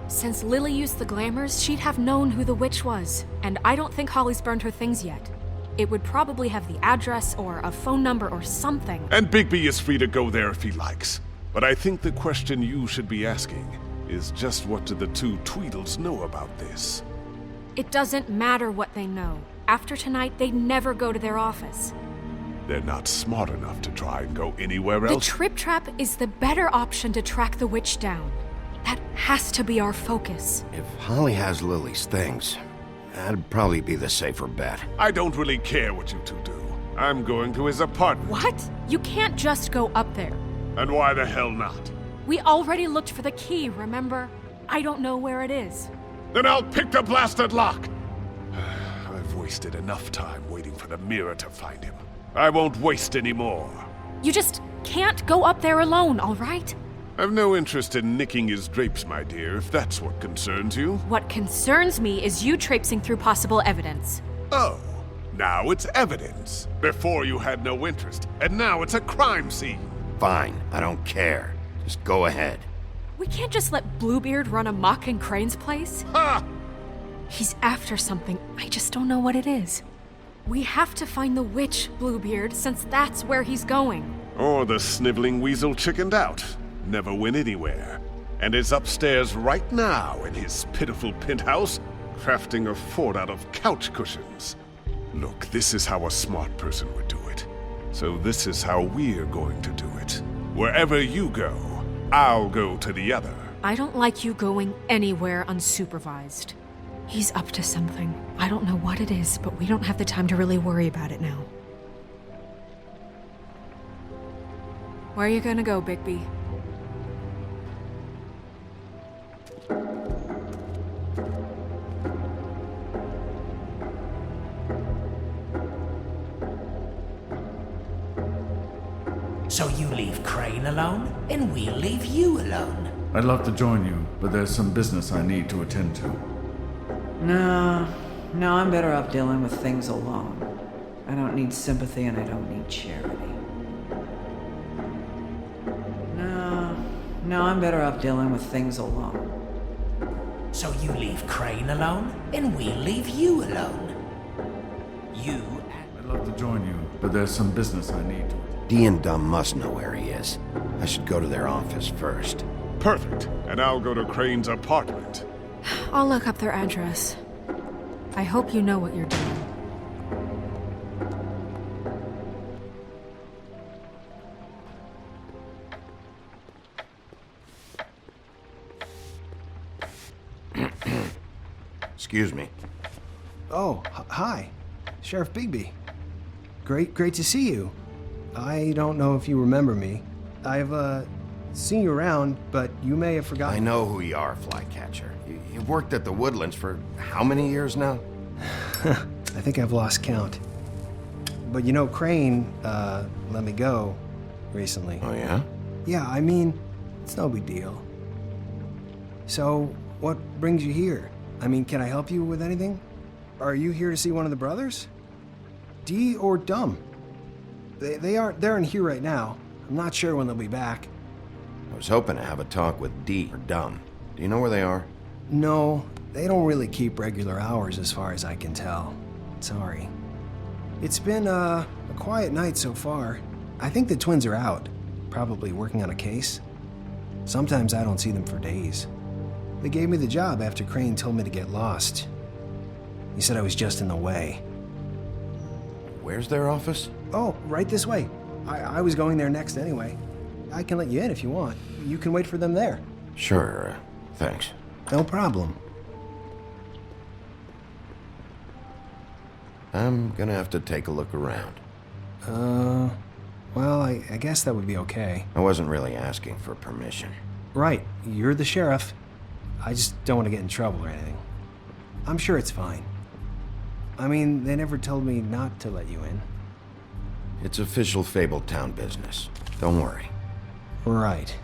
Since Lily used the glamours, she'd have known who the witch was. And I don't think Holly's burned her things yet. It would probably have the address or a phone number or something. And Bigby is free to go there if he likes. But I think the question you should be asking is just what do the 2 Tweedles know about this? It doesn't matter what they know. After tonight, they'd never go to their office. They're not smart enough to try and go anywhere The else. Trip Trap is the better option to track the witch down. That has to be our focus. If Holly has Lily's things, that'd probably be the safer bet. I don't really care what you 2 do. I'm going to his apartment. What? You can't just go up there. And why the hell not? We already looked for the key, remember? I don't know where it is. Then I'll pick the blasted lock! I've wasted enough time waiting for the mirror to find him. I won't waste any more. You just can't go up there alone, all right? I've no interest in nicking his drapes, my dear, if that's what concerns you. What concerns me is you traipsing through possible evidence. Oh, now it's evidence. Before you had no interest, and now it's a crime scene. Fine, I don't care. Just go ahead. We can't just let Bluebeard run amok in Crane's place. Ha! He's after something, I just don't know what it is. We have to find the witch, Bluebeard, since that's where he's going. Or the sniveling weasel chickened out. Never went anywhere. And is upstairs right now in his pitiful penthouse, crafting a fort out of couch cushions. Look, this is how a smart person would do it. So this is how we're going to do it. Wherever you go, I'll go to the other. I don't like you going anywhere unsupervised. He's up to something. I don't know what it is, but we don't have the time to really worry about it now. Where are you gonna go, Bigby? So you leave Crane alone, and we'll leave you alone. I'd love to join you, but there's some business I need to attend to. No, I'm better off dealing with things alone. I don't need sympathy and I don't need charity. No, I'm better off dealing with things alone. So you leave Crane alone, and we'll leave you alone. You I'd love to join you, but there's some business I need to. Dee and Dumb must know where he is. I should go to their office first. Perfect. And I'll go to Crane's apartment. I'll look up their address. I hope you know what you're doing. Excuse me. Oh, hi. Sheriff Bigby. Great to see you. I don't know if you remember me. I've, seen you around, but you may have forgotten. I know who you are, Flycatcher. You've worked at the Woodlands for how many years now? I think I've lost count. But you know, Crane, let me go recently. Oh, yeah? Yeah, I mean, it's no big deal. So, what brings you here? I mean, can I help you with anything? Are you here to see one of the brothers? Dee or Dumb? They're in here right now. I'm not sure when they'll be back. I was hoping to have a talk with Dee or Dumb. Do you know where they are? No, they don't really keep regular hours as far as I can tell. Sorry. It's been, a quiet night so far. I think the twins are out, probably working on a case. Sometimes I don't see them for days. They gave me the job after Crane told me to get lost. He said I was just in the way. Where's their office? Oh, right this way. I was going there next anyway. I can let you in if you want. You can wait for them there. Sure, thanks. No problem. I'm gonna have to take a look around. Well, I guess that would be okay. I wasn't really asking for permission. Right, you're the sheriff. I just don't want to get in trouble or anything. I'm sure it's fine. I mean, they never told me not to let you in. It's official Fabletown business. Don't worry. Right.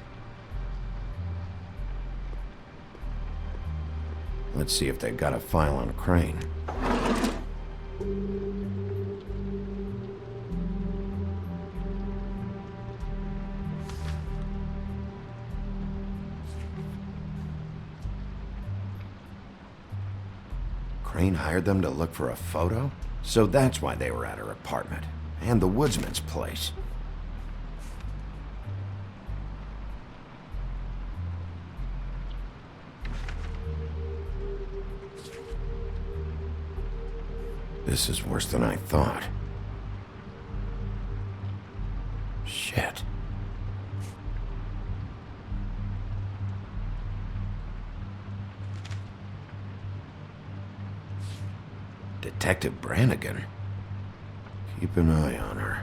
Let's see if they've got a file on Crane. Crane hired them to look for a photo? So that's why they were at her apartment. And the woodsman's place. This is worse than I thought. Shit. Detective Brannigan? Keep an eye on her.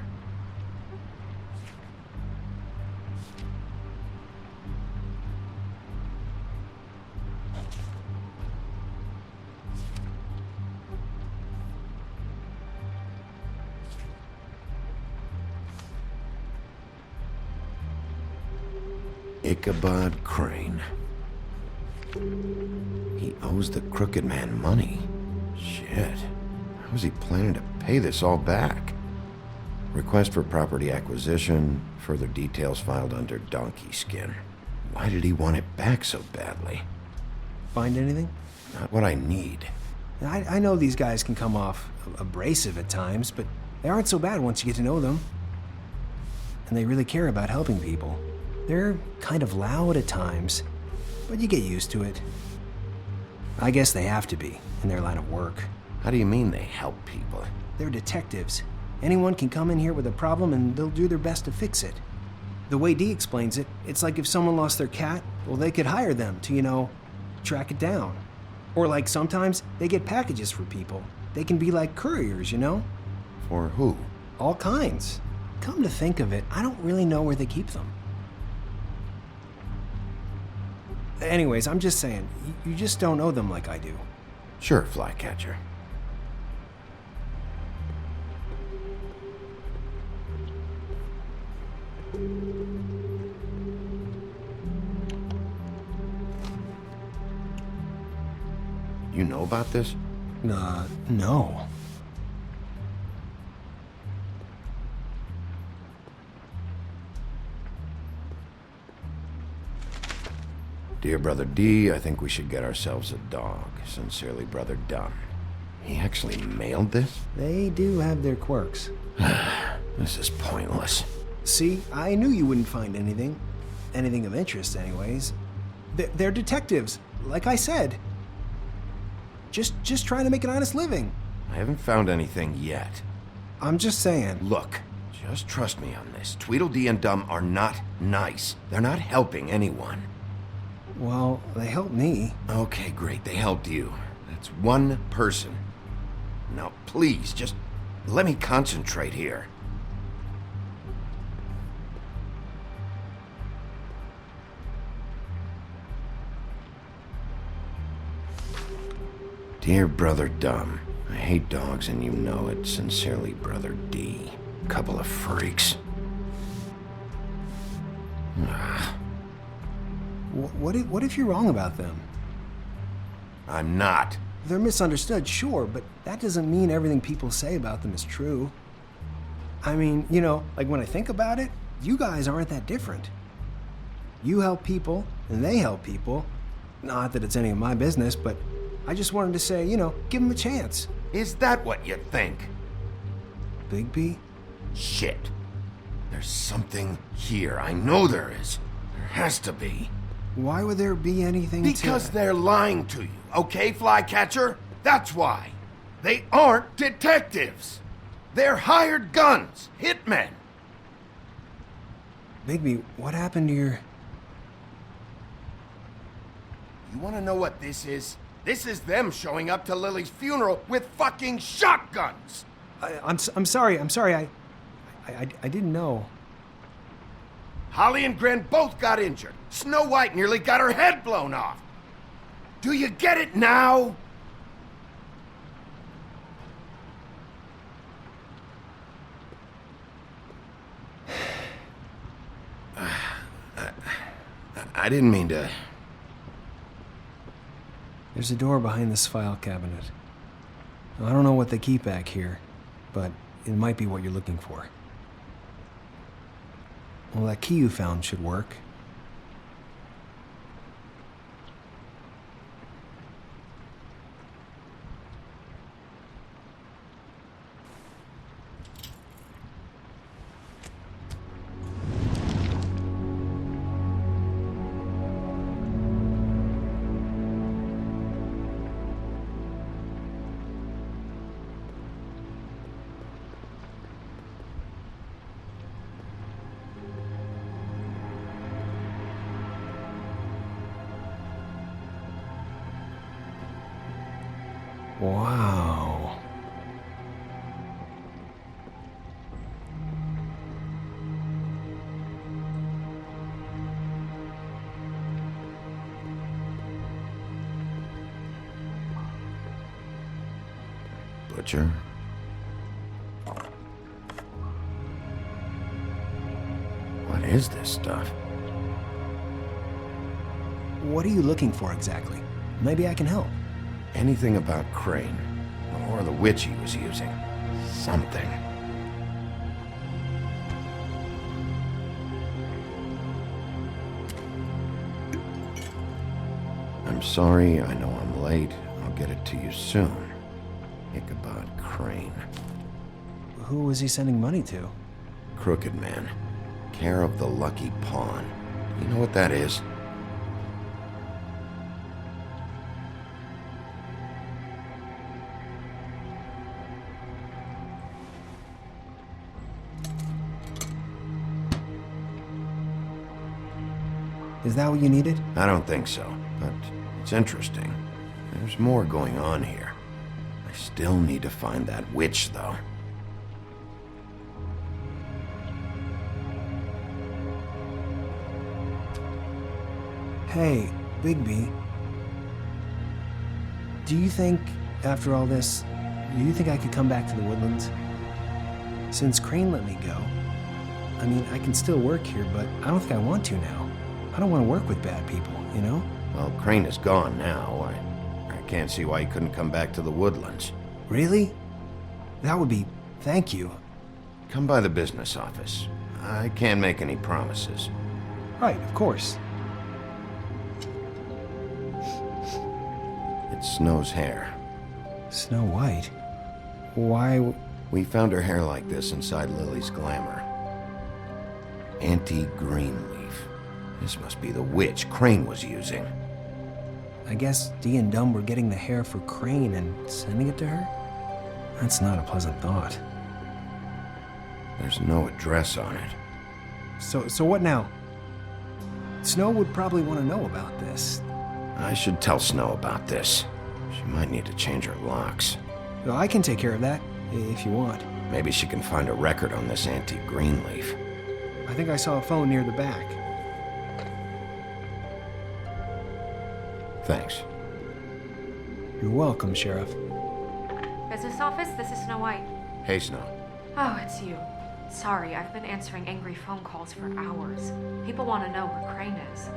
Ichabod Crane. He owes the crooked man money. Shit. How is he planning to pay this all back? Request for property acquisition. Further details filed under donkey skin. Why did he want it back so badly? Find anything? Not what I need. I know these guys can come off abrasive at times, but they aren't so bad once you get to know them. And they really care about helping people. They're kind of loud at times, but you get used to it. I guess they have to be, in their line of work. How do you mean they help people? They're detectives. Anyone can come in here with a problem and they'll do their best to fix it. The way Dee explains it, it's like if someone lost their cat, well, they could hire them to, track it down. Or like sometimes they get packages for people. They can be like couriers, For who? All kinds. Come to think of it, I don't really know where they keep them. Anyways, I'm just saying, you just don't know them like I do. Sure, Flycatcher. You know about this? No. Dear Brother D, I think we should get ourselves a dog. Sincerely, Brother Dunn. He actually mailed this? They do have their quirks. This is pointless. See, I knew you wouldn't find anything. Anything of interest, anyways. They're detectives, like I said. Just trying to make an honest living. I haven't found anything yet. I'm just saying. Look, just trust me on this. Tweedledee and Dum are not nice. They're not helping anyone. Well, they helped me. Okay, great. They helped you. That's one person. Now, please, just let me concentrate here. Dear Brother Dum, I hate dogs and you know it. Sincerely, Brother D. Couple of freaks. What if you're wrong about them? I'm not. They're misunderstood, sure, but that doesn't mean everything people say about them is true. I mean, you know, like when I think about it, you guys aren't that different. You help people, and they help people. Not that it's any of my business, but I just wanted to say, you know, give them a chance. Is that what you think? Bigby? Shit. There's something here. I know there is. There has to be. Why would there be anything Because they're lying to you, okay, Flycatcher? That's why. They aren't detectives. They're hired guns, hitmen. Bigby, what happened to your... You want to know what this is? This is them showing up to Lily's funeral with fucking shotguns. I'm sorry. I didn't know. Holly and Gren both got injured. Snow White nearly got her head blown off. Do you get it now? I didn't mean to... There's a door behind this file cabinet. I don't know what they keep back here, but it might be what you're looking for. Well, that key you found should work. Wow. Butcher? What is this stuff? What are you looking for exactly? Maybe I can help. Anything about Crane, or the witch he was using. Something. I'm sorry, I know I'm late. I'll get it to you soon. Ichabod Crane. Who was he sending money to? Crooked Man. Care of the Lucky Pawn. You know what that is? Is that what you needed? I don't think so, but it's interesting. There's more going on here. I still need to find that witch, though. Hey, Bigby. Do you think, after all this, do you think I could come back to the Woodlands? Since Crane let me go, I mean, I can still work here, but I don't think I want to now. I don't want to work with bad people, you know? Well, Crane is gone now. I can't see why he couldn't come back to the Woodlands. Really? That would be... thank you. Come by the business office. I can't make any promises. Right, of course. It's Snow's hair. Snow White? Why? We found her hair like this inside Lily's glamour. Anti-Greenleaf. This must be the witch Crane was using. I guess Dee and Dumb were getting the hair for Crane and sending it to her? That's not a pleasant thought. There's no address on it. So what now? Snow would probably want to know about this. I should tell Snow about this. She might need to change her locks. Well, I can take care of that, if you want. Maybe she can find a record on this Anti-Greenleaf. I think I saw a phone near the back. Thanks. You're welcome, Sheriff. Business office, this is Snow White. Hey, Snow. Oh, it's you. Sorry, I've been answering angry phone calls for hours. People want to know where Crane is.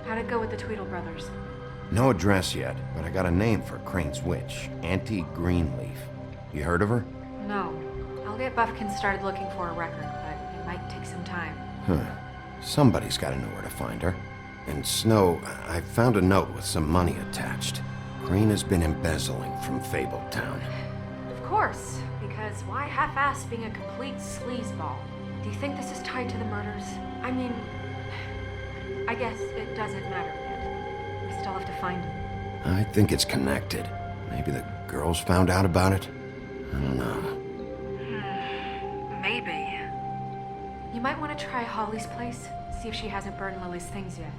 How'd it go with the Tweedle brothers? No address yet, but I got a name for Crane's witch. Anti-Greenleaf. You heard of her? No. I'll get Buffkin started looking for a record, but it might take some time. Huh. Somebody's got to know where to find her. And Snow, I found a note with some money attached. Crane has been embezzling from Fabletown. Of course, because why half-ass being a complete sleazeball? Do you think this is tied to the murders? I mean, I guess it doesn't matter yet. We still have to find him. I think it's connected. Maybe the girls found out about it? I don't know. Maybe. You might want to try Holly's place, see if she hasn't burned Lily's things yet.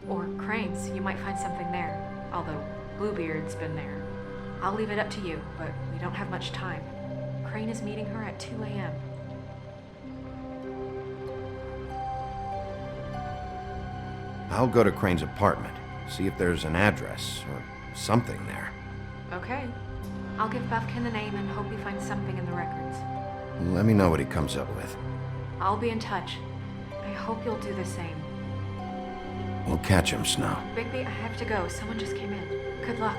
Or Crane's, you might find something there. Although Bluebeard's been there. I'll leave it up to you, but we don't have much time. Crane is meeting her at 2 a.m. I'll go to Crane's apartment, see if there's an address or something there. Okay. I'll give Buffkin the name and hope he finds something in the records. Let me know what he comes up with. I'll be in touch. I hope you'll do the same. We'll catch him, Snow. Bigby, I have to go. Someone just came in. Good luck.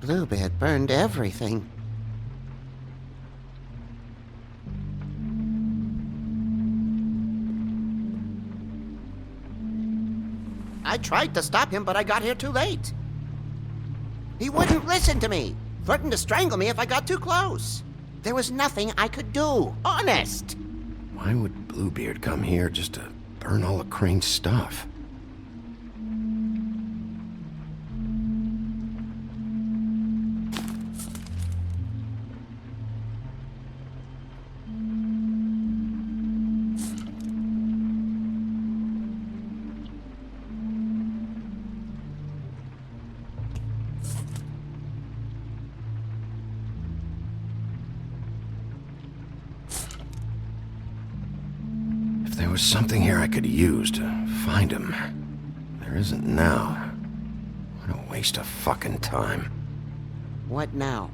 Bluebeard burned everything. I tried to stop him, but I got here too late. He wouldn't listen to me, threatened to strangle me if I got too close. There was nothing I could do, honest. Why would Bluebeard come here just to burn all of Crane's stuff? There was something here I could use to find him. There isn't now. What a waste of fucking time. What now?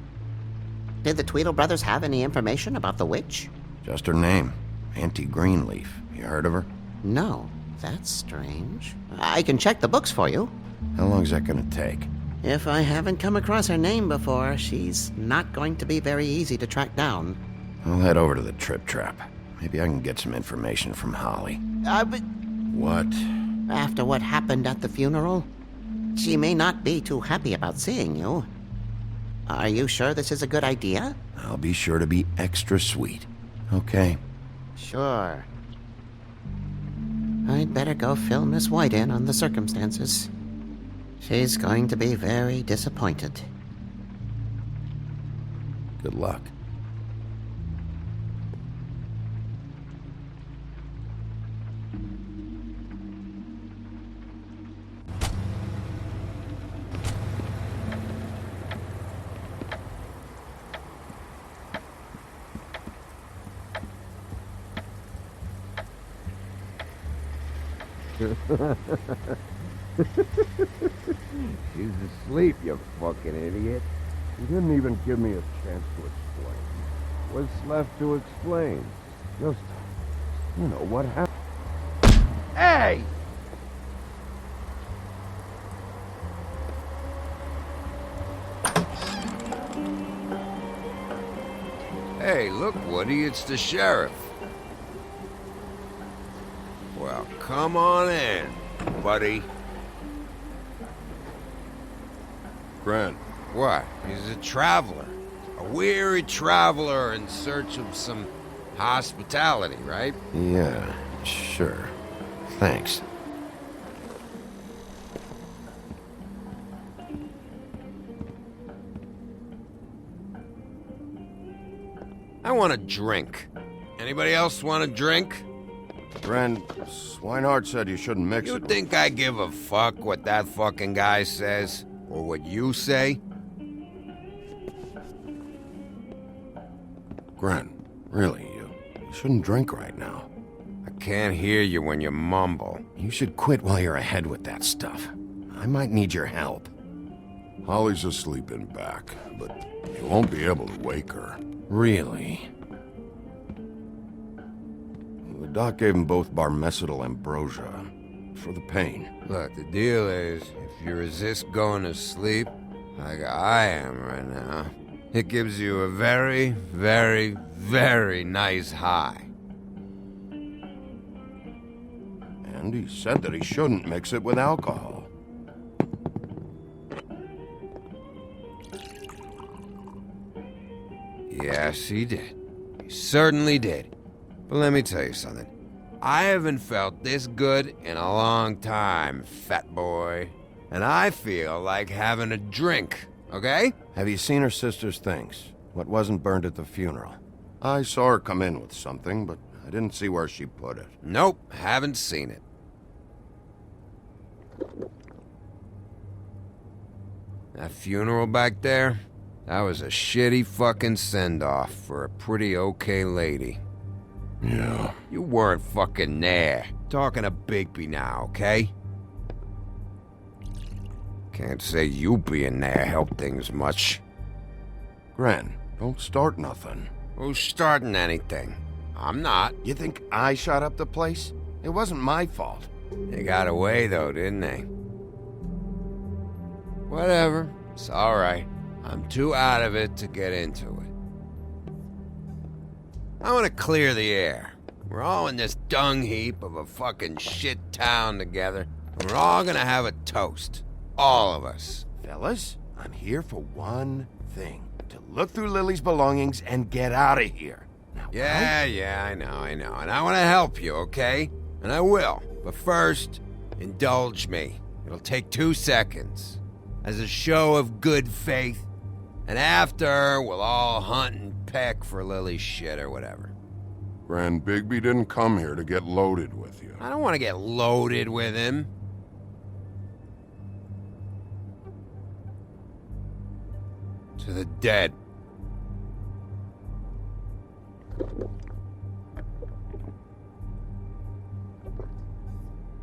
Did the Tweedle brothers have any information about the witch? Just her name. Anti-Greenleaf. You heard of her? No. That's strange. I can check the books for you. How long's that gonna take? If I haven't come across her name before, she's not going to be very easy to track down. I'll head over to the Trip Trap. Maybe I can get some information from Holly. But... What? After what happened at the funeral, she may not be too happy about seeing you. Are you sure this is a good idea? I'll be sure to be extra sweet. Okay. Sure. I'd better go fill Miss White in on the circumstances. She's going to be very disappointed. Good luck. She's asleep, you fucking idiot. You didn't even give me a chance to explain. What's left to explain? Just, you know, what happened. Hey! Hey, look, Woody, it's the sheriff. Well, come on in, buddy. Grant. What? He's a traveler. A weary traveler in search of some hospitality, right? Yeah, sure. Thanks. I want a drink. Anybody else want a drink? Grant, Swinehart said you shouldn't mix it. You think I give a fuck what that fucking guy says? Or what you say? Grant, really, you shouldn't drink right now. I can't hear you when you mumble. You should quit while you're ahead with that stuff. I might need your help. Holly's asleep in back, but you won't be able to wake her. Really? The doc gave them both Barmecidal ambrosia for the pain. Look, the deal is, if you resist going to sleep, like I am right now, it gives you a very, very, very nice high. And he said that he shouldn't mix it with alcohol. Yes, he did. He certainly did. But let me tell you something. I haven't felt this good in a long time, fat boy. And I feel like having a drink, okay? Have you seen her sister's things? What wasn't burned at the funeral? I saw her come in with something, but I didn't see where she put it. Nope, haven't seen it. That funeral back there? That was a shitty fucking send-off for a pretty okay lady. Yeah. You weren't fucking there. Talking to Bigby now, okay? Can't say you being there helped things much. Gran, don't start nothing. Who's starting anything? I'm not. You think I shot up the place? It wasn't my fault. They got away though, didn't they? Whatever. It's alright. I'm too out of it to get into it. I want to clear the air. We're all in this dung heap of a fucking shit town together, and we're all gonna have a toast. All of us. Fellas, I'm here for one thing. To look through Lily's belongings and get out of here. Now, Yeah, I know. And I want to help you, okay? And I will. But first, indulge me. It'll take 2 seconds. As a show of good faith. And after, we'll all hunt and peck for Lily's shit or whatever. Gran, Bigby didn't come here to get loaded with you. I don't want to get loaded with him. To the dead.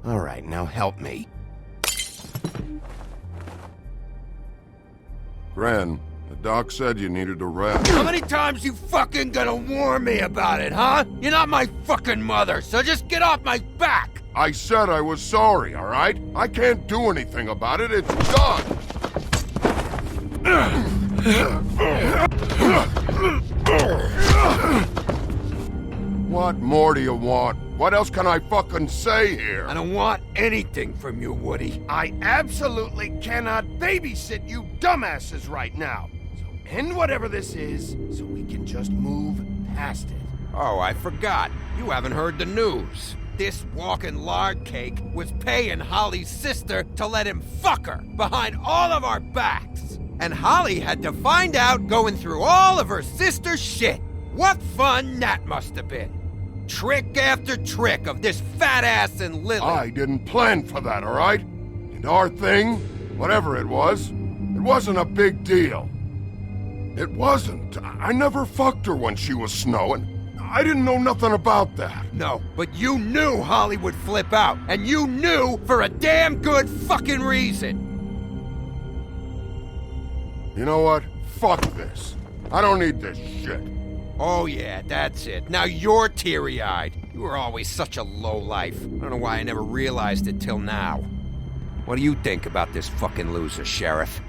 All right, now help me. Gran, the doc said you needed to rest. How many times you fucking gonna warn me about it, huh? You're not my fucking mother, so just get off my back! I said I was sorry, all right? I can't do anything about it. It's done. What more do you want? What else can I fucking say here? I don't want anything from you, Woody. I absolutely cannot babysit you dumbasses right now. So end whatever this is, so we can just move past it. Oh, I forgot. You haven't heard the news. This walking lard cake was paying Holly's sister to let him fuck her behind all of our backs. And Holly had to find out going through all of her sister's shit. What fun that must have been. Trick after trick of this fat ass and Lily. I didn't plan for that, all right? And our thing, whatever it wasn't a big deal. It wasn't. I never fucked her when she was snowing. I didn't know nothing about that. No, but you knew Holly would flip out, and you knew for a damn good fucking reason. You know what? Fuck this. I don't need this shit. Oh yeah, that's it. Now you're teary-eyed. You were always such a lowlife. I don't know why I never realized it till now. What do you think about this fucking loser, Sheriff?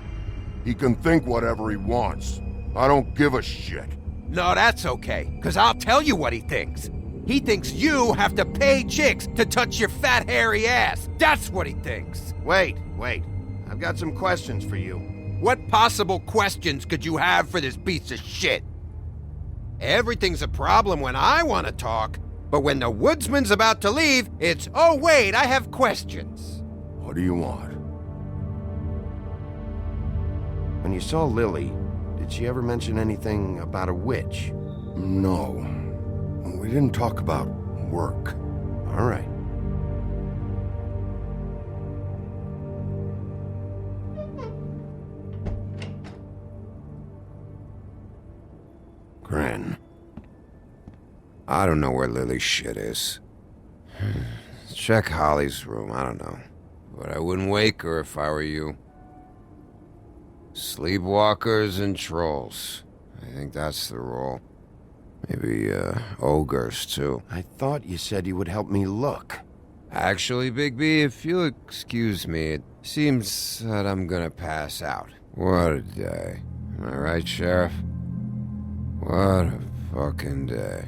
He can think whatever he wants. I don't give a shit. No, that's okay, because I'll tell you what he thinks. He thinks you have to pay chicks to touch your fat, hairy ass. That's what he thinks. Wait. I've got some questions for you. What possible questions could you have for this piece of shit? Everything's a problem when I want to talk, but when the woodsman's about to leave, it's, oh wait, I have questions. What do you want? When you saw Lily, did she ever mention anything about a witch? No. We didn't talk about work. All right. Gren. I don't know where Lily's shit is. Check Holly's room, I don't know. But I wouldn't wake her if I were you. Sleepwalkers and trolls. I think that's the rule. Maybe, ogres, too. I thought you said you would help me look. Actually, Bigby, if you'll excuse me, it seems that I'm gonna pass out. What a day. Am I right, Sheriff? What a fucking day.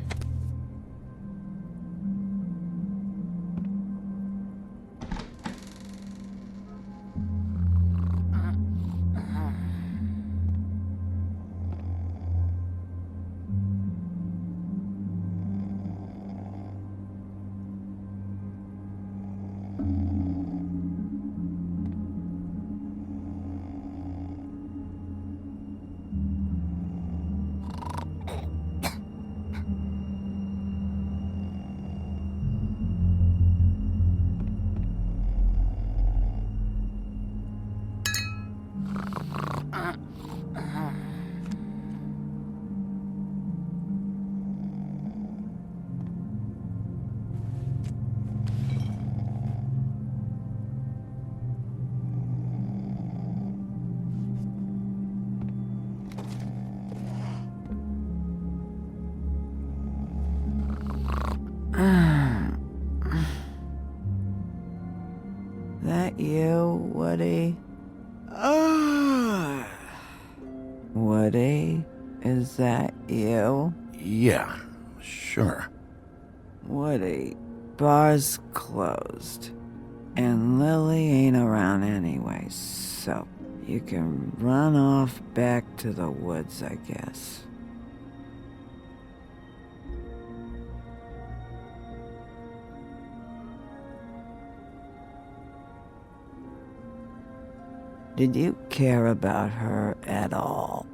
That you, Woody? Woody? Is that you? Yeah, sure. Woody, bar's closed. And Lily ain't around anyway, so you can run off back to the woods, I guess. Did you care about her at all?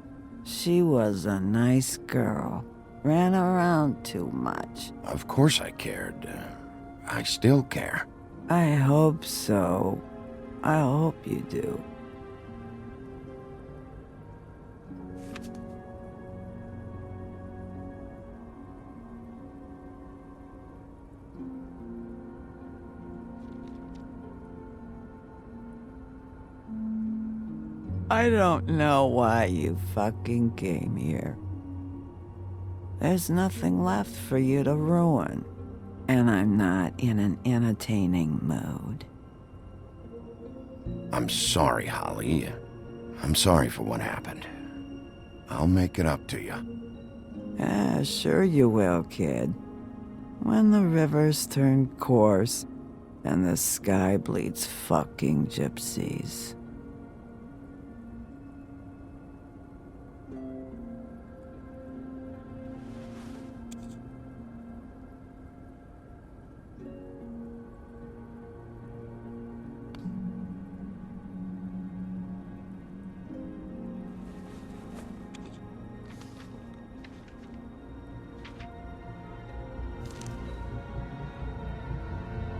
She was a nice girl. Ran around too much. Of course I cared. I still care. I hope so. I hope you do. I don't know why you fucking came here. There's nothing left for you to ruin, and I'm not in an entertaining mood. I'm sorry, Holly. I'm sorry for what happened. I'll make it up to you. Sure you will, kid. When the rivers turn coarse and the sky bleeds fucking gypsies.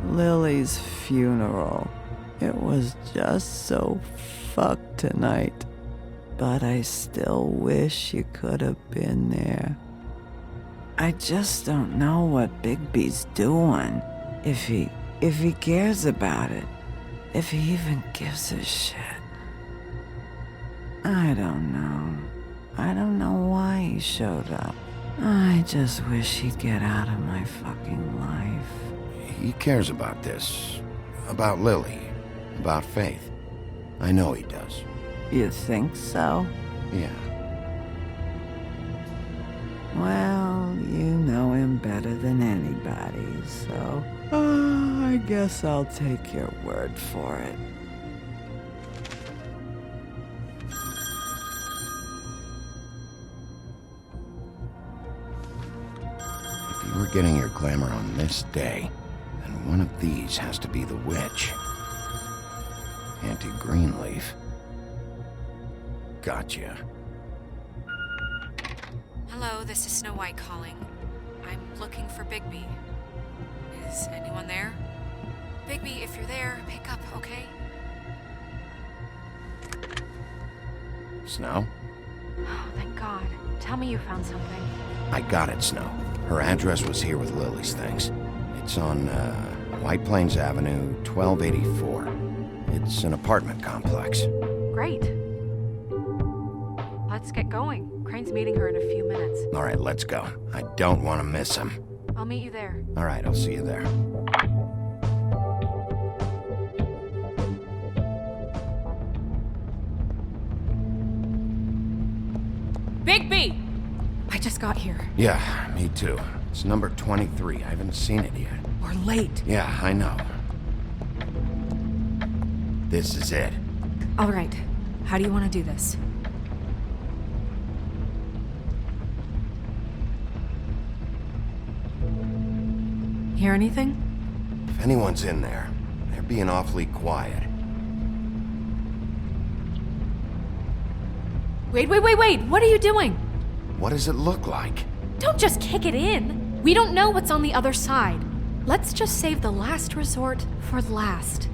Lily's funeral. It was just so fucked tonight. But I still wish you could have been there. I just don't know what Bigby's doing. If he cares about it. If he even gives a shit. I don't know. I don't know why he showed up. I just wish he'd get out of my fucking life. He cares about this. About Lily. About Faith. I know he does. You think so? Yeah. Well, you know him better than anybody, so I guess I'll take your word for it. If you were getting your glamour on this day, then one of these has to be the witch. Auntie Greenleaf. Gotcha. Hello, this is Snow White calling. I'm looking for Bigby. Is anyone there? Bigby, if you're there, pick up, okay? Snow? Oh, thank God. Tell me you found something. I got it, Snow. Her address was here with Lily's things. It's on, White Plains Avenue, 1284. It's an apartment complex. Great. Let's get going. Crane's meeting her in a few minutes. All right, let's go. I don't want to miss him. I'll meet you there. All right, I'll see you there. Bigby! I just got here. Yeah, me too. It's number 23. I haven't seen it yet. We're late. Yeah, I know. This is it. All right. How do you want to do this? Hear anything? If anyone's in there, they're being awfully quiet. Wait! What are you doing? What does it look like? Don't just kick it in. We don't know what's on the other side. Let's just save the last resort for last.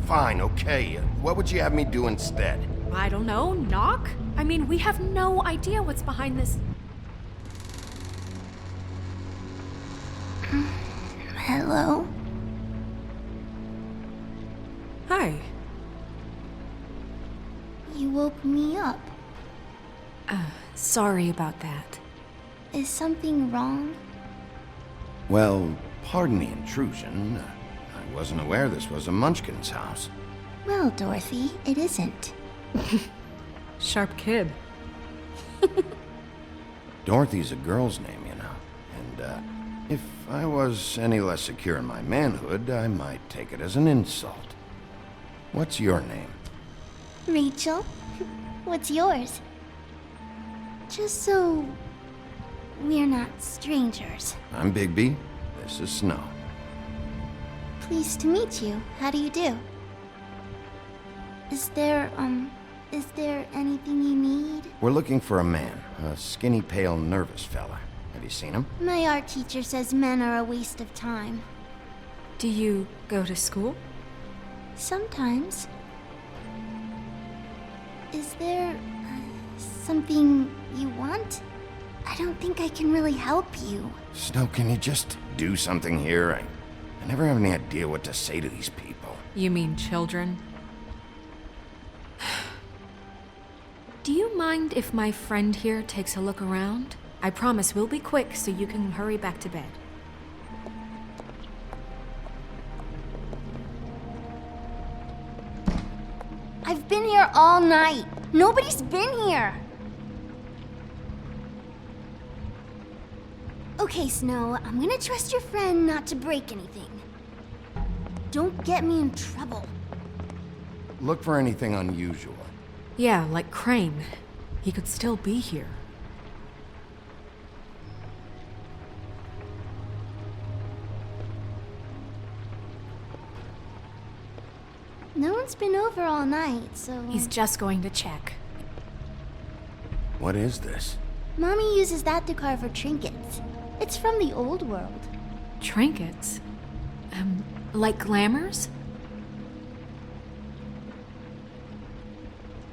Fine, okay. What would you have me do instead? I don't know, knock? I mean, we have no idea what's behind this. Hello? Hi. You woke me up. Sorry about that. Is something wrong? Well, pardon the intrusion. I wasn't aware this was a Munchkin's house. Well, Dorothy, it isn't. Sharp kid. Dorothy's a girl's name, you know. And, if I was any less secure in my manhood, I might take it as an insult. What's your name? Rachel? What's yours? Just so we're not strangers. I'm Bigby. This is Snow. Pleased to meet you. How do you do? Is there anything you need? We're looking for a man. A skinny, pale, nervous fella. Have you seen him? My art teacher says men are a waste of time. Do you go to school? Sometimes. Is there something you want? I don't think I can really help you. Snow, can you just do something here? I never have any idea what to say to these people. You mean children? Do you mind if my friend here takes a look around? I promise we'll be quick so you can hurry back to bed. I've been here all night. Nobody's been here. Okay, Snow, I'm gonna trust your friend not to break anything. Don't get me in trouble. Look for anything unusual. Yeah, like Crane. He could still be here. No one's been over all night, so... He's just going to check. What is this? Mommy uses that to carve her trinkets. It's from the old world. Trinkets? Like glamours?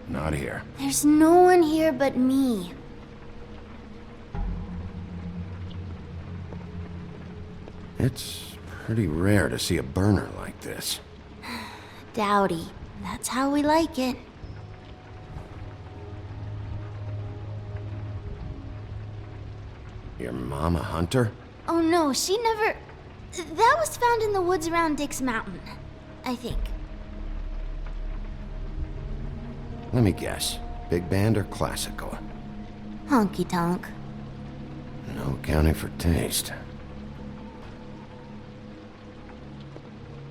Not here. There's no one here but me. It's pretty rare to see a burner like this. Dowdy. That's how we like it. Your mom a hunter? Oh no, she never... That was found in the woods around Dick's Mountain, I think. Let me guess. Big band or classical? Honky tonk. No accounting for taste.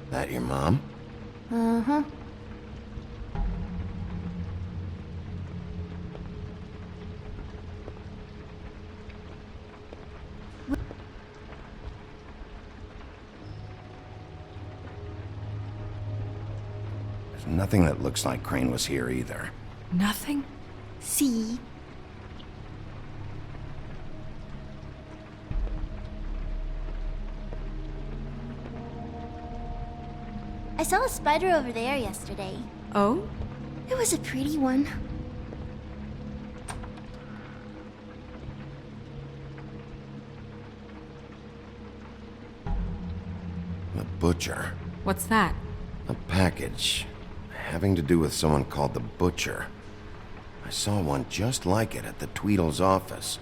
That your mom? Uh-huh. There's nothing that looks like Crane was here either. Nothing? See? I saw a spider over there yesterday. Oh? It was a pretty one. The butcher. What's that? A package. Having to do with someone called the Butcher. I saw one just like it at the Tweedle's office.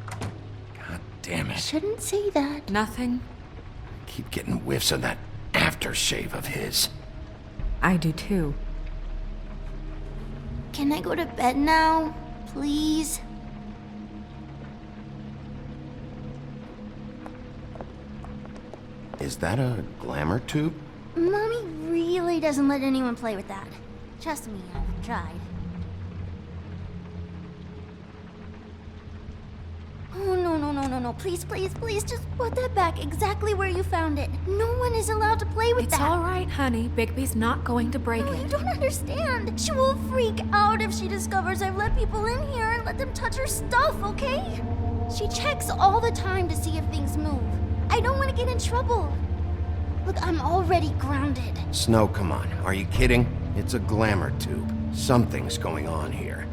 God damn it. Shouldn't say that. Nothing. Keep getting whiffs of that aftershave of his. I do too. Can I go to bed now? Please? Is that a glamour tube? Mommy really doesn't let anyone play with that. Trust me, I've tried. Oh, no. Please, just put that back exactly where you found it. No one is allowed to play with that. It's all right, honey. Bigby's not going to break it. You don't understand. She will freak out if she discovers I've let people in here and let them touch her stuff, okay? She checks all the time to see if things move. I don't want to get in trouble. Look, I'm already grounded. Snow, come on. Are you kidding? It's a glamour tube. Something's going on here.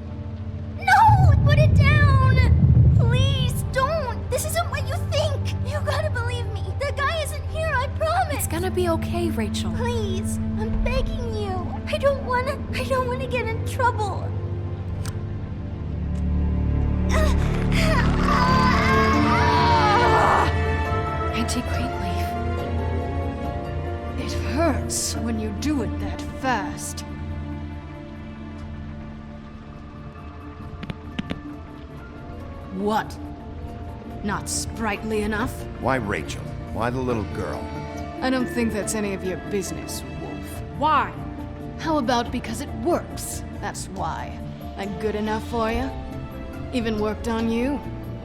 No! Put it down! Please, don't! This isn't what you think! You gotta believe me. The guy isn't here, I promise! It's gonna be okay, Rachel. Please, I'm begging you. I don't wanna get in trouble. Auntie Greenleaf. It hurts when you do it that fast. What? Not sprightly enough? Why Rachel? Why the little girl? I don't think that's any of your business, Wolf. Why? How about because it works? That's why. That good enough for you? Even worked on you?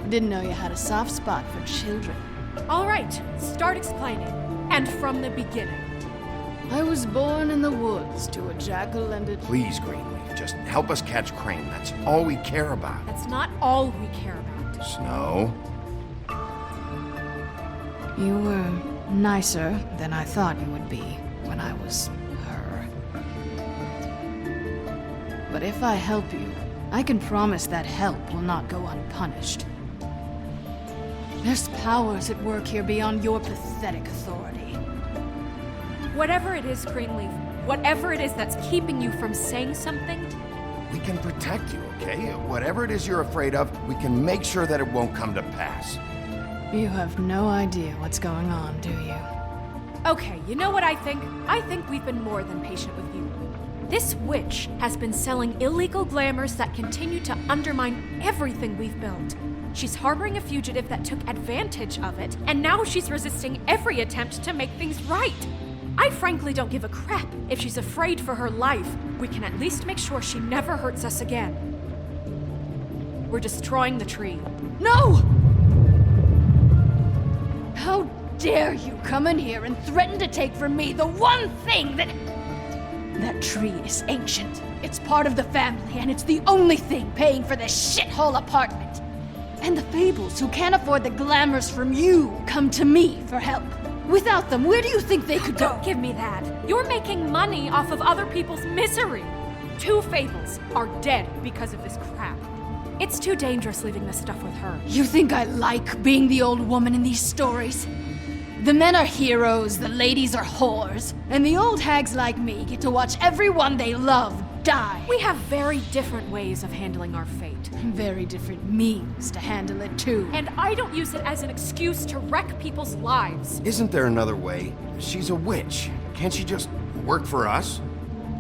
Didn't know you had a soft spot for children. All right, start explaining. And from the beginning. I was born in the woods to a jackal and a... Please, Greenleaf, just help us catch Crane. That's all we care about. That's not all we care about. Snow? You were nicer than I thought you would be when I was her. But if I help you, I can promise that help will not go unpunished. There's powers at work here beyond your pathetic authority. Whatever it is, Greenleaf, whatever it is that's keeping you from saying something, we can protect you, okay? Whatever it is you're afraid of, we can make sure that it won't come to pass. You have no idea what's going on, do you? Okay, you know what I think? I think we've been more than patient with you. This witch has been selling illegal glamours that continue to undermine everything we've built. She's harboring a fugitive that took advantage of it, and now she's resisting every attempt to make things right. I frankly don't give a crap if she's afraid for her life. We can at least make sure she never hurts us again. We're destroying the tree. No! How dare you come in here and threaten to take from me the one thing that... That tree is ancient. It's part of the family, and it's the only thing paying for this shithole apartment. And the Fables, who can't afford the glamours from you, come to me for help. Without them, where do you think they could go? Don't give me that. You're making money off of other people's misery. 2 Fables are dead because of this crap. It's too dangerous leaving this stuff with her. You think I like being the old woman in these stories? The men are heroes, the ladies are whores, and the old hags like me get to watch everyone they love die. We have very different ways of handling our fate. Very different means to handle it, too. And I don't use it as an excuse to wreck people's lives. Isn't there another way? She's a witch. Can't she just work for us?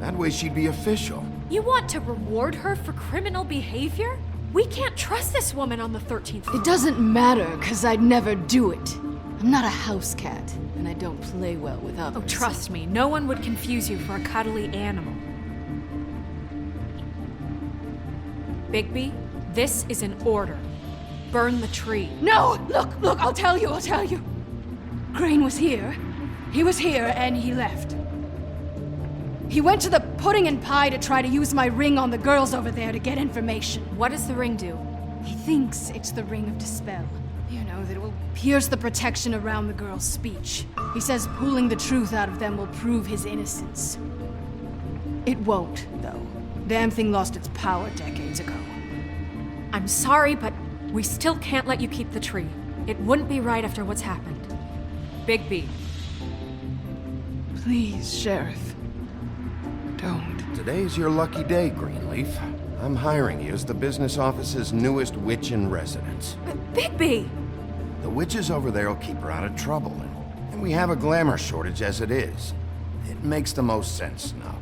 That way she'd be official. You want to reward her for criminal behavior? We can't trust this woman on the 13th floor. It doesn't matter, because I'd never do it. I'm not a house cat, and I don't play well with others. Oh, trust me, no one would confuse you for a cuddly animal. Bigby, this is an order. Burn the tree. No! Look, I'll tell you. Crane was here. He was here, and he left. He went to the pudding and pie to try to use my ring on the girls over there to get information. What does the ring do? He thinks it's the ring of Dispel. You know, that it will pierce the protection around the girls' speech. He says pulling the truth out of them will prove his innocence. It won't, though. Damn thing lost its power decades ago. I'm sorry, but we still can't let you keep the tree. It wouldn't be right after what's happened. Bigby. Please, Sheriff. Don't. Today's your lucky day, Greenleaf. I'm hiring you as the business office's newest witch in residence. Bigby! The witches over there will keep her out of trouble, and we have a glamour shortage as it is. It makes the most sense now.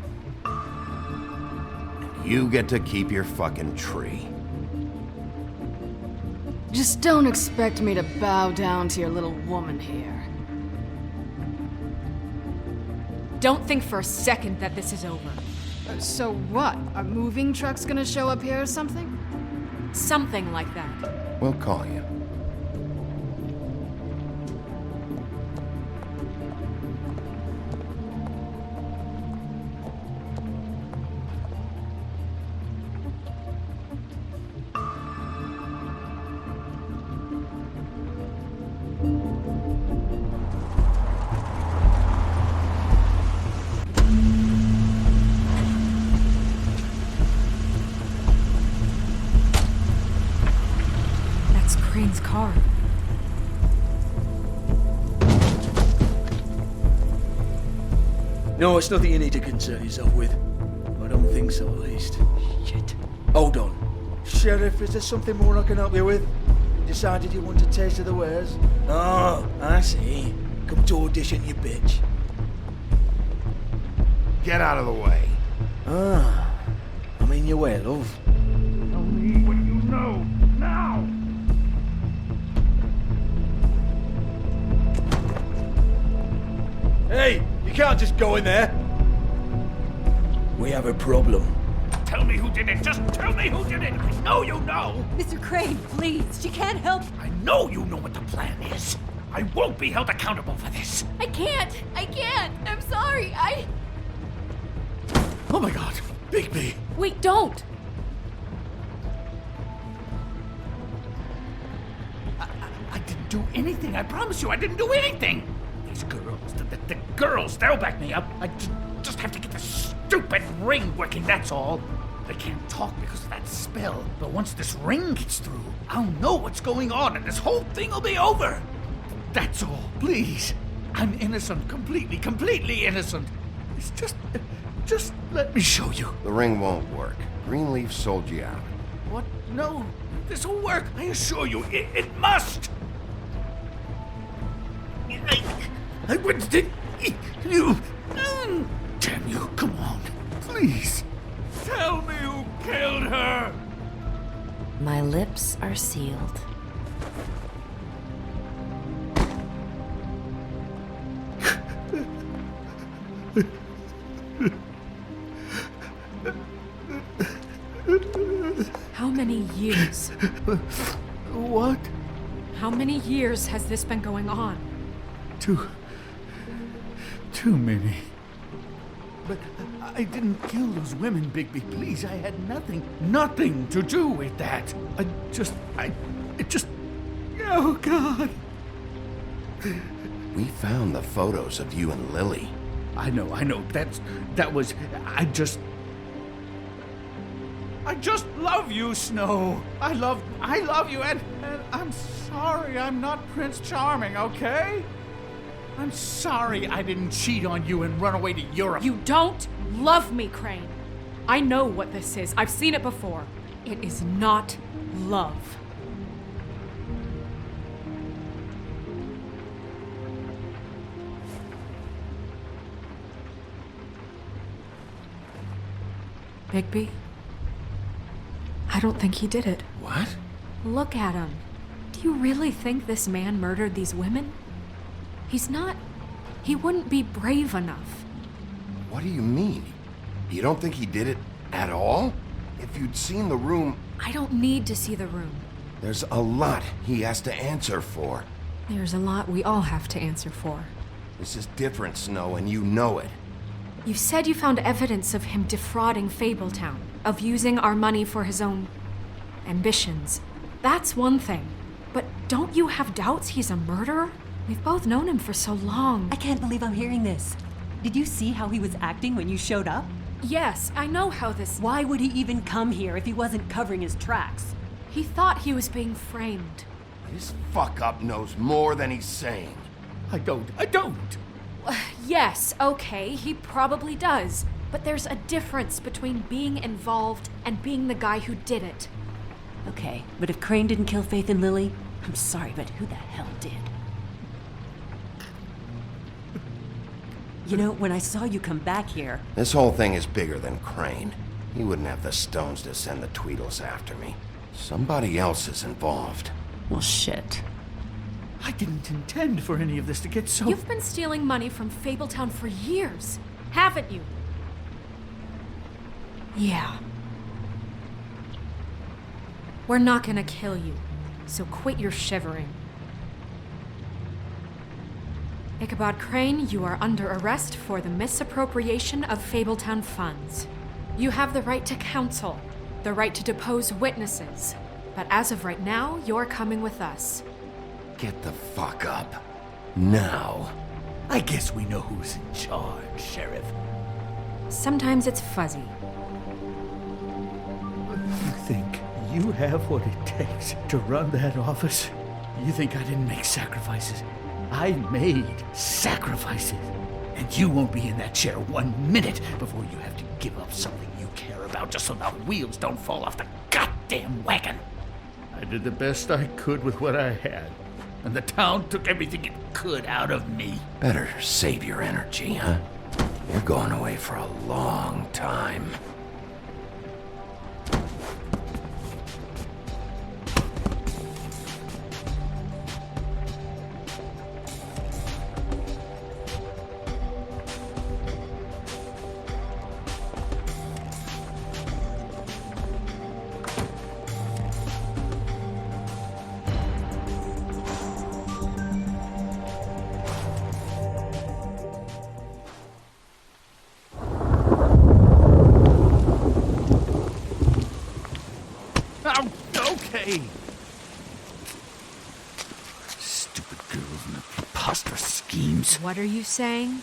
And you get to keep your fucking tree. Just don't expect me to bow down to your little woman here. Don't think for a second that this is over. So what? A moving truck's gonna show up here or something? Something like that. We'll call you. Crane's car. No, it's nothing you need to concern yourself with. I don't think so, at least. Shit. Hold on. Sheriff, is there something more I can help you with? Decided you want a taste of the wares? Oh, I see. Come to audition, you bitch. Get out of the way. Ah, I'm in your way, love. Tell me what you know, now! Hey, you can't just go in there. We have a problem. Tell me who did it. Just tell me who did it. I know you know. Mr. Crane, please. She can't help. I know you know what the plan is. I won't be held accountable for this. I can't. I'm sorry. Oh my God, Bigby. Wait, don't. I didn't do anything. I promise you, I didn't do anything. These girls, the girls, they'll back me up. I just have to get the stupid ring working, that's all. They can't talk because of that spell. But once this ring gets through, I'll know what's going on and this whole thing will be over. That's all, please. I'm innocent, completely innocent. It's just let me show you. The ring won't work. Greenleaf sold you out. What? No, this'll work. I assure you, it must. I wouldn't think you. Damn you! Come on, please. Tell me who killed her. My lips are sealed. How many years? What? How many years has this been going on? Too many. But I didn't kill those women, Bigby. Please, I had nothing to do with that. Oh, God. We found the photos of you and Lily. I know. I just love you, Snow. I love you, and I'm sorry I'm not Prince Charming, okay? I'm sorry I didn't cheat on you and run away to Europe. You don't love me, Crane. I know what this is. I've seen it before. It is not love. Bigby? I don't think he did it. What? Look at him. Do you really think this man murdered these women? He's not... He wouldn't be brave enough. What do you mean? You don't think he did it at all? If you'd seen the room... I don't need to see the room. There's a lot he has to answer for. There's a lot we all have to answer for. This is different, Snow, and you know it. You said you found evidence of him defrauding Fabletown, of using our money for his own ambitions. That's one thing. But don't you have doubts he's a murderer? We've both known him for so long. I can't believe I'm hearing this. Did you see how he was acting when you showed up? Yes, I know how this... Why would he even come here if he wasn't covering his tracks? He thought he was being framed. This fuck-up knows more than he's saying. I don't. Yes, okay, he probably does. But there's a difference between being involved and being the guy who did it. Okay, but if Crane didn't kill Faith and Lily, I'm sorry, but who the hell did? You know, when I saw you come back here... This whole thing is bigger than Crane. He wouldn't have the stones to send the Tweedles after me. Somebody else is involved. Well, shit. I didn't intend for any of this to get so... You've been stealing money from Fabletown for years, haven't you? Yeah. We're not gonna kill you, so quit your shivering. Ichabod Crane, you are under arrest for the misappropriation of Fabletown funds. You have the right to counsel, the right to depose witnesses, but as of right now, you're coming with us. Get the fuck up. Now. I guess we know who's in charge, Sheriff. Sometimes it's fuzzy. You think you have what it takes to run that office? You think I didn't make sacrifices? I made sacrifices. And you won't be in that chair 1 minute before you have to give up something you care about just so the wheels don't fall off the goddamn wagon. I did the best I could with what I had. And the town took everything it could out of me. Better save your energy, huh? You're going away for a long time. Okay. Stupid girls and their preposterous schemes. What are you saying?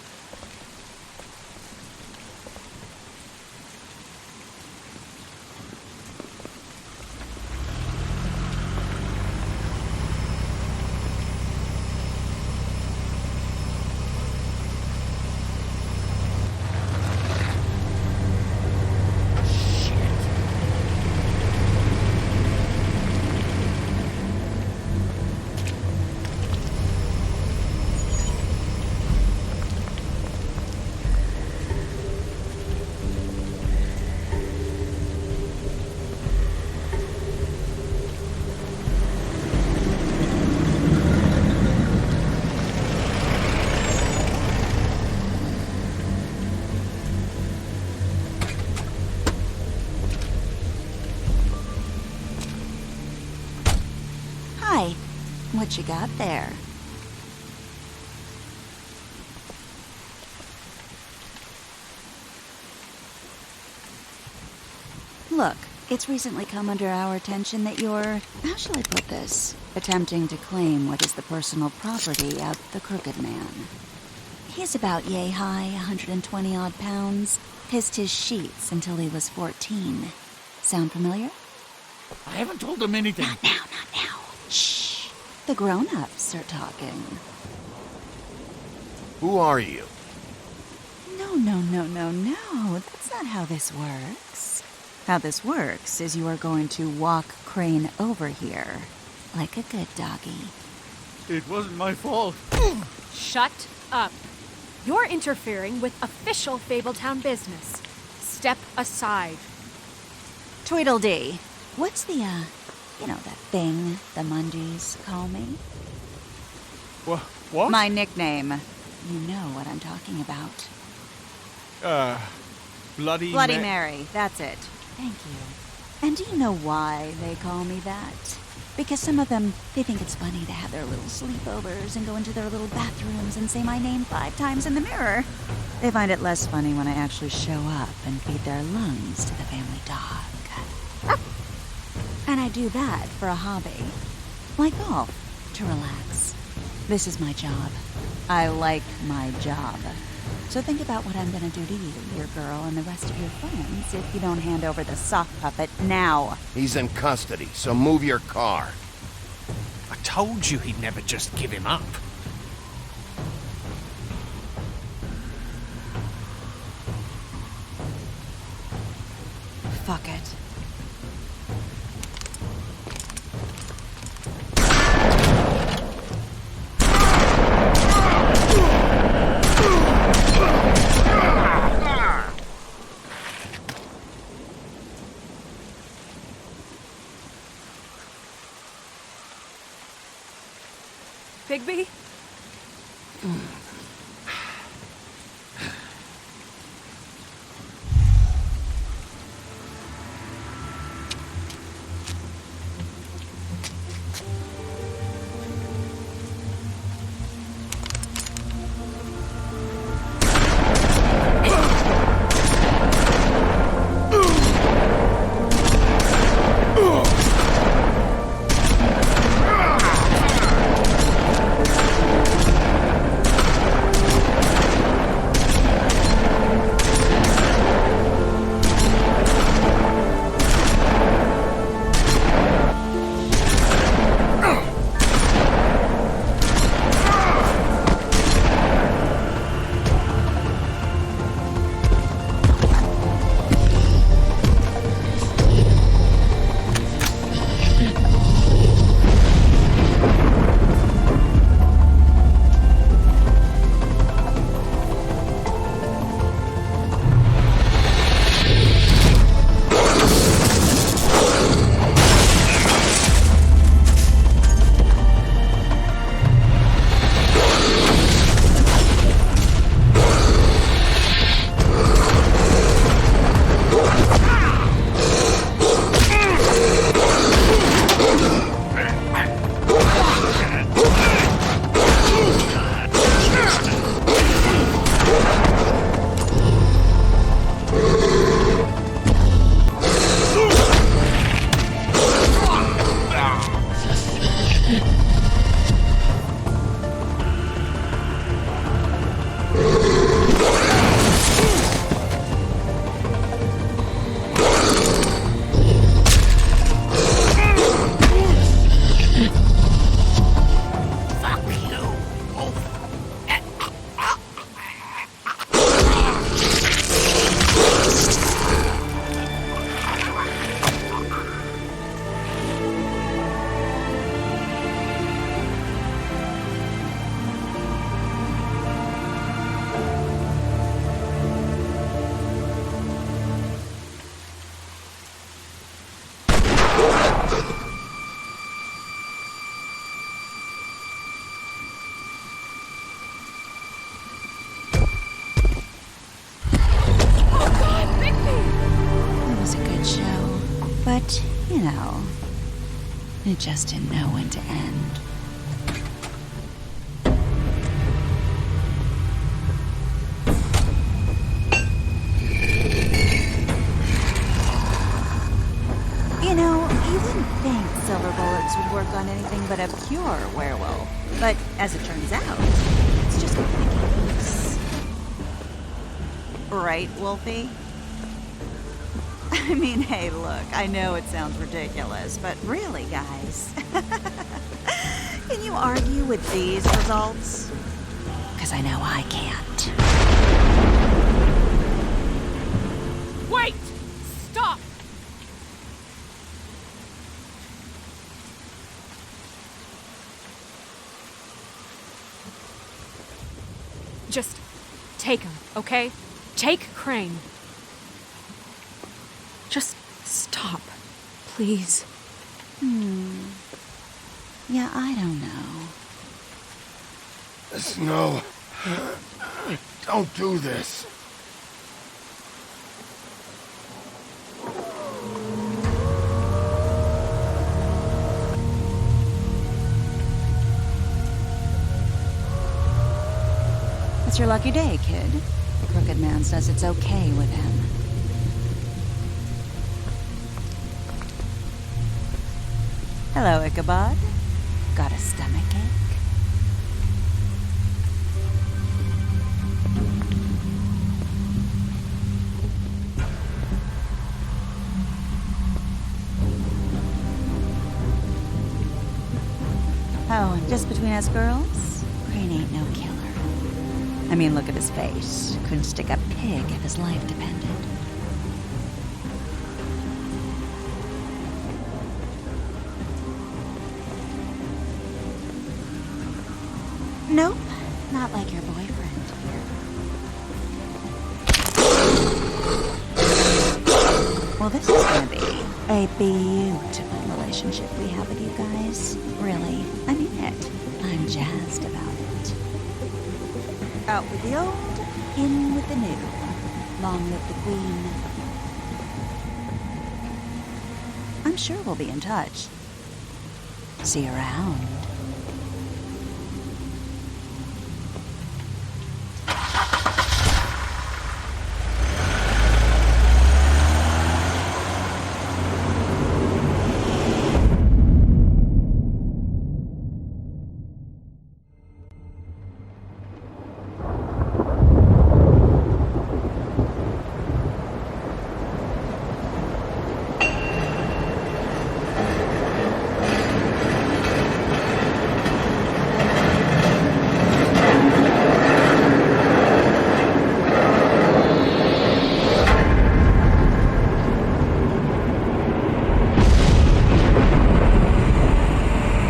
What you got there? Look, it's recently come under our attention that you're, how shall I put this, attempting to claim what is the personal property of the Crooked Man. He's about yay high, 120 odd pounds, pissed his sheets until he was 14. Sound familiar? I haven't told him anything. Not now. Shh. The grown-ups are talking. Who are you? No. That's not how this works. How this works is you are going to walk Crane over here. Like a good doggy. It wasn't my fault. Shut up. You're interfering with official Fabletown business. Step aside. Tweedledee. What's the, that thing the Mundies call me? What? My nickname. You know what I'm talking about. Bloody Mary, that's it. Thank you. And do you know why they call me that? Because some of them, they think it's funny to have their little sleepovers and go into their little bathrooms and say my name 5 times in the mirror. They find it less funny when I actually show up and feed their lungs to the family dog. And I do that for a hobby. Like golf, to relax. This is my job. I like my job. So think about what I'm gonna do to you, your girl, and the rest of your friends if you don't hand over the sock puppet now. He's in custody, so move your car. I told you he'd never just give him up. Fuck it. Bigby? But, it just didn't know when to end. You wouldn't think silver bullets would work on anything but a pure werewolf. But as it turns out, it's just not the case. Right, Wolfie? I mean, hey, look, I know it sounds ridiculous, but really, guys, can you argue with these results? Because I know I can't. Wait! Stop! Just take him, okay? Take Crane. Just Stop. Please. Yeah, I don't know. Snow, don't do this. It's your lucky day, kid. The Crooked Man says it's okay with him. Hello, Ichabod. Got a stomachache? Oh, and just between us girls, Crane ain't no killer. I mean, look at his face. Couldn't stick a pig if his life depended. Nope, not like your boyfriend. Well, this is gonna be a beautiful relationship we have with you guys. Really, I mean it. I'm jazzed about it. Out with the old, in with the new. Long live the Queen. I'm sure we'll be in touch. See you around.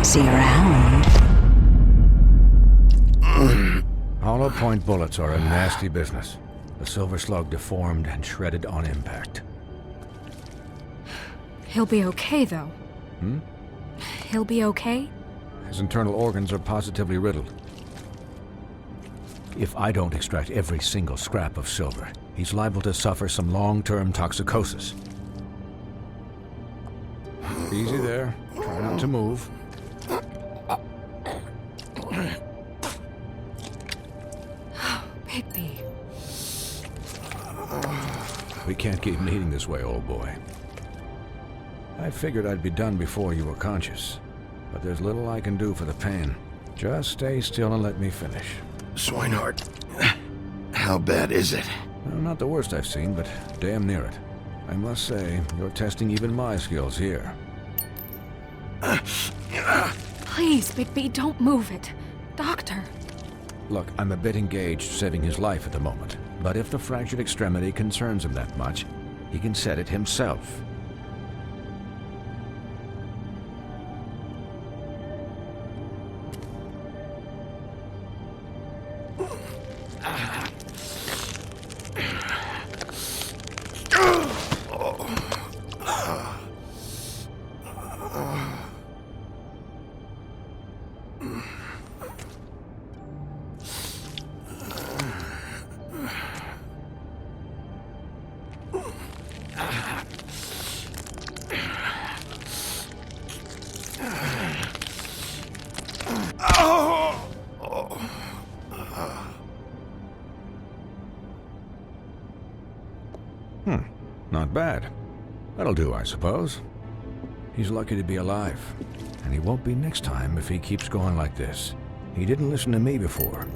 See you around. Hollow point bullets are a nasty business. The Silver Slug deformed and shredded on impact. He'll be okay, though. He'll be okay? His internal organs are positively riddled. If I don't extract every single scrap of silver, he's liable to suffer some long-term toxicosis. Easy there. Try not to move. Bigby. We can't keep bleeding this way, old boy. I figured I'd be done before you were conscious, but there's little I can do for the pain. Just stay still and let me finish. Swinehart, how bad is it? Well, not the worst I've seen, but damn near it. I must say, you're testing even my skills here. Please, Bigby, don't move it. Doctor. Look, I'm a bit engaged saving his life at the moment, but if the fractured extremity concerns him that much, he can set it himself. Not bad. That'll do, I suppose. He's lucky to be alive, and he won't be next time if he keeps going like this. He didn't listen to me before.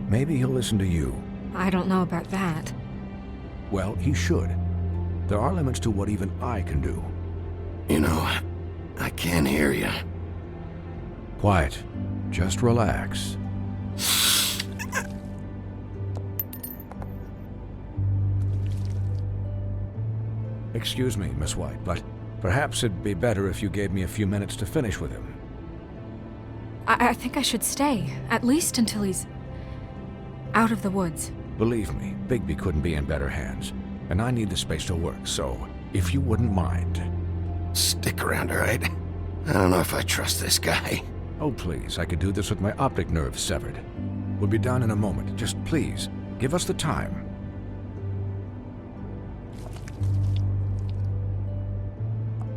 Maybe he'll listen to you. I don't know about that. Well, he should. There are limits to what even I can do. You know, I can't hear you. Quiet. Just relax. Excuse me, Miss White, but perhaps it'd be better if you gave me a few minutes to finish with him. I think I should stay, at least until he's out of the woods. Believe me, Bigby couldn't be in better hands, and I need the space to work, so if you wouldn't mind. Stick around, all right? I don't know if I trust this guy. Oh, please, I could do this with my optic nerve severed. We'll be done in a moment. Just please, give us the time.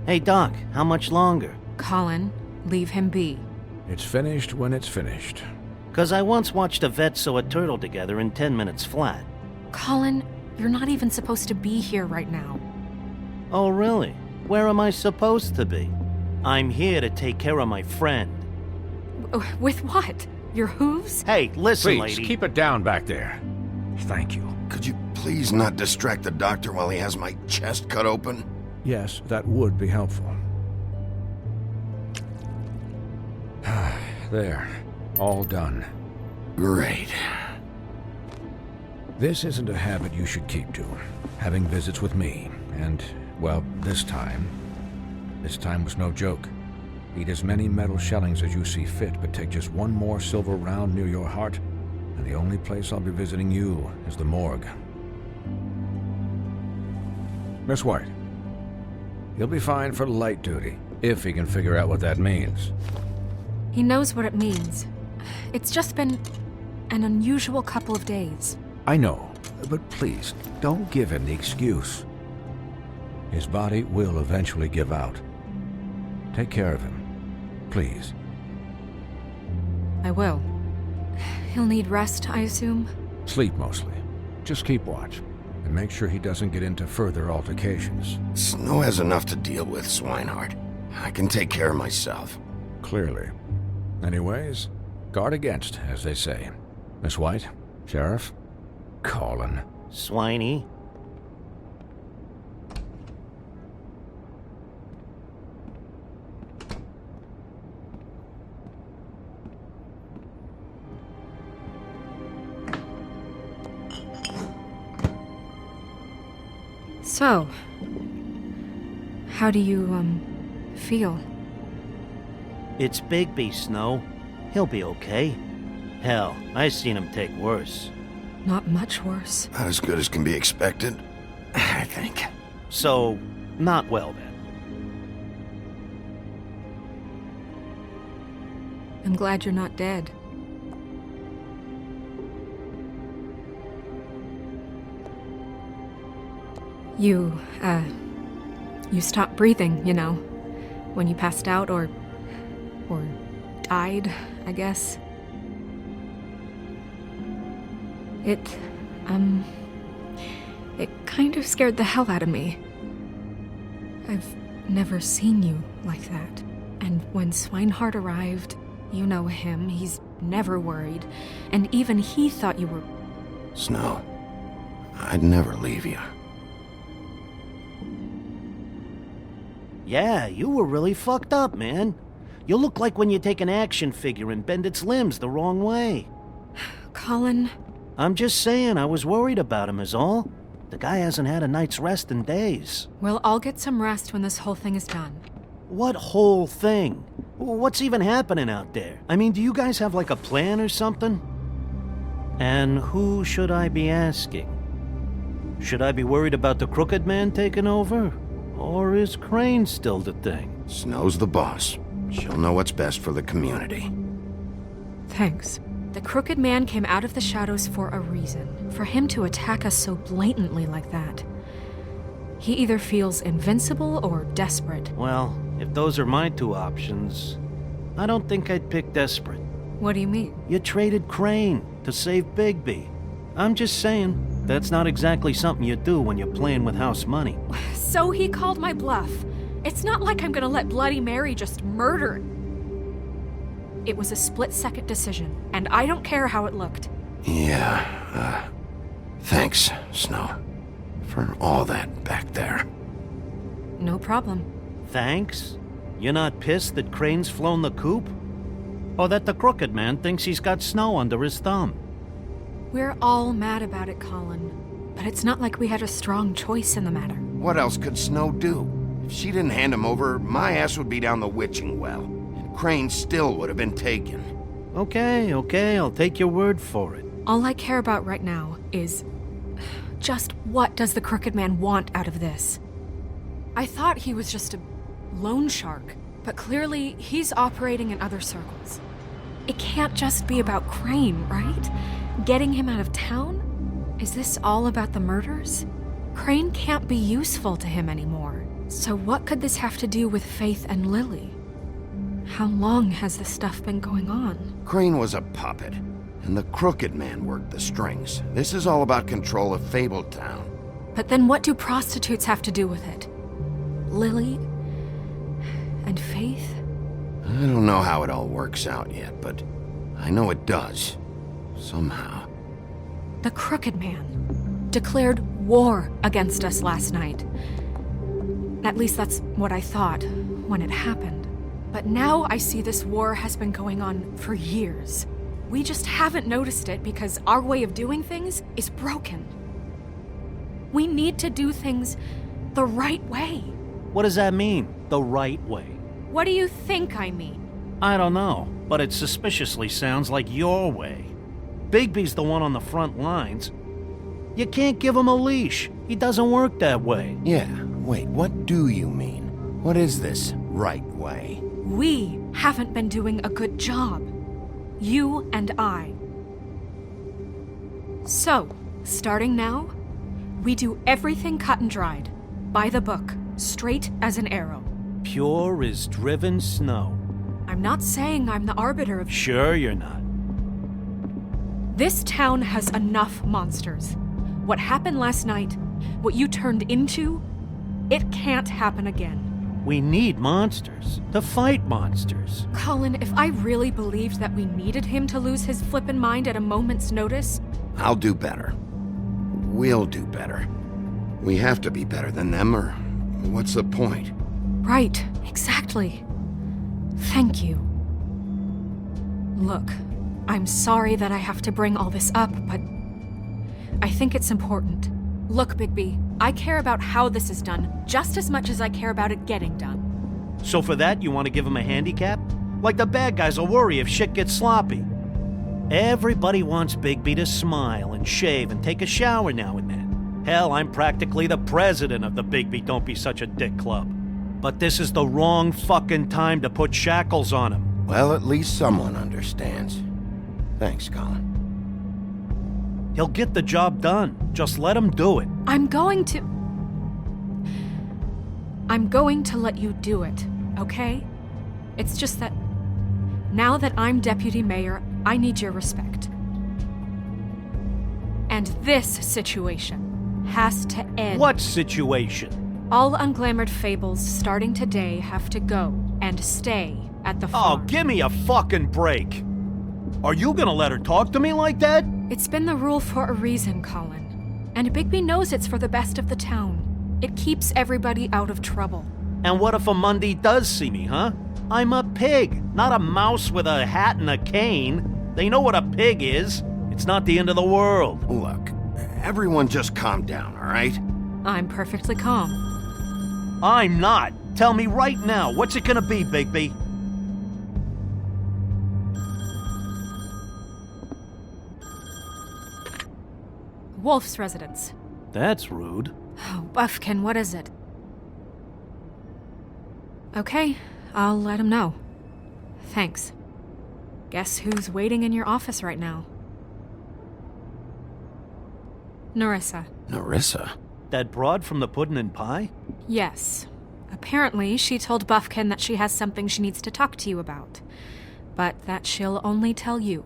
Hey, Doc, how much longer? Colin, leave him be. It's finished when it's finished. 'Cause I once watched a vet sew a turtle together in 10 minutes flat. Colin, you're not even supposed to be here right now. Oh, really? Where am I supposed to be? I'm here to take care of my friend. With what? Your hooves? Hey, listen, Please, lady. keep it down back there. Thank you. Could you please not distract the doctor while he has my chest cut open? Yes, that would be helpful. There. All done. Great. This isn't a habit you should keep to. Having visits with me. And, well, this time was no joke. Eat as many metal shellings as you see fit, but take just one more silver round near your heart, and the only place I'll be visiting you is the morgue. Miss White, he'll be fine for light duty, if he can figure out what that means. He knows what it means. It's just been an unusual couple of days. I know, but please, don't give him the excuse. His body will eventually give out. Take care of him, please. I will. He'll need rest, I assume? Sleep mostly. Just keep watch, and make sure he doesn't get into further altercations. Snow has enough to deal with, Swinehart. I can take care of myself. Clearly. Anyways, guard against, as they say. Miss White, Sheriff, Colin. Swiney. So, how do you, feel? It's Bigby, Snow. He'll be okay. Hell, I seen him take worse. Not much worse. Not as good as can be expected, I think. So, not well then. I'm glad you're not dead. You stopped breathing, you know, when you passed out or died, I guess. It kind of scared the hell out of me. I've never seen you like that. And when Swinehart arrived, you know him, he's never worried. And even he thought you were... Snow, I'd never leave you. Yeah, you were really fucked up, man. You look like when you take an action figure and bend its limbs the wrong way. Colin... I'm just saying, I was worried about him is all. The guy hasn't had a night's rest in days. We'll all get some rest when this whole thing is done. What whole thing? What's even happening out there? I mean, do you guys have like a plan or something? And who should I be asking? Should I be worried about the Crooked Man taking over? Or is Crane still the thing? Snow's the boss. She'll know what's best for the community. Thanks. The Crooked Man came out of the shadows for a reason. For him to attack us so blatantly like that. He either feels invincible or desperate. Well, if those are my two options, I don't think I'd pick desperate. What do you mean? You traded Crane to save Bigby. I'm just saying, that's not exactly something you do when you're playing with house money. So he called my bluff. It's not like I'm gonna let Bloody Mary just murder. It was a split-second decision, and I don't care how it looked. Yeah, thanks, Snow, for all that back there. No problem. Thanks? You're not pissed that Crane's flown the coop? Or that the Crooked Man thinks he's got Snow under his thumb? We're all mad about it, Colin. But it's not like we had a strong choice in the matter. What else could Snow do? If she didn't hand him over, my ass would be down the witching well. And Crane still would have been taken. Okay, I'll take your word for it. All I care about right now is... just what does the Crooked Man want out of this? I thought he was just a loan shark, but clearly he's operating in other circles. It can't just be about Crane, right? Getting him out of town? Is this all about the murders? Crane can't be useful to him anymore. So what could this have to do with Faith and Lily? How long has this stuff been going on? Crane was a puppet, and the Crooked Man worked the strings. This is all about control of Fabletown. But then what do prostitutes have to do with it? Lily and Faith? I don't know how it all works out yet, but I know it does. Somehow. The Crooked Man declared war against us last night. At least that's what I thought when it happened. But now I see this war has been going on for years. We just haven't noticed it because our way of doing things is broken. We need to do things the right way. What does that mean, the right way? What do you think I mean? I don't know, but it suspiciously sounds like your way. Bigby's the one on the front lines. You can't give him a leash. He doesn't work that way. Yeah, wait, what do you mean? What is this right way? We haven't been doing a good job. You and I. So, starting now, we do everything cut and dried. By the book, straight as an arrow. Pure as driven snow. I'm not saying I'm the arbiter of... Sure you're not. This town has enough monsters. What happened last night, what you turned into, it can't happen again. We need monsters to fight monsters. Colin, if I really believed that we needed him to lose his flippin' mind at a moment's notice... I'll do better. We'll do better. We have to be better than them, or what's the point? Right, exactly. Thank you. Look, I'm sorry that I have to bring all this up, but I think it's important. Look, Bigby, I care about how this is done just as much as I care about it getting done. So for that, you want to give him a handicap? Like the bad guys will worry if shit gets sloppy. Everybody wants Bigby to smile and shave and take a shower now and then. Hell, I'm practically the president of the Bigby Don't Be Such a Dick Club. But this is the wrong fucking time to put shackles on him. Well, at least someone understands. Thanks, Colin. He'll get the job done. Just let him do it. I'm going to let you do it, okay? It's just that now that I'm deputy mayor, I need your respect. And this situation has to end. What situation? All unglamored fables starting today have to go and stay at the farm. Oh, give me a fucking break. Are you gonna let her talk to me like that? It's been the rule for a reason, Colin. And Bigby knows it's for the best of the town. It keeps everybody out of trouble. And what if a Mundy does see me, huh? I'm a pig, not a mouse with a hat and a cane. They know what a pig is. It's not the end of the world. Look, everyone just calm down, all right? I'm perfectly calm. I'm not. Tell me right now, what's it gonna be, Bigby? Wolf's residence. That's rude. Oh, Buffkin, what is it? Okay, I'll let him know. Thanks. Guess who's waiting in your office right now? Nerissa. Nerissa? That broad from the Puddin' and Pie? Yes. Apparently, she told Buffkin that she has something she needs to talk to you about. But that she'll only tell you.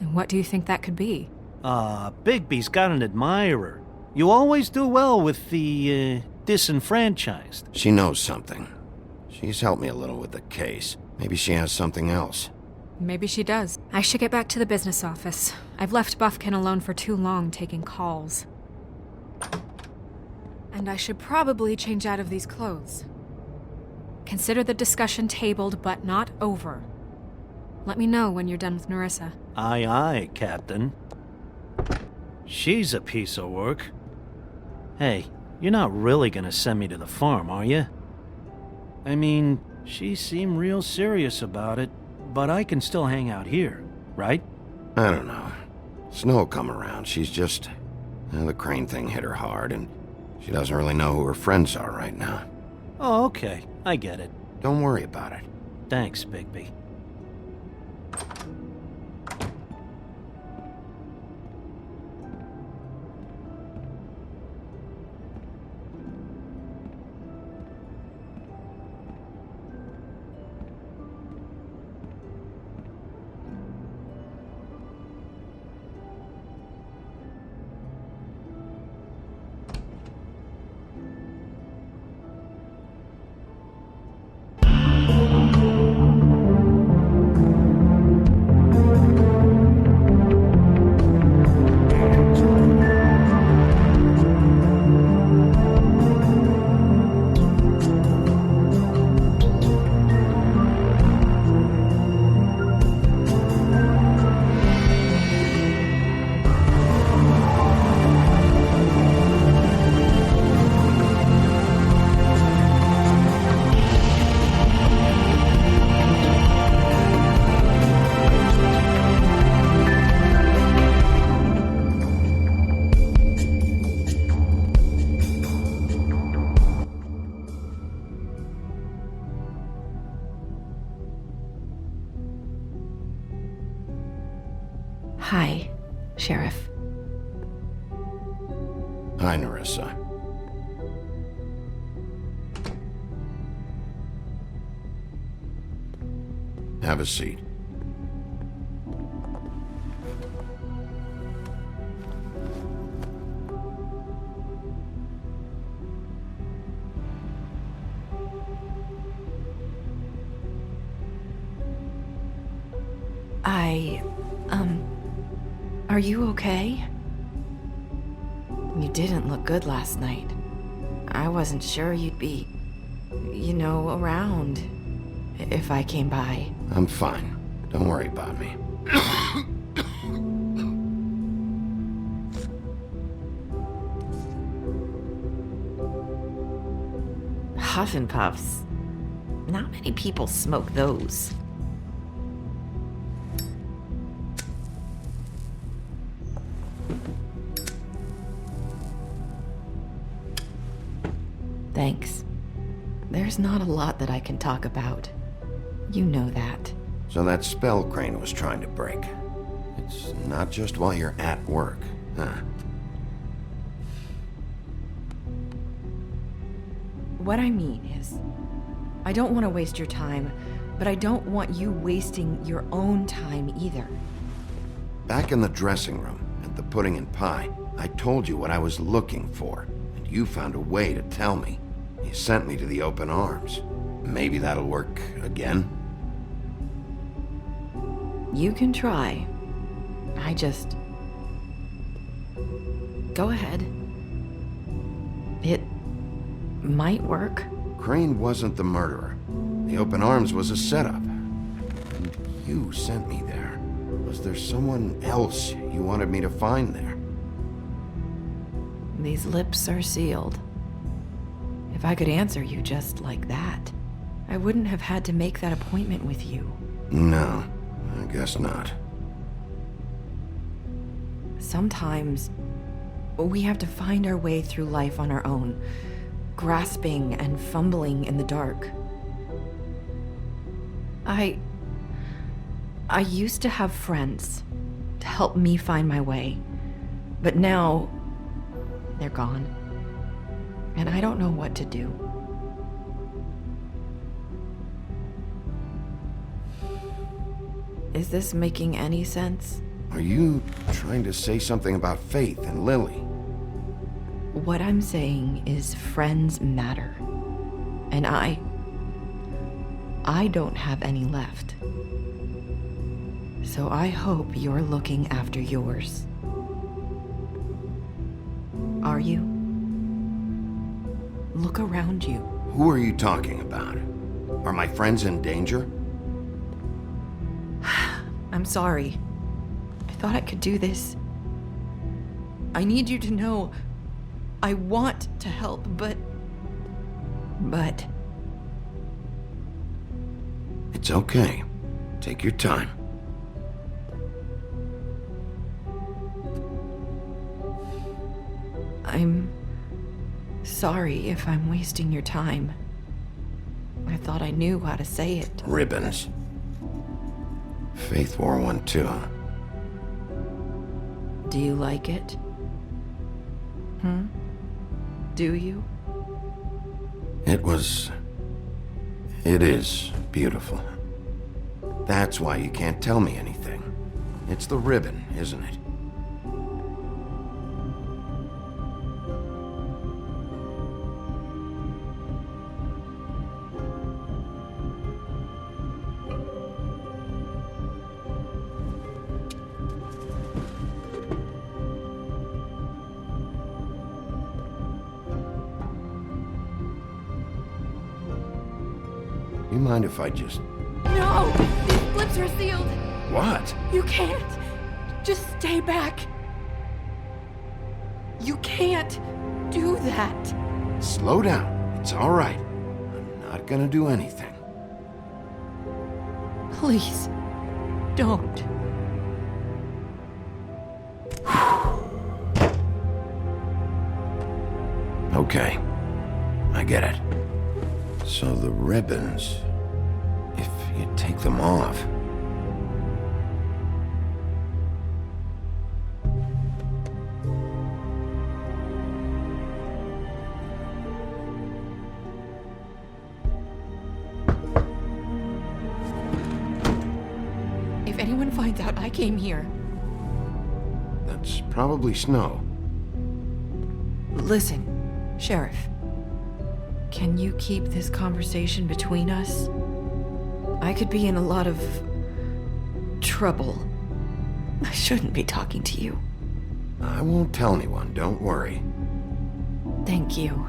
And what do you think that could be? Bigby's got an admirer. You always do well with the, disenfranchised. She knows something. She's helped me a little with the case. Maybe she has something else. Maybe she does. I should get back to the business office. I've left Buffkin alone for too long taking calls. And I should probably change out of these clothes. Consider the discussion tabled, but not over. Let me know when you're done with Nerissa. Aye, aye, Captain. She's a piece of work. Hey, you're not really gonna send me to the farm, are you? I mean, she seemed real serious about it, but I can still hang out here, right? I don't know. Snow come around. She's just... the Crane thing hit her hard, and she doesn't really know who her friends are right now. Oh, okay. I get it. Don't worry about it. Thanks, Bigby. Hi, Sheriff. Hi, Nerissa. Have a seat. Are you okay? You didn't look good last night. I wasn't sure you'd be, around if I came by. I'm fine. Don't worry about me. Huff and Puffs. Not many people smoke those. Thanks. There's not a lot that I can talk about. You know that. So that spell Crane was trying to break. It's not just while you're at work, huh? What I mean is, I don't want to waste your time, but I don't want you wasting your own time either. Back in the dressing room, at the pudding and pie, I told you what I was looking for, and you found a way to tell me. You sent me to the open arms. Maybe that'll work again? You can try. Go ahead. It might work. Crane wasn't the murderer. The open arms was a setup. And you sent me there. Was there someone else you wanted me to find there? These lips are sealed. If I could answer you just like that, I wouldn't have had to make that appointment with you. No, I guess not. Sometimes, we have to find our way through life on our own, grasping and fumbling in the dark. I used to have friends to help me find my way, but now they're gone, and I don't know what to do. Is this making any sense? Are you trying to say something about Faith and Lily? What I'm saying is friends matter. And I don't have any left. So I hope you're looking after yours. Are you? Look around you. Who are you talking about? Are my friends in danger? I'm sorry. I thought I could do this. I need you to know I want to help, but... It's okay. Take your time. I'm sorry if I'm wasting your time. I thought I knew how to say it. Ribbons. Faith wore one too. Do you like it? Do you? It is beautiful. That's why you can't tell me anything. It's the ribbon, isn't it? You mind if I just... No! These splits are sealed! What? You can't! Just stay back! You can't do that! Slow down. It's all right. I'm not gonna do anything. Please, don't. Okay. I get it. So the ribbons, if you take them off... If anyone finds out I came here... That's probably Snow. Listen, Sheriff. Can you keep this conversation between us? I could be in a lot of trouble. I shouldn't be talking to you. I won't tell anyone, don't worry. Thank you.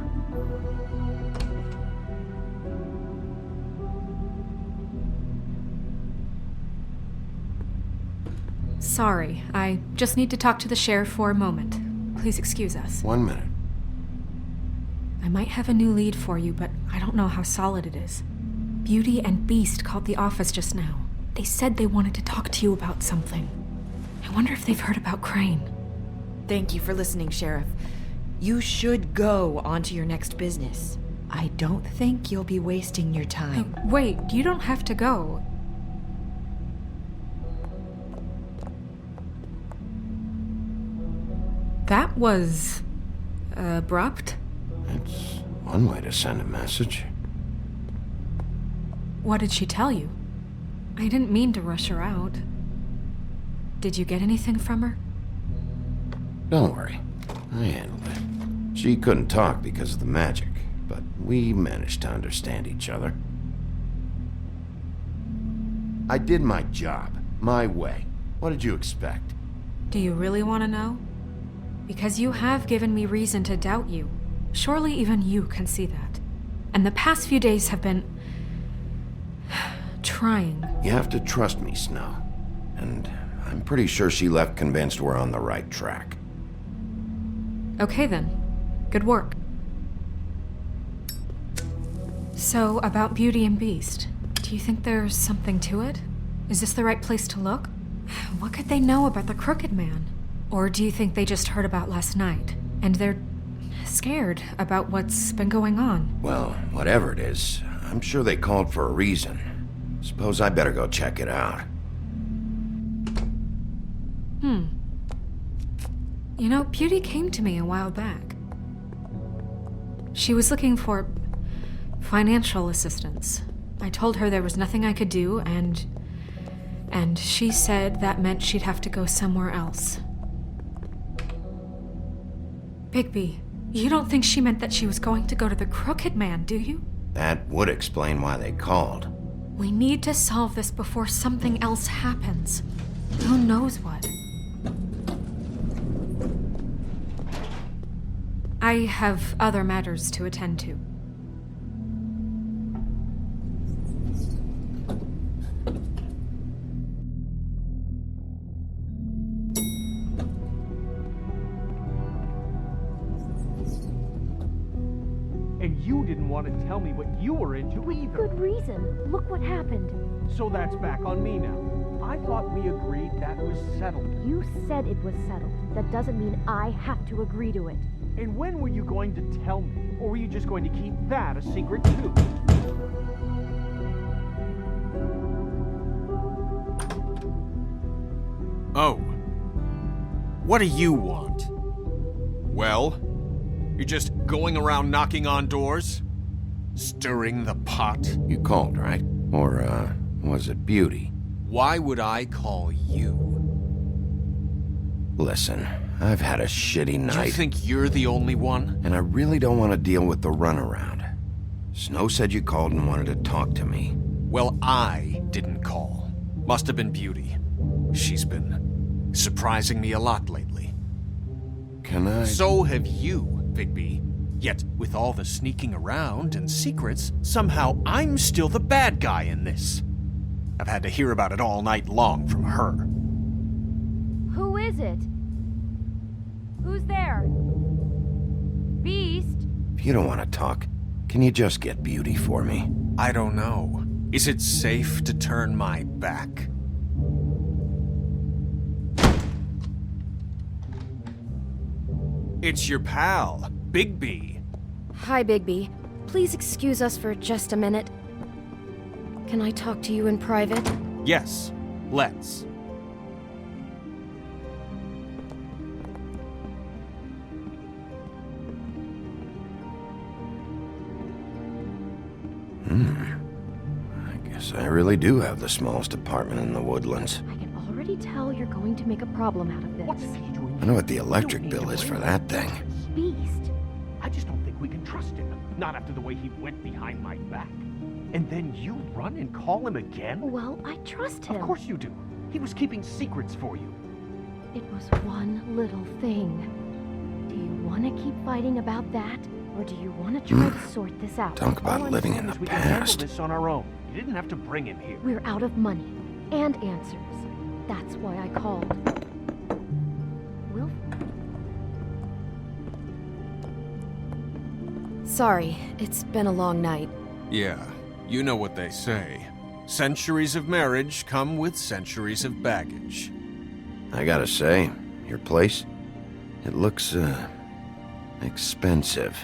Sorry, I just need to talk to the sheriff for a moment. Please excuse us. 1 minute. I might have a new lead for you, but I don't know how solid it is. Beauty and Beast called the office just now. They said they wanted to talk to you about something. I wonder if they've heard about Crane. Thank you for listening, Sheriff. You should go on to your next business. I don't think you'll be wasting your time. Wait, you don't have to go. That was... abrupt? It's one way to send a message. What did she tell you? I didn't mean to rush her out. Did you get anything from her? Don't worry. I handled it. She couldn't talk because of the magic, but we managed to understand each other. I did my job, my way. What did you expect? Do you really want to know? Because you have given me reason to doubt you. Surely even you can see that. And the past few days have been... trying. You have to trust me, Snow. And I'm pretty sure she left convinced we're on the right track. Okay then. Good work. So, about Beauty and Beast, do you think there's something to it? Is this the right place to look? What could they know about the Crooked Man? Or do you think they just heard about last night, and they're scared about what's been going on? Well, whatever it is, I'm sure they called for a reason. Suppose I better go check it out. You know, Beauty came to me a while back. She was looking for financial assistance. I told her there was nothing I could do, and she said that meant she'd have to go somewhere else. Bigby, you don't think she meant that she was going to go to the Crooked Man, do you? That would explain why they called. We need to solve this before something else happens. Who knows what? I have other matters to attend to. And you didn't want to tell me what you were into either. Good reason. Look what happened. So that's back on me now. I thought we agreed that was settled. You said it was settled. That doesn't mean I have to agree to it. And when were you going to tell me? Or were you just going to keep that a secret too? Oh. What do you want? Well, you're just going around knocking on doors? Stirring the pot? You called, right? Or, was it Beauty? Why would I call you? Listen, I've had a shitty night. You think you're the only one? And I really don't want to deal with the runaround. Snow said you called and wanted to talk to me. Well, I didn't call. Must have been Beauty. She's been surprising me a lot lately. Can I? So have you, Bigby. Yet, with all the sneaking around and secrets, somehow I'm still the bad guy in this. I've had to hear about it all night long from her. Who is it? Who's there? Beast? If you don't want to talk, can you just get Beauty for me? I don't know. Is it safe to turn my back? It's your pal, Bigby. Hi, Bigby. Please excuse us for just a minute. Can I talk to you in private? Yes, let's. I guess I really do have the smallest apartment in the Woodlands. I can already tell you're going to make a problem out of this. I know what the electric bill is for that thing. Beast. I just don't think we can trust him. Not after the way he went behind my back. And then you run and call him again? Well, I trust him. Of course you do. He was keeping secrets for you. It was one little thing. Do you want to keep fighting about that? Or do you want to try to sort this out? Talk about living in the We can handle past. this on our own. You didn't have to bring him here. We're out of money and answers. That's why I called. Sorry, it's been a long night. Yeah, you know what they say. Centuries of marriage come with centuries of baggage. I gotta say, your place, it looks, expensive.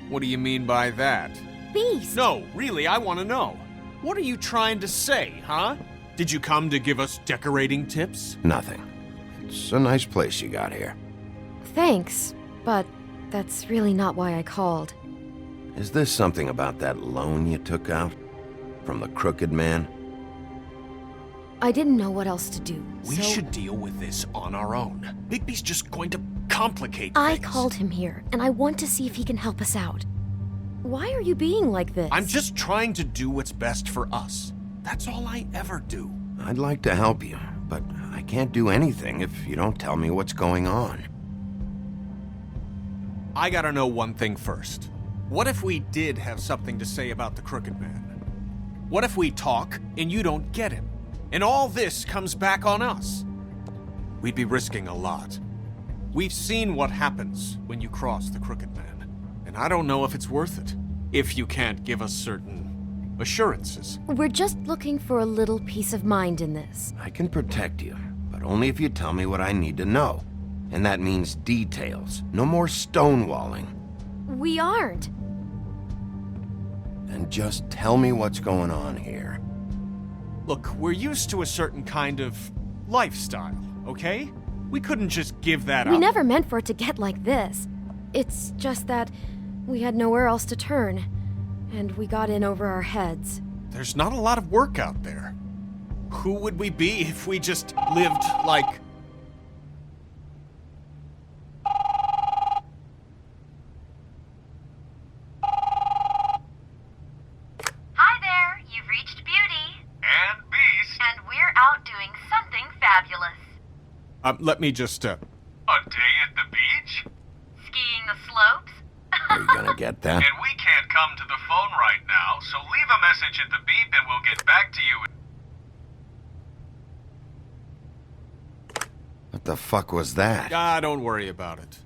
What do you mean by that? Beast! No, really, I want to know. What are you trying to say, huh? Did you come to give us decorating tips? Nothing. It's a nice place you got here. Thanks, but that's really not why I called. Is this something about that loan you took out? From the crooked man? I didn't know what else to do, We so should deal with this on our own. Bigby's just going to complicate I things. called him here, and I want to see if he can help us out. Why are you being like this? I'm just trying to do what's best for us. That's all I ever do. I'd like to help you, but I can't do anything if you don't tell me what's going on. I gotta know one thing first. What if we did have something to say about the Crooked Man? What if we talk and you don't get him? And all this comes back on us? We'd be risking a lot. We've seen what happens when you cross the Crooked Man. And I don't know if it's worth it. If you can't give us certain assurances. We're just looking for a little peace of mind in this. I can protect you, but only if you tell me what I need to know. And that means details. No more stonewalling. We aren't. Then just tell me what's going on here. Look, we're used to a certain kind of lifestyle, okay? We couldn't just give that We up. never meant for it to get like this. It's just that we had nowhere else to turn, and we got in over our heads. There's not a lot of work out there. Who would we be if we just lived like... Hi there, you've reached Beauty. And Beast. And we're out doing something fabulous. Let me just, A day at the beach? Skiing the slopes. Are you gonna get that? And we can't come to the phone right now, so leave a message at the beep and we'll get back to you. What the fuck was that? don't worry about it.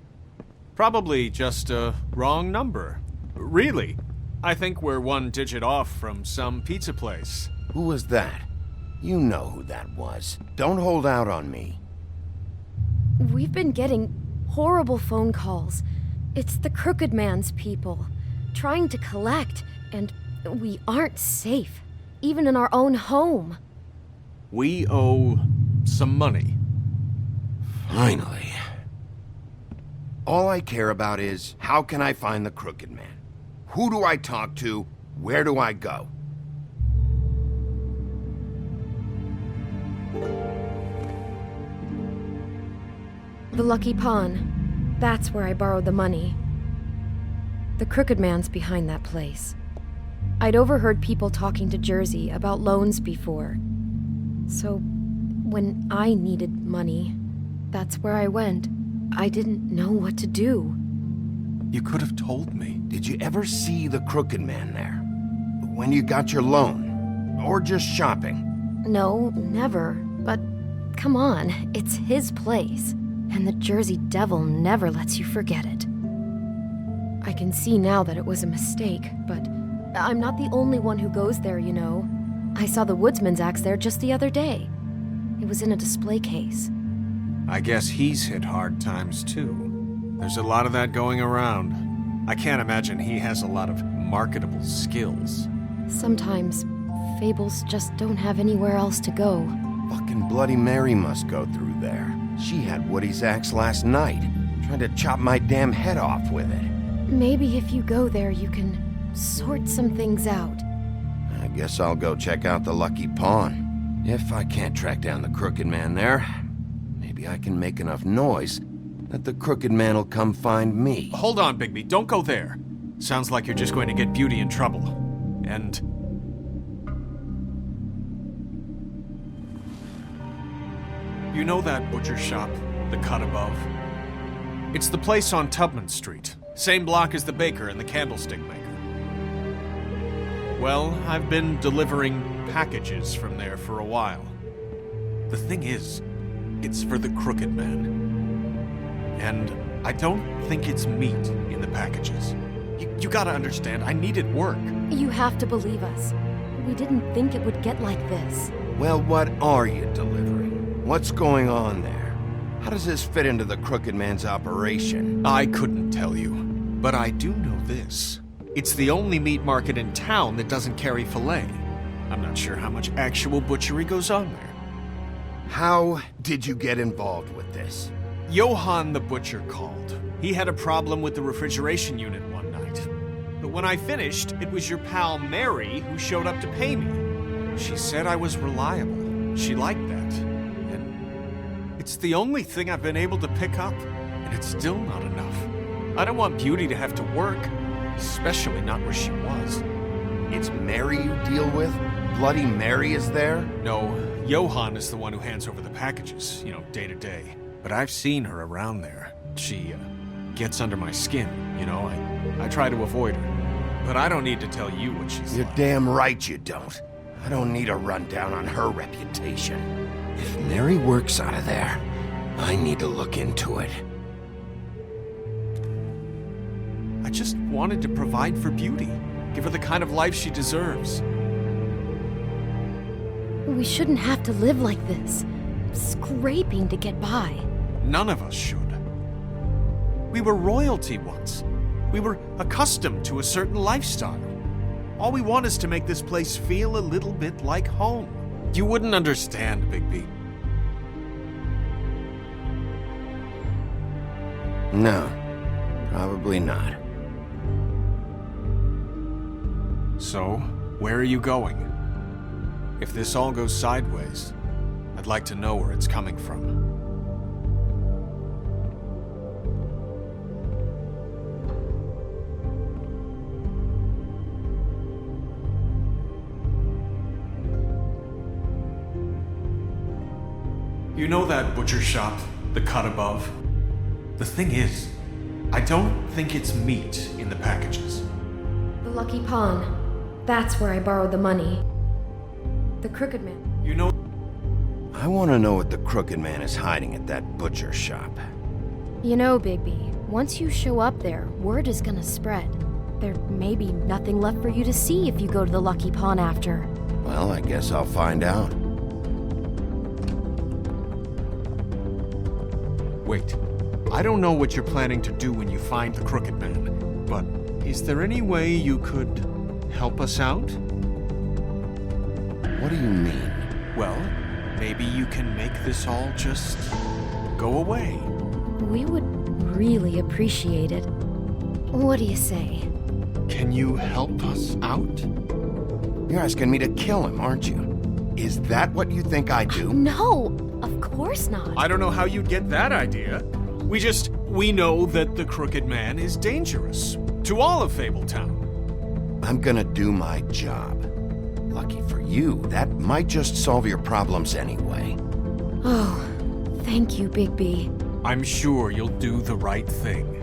Probably just a wrong number. Really, I think we're one digit off from some pizza place. Who was that? You know who that was. Don't hold out on me. We've been getting horrible phone calls. It's the Crooked Man's people, trying to collect, and We aren't safe, even in our own home. We owe some money. Finally. All I care about is, how can I find the Crooked Man? Who do I talk to? Where do I go? The Lucky Pawn. That's where I borrowed the money. The Crooked Man's behind that place. I'd overheard people talking to Jersey about loans before. So, when I needed money, that's where I went. I didn't know what to do. You could have told me. Did you ever see the Crooked Man there? When you got your loan? Or just shopping? No, never. But come on, it's his place. And the Jersey Devil never lets you forget it. I can see now that it was a mistake, but I'm not the only one who goes there, you know. I saw the Woodsman's axe there just the other day. It was in a display case. I guess he's hit hard times too. There's a lot of that going around. I can't imagine he has a lot of marketable skills. Sometimes, fables just don't have anywhere else to go. Fucking Bloody Mary must go through there. She had Woody's axe last night, trying to chop my damn head off with it. Maybe if you go there, you can sort some things out. I guess I'll go check out the Lucky Pawn. If I can't track down the Crooked Man there, maybe I can make enough noise that the Crooked Man will come find me. Hold on, Bigby. Don't go there. Sounds like you're just going to get Beauty in trouble. And... you know that butcher shop, the cut above? It's the place on Tubman Street. Same block as the baker and the candlestick maker. Well, I've been delivering packages from there for a while. The thing is, it's for the Crooked Man. And I don't think it's meat in the packages. You gotta understand, I needed work. You have to believe us. We didn't think it would get like this. Well, what are you delivering? What's going on there? How does this fit into the Crooked Man's operation? I couldn't tell you, but I do know this. It's the only meat market in town that doesn't carry filet. I'm not sure how much actual butchery goes on there. How did you get involved with this? Johann the butcher called. He had a problem with the refrigeration unit one night. But when I finished, it was your pal Mary who showed up to pay me. She said I was reliable. She liked that. And it's the only thing I've been able to pick up, and it's still not enough. I don't want Beauty to have to work, especially not where she was. It's Mary you deal with? Bloody Mary is there? No, Johann is the one who hands over the packages, day to day. But I've seen her around there. She, gets under my skin, I try to avoid her. But I don't need to tell you what she's You're like. damn right you don't. I don't need a rundown on her reputation. If Mary works out of there, I need to look into it. I just wanted to provide for Beauty. Give her the kind of life she deserves. We shouldn't have to live like this, scraping to get by. None of us should. We were royalty once. We were accustomed to a certain lifestyle. All we want is to make this place feel a little bit like home. You wouldn't understand, Bigby. No, probably not. So, where are you going? If this all goes sideways, I'd like to know where it's coming from. You know that butcher shop, the cut above? The thing is, I don't think it's meat in the packages. The Lucky Pawn. That's where I borrowed the money. The Crooked Man. You know... I want to know what the Crooked Man is hiding at that butcher shop. You know, Bigby, once you show up there, word is gonna spread. There may be nothing left for you to see if you go to the Lucky Pawn after. Well, I guess I'll find out. Wait, I don't know what you're planning to do when you find the Crooked Man, but is there any way you could help us out? What do you mean? Well, maybe you can make this all just go away. We would really appreciate it. What do you say? Can you help us out? You're asking me to kill him, aren't you? Is that what you think I do? No, of course not. I don't know how you'd get that idea. We know that the Crooked Man is dangerous to all of Fabletown. I'm gonna do my job. Lucky for you, that might just solve your problems anyway. Oh, thank you, Bigby. I'm sure you'll do the right thing.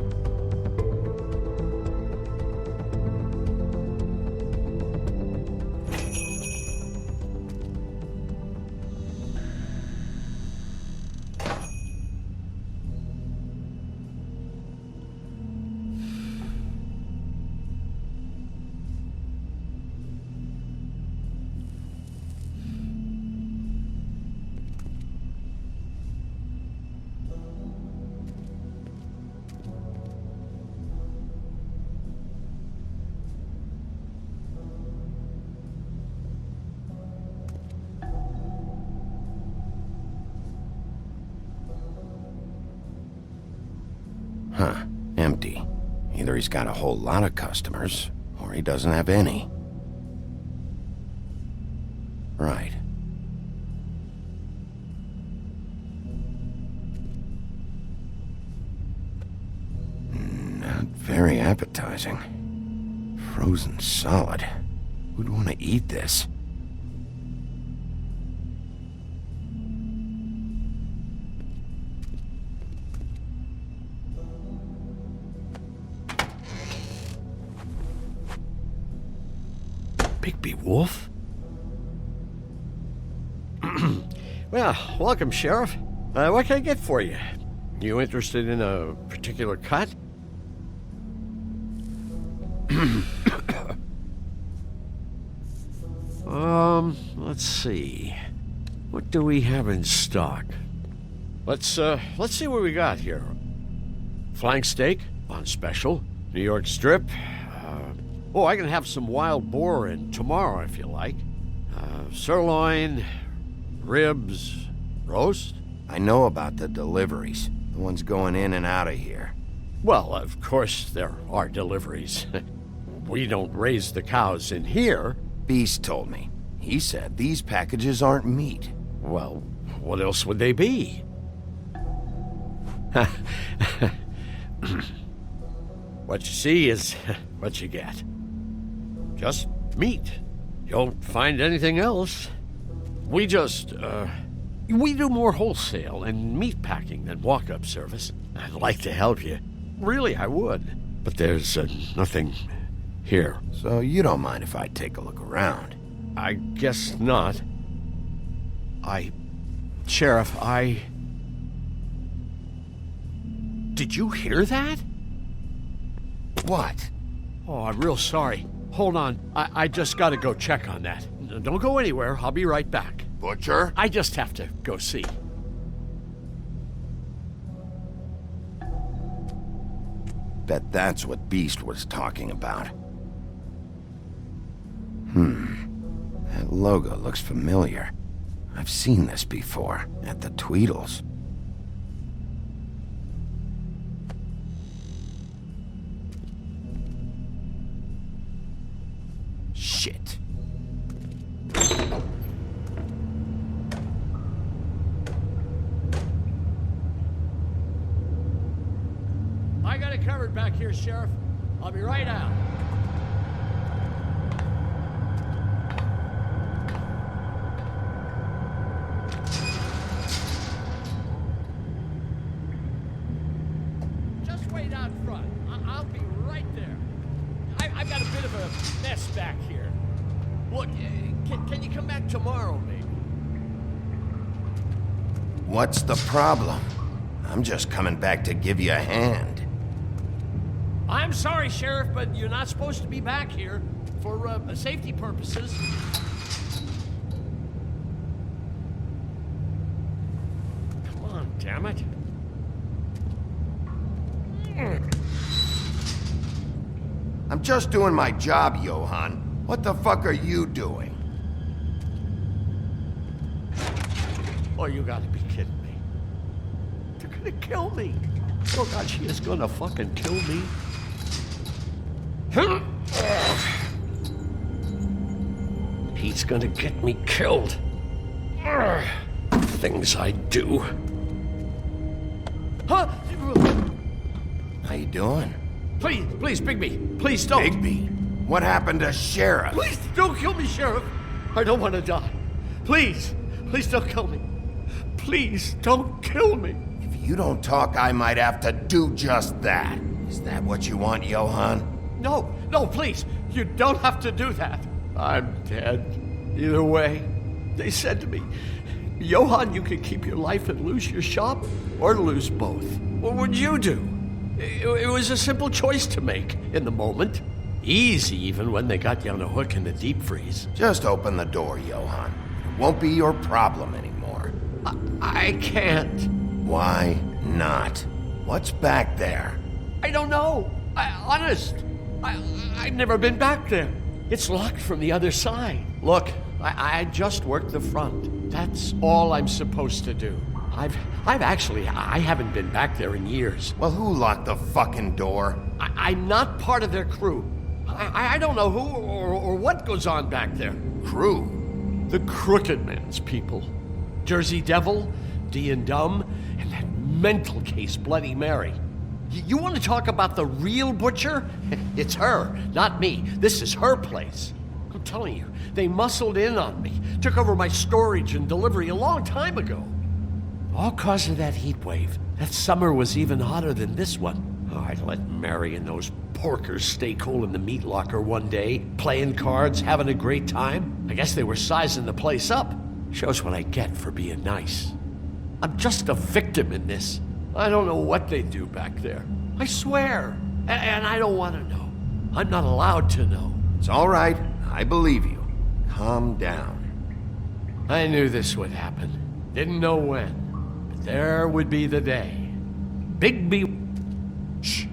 Huh. Empty. Either he's got a whole lot of customers, or he doesn't have any. Right. Not very appetizing. Frozen solid. Who'd want to eat this? Bigby Wolf? Well, welcome, Sheriff. What can I get for you? You interested in a particular cut? Let's see. What do we have in stock? Let's see what we got here. Flank steak on special. New York strip. I can have some wild boar in tomorrow if you like. Sirloin, ribs, roast. I know about the deliveries. The ones going in and out of here. Well, of course there are deliveries. We don't raise the cows in here. Beast told me. He said these packages aren't meat. Well, what else would they be? What you see is what you get. Just meat. You don't find anything else. We just, we do more wholesale and meat packing than walk-up service. I'd like to help you. Really, I would. But there's nothing here. So you don't mind if I take a look around? I guess not. Sheriff, Did you hear that? What? Oh, I'm real sorry. Hold on. I just gotta go check on that. Don't go anywhere. I'll be right back. Butcher? I just have to go see. Bet that's what Beast was talking about. That logo looks familiar. I've seen this before, at the Tweedles. Shit. I got it covered back here, Sheriff. I'll be right out. Just wait out front. I'll be right there. I've got a bit of a mess back here. Look, can you come back tomorrow, maybe? What's the problem? I'm just coming back to give you a hand. I'm sorry, Sheriff, but you're not supposed to be back here for safety purposes. Come on, damn it. I'm just doing my job, Johann. What the fuck are you doing? Oh, you gotta be kidding me. They're gonna kill me. Oh God, she is gonna fucking kill me. He's gonna get me killed. Things I do. Huh? How you doing? Please, Bigby. Please don't. Bigby? What happened to Sheriff? Please don't kill me, Sheriff. I don't want to die. Please don't kill me. Please don't kill me. If you don't talk, I might have to do just that. Is that what you want, Johann? No, please. You don't have to do that. I'm dead. Either way. They said to me, Johann, you can keep your life and lose your shop, or lose both. What would you do? It was a simple choice to make in the moment. Easy, even when they got you on a hook in the deep freeze. Just open the door, Johann. It won't be your problem anymore. I can't. Why not? What's back there? I don't know. Honest. I've never been back there. It's locked from the other side. Look, I just worked the front. That's all I'm supposed to do. I haven't been back there in years. Well, who locked the fucking door? I'm not part of their crew. I don't know who or what goes on back there. Crew? The Crooked Man's people. Jersey Devil, D and Dumb, and that mental case Bloody Mary. You want to talk about the real butcher? It's her, not me. This is her place. I'm telling you, they muscled in on me, took over my storage and delivery a long time ago. All cause of that heat wave. That summer was even hotter than this one. Oh, I'd let Mary and those porkers stay cool in the meat locker one day, playing cards, having a great time. I guess they were sizing the place up. Shows what I get for being nice. I'm just a victim in this. I don't know what they do back there. I swear. And I don't want to know. I'm not allowed to know. It's all right. I believe you. Calm down. I knew this would happen. Didn't know when. But there would be the day. Bigby. Shh.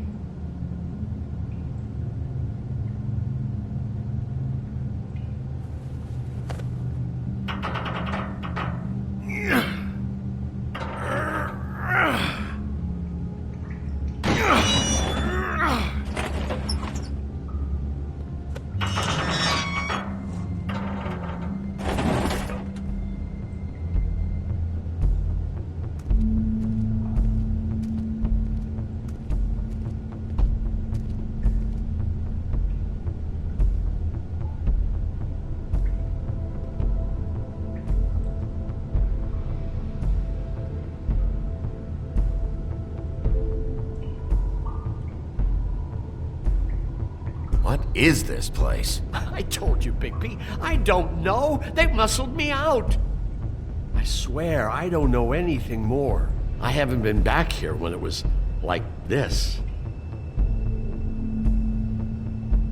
What is this place? I told you, Bigby. I don't know. They muscled me out. I swear, I don't know anything more. I haven't been back here when it was like this.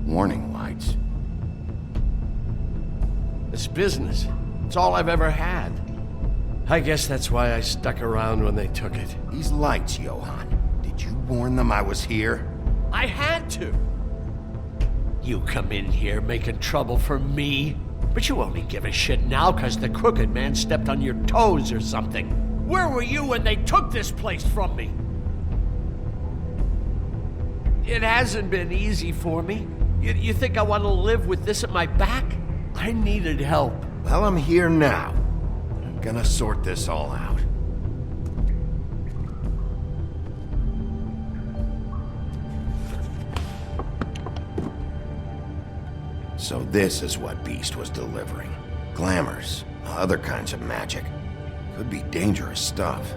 Warning lights. It's business. It's all I've ever had. I guess that's why I stuck around when they took it. These lights, Johann. Did you warn them I was here? I had to. You come in here making trouble for me, but you only give a shit now because the Crooked Man stepped on your toes or something. Where were you when they took this place from me? It hasn't been easy for me. You think I want to live with this at my back? I needed help. Well, I'm here now. I'm gonna sort this all out. So this is what Beast was delivering. Glamours, other kinds of magic. Could be dangerous stuff.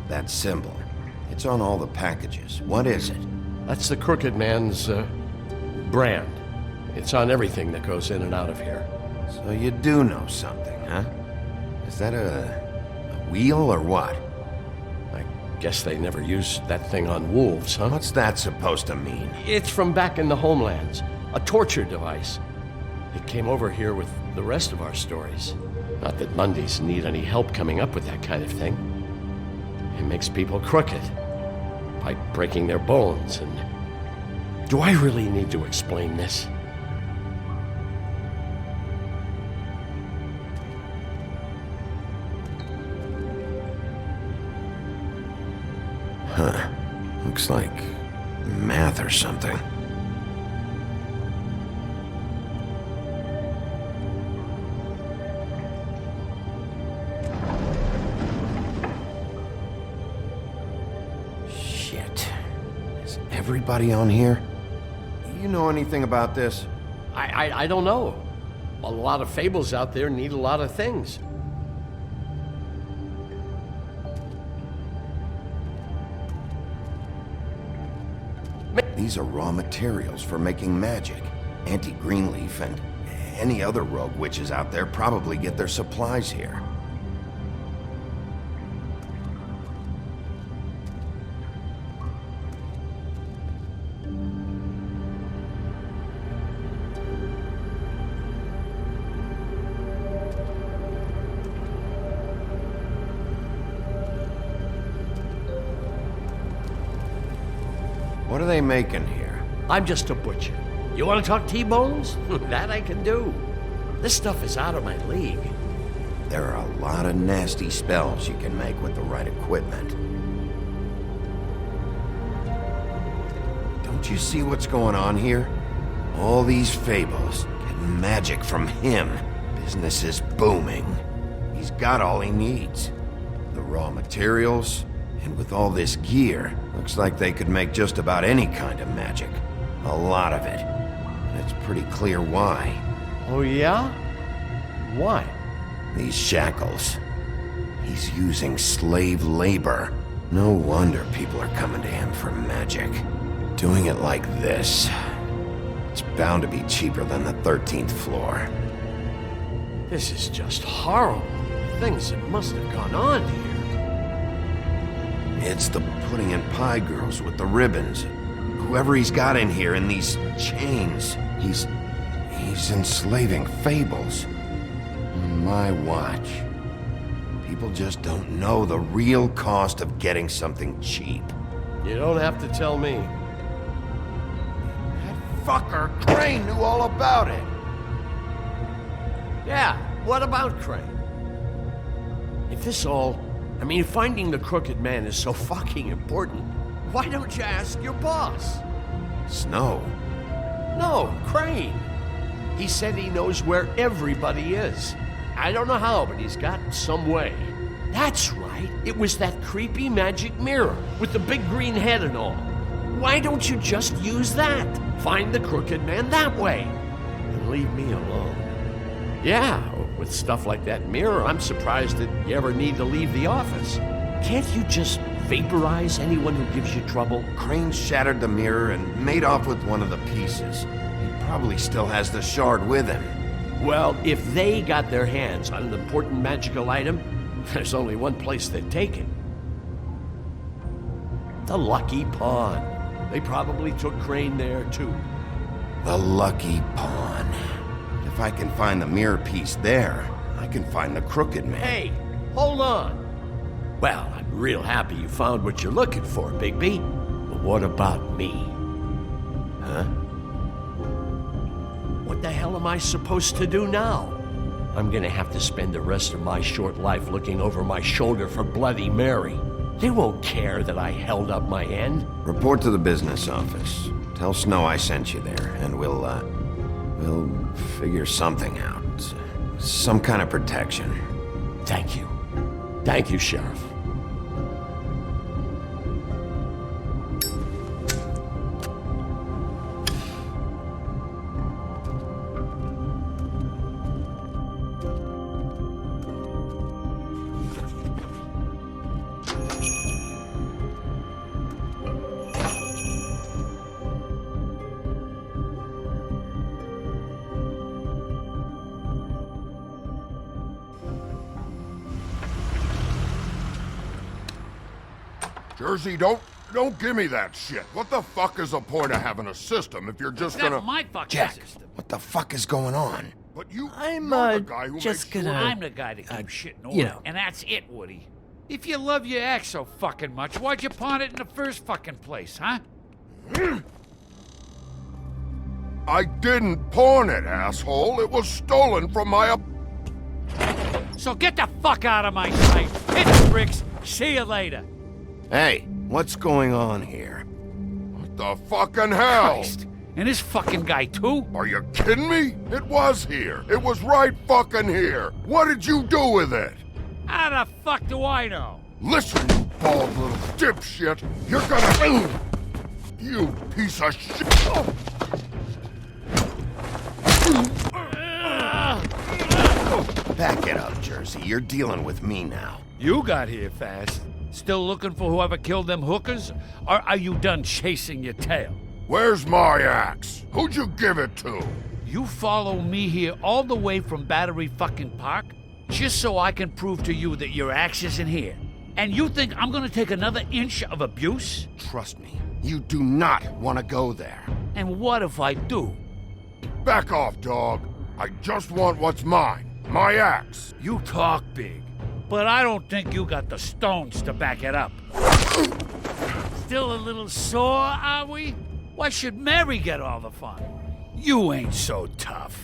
That symbol. It's on all the packages. What is it? That's the Crooked Man's, brand. It's on everything that goes in and out of here. So you do know something, huh? Is that a wheel or what? Guess they never used that thing on wolves, huh? What's that supposed to mean? It's from back in the homelands. A torture device. It came over here with the rest of our stories. Not that Mundies need any help coming up with that kind of thing. It makes people crooked. by breaking their bones, and... Do I really need to explain this? Huh. Looks like math or something. Shit. Is everybody on here? You know anything about this? I don't know. A lot of fables out there need a lot of things. These are raw materials for making magic. Auntie Greenleaf and any other rogue witches out there probably get their supplies here. What are they making here? I'm just a butcher. You want to talk T-bones? That I can do. This stuff is out of my league. There are a lot of nasty spells you can make with the right equipment. Don't you see what's going on here? All these fables, getting magic from him. Business is booming. He's got all he needs. The raw materials, and with all this gear, looks like they could make just about any kind of magic. A lot of it. And it's pretty clear why. Oh yeah? Why? These shackles. He's using slave labor. No wonder people are coming to him for magic. Doing it like this. It's bound to be cheaper than the 13th floor. This is just horrible. Things that must have gone on here. It's the pudding and pie girls with the ribbons. Whoever he's got in here in these chains, he's enslaving fables. On my watch. People just don't know the real cost of getting something cheap. You don't have to tell me. That fucker Crane knew all about it. Yeah, what about Crane? If this all... finding the crooked man is so fucking important. Why don't you ask your boss? Snow? No, Crane. He said he knows where everybody is. I don't know how, but he's got some way. That's right. It was that creepy magic mirror with the big green head and all. Why don't you just use that? Find the crooked man that way. And leave me alone. Yeah, with stuff like that mirror, I'm surprised that you ever need to leave the office. Can't you just vaporize anyone who gives you trouble? Crane shattered the mirror and made off with one of the pieces. He probably still has the shard with him. Well, if they got their hands on an important magical item, there's only one place they'd take it. The Lucky Pawn. They probably took Crane there, too. The Lucky Pawn. If I can find the mirror piece there, I can find the crooked man. Hey, hold on. Well, I'm real happy you found what you're looking for, Bigby. But what about me? Huh? What the hell am I supposed to do now? I'm gonna have to spend the rest of my short life looking over my shoulder for Bloody Mary. They won't care that I held up my end. Report to the business office. Tell Snow I sent you there, and we'll figure something out. Some kind of protection. Thank you. Thank you, Sheriff. Jersey, don't give me that shit. What the fuck is the point of having a system if you're just gonna... my fucking Jack, system. what the fuck is going on? But you... I'm you're the guy who just makes gonna. sure... I'm the guy to keep shit in order, you know. and that's it, Woody. If you love your axe so fucking much, why'd you pawn it in the first fucking place, huh? I didn't pawn it, asshole. It was stolen from my... So get the fuck out of my sight. Hit the bricks. See you later. Hey, what's going on here? What the fucking hell? Christ. And this fucking guy, too? Are you kidding me? It was here. It was right fucking here. What did you do with it? How the fuck do I know? Listen, you bald little dipshit. You're gonna... You piece of shit. Back it up, Jersey. You're dealing with me now. You got here fast. Still looking for whoever killed them hookers? Or are you done chasing your tail? Where's my axe? Who'd you give it to? You follow me here all the way from Battery fucking Park just so I can prove to you that your axe isn't here. And you think I'm gonna take another inch of abuse? Trust me, you do not want to go there. And what if I do? Back off, dog. I just want what's mine. My axe. You talk big, but I don't think you got the stones to back it up. Still a little sore, are we? Why should Mary get all the fun? You ain't so tough.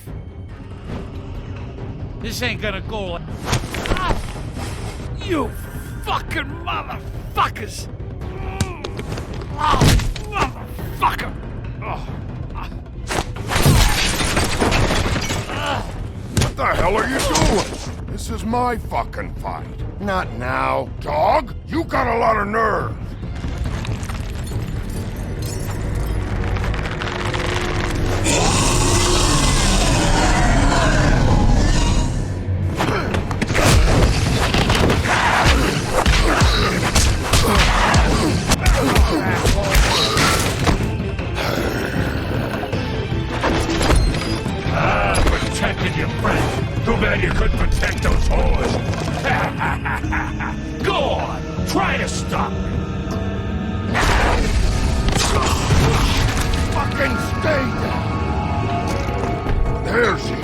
This ain't gonna go like... Ah! You fucking motherfuckers! Oh, motherfucker! Oh. What the hell are you doing? This is my fucking fight. Not now. Dog, you got a lot of nerve. Protected your friend. Too bad you couldn't protect those whores. Go on, try to stop me. Fucking stay down. There she is.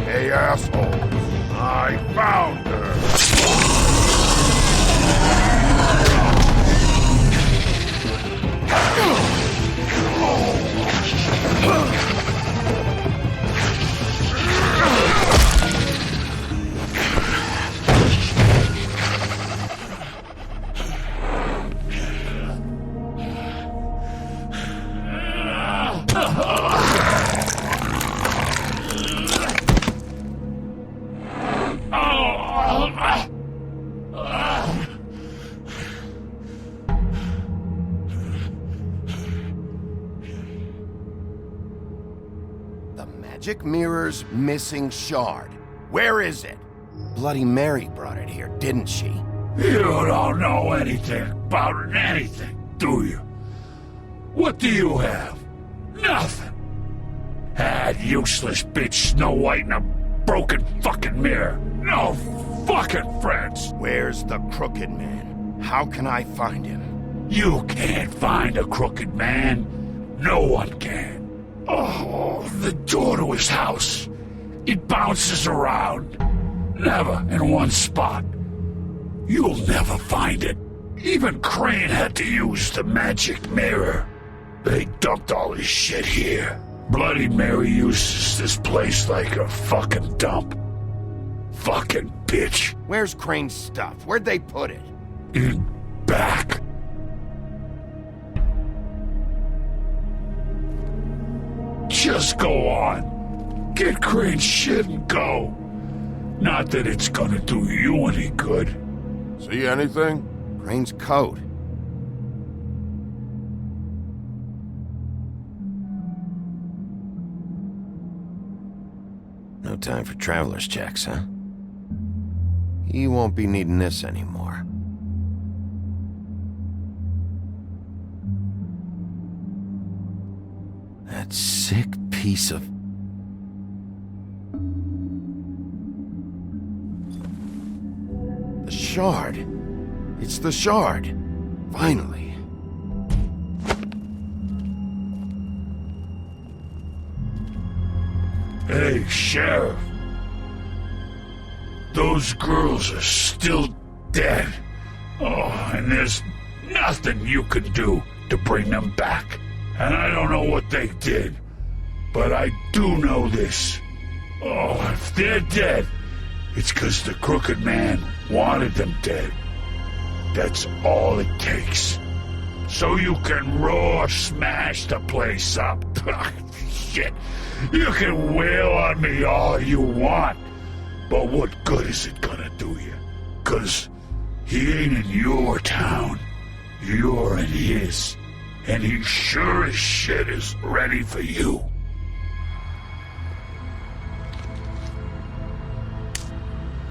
Hey, assholes. I found her. The magic mirror's missing shard. Where is it? Bloody Mary brought it here, didn't she? You don't know anything about anything, do you? What do you have? Nothing. That useless bitch Snow White in a broken fucking mirror. No fucking friends. Where's the crooked man? How can I find him? You can't find a crooked man. No one can. Oh, the door to his house. It bounces around. Never in one spot. You'll never find it. Even Crane had to use the magic mirror. They dumped all his shit here. Bloody Mary uses this place like a fucking dump. Fucking bitch. Where's Crane's stuff? Where'd they put it? In back. Just go on. Get Crane's shit and go. Not that it's gonna do you any good. See anything? Crane's coat. No time for traveler's checks, huh? He won't be needing this anymore. That sick piece of... The shard. It's the shard. Finally. Hey, Sheriff. Those girls are still dead. Oh, and there's nothing you can do to bring them back. And I don't know what they did, but I do know this. Oh, if they're dead, it's 'cause the Crooked Man wanted them dead. That's all it takes. So you can raw smash the place up. Shit. You can wail on me all you want, but what good is it gonna do you? 'Cause he ain't in your town. You're in his. And he sure as shit is ready for you.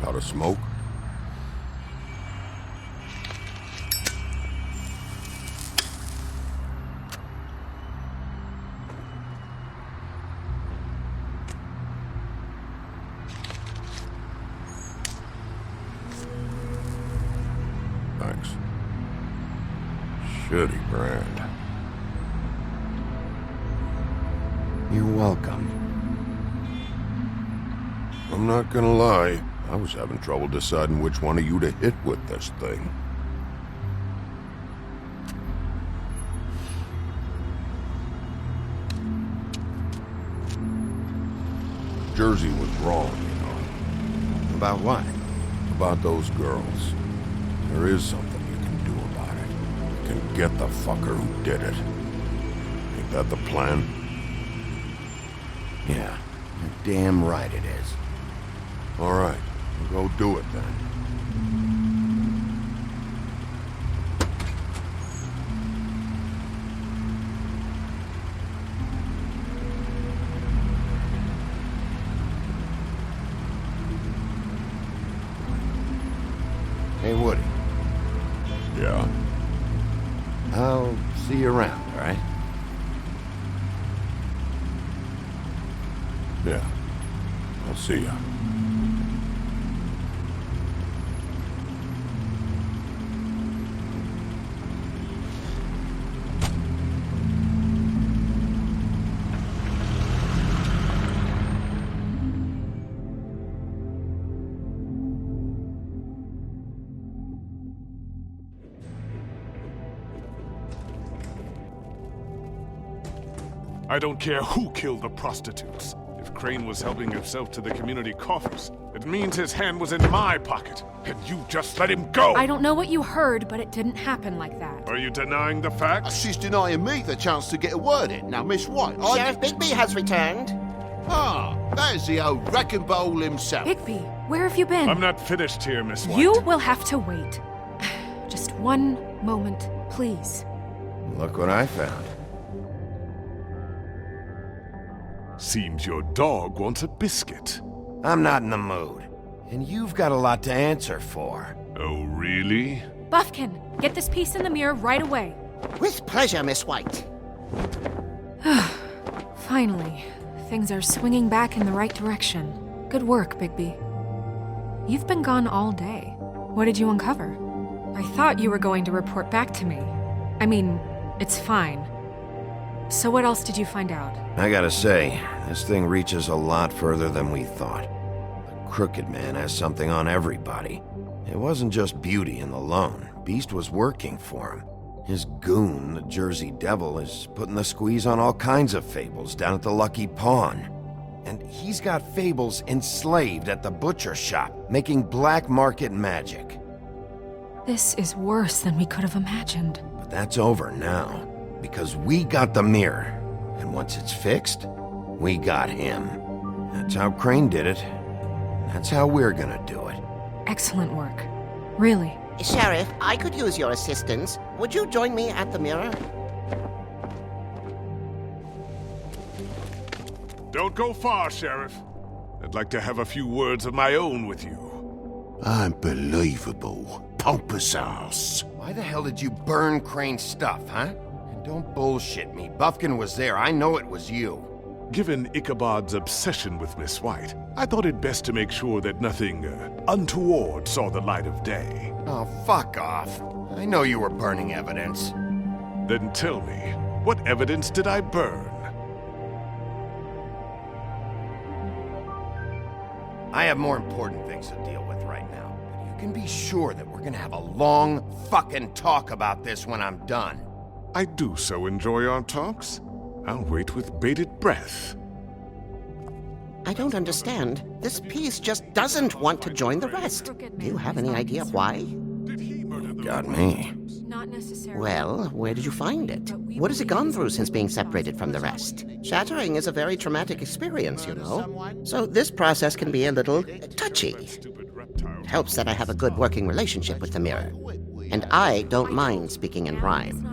Out of smoke? Thanks. Shitty brand. You're welcome. I'm not gonna lie, I was having trouble deciding which one of you to hit with this thing. Jersey was wrong, you know. About what? About those girls. There is something you can do about it. You can get the fucker who did it. Ain't that the plan? Yeah, you're damn right it is. All right, we'll go do it then. Hey, Woody. Yeah? I'll see you around, all right? Yeah. I'll see ya. I don't care who killed the prostitutes. If Crane was helping himself to the community coffers, it means his hand was in my pocket, and you just let him go! I don't know what you heard, but it didn't happen like that. Are you denying the facts? She's denying me the chance to get a word in. Now, Miss White, Sheriff Bigby has returned. Ah, there's the old wrecking bowl himself. Bigby, where have you been? I'm not finished here, Miss White. You will have to wait. Just one moment, please. Look what I found. Seems your dog wants a biscuit. I'm not in the mood. And you've got a lot to answer for. Oh, really? Buffkin, get this piece in the mirror right away. With pleasure, Miss White. Finally, things are swinging back in the right direction. Good work, Bigby. You've been gone all day. What did you uncover? I thought you were going to report back to me. I mean, it's fine. So what else did you find out? I gotta say, this thing reaches a lot further than we thought. The Crooked Man has something on everybody. It wasn't just Beauty and the Lone. Beast was working for him. His goon, the Jersey Devil, is putting the squeeze on all kinds of fables down at the Lucky Pawn. And he's got fables enslaved at the butcher shop, making black market magic. This is worse than we could have imagined. But that's over now, because we got the mirror. And once it's fixed, we got him. That's how Crane did it. That's how we're gonna do it. Excellent work. Really. Sheriff, I could use your assistance. Would you join me at the mirror? Don't go far, Sheriff. I'd like to have a few words of my own with you. Unbelievable. Pompous ass. Why the hell did you burn Crane's stuff, huh? And don't bullshit me. Buffkin was there. I know it was you. Given Ichabod's obsession with Miss White, I thought it best to make sure that nothing untoward saw the light of day. Oh, fuck off. I know you were burning evidence. Then tell me, what evidence did I burn? I have more important things to deal with right now. But you can be sure that we're gonna have a long fucking talk about this when I'm done. I do so enjoy our talks. I'll wait with bated breath. I don't understand. This piece just doesn't want to join the rest. Do you have any idea why? Got me. Not necessarily. Well, where did you find it? What has it gone through since being separated from the rest? Shattering is a very traumatic experience, you know. So this process can be a little touchy. It helps that I have a good working relationship with the mirror. And I don't mind speaking in rhyme.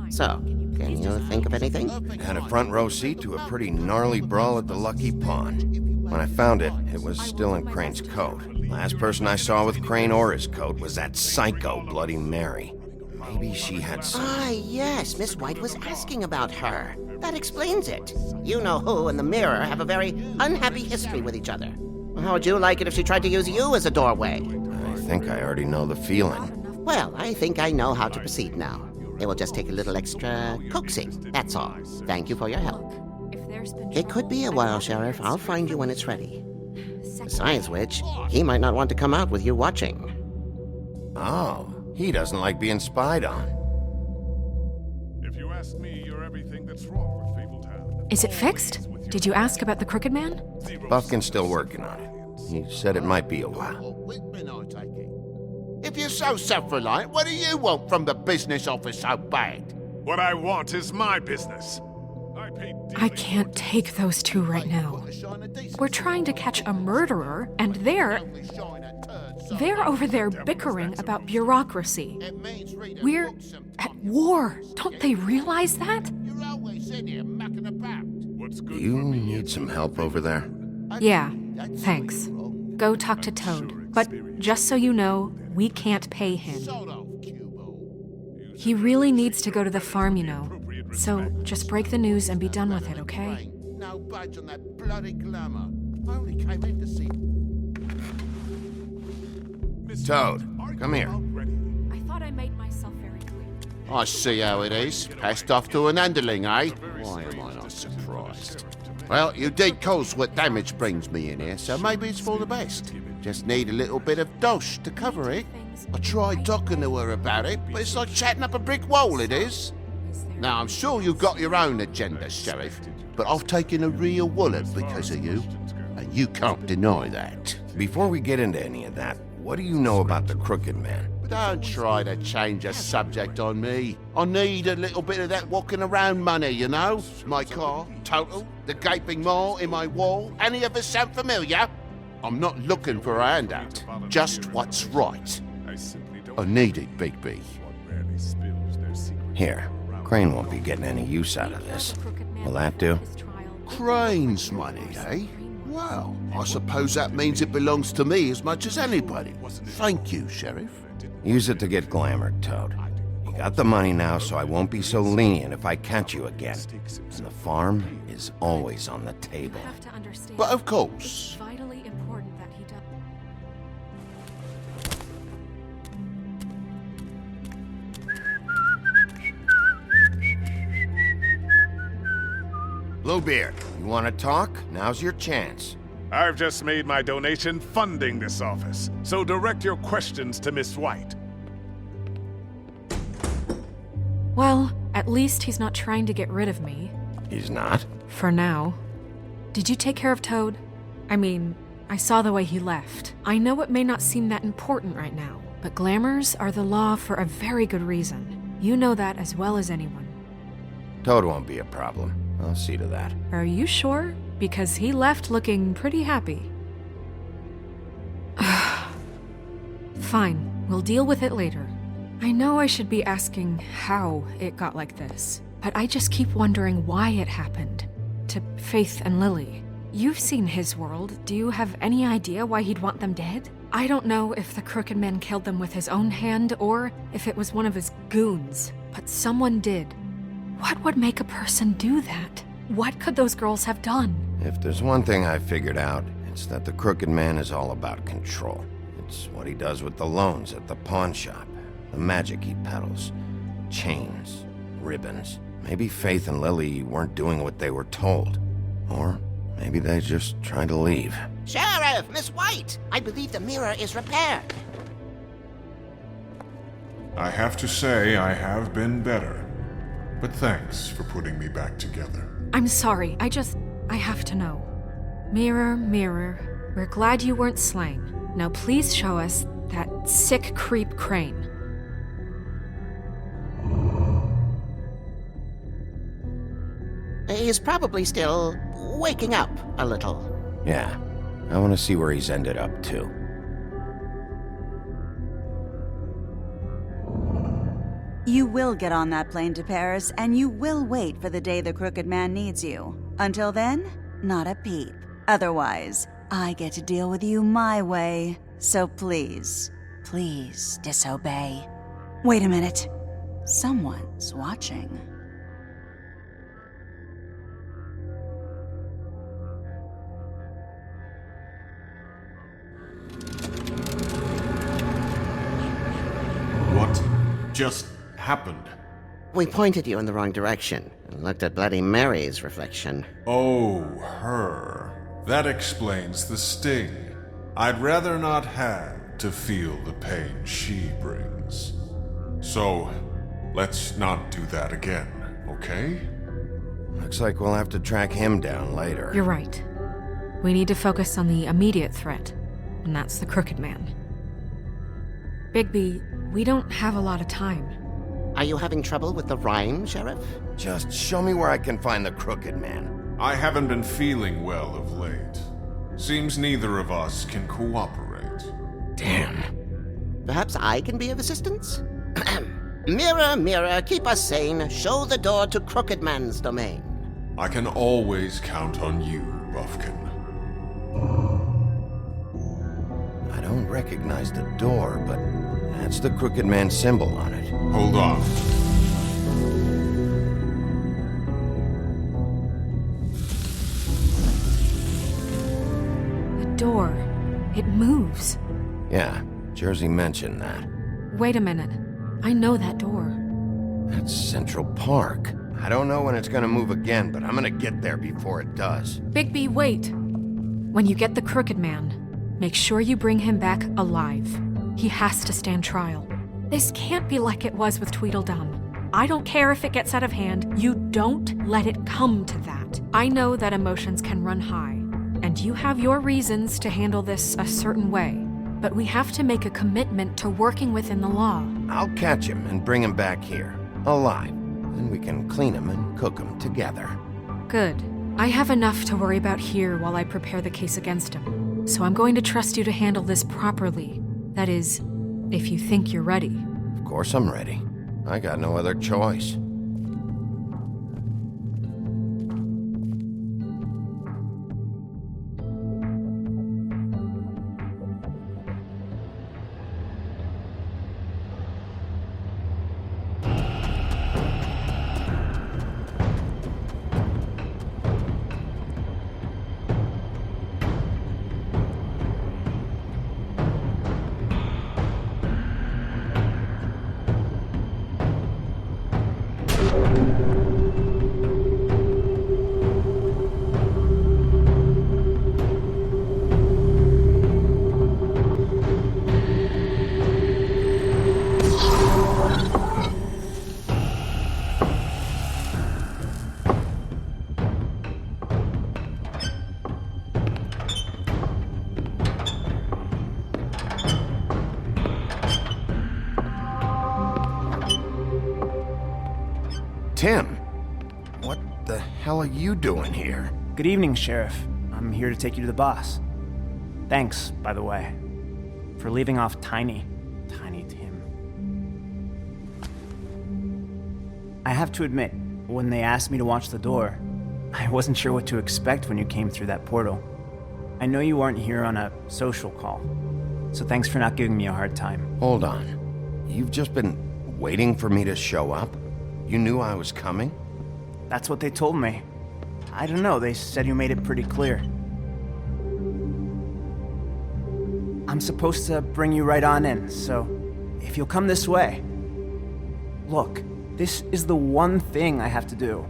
So, can you think of anything? Had a front row seat to a pretty gnarly brawl at the Lucky Pond. When I found it, it was still in Crane's coat. Last person I saw with Crane or his coat was that psycho Bloody Mary. Maybe she had some... Ah, yes, Miss White was asking about her. That explains it. You know who and the mirror have a very unhappy history with each other. How would you like it if she tried to use you as a doorway? I think I already know the feeling. Well, I think I know how to proceed now. It will just take a little extra coaxing, that's all. Thank you for your help. It could be a while, Sheriff. I'll find you when it's ready. Besides which, he might not want to come out with you watching. Oh, he doesn't like being spied on. If you ask me, you're everything that's wrong with Fabletown. Is it fixed? Did you ask about the Crooked Man? Buffkin's still working on it. He said it might be a while. If you're so self-reliant, what do you want from the business office so bad? What I want is my business. I can't take those two right now. We're trying to catch a murderer, and they're over there bickering about bureaucracy. We're at war. Don't they realize that? Do you need some help over there? Yeah, thanks. Go talk to Toad. But just so you know, we can't pay him. He really needs to go to the farm, you know. So just break the news and be done with it, okay? No budge on that bloody glamour. I only came in to see... Toad, come here. I thought I made myself very clear. I see how it is. Passed off to an underling, eh? Why am I not surprised? Well, you did cause what damage brings me in here, so maybe it's for the best. Just need a little bit of dosh to cover it. I tried talking to her about it, but it's like chatting up a brick wall, it is. Now, I'm sure you've got your own agenda, Sheriff, but I've taken a real wallet because of you, and you can't deny that. Before we get into any of that, what do you know about the Crooked Man? Don't try to change the subject on me. I need a little bit of that walking around money, you know? My car, total, the gaping maw in my wall. Any of us sound familiar? I'm not looking for a handout, just what's right. I need it, Big B. Here, Crane won't be getting any use out of this. Will that do? Crane's money, eh? Well, I suppose that means it belongs to me as much as anybody. Thank you, Sheriff. Use it to get glamored, Toad. You got the money now, so I won't be so lenient if I catch you again. And the farm is always on the table. But of course. Vitally important that he does. Bluebeard, you want to talk? Now's your chance. I've just made my donation funding this office, so direct your questions to Miss White. Well, at least he's not trying to get rid of me. He's not? For now. Did you take care of Toad? I mean, I saw the way he left. I know it may not seem that important right now, but glamours are the law for a very good reason. You know that as well as anyone. Toad won't be a problem. I'll see to that. Are you sure? Because he left looking pretty happy. Fine, we'll deal with it later. I know I should be asking how it got like this, but I just keep wondering why it happened. To Faith and Lily. You've seen his world. Do you have any idea why he'd want them dead? I don't know if the Crooked Man killed them with his own hand or if it was one of his goons, but someone did. What would make a person do that? What could those girls have done? If there's one thing I figured out, it's that the Crooked Man is all about control. It's what he does with the loans at the pawn shop, the magic he peddles, chains, ribbons. Maybe Faith and Lily weren't doing what they were told. Or maybe they just tried to leave. Sheriff, Miss White! I believe the mirror is repaired. I have to say I have been better. But thanks for putting me back together. I'm sorry, I have to know. Mirror, mirror, we're glad you weren't slain. Now please show us that sick creep Crane. He's probably still waking up a little. Yeah, I want to see where he's ended up, too. You will get on that plane to Paris, and you will wait for the day the Crooked Man needs you. Until then, not a peep. Otherwise, I get to deal with you my way. So please, please disobey. Wait a minute. Someone's watching. What just happened? We pointed you in the wrong direction and looked at Bloody Mary's reflection. Oh, her. That explains the sting. I'd rather not have to feel the pain she brings. So, let's not do that again, okay? Looks like we'll have to track him down later. You're right. We need to focus on the immediate threat, and that's the Crooked Man. Bigby, we don't have a lot of time. Are you having trouble with the rhyme, Sheriff? Just show me where I can find the Crooked Man. I haven't been feeling well of late. Seems neither of us can cooperate. Damn. Perhaps I can be of assistance? Mirror, mirror, keep us sane. Show the door to Crooked Man's domain. I can always count on you, Buffkin. I don't recognize the door, but that's the Crooked Man symbol on it. Hold on. The door. It moves. Yeah, Jersey mentioned that. Wait a minute. I know that door. That's Central Park. I don't know when it's gonna move again, but I'm gonna get there before it does. Bigby, wait! When you get the Crooked Man, make sure you bring him back alive. He has to stand trial. This can't be like it was with Tweedledum. I don't care if it gets out of hand. You don't let it come to that. I know that emotions can run high, and you have your reasons to handle this a certain way. But we have to make a commitment to working within the law. I'll catch him and bring him back here, alive. Then we can clean him and cook him together. Good. I have enough to worry about here while I prepare the case against him. So I'm going to trust you to handle this properly. That is, if you think you're ready. Of course I'm ready. I got no other choice. Tim, what the hell are you doing here? Good evening, Sheriff. I'm here to take you to the boss. Thanks, by the way, for leaving off Tiny Tim. I have to admit, when they asked me to watch the door, I wasn't sure what to expect when you came through that portal. I know you aren't here on a social call, so thanks for not giving me a hard time. Hold on. You've just been waiting for me to show up? You knew I was coming? That's what they told me. I don't know, they said you made it pretty clear. I'm supposed to bring you right on in, so if you'll come this way. Look, this is the one thing I have to do.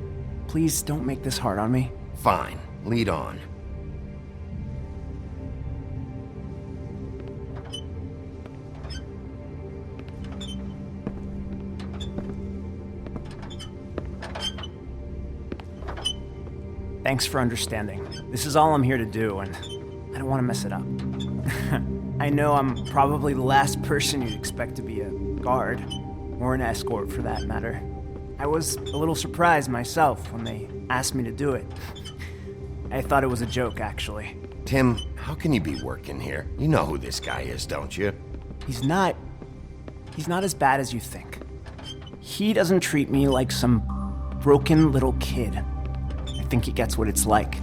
Please don't make this hard on me. Fine, lead on. Thanks for understanding. This is all I'm here to do, and I don't want to mess it up. I know I'm probably the last person you'd expect to be a guard, or an escort for that matter. I was a little surprised myself when they asked me to do it. I thought it was a joke, actually. Tim, how can you be working here? You know who this guy is, don't you? He's not as bad as you think. He doesn't treat me like some broken little kid. I think he gets what it's like.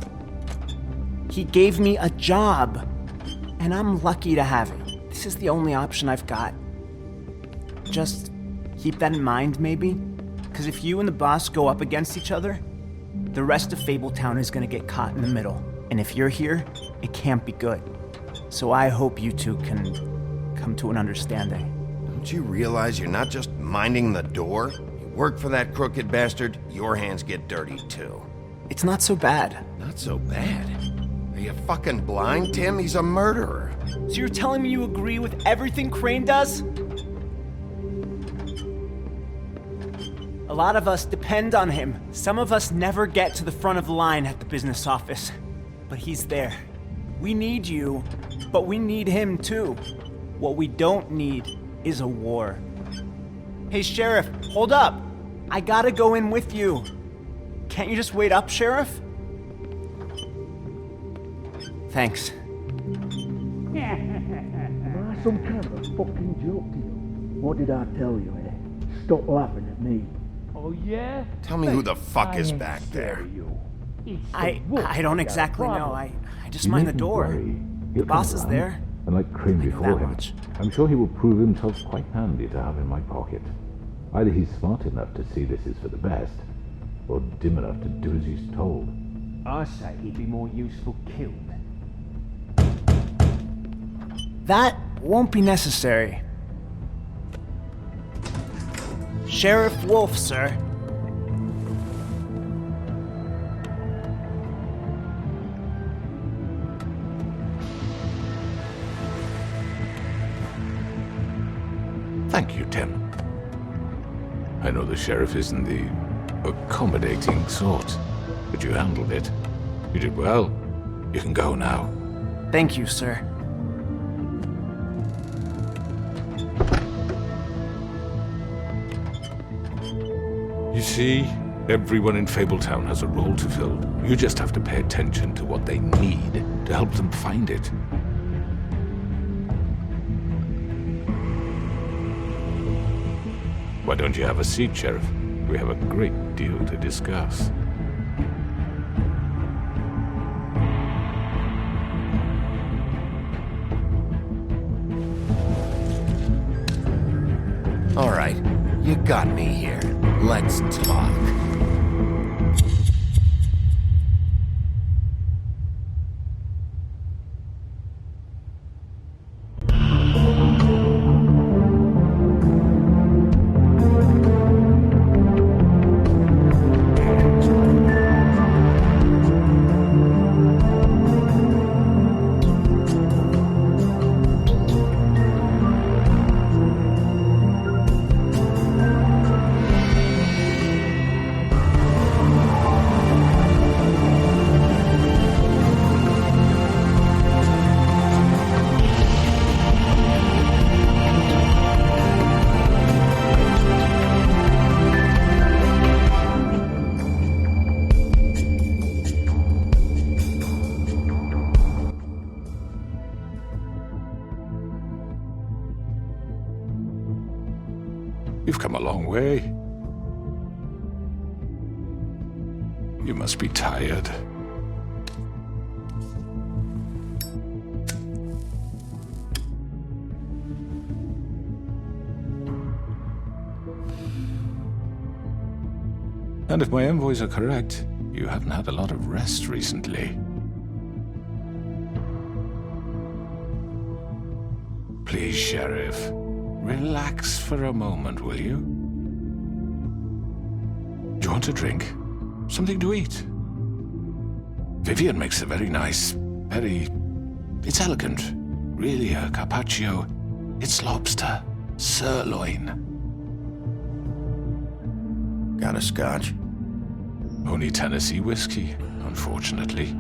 He gave me a job, and I'm lucky to have it. This is the only option I've got. Just keep that in mind, maybe? Because if you and the boss go up against each other, the rest of Fabletown is gonna get caught in the middle. And if you're here, it can't be good. So I hope you two can come to an understanding. Don't you realize you're not just minding the door? You work for that crooked bastard, your hands get dirty too. It's not so bad. Not so bad? Are you fucking blind, Tim? He's a murderer. So you're telling me you agree with everything Crane does? A lot of us depend on him. Some of us never get to the front of the line at the business office. But he's there. We need you, but we need him too. What we don't need is a war. Hey, Sheriff, hold up. I gotta go in with you. Can't you just wait up, Sheriff? Thanks. Am I some kind of a fucking joke to you? What did I tell you, eh? Stop laughing at me. Oh, yeah? Tell me who the fuck is back there. I don't exactly know. I just mind the door. The boss is there. And like Crane before him, I'm sure he will prove himself quite handy to have in my pocket. Either he's smart enough to see this is for the best, or dim enough to do as he's told. I say he'd be more useful killed. That won't be necessary. Sheriff Wolf, sir. Thank you, Tim. I know the sheriff isn't the accommodating sort, but you handled it. You did well. You can go now. Thank you, sir. You see, everyone in Fabletown has a role to fill. You just have to pay attention to what they need to help them find it. Why don't you have a seat, Sheriff? We have a great deal to discuss. All right, you got me here. Let's talk. You've come a long way. You must be tired. And if my envoys are correct, you haven't had a lot of rest recently. Please, Sheriff, relax for a moment, will you? Do you want a drink? Something to eat? Vivian makes a very nice, it's elegant. Really a carpaccio. It's lobster, sirloin. Got a scotch? Only Tennessee whiskey, unfortunately.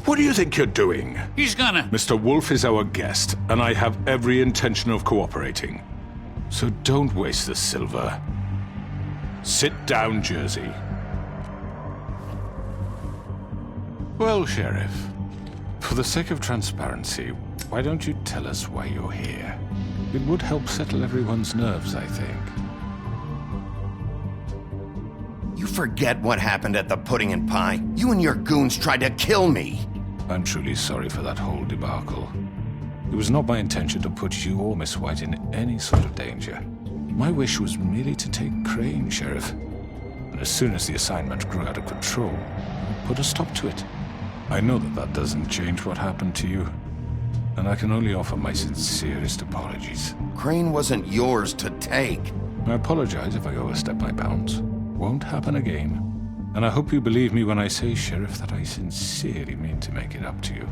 What do you think you're doing? He's gonna... Mr. Wolf is our guest, and I have every intention of cooperating. So don't waste the silver. Sit down, Jersey. Well, Sheriff, for the sake of transparency, why don't you tell us why you're here? It would help settle everyone's nerves, I think. You forget what happened at the Pudding and Pie? You and your goons tried to kill me! I'm truly sorry for that whole debacle. It was not my intention to put you or Miss White in any sort of danger. My wish was merely to take Crane, Sheriff. And as soon as the assignment grew out of control, I put a stop to it. I know that doesn't change what happened to you, and I can only offer my sincerest apologies. Crane wasn't yours to take. I apologize if I overstep my bounds. Won't happen again. And I hope you believe me when I say, Sheriff, that I sincerely mean to make it up to you.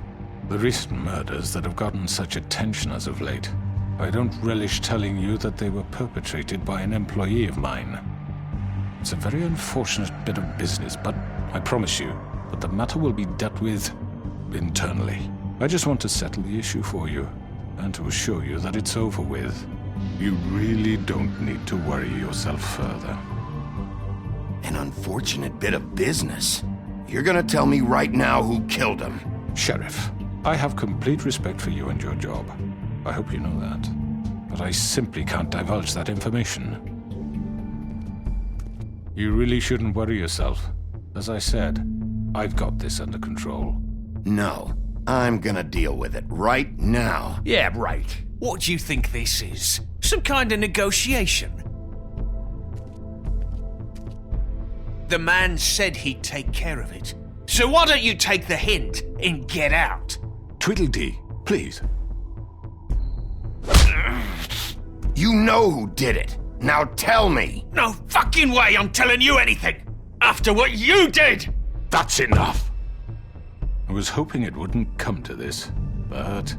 The recent murders that have gotten such attention as of late, I don't relish telling you that they were perpetrated by an employee of mine. It's a very unfortunate bit of business, but I promise you that the matter will be dealt with internally. I just want to settle the issue for you, and to assure you that it's over with. You really don't need to worry yourself further. An unfortunate bit of business. You're gonna tell me right now who killed him. Sheriff, I have complete respect for you and your job. I hope you know that. But I simply can't divulge that information. You really shouldn't worry yourself. As I said, I've got this under control. No, I'm gonna deal with it right now. Yeah, right. What do you think this is? Some kind of negotiation? The man said he'd take care of it. So why don't you take the hint and get out? Tweedledee, please. You know who did it. Now tell me. No fucking way I'm telling you anything! After what you did! That's enough! I was hoping it wouldn't come to this, but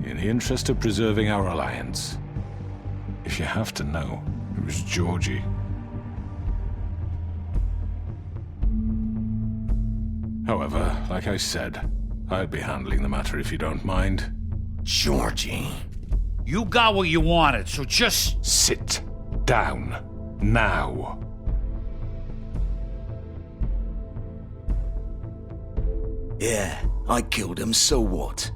in the interest of preserving our alliance, if you have to know, it was Georgie. However, like I said, I'll be handling the matter if you don't mind. Georgie. You got what you wanted, so just... Sit down. Now. Yeah, I killed him, so what?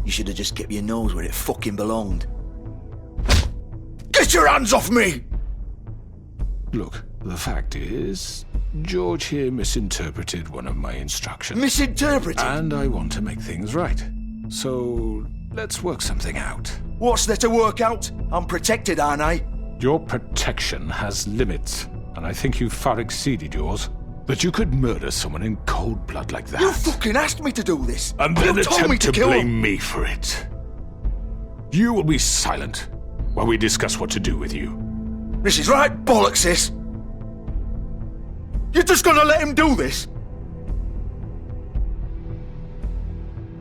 You should have just kept your nose where it fucking belonged. Get your hands off me! Look, the fact is, George here misinterpreted one of my instructions. Misinterpreted? And I want to make things right. So, let's work something out. What's there to work out? I'm protected, aren't I? Your protection has limits, and I think you've far exceeded yours. That you could murder someone in cold blood like that. You fucking asked me to do this! And then you told me attempt to kill blame him. me for it. You will be silent while we discuss what to do with you. This is right bollocks, sis. You're just gonna let him do this?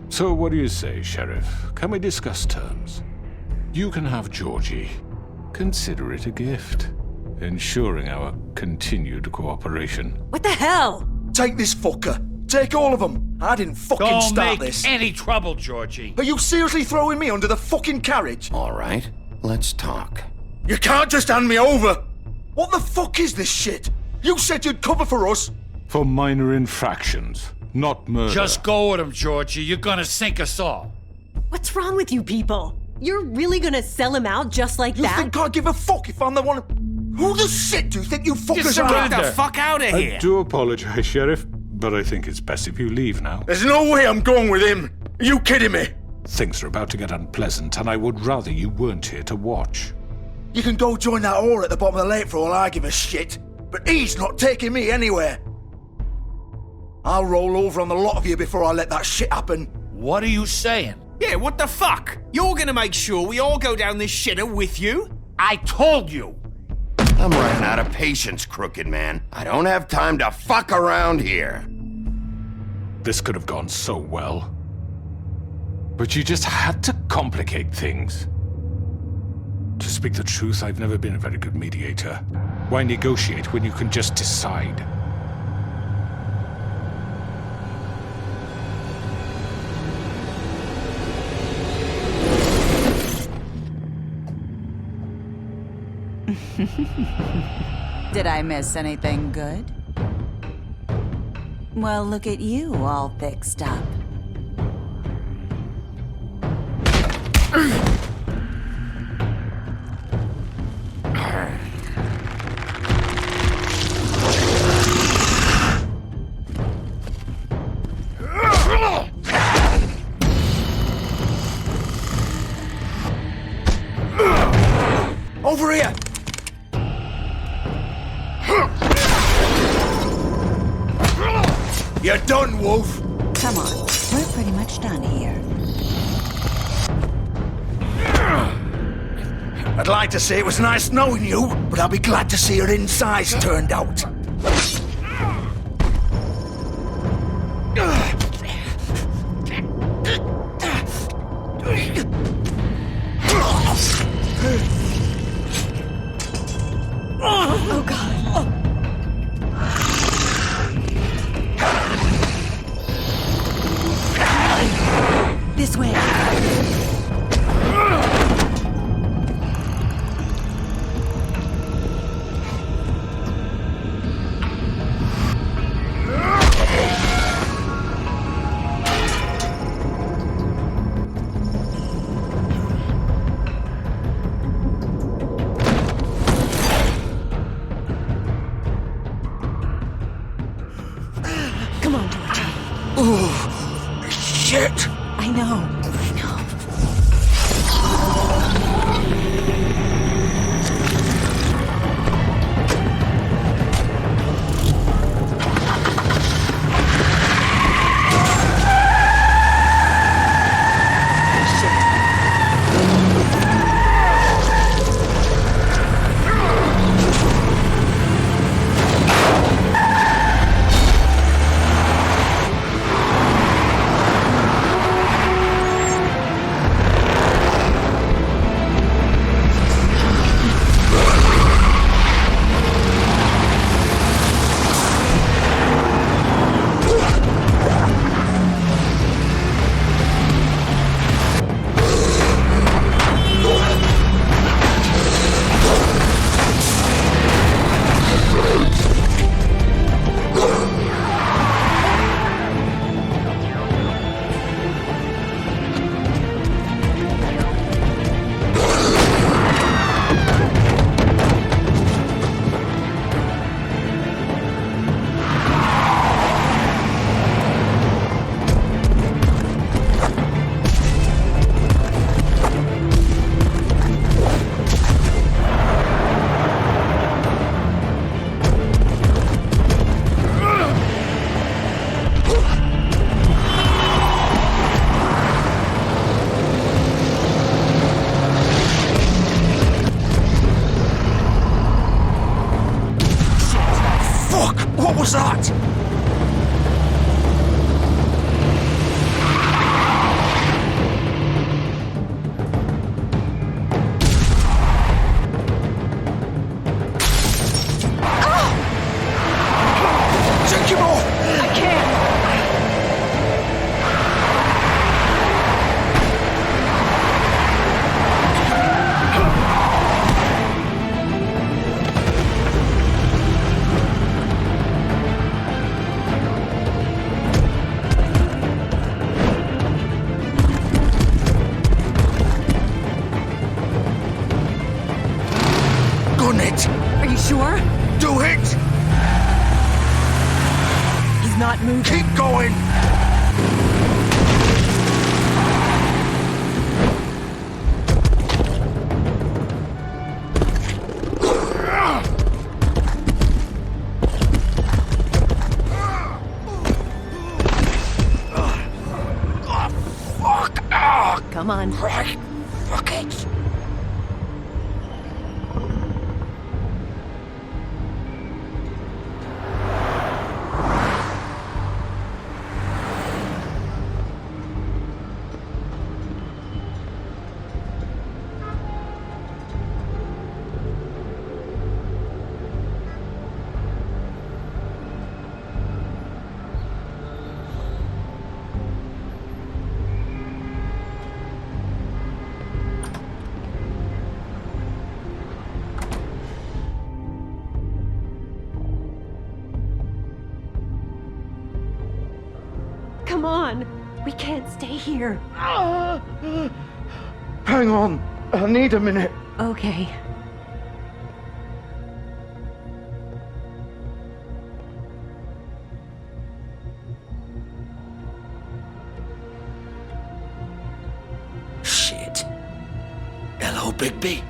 So what do you say, Sheriff? Can we discuss terms? You can have Georgie. Consider it a gift, ensuring our continued cooperation. What the hell? Take this fucker. Take all of them. I didn't fucking Don't start make this. any trouble, Georgie. Are you seriously throwing me under the fucking carriage? All right, let's talk. You can't just hand me over. What the fuck is this shit? You said you'd cover for us. For minor infractions. not murder. Just go with him, Georgie. You're gonna sink us all. What's wrong with you people? You're really gonna sell him out just like that? You think I give a fuck if I'm the one? Who the shit do you think you fuckers are? Get the fuck out of here! I do apologize, Sheriff, but I think it's best if you leave now. There's no way I'm going with him. Are you kidding me? Things are about to get unpleasant, and I would rather you weren't here to watch. You can go join that whore at the bottom of the lake for all I give a shit. But he's not taking me anywhere. I'll roll over on the lot of you before I let that shit happen. What are you saying? Yeah, what the fuck? You're gonna make sure we all go down this shitter with you? I told you! I'm running out of patience, Crooked Man. I don't have time to fuck around here. This could have gone so well. But you just had to complicate things. To speak the truth, I've never been a very good mediator. Why negotiate when you can just decide? Did I miss anything good? Well, look at you all fixed up. Over here! You're done, Wolf! Come on, we're pretty much done here. I'd like to say it was nice knowing you, but I'll be glad to see your insides turned out. Oh, God. This way. Come on, Georgie. Oh, shit! I know. What was that? Take him off! I can't! it! Are you sure? Do it! He's not moving. Keep going! Come on. Fuck it! Come on. We can't stay here. Hang on. I need a minute. Okay. Shit. Hello, Bigby.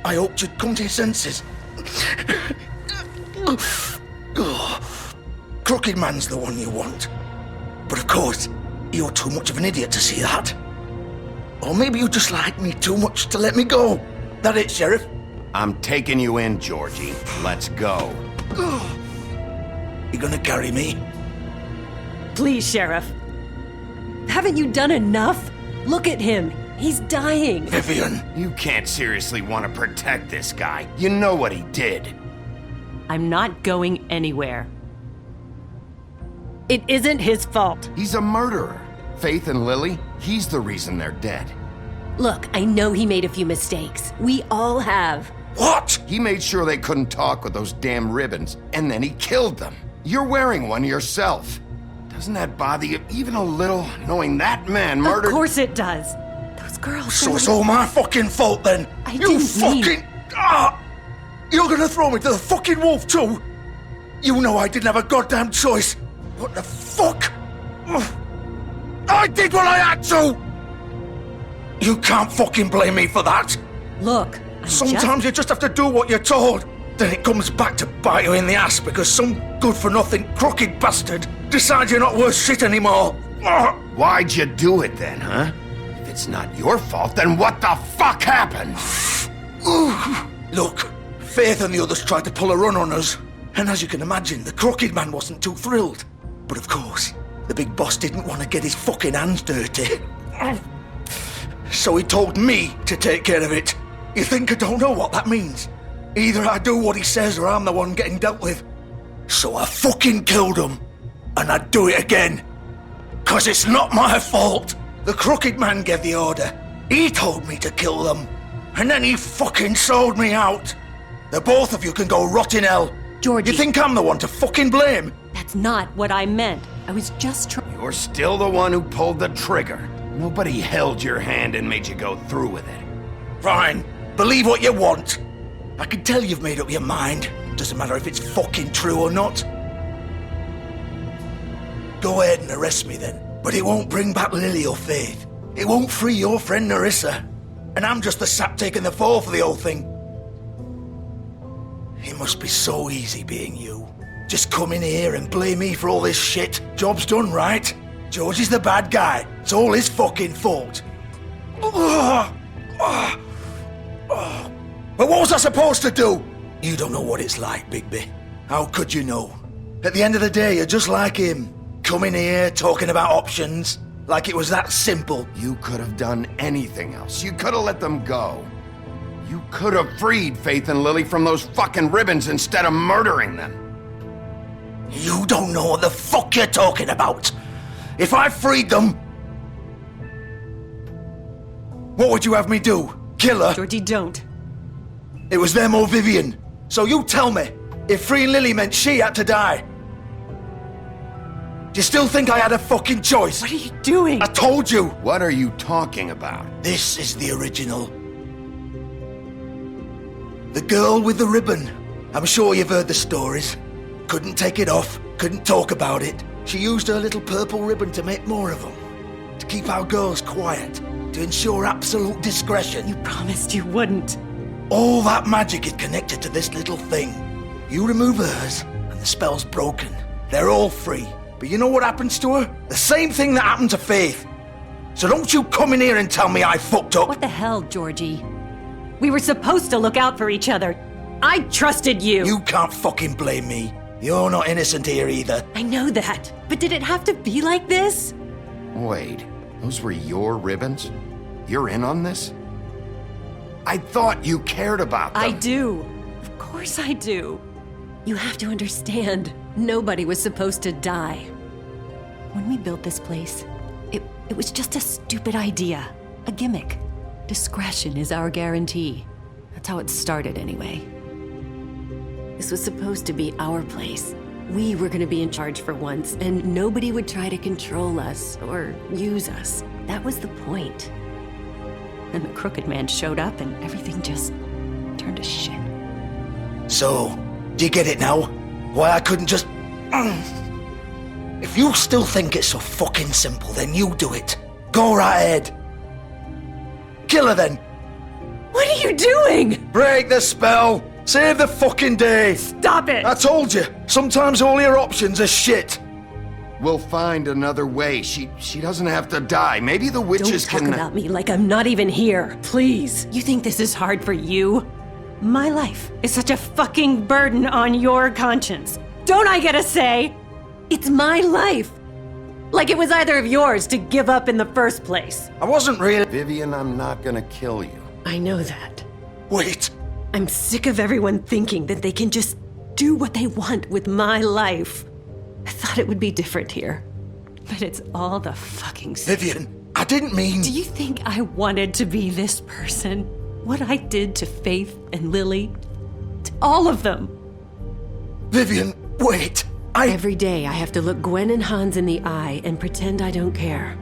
I hoped you'd come to your senses. Crooked Man's the one you want. But of course, you're too much of an idiot to see that. Or maybe you just like me too much to let me go. That it, Sheriff? I'm taking you in, Georgie. Let's go. You gonna carry me? Please, Sheriff. Haven't you done enough? Look at him. He's dying. Vivian. You can't seriously want to protect this guy. You know what he did. I'm not going anywhere. It isn't his fault. He's a murderer. Faith and Lily, he's the reason they're dead. Look, I know he made a few mistakes. We all have. What? He made sure they couldn't talk with those damn ribbons, and then he killed them. You're wearing one yourself. Doesn't that bother you even a little, knowing that man murdered— Of course it does. Those girls— So it's all my fucking fault then? You fucking— You're gonna throw me to the fucking wolf too? You know I didn't have a goddamn choice. What the fuck? I did what I had to! You can't fucking blame me for that. Look, sometimes you just have to do what you're told. Then it comes back to bite you in the ass because some good-for-nothing crooked bastard decides you're not worth shit anymore. Why'd you do it then, huh? If it's not your fault, then what the fuck happened? Look, Faith and the others tried to pull a run on us. And as you can imagine, the Crooked Man wasn't too thrilled. But of course, the big boss didn't want to get his fucking hands dirty. So he told me to take care of it. You think I don't know what that means? Either I do what he says or I'm the one getting dealt with. So I fucking killed him. And I'd do it again. 'Cause it's not my fault. The Crooked Man gave the order. He told me to kill them. And then he fucking sold me out. The both of you can go rot in hell. Georgie. You think I'm the one to fucking blame? That's not what I meant. I was just trying— You're still the one who pulled the trigger. Nobody held your hand and made you go through with it. Fine. Believe what you want. I can tell you've made up your mind. Doesn't matter if it's fucking true or not. Go ahead and arrest me then. But it won't bring back Lily or Faith. It won't free your friend Narissa. And I'm just the sap taking the fall for the whole thing. It must be so easy being you. Just come in here and blame me for all this shit. Job's done, right? George is the bad guy. It's all his fucking fault. But what was I supposed to do? You don't know what it's like, Bigby. How could you know? At the end of the day, you're just like him. Coming here, talking about options. Like it was that simple. You could have done anything else. You could have let them go. You could have freed Faith and Lily from those fucking ribbons instead of murdering them. You don't know what the fuck you're talking about. If I freed them, what would you have me do? Kill her? Georgie, don't. It was them or Vivian. So you tell me, if freeing Lily meant she had to die, do you still think I had a fucking choice? What are you doing? I told you. What are you talking about? This is the original. The girl with the ribbon. I'm sure you've heard the stories. Couldn't take it off, couldn't talk about it. She used her little purple ribbon to make more of them. To keep our girls quiet. To ensure absolute discretion. You promised you wouldn't. All that magic is connected to this little thing. You remove hers, and the spell's broken. They're all free. But you know what happens to her? The same thing that happened to Faith. So don't you come in here and tell me I fucked up. What the hell, Georgie? We were supposed to look out for each other. I trusted you. You can't fucking blame me. You're not innocent here either. I know that. But did it have to be like this? Wait, those were your ribbons? You're in on this? I thought you cared about them. I do. Of course I do. You have to understand, nobody was supposed to die. When we built this place, it was just a stupid idea. A gimmick. Discretion is our guarantee. That's how it started anyway. This was supposed to be our place. We were gonna be in charge for once, and nobody would try to control us or use us. That was the point. And the Crooked Man showed up and everything just turned to shit. So, do you get it now? Why I couldn't just... If you still think it's so fucking simple, then you do it. Go right ahead. Kill her then. What are you doing? Break the spell. Save the fucking day. Stop it. I told you. Sometimes all your options are shit. We'll find another way. She doesn't have to die. Maybe the witches Don't can... talk about me like I'm not even here. Please. You think this is hard for you? My life is such a fucking burden on your conscience. Don't I get a say? It's my life. Like it was either of yours to give up in the first place. I wasn't really... Vivian, I'm not gonna kill you. I know that. Wait. I'm sick of everyone thinking that they can just do what they want with my life. I thought it would be different here. But it's all the fucking same. Vivian, I didn't mean... Do you think I wanted to be this person? What I did to Faith and Lily? To all of them? Vivian, wait. Every day I have to look Gwen and Hans in the eye and pretend I don't care.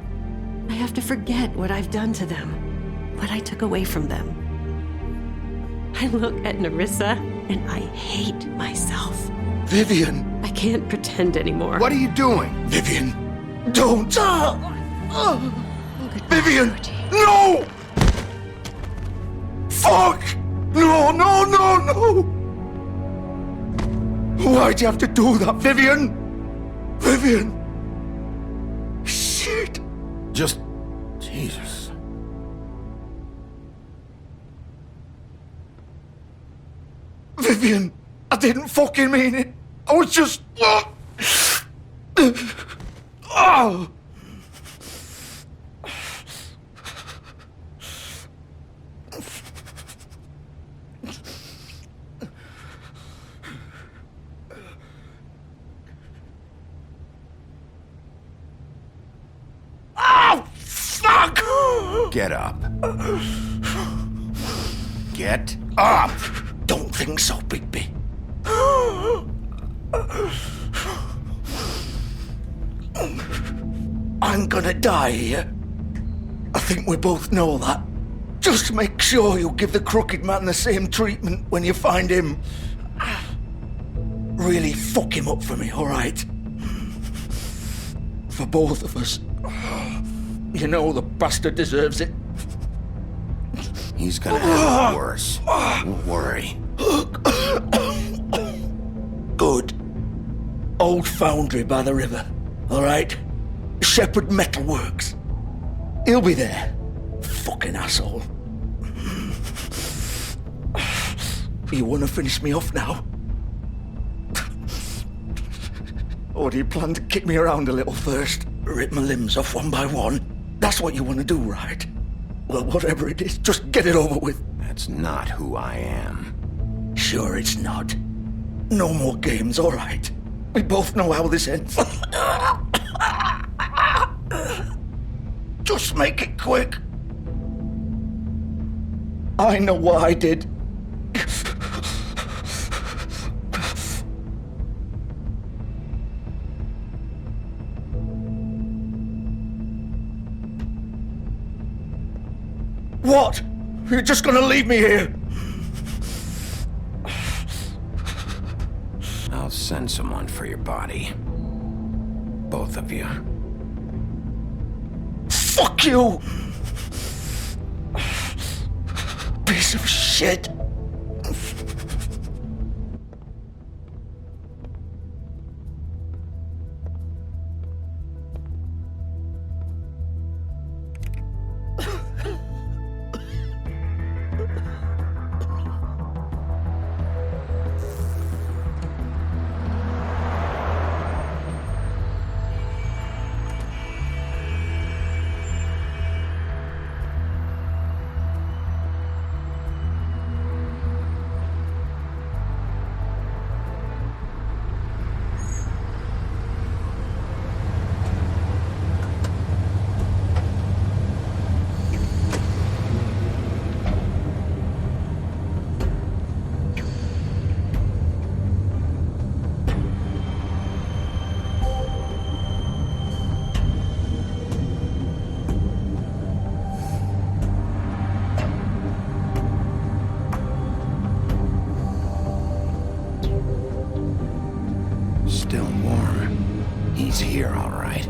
I have to forget what I've done to them. What I took away from them. I look at Nerissa and I hate myself. Vivian. I can't pretend anymore. What are you doing? Vivian, don't. Vivian, no! Fuck! No, no, no, no! Why'd you have to do that, Vivian? Vivian! Shit! Just... Jesus. Vivian, I didn't fucking mean it. I was just... Oh! Oh, fuck! Get up. Get up! Don't think so, Bigby. I'm gonna die here. I think we both know that. Just make sure you give the Crooked Man the same treatment when you find him. Really fuck him up for me, alright? For both of us. You know the bastard deserves it. He's gonna have it worse. Don't worry. Good. Old foundry by the river, alright? Shepherd Metalworks. He'll be there. Fucking asshole. You wanna finish me off now? Or do you plan to kick me around a little first? Rip my limbs off one by one? That's what you wanna do, right? Well, whatever it is, just get it over with. That's not who I am. Sure it's not. No more games, alright? We both know how this ends. Just make it quick. I know what I did. What? You're just gonna leave me here? I'll send someone for your body. Both of you. Fuck you! Piece of shit! Still warm. He's here, all right.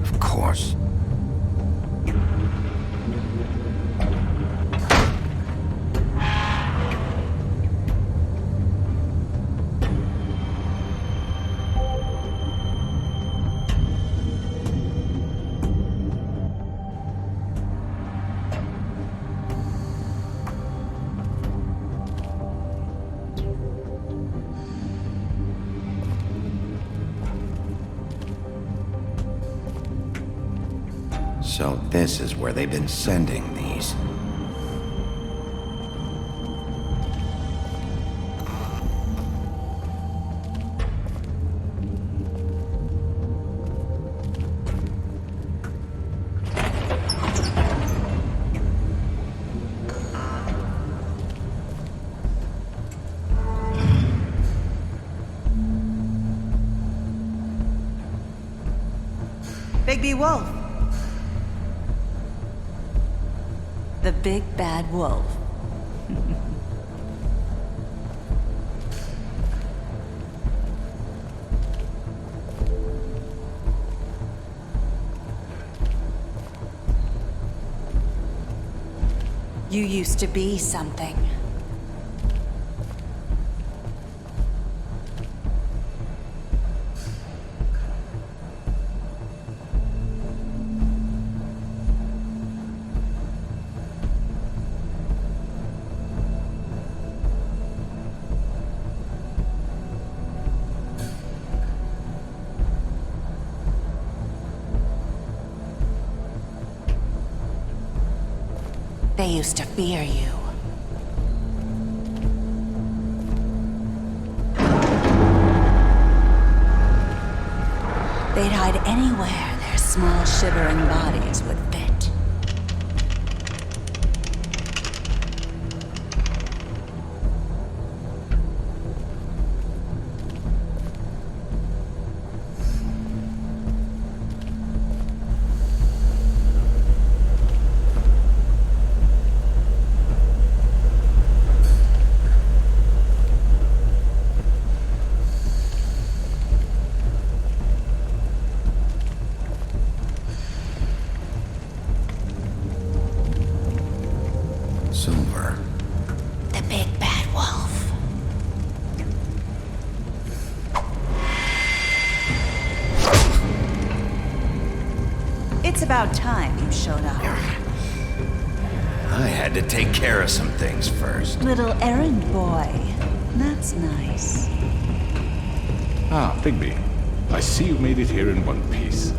Of course. So this is where they've been sending these. Big B Wolf. The big bad wolf. You used to be something. They used to fear you. They'd hide anywhere their small, shivering bodies would fit. Silver. The big bad wolf. It's about time you showed up. I had to take care of some things first. Little errand boy. That's nice. Ah, Bigby. I see you made it here in one piece.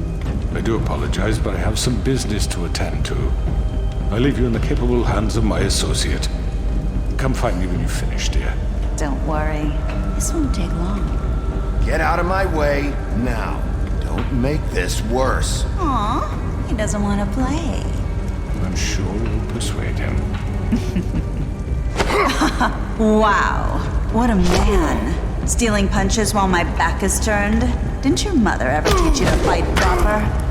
I do apologize, but I have some business to attend to. I leave you in the capable hands of my associate. Come find me when you've finished, dear. Don't worry. This won't take long. Get out of my way now. Don't make this worse. Aw, he doesn't want to play. I'm sure you'll persuade him. Wow, what a man. Stealing punches while my back is turned? Didn't your mother ever teach you to fight proper?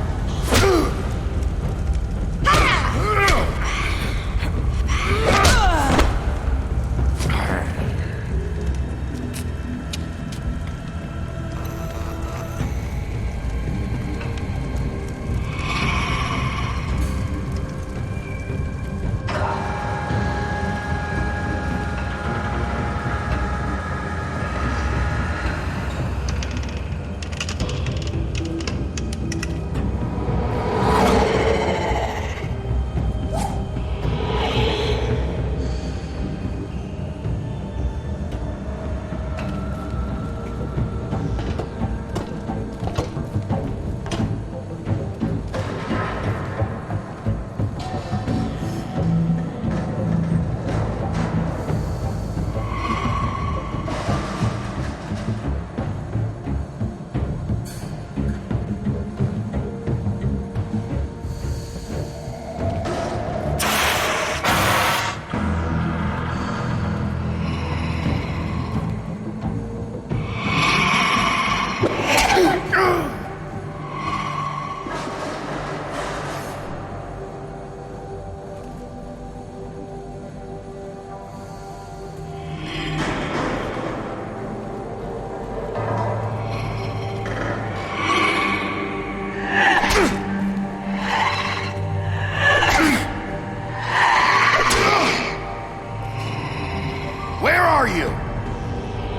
Where are you?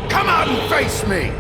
Come out and face me!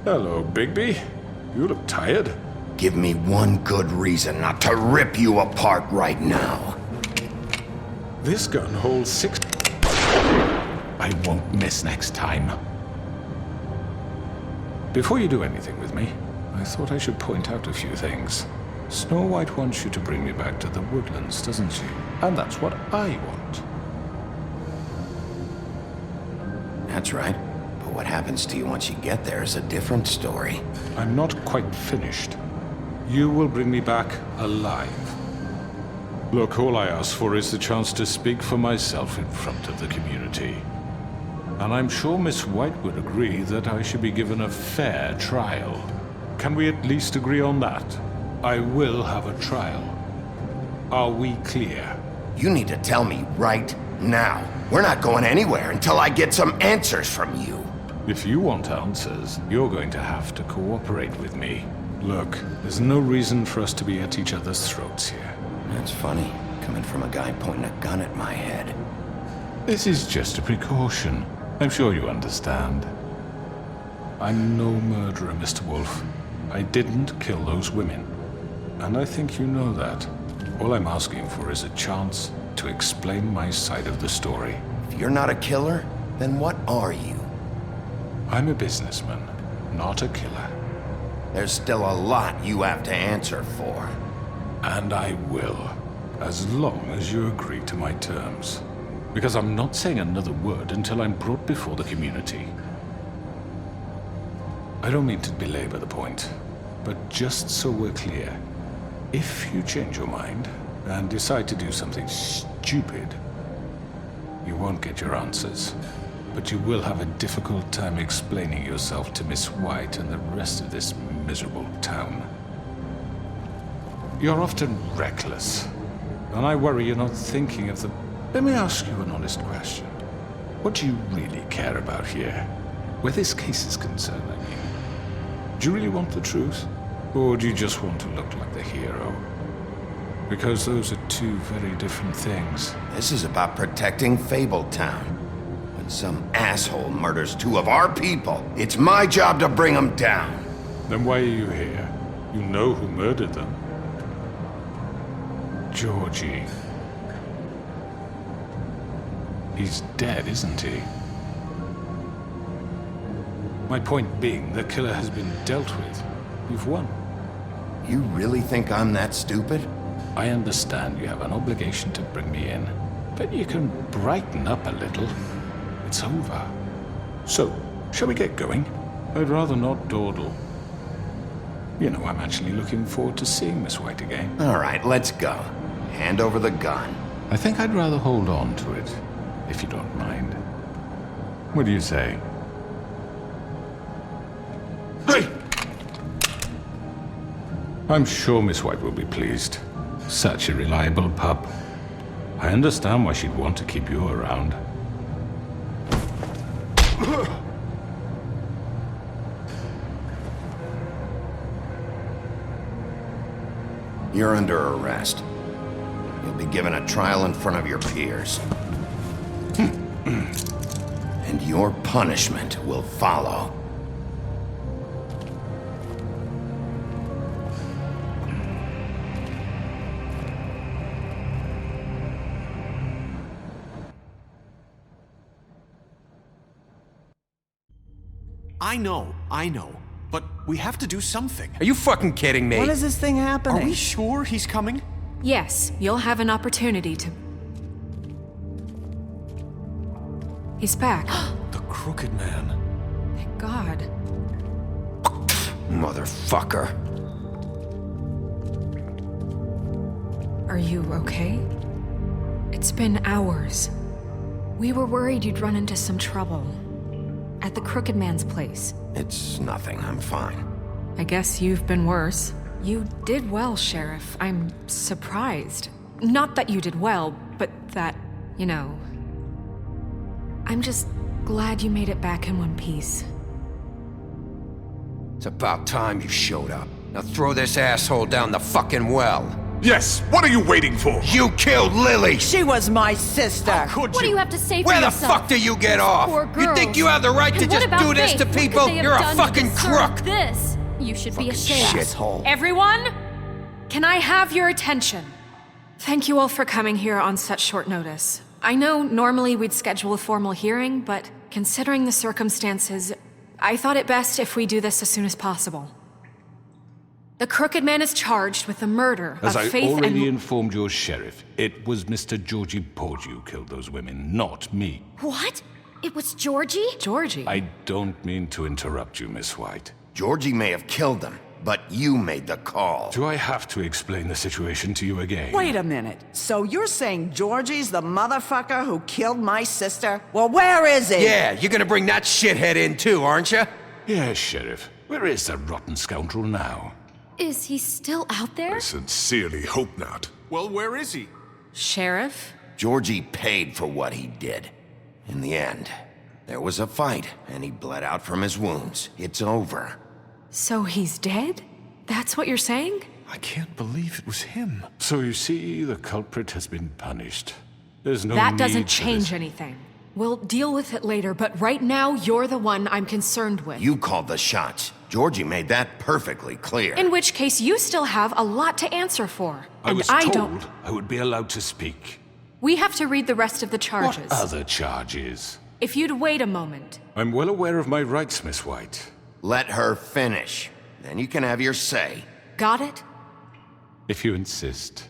Hello, Bigby. You look tired. Give me one good reason not to rip you apart right now. This gun holds 6... I won't miss next time. Before you do anything with me, I thought I should point out a few things. Snow White wants you to bring me back to the woodlands, doesn't she? And that's what I want. That's right. But what happens to you once you get there is a different story. I'm not quite finished. You will bring me back alive. Look, all I ask for is the chance to speak for myself in front of the community. And I'm sure Miss White would agree that I should be given a fair trial. Can we at least agree on that? I will have a trial. Are we clear? You need to tell me right now. We're not going anywhere until I get some answers from you. If you want answers, you're going to have to cooperate with me. Look, there's no reason for us to be at each other's throats here. That's funny, coming from a guy pointing a gun at my head. This is just a precaution. I'm sure you understand. I'm no murderer, Mr. Wolf. I didn't kill those women. And I think you know that. All I'm asking for is a chance to explain my side of the story. If you're not a killer, then what are you? I'm a businessman, not a killer. There's still a lot you have to answer for. And I will, as long as you agree to my terms. Because I'm not saying another word until I'm brought before the community. I don't mean to belabor the point, but just so we're clear, if you change your mind and decide to do something stupid, you won't get your answers. But you will have a difficult time explaining yourself to Miss White and the rest of this miserable town. You're often reckless, and I worry you're not thinking of the... Let me ask you an honest question. What do you really care about here? Where this case is concerned, I mean. Do you really want the truth? Or do you just want to look like the hero? Because those are two very different things. This is about protecting Fabletown. When some asshole murders two of our people, it's my job to bring them down. Then why are you here? You know who murdered them. Georgie. He's dead, isn't he? My point being, the killer has been dealt with. You've won. You really think I'm that stupid? I understand you have an obligation to bring me in, but you can brighten up a little. It's over. So, shall we get going? I'd rather not dawdle. You know, I'm actually looking forward to seeing Miss White again. All right, let's go. Hand over the gun. I think I'd rather hold on to it, if you don't mind. What do you say? Hey! I'm sure Miss White will be pleased. Such a reliable pup. I understand why she'd want to keep you around. You're under arrest. You'll be given a trial in front of your peers. And your punishment will follow. I know. But we have to do something. Are you fucking kidding me? When is this thing happening? Are we sure he's coming? Yes, you'll have an opportunity to... He's back. The Crooked Man. Thank God. Motherfucker. Are you okay? It's been hours. We were worried you'd run into some trouble. At the Crooked Man's place. It's nothing, I'm fine. I guess you've been worse. You did well, Sheriff. I'm surprised. Not that you did well, but that, you know... I'm just glad you made it back in one piece. It's about time you showed up. Now throw this asshole down the fucking well. Yes, what are you waiting for? You killed Lily! She was my sister! What do you have to say for Where the yourself? fuck do you get off? Poor You girls. think you have the right to And what just about do this Faith? to What could people? they have You're a done to fucking deserve crook! This. You should be ashamed. Shithole. Everyone, can I have your attention? Thank you all for coming here on such short notice. I know normally we'd schedule a formal hearing, but considering the circumstances, I thought it best if we do this as soon as possible. The Crooked Man is charged with the murder As of I Faith already and... informed your sheriff, it was Mr. Georgie Porgy who killed those women, not me. What? It was Georgie? Georgie? I don't mean to interrupt you, Miss White. Georgie may have killed them, but you made the call. Do I have to explain the situation to you again? Wait a minute. So you're saying Georgie's the motherfucker who killed my sister? Well, where is he? Yeah, you're gonna bring that shithead in too, aren't you? Yes, Sheriff. Where is that rotten scoundrel now? Is he still out there? I sincerely hope not. Well, where is he? Sheriff? Georgie paid for what he did. In the end, there was a fight, and he bled out from his wounds. It's over. So he's dead? That's what you're saying? I can't believe it was him. So you see, the culprit has been punished. There's no That need doesn't for change this. anything. We'll deal with it later, but right now, you're the one I'm concerned with. You called the shots. Georgie made that perfectly clear. In which case, you still have a lot to answer for. I was I told don't... I would be allowed to speak. We have to read the rest of the charges. What other charges? If you'd wait a moment. I'm well aware of my rights, Miss White. Let her finish. Then you can have your say. Got it? If you insist.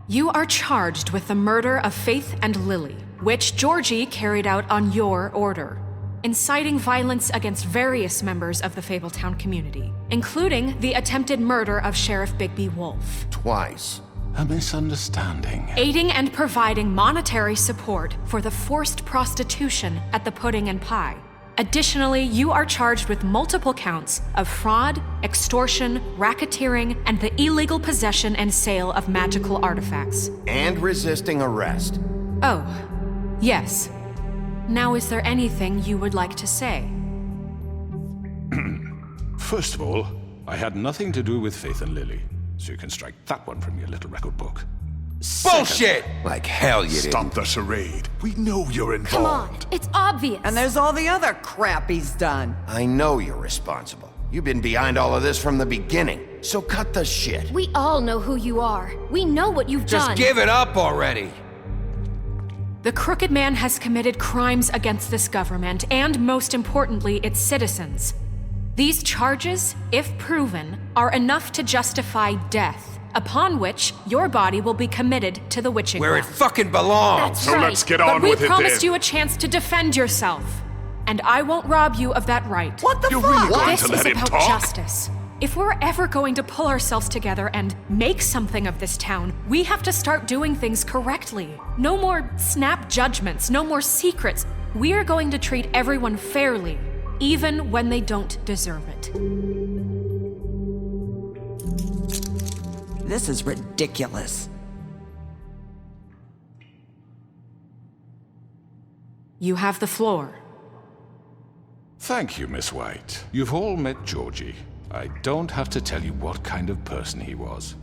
You are charged with the murder of Faith and Lily, which Georgie carried out on your order, inciting violence against various members of the Fabletown community, including the attempted murder of Sheriff Bigby Wolf. Twice. A misunderstanding. Aiding and providing monetary support for the forced prostitution at the Pudding and Pie. Additionally, you are charged with multiple counts of fraud, extortion, racketeering, and the illegal possession and sale of magical artifacts. And resisting arrest. Oh, yes. Now, is there anything you would like to say? First of all, I had nothing to do with Faith and Lily, so you can strike that one from your little record book. Bullshit! Like hell you Stop the charade. We know you're Come involved. on, it's obvious. And there's all the other crap he's done. I know you're responsible. You've been behind all of this from the beginning. So cut the shit. We all know who you are. We know what you've Just done. give it up already. The Crooked Man has committed crimes against this government and, most importantly, its citizens. These charges, if proven, are enough to justify death, upon which your body will be committed to the witching Where it well. fucking belongs. That's So right. let's get on but with we it promised then. you a chance to defend yourself, and I won't rob you of that right. What the You're fuck? really going This to is let him about talk? justice. If we're ever going to pull ourselves together and make something of this town, we have to start doing things correctly. No more snap judgments, no more secrets. We are going to treat everyone fairly, even when they don't deserve it. This is ridiculous. You have the floor. Thank you, Miss White. You've all met Georgie. I don't have to tell you what kind of person he was.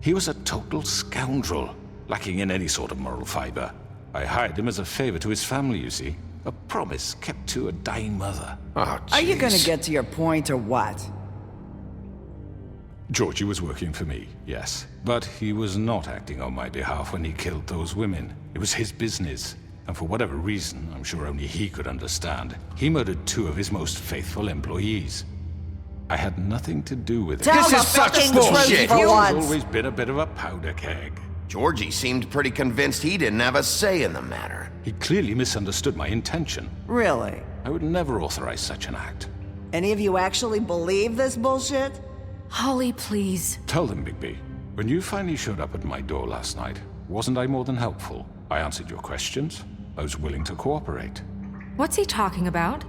He was a total scoundrel, lacking in any sort of moral fiber. I hired him as a favor to his family, you see. A promise kept to a dying mother. Oh, Are you gonna jeez. get to your point or what? Georgie was working for me, yes. But he was not acting on my behalf when he killed those women. It was his business. And for whatever reason, I'm sure only he could understand, he murdered 2 of his most faithful employees. I had nothing to do with it. Tell This the is such fucking bullshit. truth for He's once. always been a bit of a powder keg. Georgie seemed pretty convinced he didn't have a say in the matter. He clearly misunderstood my intention. Really? I would never authorize such an act. Any of you actually believe this bullshit? Holly, please. Tell them, Bigby. When you finally showed up at my door last night, wasn't I more than helpful? I answered your questions. I was willing to cooperate. What's he talking about?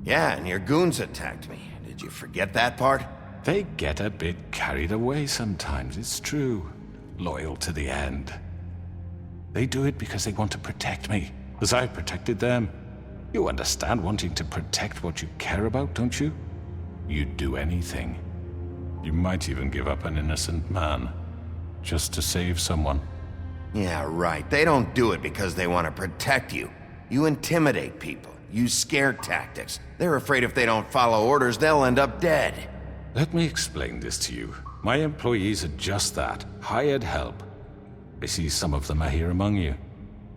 Yeah, and your goons attacked me. Did you forget that part? They get a bit carried away sometimes, it's true. Loyal to the end. They do it because they want to protect me, as I protected them. You understand wanting to protect what you care about, don't you? You'd do anything. You might even give up an innocent man, just to save someone. Yeah, right. They don't do it because they want to protect you. You intimidate people, use scare tactics. They're afraid if they don't follow orders, they'll end up dead. Let me explain this to you. My employees are just that, hired help. I see some of them are here among you.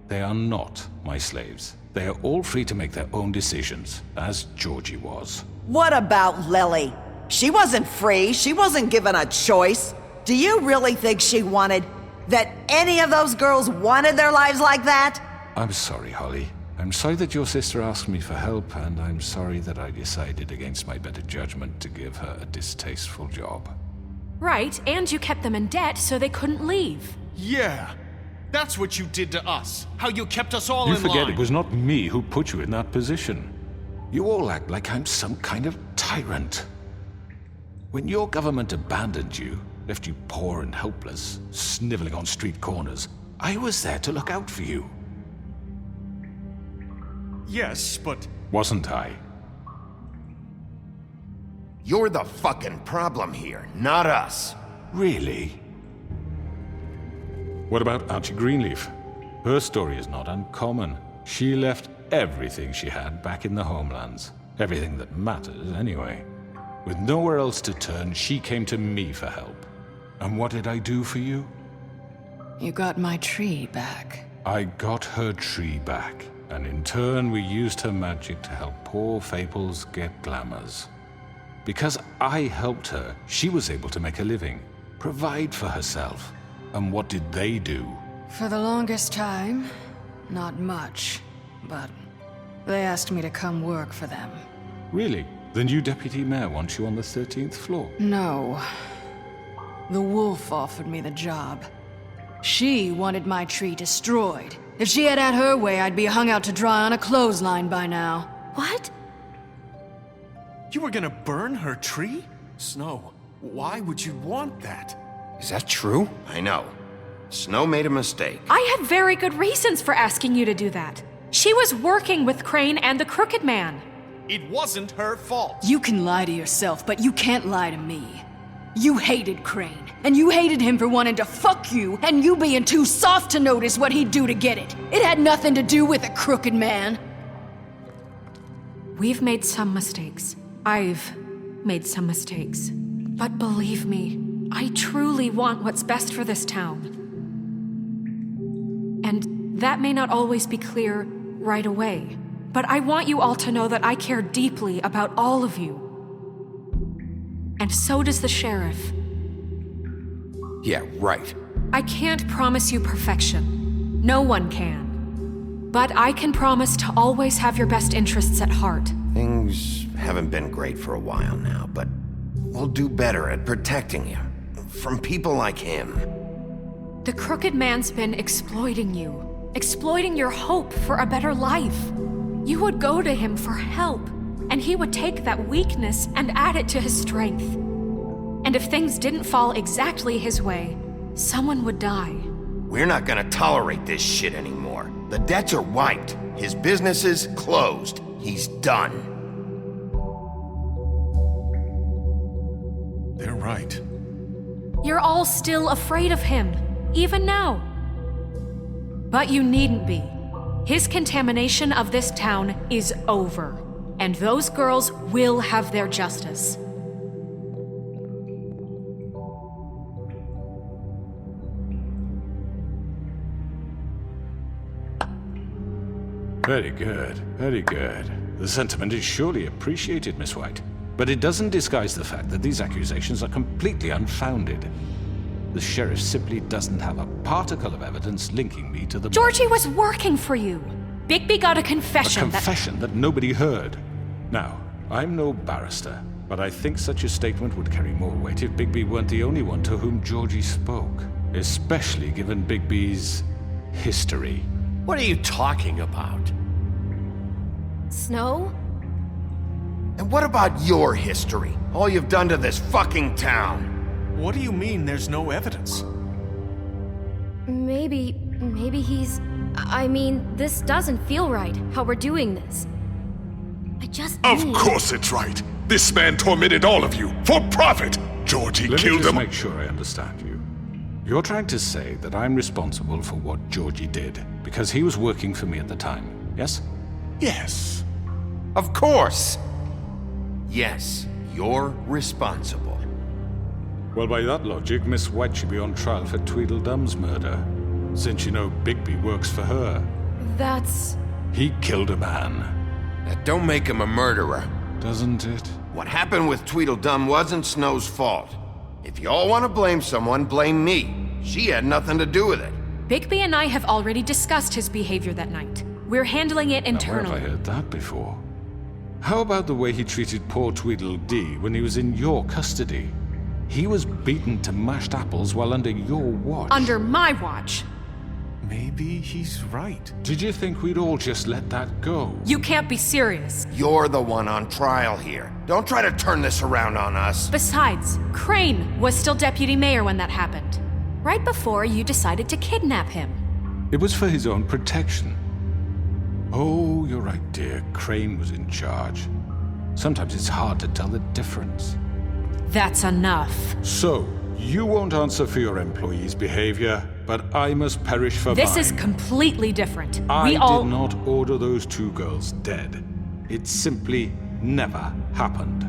They are not my slaves. They are all free to make their own decisions, as Georgie was. What about Lily? She wasn't free. She wasn't given a choice. Do you really think she wanted... that any of those girls wanted their lives like that? I'm sorry, Holly. I'm sorry that your sister asked me for help, and I'm sorry that I decided against my better judgment to give her a distasteful job. Right, and you kept them in debt so they couldn't leave. Yeah, that's what you did to us. How you kept us all You in forget line. it was not me who put you in that position. You all act like I'm some kind of tyrant. When your government abandoned you, left you poor and helpless, sniveling on street corners, I was there to look out for you. Yes, but... Wasn't I? You're the fucking problem here, not us. Really? What about Auntie Greenleaf? Her story is not uncommon. She left everything she had back in the homelands. Everything that matters, anyway. With nowhere else to turn, she came to me for help. And what did I do for you? You got my tree back. I got her tree back, and in turn we used her magic to help poor Fables get glamours. Because I helped her, she was able to make a living, provide for herself. And what did they do? For the longest time, not much. But they asked me to come work for them. Really? The new deputy mayor wants you on the 13th floor? No. The wolf offered me the job. She wanted my tree destroyed. If she had her way, I'd be hung out to dry on a clothesline by now. What? You were gonna burn her tree? Snow, why would you want that? Is that true? I know. Snow made a mistake. I had very good reasons for asking you to do that. She was working with Crane and the Crooked Man. It wasn't her fault. You can lie to yourself, but you can't lie to me. You hated Crane, and you hated him for wanting to fuck you, and you being too soft to notice what he'd do to get it. It had nothing to do with the Crooked Man. We've made some mistakes. I've made some mistakes. But believe me, I truly want what's best for this town. And that may not always be clear right away, but I want you all to know that I care deeply about all of you. And so does the sheriff. Yeah, right. I can't promise you perfection. No one can. But I can promise to always have your best interests at heart. Things haven't been great for a while now, but we'll do better at protecting you. From people like him. The Crooked Man's been exploiting you. Exploiting your hope for a better life. You would go to him for help, and he would take that weakness and add it to his strength. And if things didn't fall exactly his way, someone would die. We're not gonna tolerate this shit anymore. The debts are wiped. His business is closed. He's done. They're right. You're all still afraid of him, even now. But you needn't be. His contamination of this town is over, and those girls will have their justice. Very good, very good. The sentiment is surely appreciated, Miss White. But it doesn't disguise the fact that these accusations are completely unfounded. The sheriff simply doesn't have a particle of evidence linking me to the... Georgie was working for you. Bigby got a confession. A confession that nobody heard. Now, I'm no barrister, but I think such a statement would carry more weight if Bigby weren't the only one to whom Georgie spoke. Especially given Bigby's history. What are you talking about? Snow? And what about your history? All you've done to this fucking town? What do you mean there's no evidence? Maybe he's... I mean, this doesn't feel right, how we're doing this. I just Of need... course it's right. This man tormented all of you for profit. Georgie Let me killed just him. make sure I understand you. You're trying to say that I'm responsible for what Georgie did because he was working for me at the time, yes? Yes. Of course. Yes, you're responsible. Well, by that logic, Miss White should be on trial for Tweedledum's murder, since you know Bigby works for her. That's... He killed a man. That don't make him a murderer. Doesn't it? What happened with Tweedledum wasn't Snow's fault. If y'all want to blame someone, blame me. She had nothing to do with it. Bigby and I have already discussed his behavior that night. We're handling it internally. Where have I heard that before? How about the way he treated poor Tweedledee when he was in your custody? He was beaten to mashed apples while under your watch. Under my watch. Maybe he's right. Did you think we'd all just let that go? You can't be serious. You're the one on trial here. Don't try to turn this around on us. Besides, Crane was still deputy mayor when that happened. Right before you decided to kidnap him. It was for his own protection. Oh, you're right, dear. Crane was in charge. Sometimes it's hard to tell the difference. That's enough. So, you won't answer for your employees' behavior, but I must perish for This mine. is completely different. I We all... did not order those two girls dead. It simply never happened.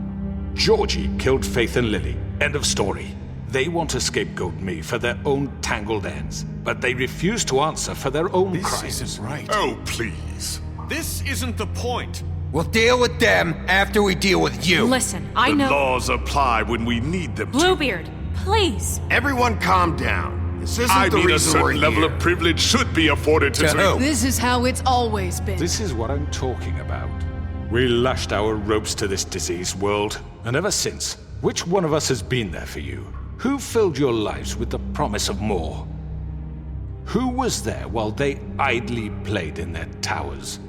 Georgie killed Faith and Lily. End of story. They want to scapegoat me for their own tangled ends, but they refuse to answer for their own crimes. This isn't right. Oh, please. This isn't the point. We'll deal with them after we deal with you. Listen, I The know... laws apply when we need them to. Bluebeard, please. Everyone calm down. This isn't I the mean, a reason we're certain level here. of privilege should be afforded to... To who? This is how it's always been. This is what I'm talking about. We lashed our ropes to this diseased world, and ever since, which one of us has been there for you? Who filled your lives with the promise of more? Who was there while they idly played in their towers,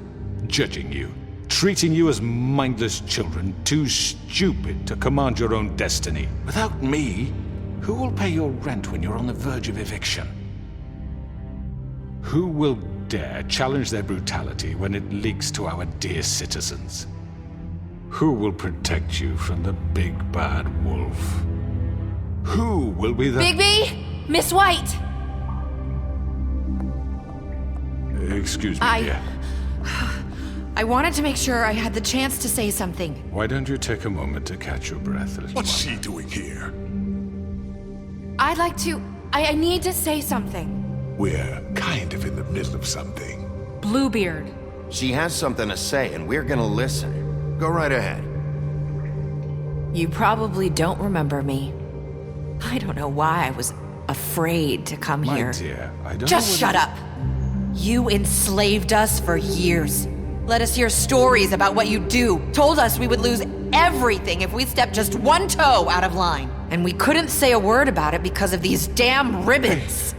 judging you, treating you as mindless children, too stupid to command your own destiny? Without me, who will pay your rent when you're on the verge of eviction? Who will dare challenge their brutality when it leaks to our dear citizens? Who will protect you from the big bad wolf? Who will be the... Bigby! Miss White! Excuse me, dear. I wanted to make sure I had the chance to say something. Why don't you take a moment to catch your breath, little What's she doing here? I'd like to... I need to say something. We're kind of in the middle of something. Bluebeard. She has something to say, and we're gonna listen. Go right ahead. You probably don't remember me. I don't know why I was afraid to come My here. dear, I don't Just know shut up. You enslaved us for years. Let us hear stories about what you do. Told us we would lose everything if we stepped just one toe out of line. And we couldn't say a word about it because of these damn ribbons.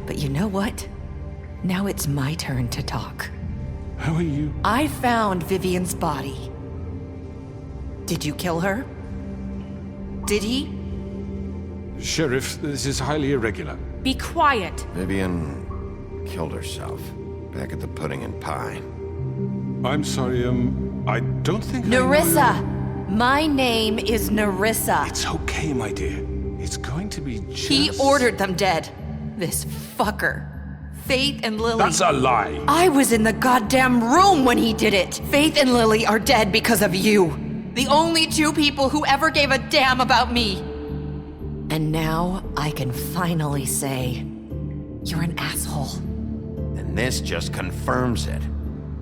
But you know what? Now it's my turn to talk. How are you? I found Vivian's body. Did you kill her? Did he? Sheriff, this is highly irregular. Be quiet. Vivian killed herself back at the Pudding and Pie. I'm sorry, I don't think Nerissa! My name is Nerissa. It's okay, my dear. It's going to be just... He ordered them dead. This fucker. Faith and Lily. That's a lie. I was in the goddamn room when he did it. Faith and Lily are dead because of you. The only two people who ever gave a damn about me. And now I can finally say, you're an asshole. And this just confirms it.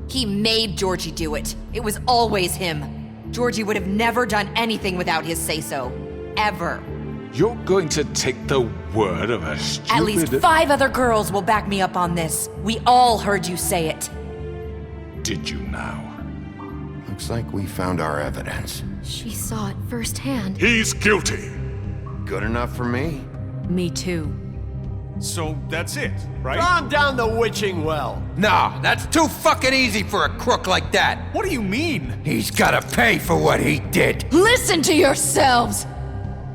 He made Georgie do it. It was always him. Georgie would have never done anything without his say-so. Ever. You're going to take the word of a stupid... At least 5 other girls will back me up on this. We all heard you say it. Did you now? Looks like we found our evidence. She saw it firsthand. He's guilty. Good enough for me. Me too. So that's it, right? Calm down the witching well. Nah, that's too fucking easy for a crook like that. What do you mean? He's gotta pay for what he did. Listen to yourselves!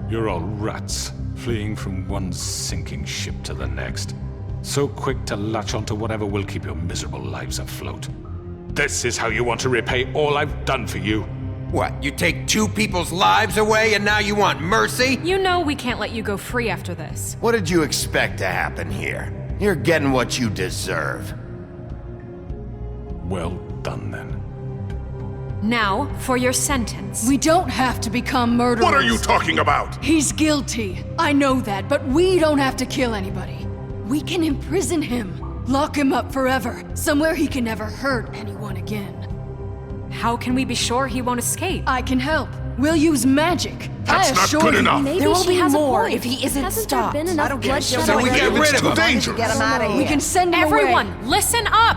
You're all rats, fleeing from one sinking ship to the next. So quick to latch onto whatever will keep your miserable lives afloat. This is how you want to repay all I've done for you. What, you take two people's lives away and now you want mercy? You know we can't let you go free after this. What did you expect to happen here? You're getting what you deserve. Well done, then. Now, for your sentence. We don't have to become murderers. What are you talking about? He's guilty. I know that, but we don't have to kill anybody. We can imprison him. Lock him up forever. Somewhere he can never hurt anyone again. How can we be sure he won't escape? I can help. We'll use magic. That's I not assure good you. enough. Maybe There will she be has more a point. if he isn't Hasn't stopped. There been enough bloodshed So we already? get rid of him. Dangerous. Get him out of here. We can send him Everyone, away. listen up!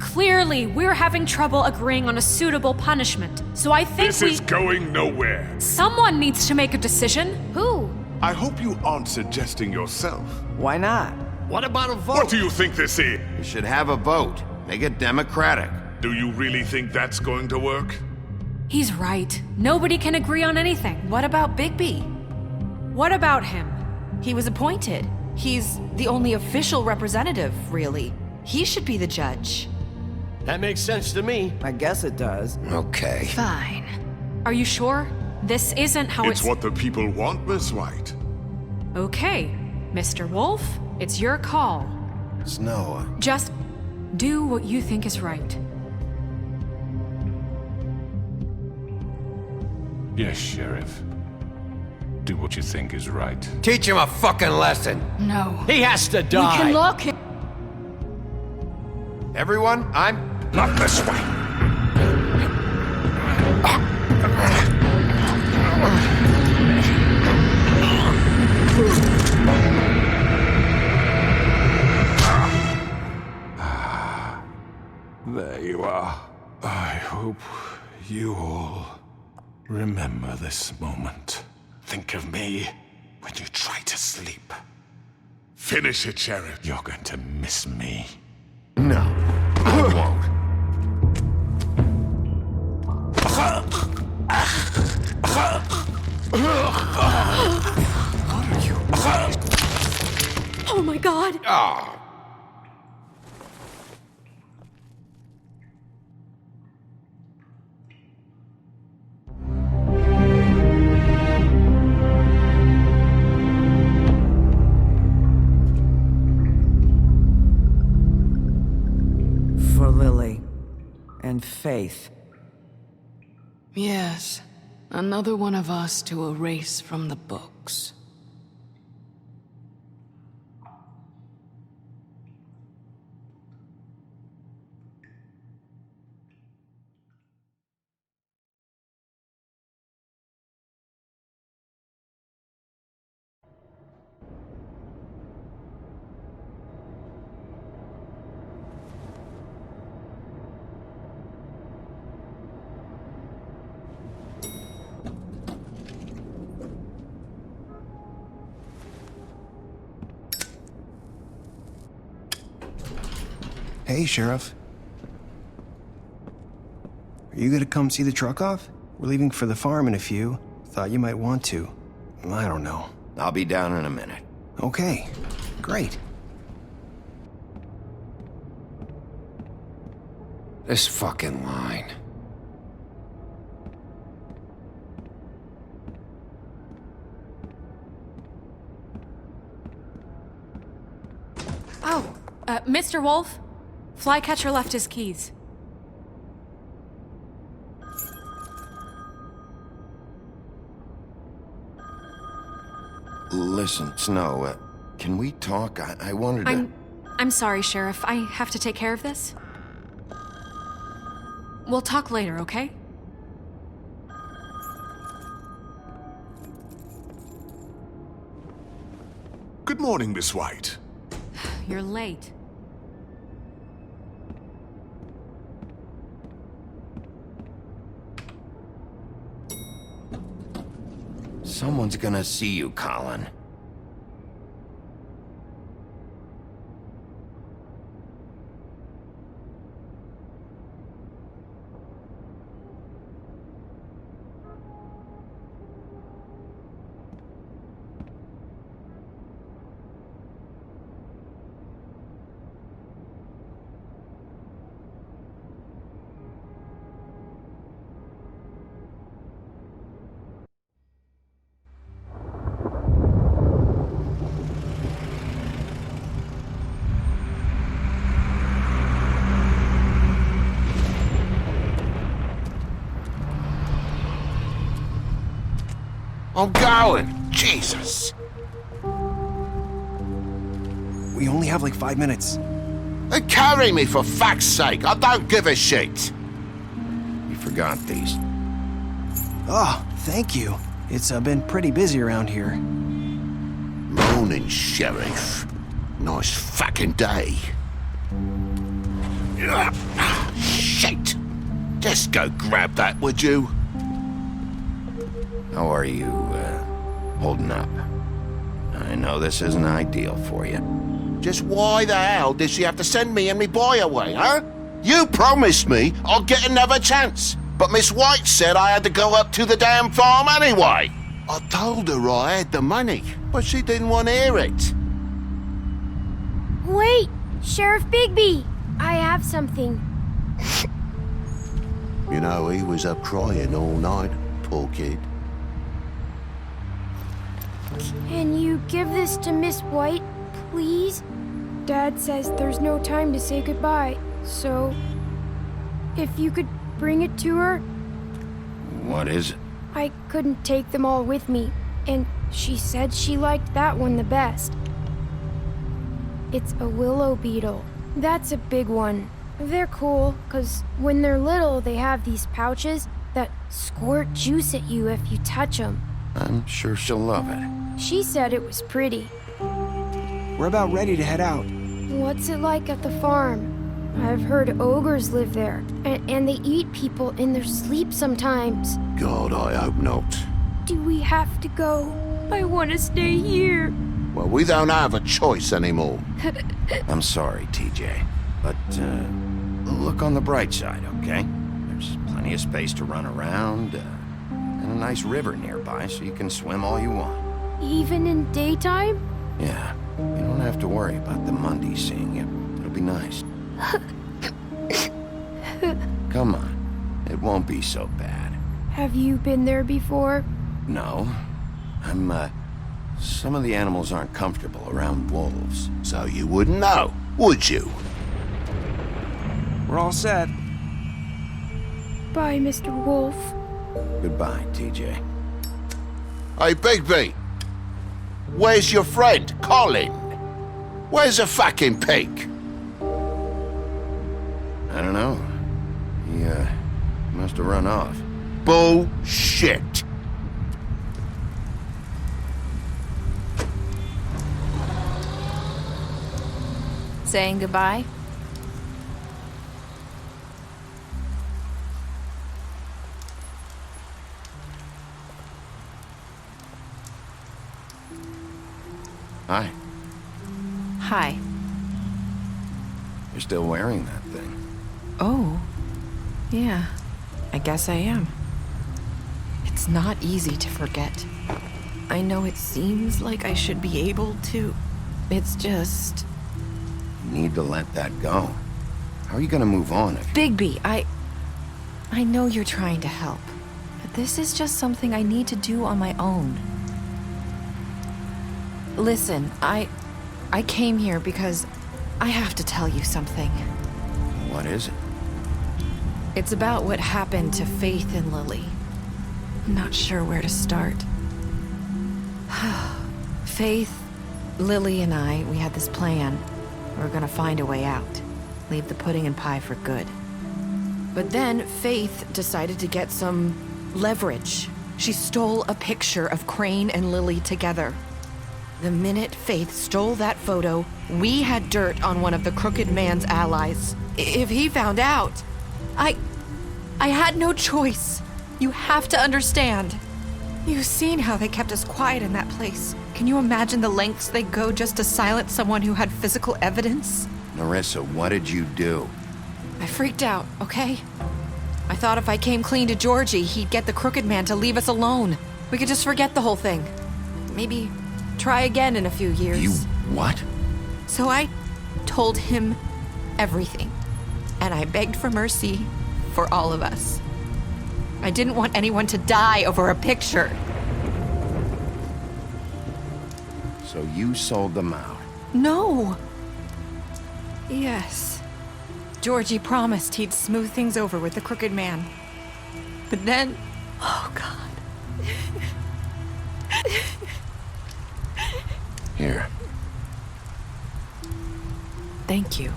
Clearly, we're having trouble agreeing on a suitable punishment, so I think This is going nowhere. Someone needs to make a decision. Who? I hope you aren't suggesting yourself. Why not? What about a vote? What do you think this is? You should have a vote. Make it democratic. Do you really think that's going to work? He's right. Nobody can agree on anything. What about Bigby? What about him? He was appointed. He's the only official representative, really. He should be the judge. That makes sense to me. I guess it does. Okay. Fine. Are you sure? This isn't how It's what the people want, Miss White. Okay, Mr. Wolf, it's your call. Snow. Just do what you think is right. Yes, Sheriff. Do what you think is right. Teach him a fucking lesson. No. He has to We die. can lock him. Everyone, I'm... Not this way. There you are. I hope you all remember this moment. Think of me when you try to sleep. Finish it, Sheriff. You're going to miss me. No, I won't. Oh my god! Ah. For Lily and Faith. Yes. Another one of us to erase from the books. Hey, Sheriff. Are you gonna come see the truck off? We're leaving for the farm in a few. Thought you might want to. I don't know. I'll be down in a minute. Okay, great. This fucking line. Oh, Mr. Wolf? Flycatcher left his keys. Listen, Snow, can we talk? I wanted to... I'm sorry, Sheriff. I have to take care of this. We'll talk later, okay? Good morning, Miss White. You're late. Someone's gonna see you, Colin. I'm going. Jesus. We only have like 5 minutes. Carry me for fuck's sake. I don't give a shit. You forgot these. Oh, thank you. It's been pretty busy around here. Morning, Sheriff. Nice fucking day. Shit. Just go grab that, would you? How are you, holding up? I know this isn't ideal for you. Just why the hell did she have to send me and me boy away, huh? You promised me I'd get another chance, but Miss White said I had to go up to the damn farm anyway. I told her I had the money, but she didn't want to hear it. Wait, Sheriff Bigby, I have something. You know, he was up crying all night, poor kid. Can you give this to Miss White, please? Dad says there's no time to say goodbye, so if you could bring it to her. What is it? I couldn't take them all with me, and she said she liked that one the best. It's a willow beetle. That's a big one. They're cool, 'cause when they're little, they have these pouches that squirt juice at you if you touch them. I'm sure she'll love it. She said it was pretty. We're about ready to head out. What's it like at the farm? I've heard ogres live there, and they eat people in their sleep sometimes. God, I hope not. Do we have to go? I want to stay here. Well, we don't have a choice anymore. I'm sorry, TJ, but look on the bright side, okay? There's plenty of space to run around, and a nice river nearby so you can swim all you want. Even in daytime? Yeah, you don't have to worry about the Mundies seeing you. It'll be nice. Come on, it won't be so bad. Have you been there before? No, some of the animals aren't comfortable around wolves. So you wouldn't know, would you? We're all set. Bye, Mr. Wolf. Goodbye, TJ. Hey, Bigby. Where's your friend, Colin? Where's the fucking pig? I don't know. He, must have run off. Bullshit. Saying goodbye? Hi. Hi. You're still wearing that thing. Oh. Yeah. I guess I am. It's not easy to forget. I know it seems like I should be able to. It's just... You need to let that go. How are you gonna move on if... Bigby, I know you're trying to help, but this is just something I need to do on my own. Listen, I came here because I have to tell you something. What is it? It's about what happened to Faith and Lily. I'm not sure where to start. Faith, Lily, and I, we had this plan. We were gonna find a way out. Leave the pudding and pie for good. But then Faith decided to get some leverage. She stole a picture of Crane and Lily together. The minute Faith stole that photo, we had dirt on one of the Crooked Man's allies. If he found out, I had no choice. You have to understand. You've seen how they kept us quiet in that place. Can you imagine the lengths they go just to silence someone who had physical evidence? Narissa, what did you do? I freaked out, okay? I thought if I came clean to Georgie, he'd get the Crooked Man to leave us alone. We could just forget the whole thing. Maybe try again in a few years. You what? So I told him everything. And I begged for mercy for all of us. I didn't want anyone to die over a picture. So you sold them out? No. Yes. Georgie promised he'd smooth things over with the Crooked Man. But then... Oh, God. Here. Thank you.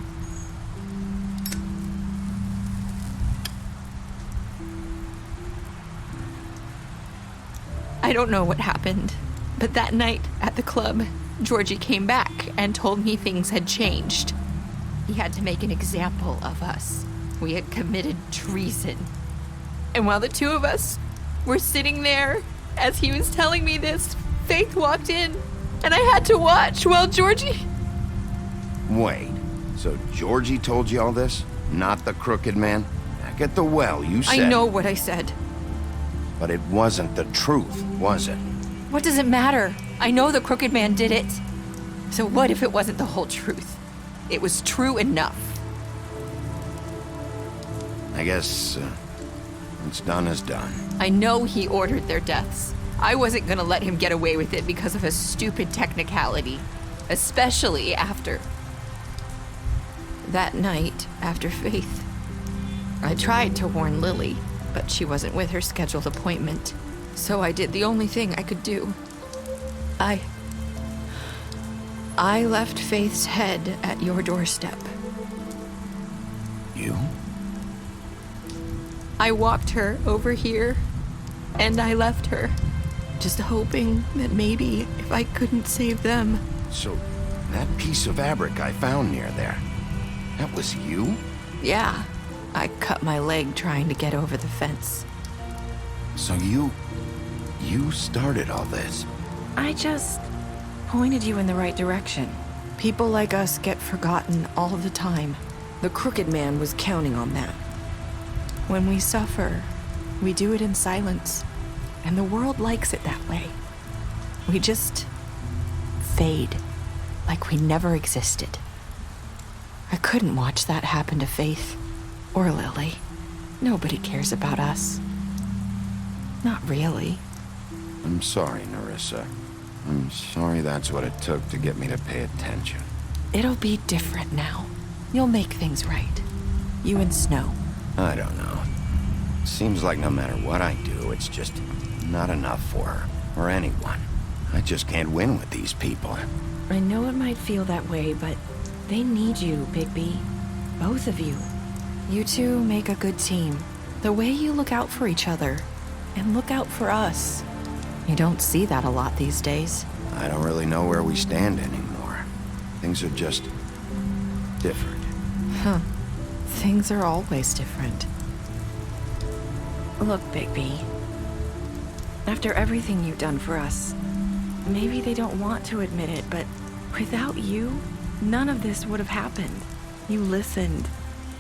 I don't know what happened, but that night at the club, Georgie came back and told me things had changed. He had to make an example of us. We had committed treason. And while the two of us were sitting there, as he was telling me this, Faith walked in, and I had to watch while Georgie... Wait, so Georgie told you all this? Not the crooked man? Back at the well, you said... I know what I said. But it wasn't the truth, was it? What does it matter? I know the crooked man did it. So what if it wasn't the whole truth? It was true enough. I guess, what's done is done. I know he ordered their deaths. I wasn't gonna let him get away with it because of a stupid technicality. Especially after... that night, after Faith. I tried to warn Lily, but she wasn't with her scheduled appointment. So I did the only thing I could do. I left Faith's head at your doorstep. You? I walked her over here, and I left her, just hoping that maybe if I couldn't save them. So, that piece of fabric I found near there, that was you? Yeah, I cut my leg trying to get over the fence. So you started all this? I just pointed you in the right direction. People like us get forgotten all the time. The crooked man was counting on that. When we suffer, we do it in silence, and the world likes it that way. We just fade, like we never existed. I couldn't watch that happen to Faith, or Lily. Nobody cares about us. Not really. I'm sorry, Nerissa. I'm sorry that's what it took to get me to pay attention. It'll be different now. You'll make things right. You and Snow. I don't know. Seems like no matter what I do, it's just not enough for her, or anyone. I just can't win with these people. I know it might feel that way, but they need you, Bigby. Both of you. You two make a good team. The way you look out for each other, and look out for us. You don't see that a lot these days. I don't really know where we stand anymore. Things are just different. Huh. Things are always different. Look, Bigby. After everything you've done for us, maybe they don't want to admit it, but without you, none of this would have happened. You listened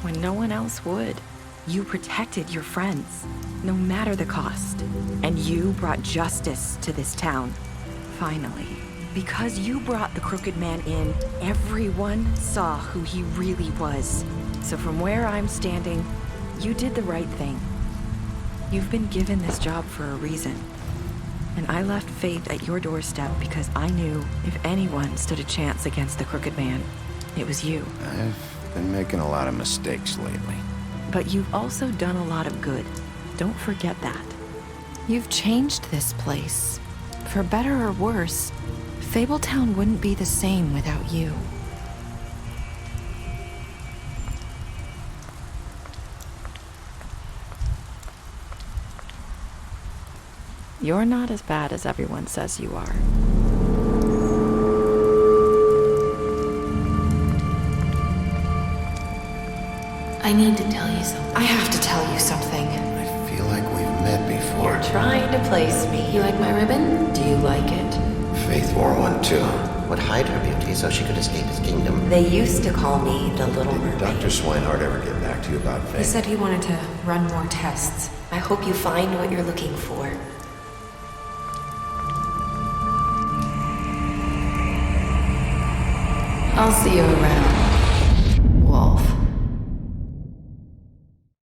when no one else would. You protected your friends, no matter the cost. And you brought justice to this town. Finally. Because you brought the crooked man in, everyone saw who he really was. So from where I'm standing, you did the right thing. You've been given this job for a reason. And I left Faith at your doorstep because I knew if anyone stood a chance against the crooked man, it was you. I've been making a lot of mistakes lately. But you've also done a lot of good. Don't forget that. You've changed this place. For better or worse, Fabletown wouldn't be the same without you. You're not as bad as everyone says you are. I need to tell you something. I have to tell you something. I feel like we've met before. You're trying to place me. You like my ribbon? Do you like it? Faith wore one too. Would hide her beauty so she could escape his kingdom. They used to call me the Little Mermaid. Did Dr. Swinehart ever get back to you about Faith? He said he wanted to run more tests. I hope you find what you're looking for. I'll see you around.